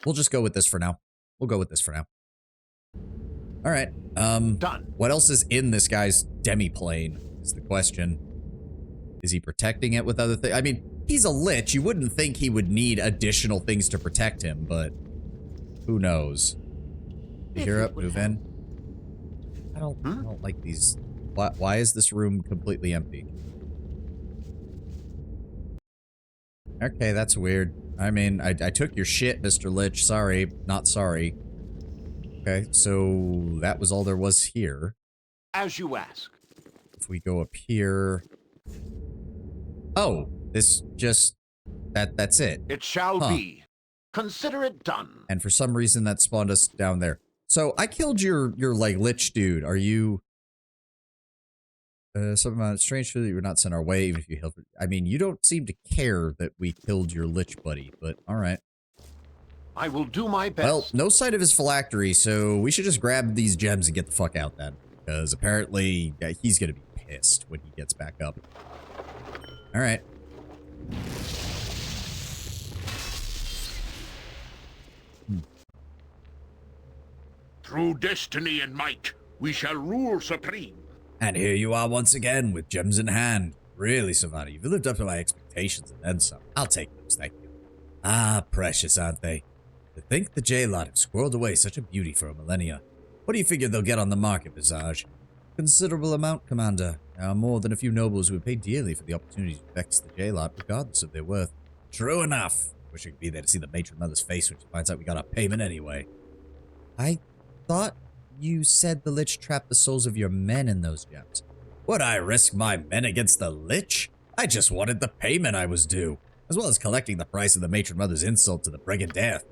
We'll just go with this for now. We'll go with this for now. All right. Done. What else is in this guy's demi-plane is the question. Is he protecting it with other things? I mean, he's a lich. You wouldn't think he would need additional things to protect him, but who knows? Gear up, move in. I don't like these. Why is this room completely empty? Okay, that's weird. I mean, I took your shit, Mr. Lich. Sorry, not sorry. Okay, so that was all there was here. As you ask. If we go up here... Oh, this just... That's it. It shall be. Consider it done. And for some reason that spawned us down there. So I killed your like lich dude. Are you... something about it strange that you were not sent our way, even if you helped. I mean, you don't seem to care that we killed your lich buddy, but alright. I will do my best. Well, no sight of his phylactery, so we should just grab these gems and get the fuck out then. Because apparently he's gonna be pissed when he gets back up. Alright. Through destiny and might, we shall rule supreme. And here you are once again, with gems in hand. Really, Savannah, you've lived up to my expectations and then some. I'll take those, thank you. Ah, precious, aren't they? To think the J-Lot have squirreled away such a beauty for a millennia. What do you figure they'll get on the market, Visage? Considerable amount, Commander. There are more than a few nobles who would pay dearly for the opportunity to vex the J-Lot, regardless of their worth. True enough. Wish I could be there to see the matron mother's face when she finds out we got our payment anyway. I thought you said the Lich trapped the souls of your men in those gems. Would I risk my men against the Lich? I just wanted the payment I was due, as well as collecting the price of the matron mother's insult to the brigand death.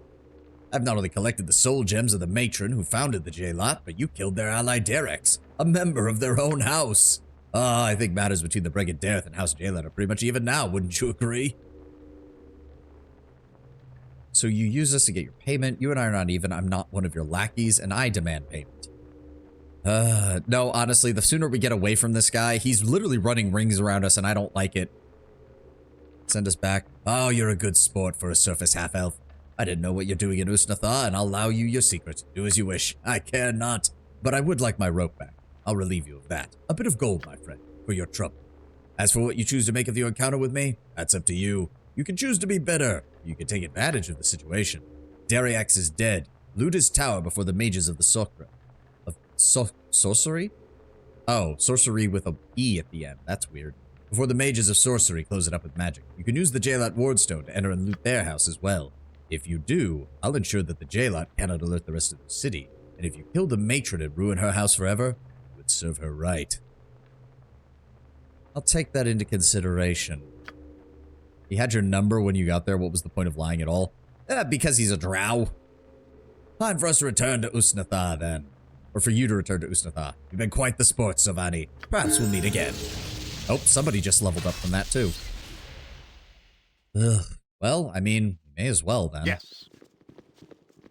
I've not only collected the soul gems of the matron who founded the J-Lot, but you killed their ally Derex, a member of their own house. I think matters between the brigand death and House J-Lot are pretty much even now, wouldn't you agree? So you use this to get your payment. You and I are not even. I'm not one of your lackeys, and I demand payment. No, honestly, the sooner we get away from this guy, he's literally running rings around us, and I don't like it. Send us back. Oh, you're a good sport for a surface half-elf. I didn't know what you're doing in Usnatha, and I'll allow you your secret. Do as you wish. I care not. But I would like my rope back. I'll relieve you of that. A bit of gold, my friend, for your trouble. As for what you choose to make of your encounter with me, that's up to you. You can choose to be bitter. You can take advantage of the situation. Dariax is dead. Loot his tower before the mages of the Sokra. Of sorcery? Oh, sorcery with a E at the end. That's weird. Before the mages of sorcery close it up with magic. You can use the Jailot Wardstone to enter and loot their house as well. If you do, I'll ensure that the Jailot cannot alert the rest of the city. And if you kill the matron and ruin her house forever, it would serve her right. I'll take that into consideration. He had your number when you got there. What was the point of lying at all? Because he's a drow. Time for us to return to Usnatha, then. Or for you to return to Usnatha. You've been quite the sport, Savani. Perhaps we'll meet again. Oh, somebody just leveled up from that, too. Ugh. Well, I mean, may as well, then. Yes.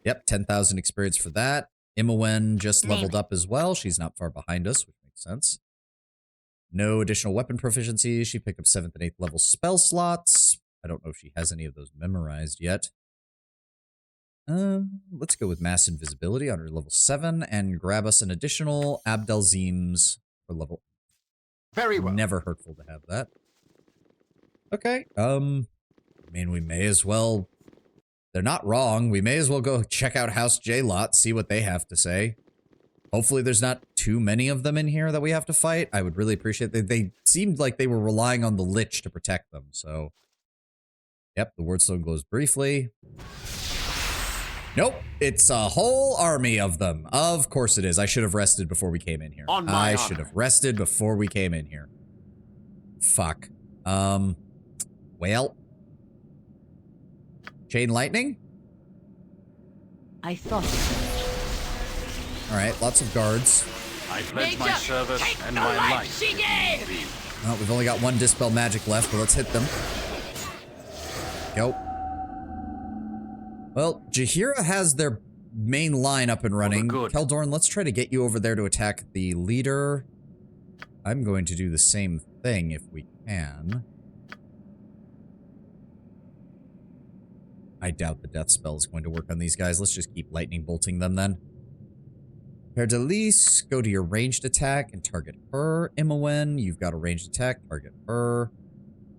Yep, 10,000 experience for that. Imowen just leveled up as well. She's not far behind us, which makes sense. No additional weapon proficiency. She picked up 7th and 8th level spell slots. I don't know if she has any of those memorized yet. Let's go with mass invisibility on her level 7 and grab us an additional Abdelzims for level. Very well. Never hurtful to have that. Okay. I mean, we may as well. They're not wrong. We may as well go check out House J-Lot, see what they have to say. Hopefully there's not too many of them in here that we have to fight. I would really appreciate that. They seemed like they were relying on the Lich to protect them, so. Yep, the Wardstone glows briefly. Nope, it's a whole army of them. Of course it is. I should have rested before we came in here. I should have rested before we came in here. Fuck. Well. Chain lightning? I thought so. Alright, lots of guards. I pledge my service and my life. Well, we've only got one Dispel Magic left, but let's hit them. Go. Well, Jaheira has their main line up and running. Keldorn, let's try to get you over there to attack the leader. I'm going to do the same thing if we can. I doubt the death spell is going to work on these guys. Let's just keep lightning bolting them then. Perdelise, go to your ranged attack and target her. Imowen, you've got a ranged attack, target her.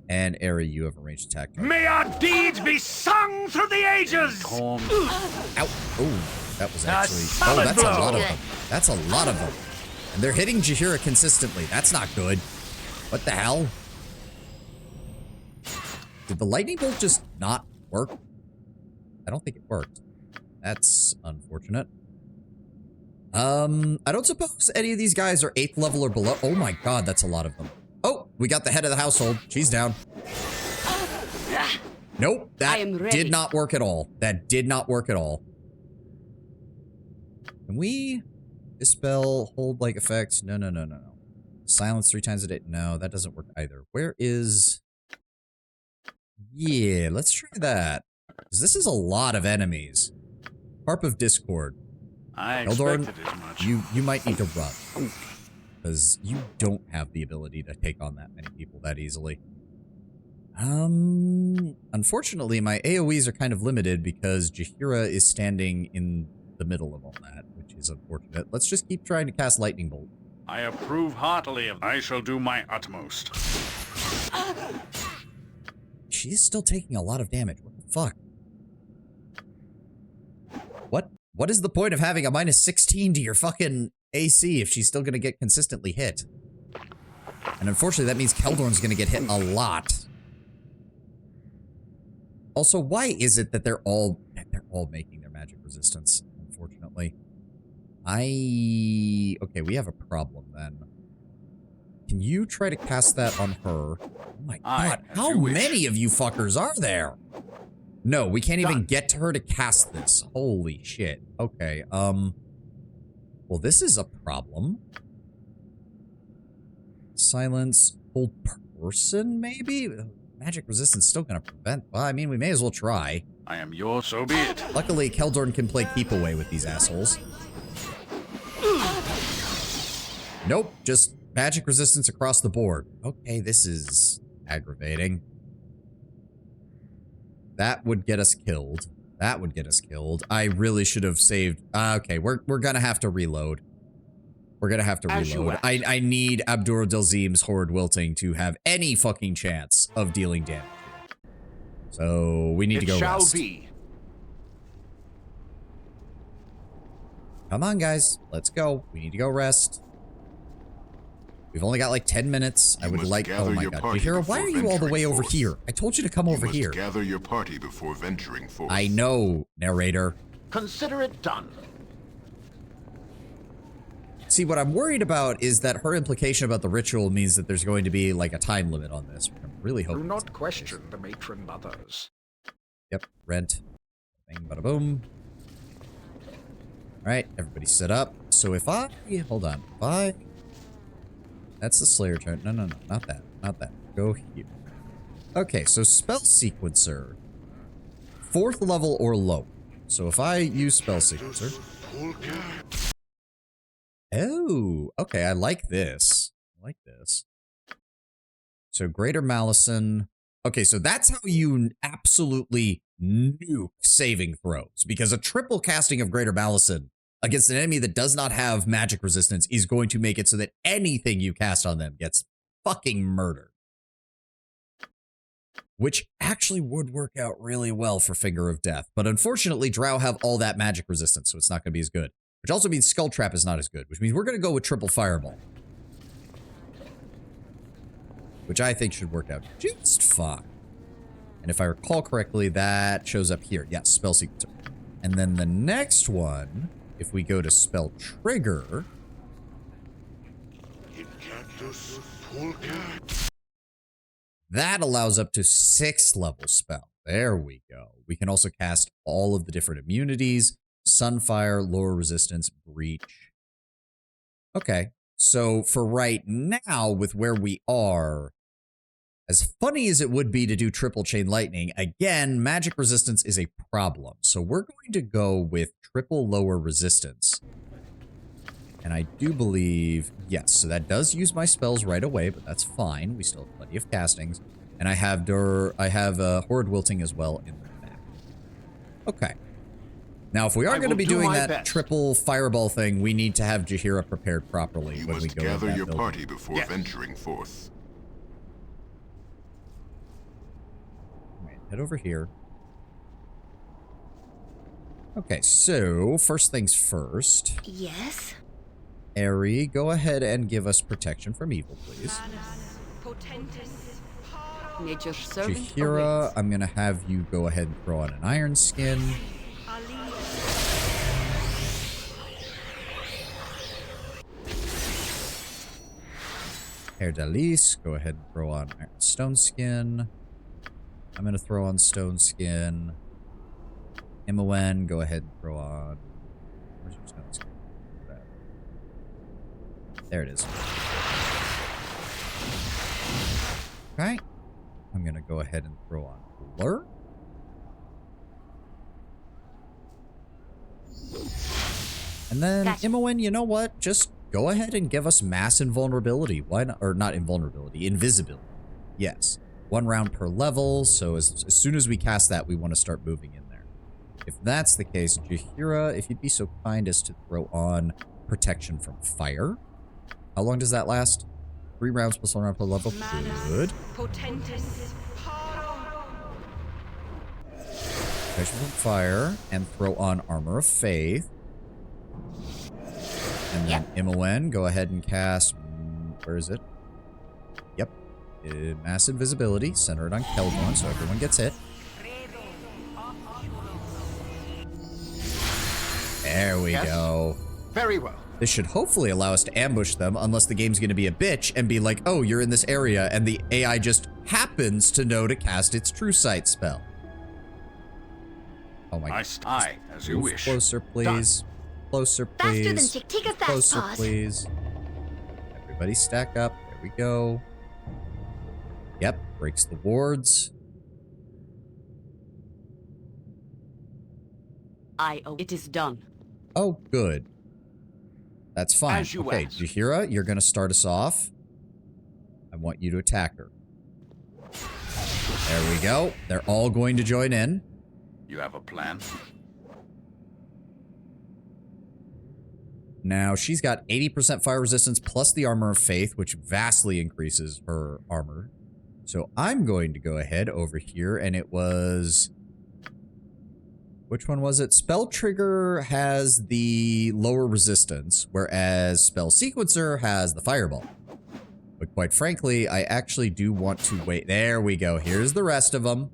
And Eri, you have a ranged attack. May our deeds be sung through the ages! Ow. Oh, that was actually... Oh, that's a lot of them. That's a lot of them. And they're hitting Jaheira consistently. That's not good. What the hell? Did the lightning bolt just not work? I don't think it worked. That's unfortunate. I don't suppose any of these guys are 8th level or below. Oh my god, that's a lot of them. Oh, we got the head of the household. She's down. Nope, that did not work at all. That did not work at all. Can we dispel hold-like effects? No, no, no, no, no. Silence 3 times a day. No, that doesn't work either. Where is... Yeah, let's try that. Because this is a lot of enemies. Harp of Discord. I Eldorn, expected as much. you might need to run. Because you don't have the ability to take on that many people that easily. Unfortunately, my AoEs are kind of limited because Jaheira is standing in the middle of all that, which is unfortunate. Let's just keep trying to cast Lightning Bolt. I approve heartily of. I shall do my utmost. She is still taking a lot of damage. What the fuck? What is the point of having a minus 16 to your fucking AC if she's still gonna get consistently hit? And unfortunately, that means Keldorn's gonna get hit a lot. Also, why is it that they're all making their magic resistance? Unfortunately, okay, we have a problem then. Can you try to cast that on her? Oh my god, how many of you fuckers are there? No, we can't even get to her to cast this. Holy shit. Okay, well, this is a problem. Silence, hold person, maybe? Magic resistance still gonna prevent... Well, I mean, we may as well try. I am yours, so be it. Luckily, Keldorn can play keep away with these assholes. Nope, just magic resistance across the board. Okay, this is aggravating. That would get us killed. That would get us killed. I really should have saved. Okay, we're gonna have to reload. We're gonna have to reload. I need Abdur Delzim's Horde Wilting to have any fucking chance of dealing damage. So we need to go rest. Come on, guys. Let's go. We need to go rest. We've only got like 10 minutes. I would like... Oh my god. Jahira, why are you all the way over here? I told you to come over here. Gather your party before venturing forth. I know, narrator. Consider it done. See, what I'm worried about is that her implication about the ritual means that there's going to be like a time limit on this. I'm really hoping. Do not question the matron mothers. Yep, rent. Bing, bada boom. Alright, everybody set up. So if I... Hold on. If I... That's the Slayer turn. No, no, no. Not that. Not that. Go here. Okay, so spell sequencer. 4th level or low. So if I use spell sequencer... Oh, okay, I like this. I like this. So Greater Malison. Okay, so that's how you absolutely nuke saving throws. Because a triple casting of Greater Malison against an enemy that does not have magic resistance is going to make it so that anything you cast on them gets fucking murdered. Which actually would work out really well for Finger of Death. But unfortunately, Drow have all that magic resistance, so it's not going to be as good. Which also means Skull Trap is not as good, which means we're going to go with Triple Fireball. Which I think should work out just fine. And if I recall correctly, that shows up here. Yes, Spell Sequencer. And then the next one, if we go to Spell Trigger... That allows up to 6th level spell. There we go. We can also cast all of the different immunities. Sunfire, lower resistance, breach. Okay, so for right now, with where we are, as funny as it would be to do triple chain lightning, again, magic resistance is a problem. So we're going to go with triple lower resistance. And I do believe, yes, so that does use my spells right away, but that's fine. We still have plenty of castings. And I have Horde Wilting as well in the back. Okay. Now, if we are going to be doing that triple fireball thing, we need to have Jahira prepared properly when we go to that building. You must gather your party before venturing forth. Right, head over here. Okay, so first things first. Yes? Eri, go ahead and give us protection from evil, please. Jahira, I'm going to have you go ahead and throw on an Iron Skin. Dalis, go ahead and throw on Iron Stone Skin. I'm going to throw on Stone Skin. Imoen, go ahead and throw on... Where's your Stone Skin? There it is. Okay. I'm going to go ahead and throw on Blur. And then, Imoen, you know what? Just go ahead and give us mass invulnerability. Why not? Or not invulnerability, invisibility. Yes. 1 round per level, so as soon as we cast that, we want to start moving in there. If that's the case, Jahira, if you'd be so kind as to throw on protection from fire. How long does that last? 3 rounds plus 1 round per level. Good. Protection from fire, and throw on Armor of Faith. And then Imoen, go ahead and cast... Where is it? Yep. Mass Invisibility. Center it on Keldorn so everyone gets hit. There we go. Very well. This should hopefully allow us to ambush them, unless the game's going to be a bitch and be like, oh, you're in this area, and the AI just happens to know to cast its True Sight spell. Oh my god. As you wish. Closer, please. Done. Closer, please. Faster than Chick-Tika fast Closer, paws. please. Everybody stack up. There we go. Yep, breaks the wards. It is done. Oh, good. That's fine. As you okay, asked. Jaheira, you're going to start us off. I want you to attack her. There we go. They're all going to join in. You have a plan? Now, she's got 80% fire resistance plus the Armor of Faith, which vastly increases her armor. So I'm going to go ahead over here, and it was... Which one was it? Spell Trigger has the lower resistance, whereas Spell Sequencer has the Fireball. But quite frankly, I actually do want to wait. There we go. Here's the rest of them.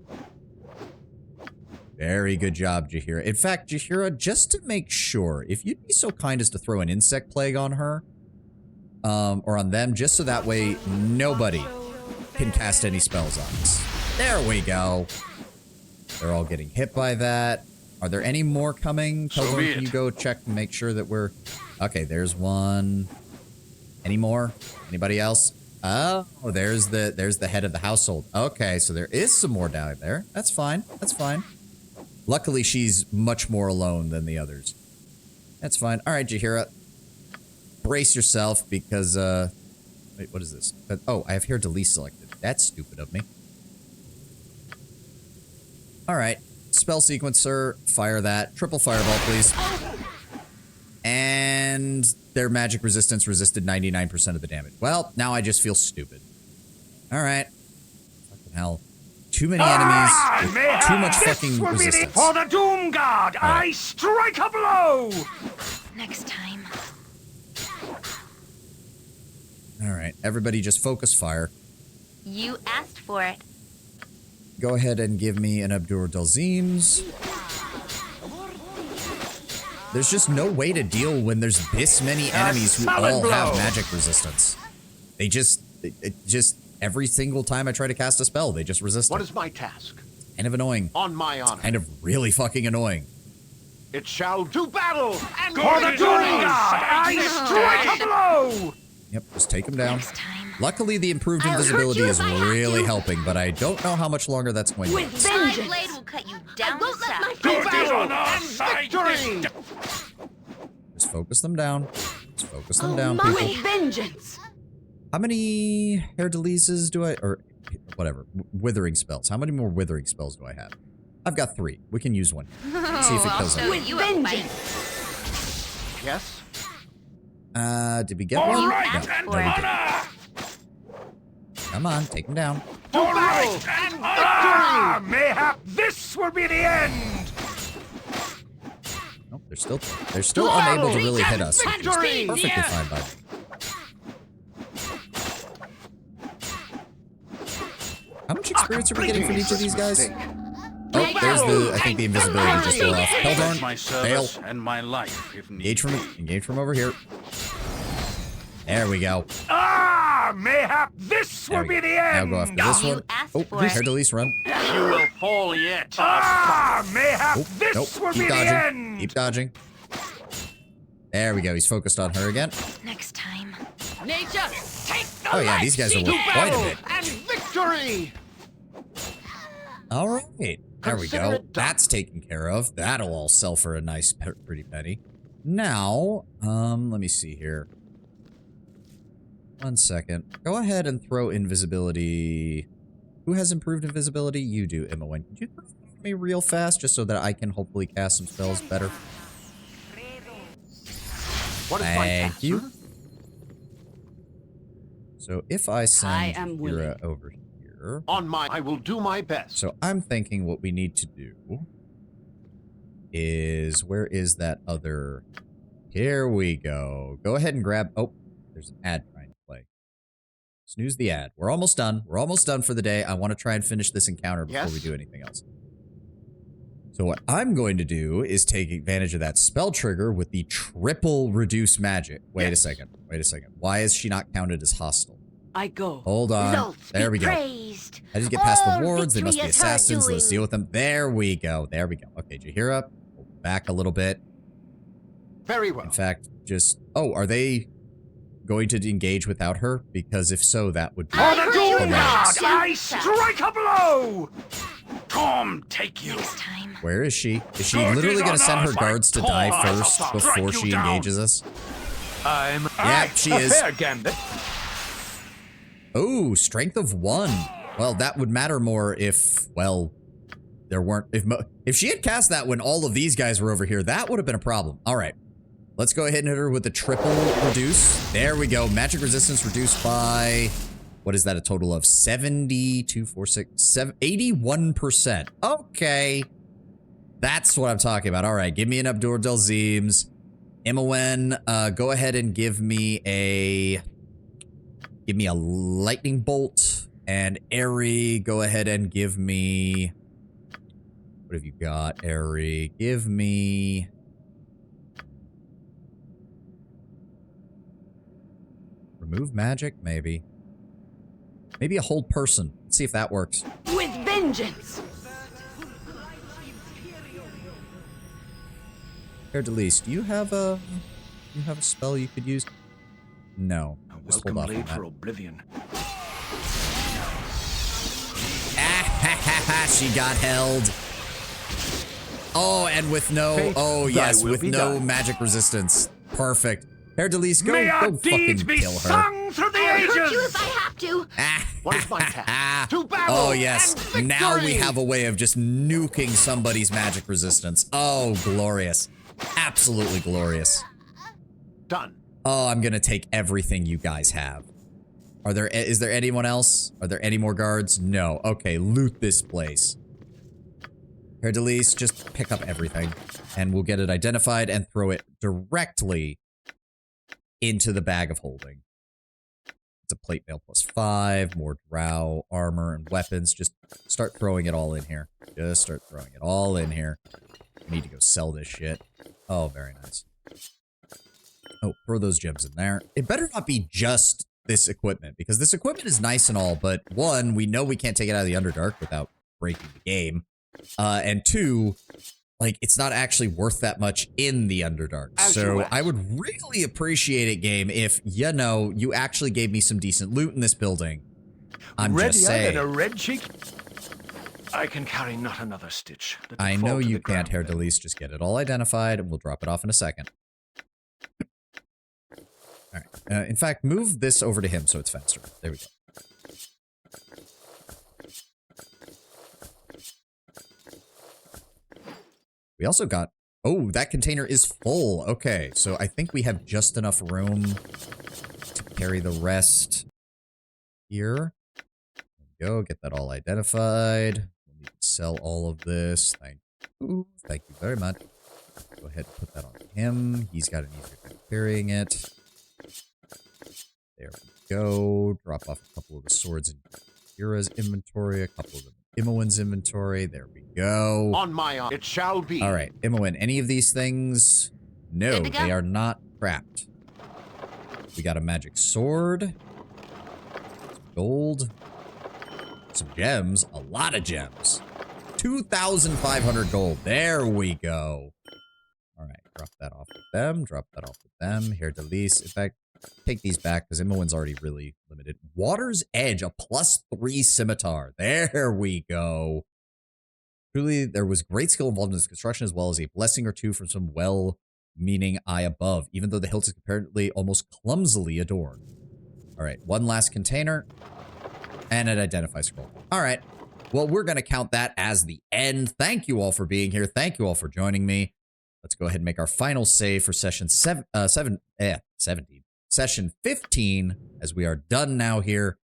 Very good job, Jaheira. In fact, Jaheira, just to make sure, if you'd be so kind as to throw an Insect Plague on her, or on them, just so that way nobody can cast any spells on us. There we go. They're all getting hit by that. Are there any more coming? So be Can you it. go check and make sure that we're... Okay, there's one. Any more? Anybody else? Oh, there's the head of the household. Okay, so there is some more down there. That's fine. That's fine. Luckily, she's much more alone than the others. That's fine. All right, Jaheira. Brace yourself because, wait, what is this? Oh, I have Hair Delete selected. That's stupid of me. All right. Spell Sequencer. Fire that. Triple Fireball, please. And their magic resistance resisted 99% of the damage. Well, now I just feel stupid. All right. Fucking hell. Too many enemies with too much fucking resistance. For the Doom Guard, I strike a blow! Next time. All right. Everybody just focus fire. You asked for it. Go ahead and give me an Abdur Dalzims. There's just no way to deal when there's this many enemies who all have magic resistance. They just, every single time I try to cast a spell, they just resist What it. is my task? Kind of annoying. On my honor. Kind of really fucking annoying. It shall do battle and For the Doom Guard, I strike a blow! Yep, just take them down. Next time. Luckily, the improved I'll hurt invisibility you is if I have really to. helping, but I don't know how much longer that's going to With last. My vengeance! blade will cut you down I won't to let my size. do friends battle on our and side victory! Just focus them down. Just focus them Oh, down, my. people. With vengeance! How many hair deleases do I, or whatever, withering spells? How many more withering spells do I have? I've got 3. We can use one. See if it I'll kills show it. you a fight. Yes? Did we get one? You No, asked no, for we it. didn't. Come on, take him down. Do battle and victory! Ah, mayhap this will be the end! Nope, they're still unable to really hit us. Which is Victory! perfectly fine by me. How much experience are we getting from each of these guys? Oh, there's the, I think the invisibility just wore off. Heldorn, My fail. service and my life, if need Engage from over here. There we go. Ah, mayhap this There will we be go. the Now end! go after this You one. asked Oh, for it. hair delete, run. You will fall yet. Ah, mayhap Oh, this nope. will Keep be the dodging. end! Keep dodging. There we go. He's focused on her again. Next time. Nature, take the Oh yeah, these guys are Do worth quite a battle bit. and victory! All right. There we Consider go. it done. That's taken care of. That'll all sell for a nice, pretty penny. Now, let me see here. 1 second. Go ahead and throw invisibility. Who has improved invisibility? You do, Imowen. Could you throw me real fast just so that I can hopefully cast some spells better? What is my Thank task? you. So if I I send am Kira willing. over here. I will do my best. So I'm thinking what we need to do is, where is that other? Here we go. Go ahead and grab, oh, there's an ad trying to play. Snooze the ad. We're almost done. We're almost done for the day. I want to try and finish this encounter before we do anything else. So what I'm going to do is take advantage of that spell trigger with the triple reduce magic. Wait a second. Wait a second. Why is she not counted as hostile? I go. Hold on. Results There we be go. praised. I just get past the All wards. They must be victory is her assassins. Let's doing. deal with them. There we go. There we go. Okay, Jaheira, back a little bit. Very well. In fact, just... Oh, are they going to engage without her? Because if so, that would be... For the Doom hilarious. Guard, I strike a blow! Torment Some take you. Next time. Where is she? Is she literally going to send her guards to die first before she engages us? Yeah, she is. Fair gambit. Oh, strength of 1. Well, that would matter more if, well, there weren't... If she had cast that when all of these guys were over here, that would have been a problem. All right. Let's go ahead and hit her with the triple reduce. There we go. Magic resistance reduced by... What is that? A total of 81%. Okay. That's what I'm talking about. All right. Give me an Abdur Delzims. Imowen, go ahead and give me a lightning bolt. And Eri, go ahead and give me... What have you got, Eri? Give me... Remove magic, maybe. Maybe a hold person. Let's see if that works. With vengeance! Delise, do you have a spell you could use? No. Just hold Welcome off on blade that. for oblivion. She got held. Oh, and with no... Fate, Oh, thy yes, will with be no done. magic resistance. Perfect. Delise, May our go fucking deeds be kill her. sung through the I'll hurt you ages! if I have to. What is my task? To battle Oh, yes. and Now we victory! have a way of just nuking somebody's magic resistance. Oh, glorious. Absolutely glorious. Done. Oh, I'm gonna take everything you guys have. Is there anyone else? Are there any more guards? No. Okay, loot this place. Here, Delise, just pick up everything. And we'll get it identified and throw it directly into the bag of holding. It's a plate mail +5, more drow, armor, and weapons. Just start throwing it all in here. Just start throwing it all in here. We need to go sell this shit. Oh, very nice. Oh, throw those gems in there. It better not be just this equipment, because this equipment is nice and all, but one, we know we can't take it out of the Underdark without breaking the game. And two, like, it's not actually worth that much in the Underdark. So I would really appreciate it, game, if, you know, you actually gave me some decent loot in this building. I'm just saying. And a red cheek? I can carry not another stitch. Let it I fall know to you the can't, Hair ground, then. Delise. Just get it all identified, and we'll drop it off in a second. All right. In fact, move this over to him so it's faster. There we go. We also got... Oh, that container is full. Okay, so I think we have just enough room to carry the rest here. There we go. Get that all identified. We'll need to sell all of this. Thank you. Thank you very much. Go ahead and put that on him. He's got an easier time carrying it. There we go. Drop off a couple of the swords in Kira's inventory, a couple of them in Imowen's inventory. There we go. On my honor, it shall be. All right, Imowen, any of these things? No, Good to go. they are not crapped. We got a magic sword. Gold. Some gems. A lot of gems. 2,500 gold. There we go. All right, drop that off with them. Drop that off with them. Here, Delise. In fact, take these back because Imowen's already really limited. Water's Edge, a +3 scimitar. There we go. Truly, there was great skill involved in this construction, as well as a blessing or two from some well-meaning eye above, even though the hilt is apparently almost clumsily adorned. All right, one last container, and an identify scroll. All right, well, we're going to count that as the end. Thank you all for being here. Thank you all for joining me. Let's go ahead and make our final save for session 17. Session 15, as we are done now here.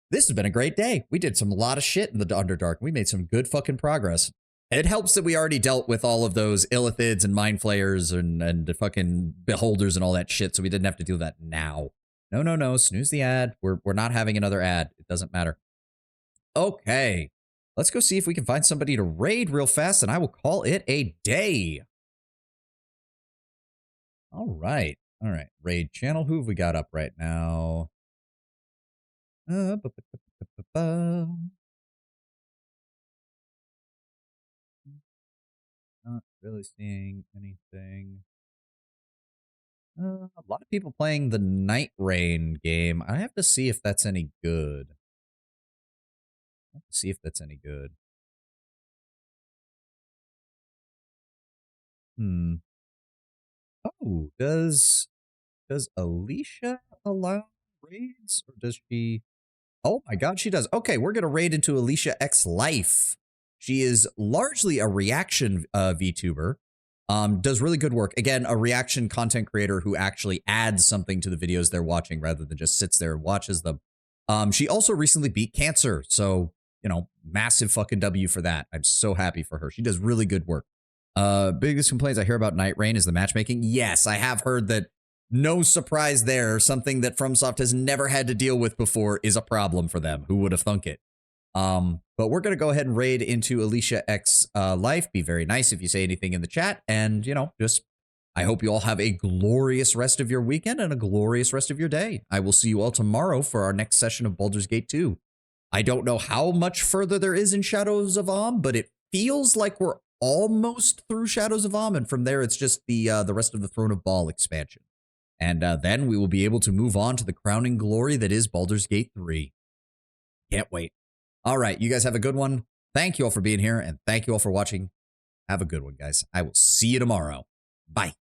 This has been a great day. We did a lot of shit in the Underdark. We made some good fucking progress. It helps that we already dealt with all of those Illithids and Mind Flayers and the fucking Beholders and all that shit, so we didn't have to do that now. No. Snooze the ad. We're not having another ad. It doesn't matter. Okay. Let's go see if we can find somebody to raid real fast, and I will call it a day. All right. Raid channel. Who have we got up right now? Not really seeing anything. A lot of people playing the Night Rain game. I have to see if that's any good. Oh, does Alicia allow raids, or does she? Oh my god, she does. Okay, we're gonna raid into Alicia X Life. She is largely a reaction VTuber. Does really good work. Again, a reaction content creator who actually adds something to the videos they're watching rather than just sits there and watches them. She also recently beat cancer, so you know, massive fucking W for that. I'm so happy for her. She does really good work. Biggest complaints I hear about Night Rain is the matchmaking. Yes, I have heard that. No surprise there. Something that FromSoft has never had to deal with before is a problem for them. Who would have thunk it? But we're going to go ahead and raid into Alicia X Life. Be very nice if you say anything in the chat. And, you know, just I hope you all have a glorious rest of your weekend and a glorious rest of your day. I will see you all tomorrow for our next session of Baldur's Gate 2. I don't know how much further there is in Shadows of Amn, but it feels like we're almost through Shadows of Amn. And from there, it's just the rest of the Throne of Baal expansion. And then we will be able to move on to the crowning glory that is Baldur's Gate 3. Can't wait. All right, you guys have a good one. Thank you all for being here, and thank you all for watching. Have a good one, guys. I will see you tomorrow. Bye.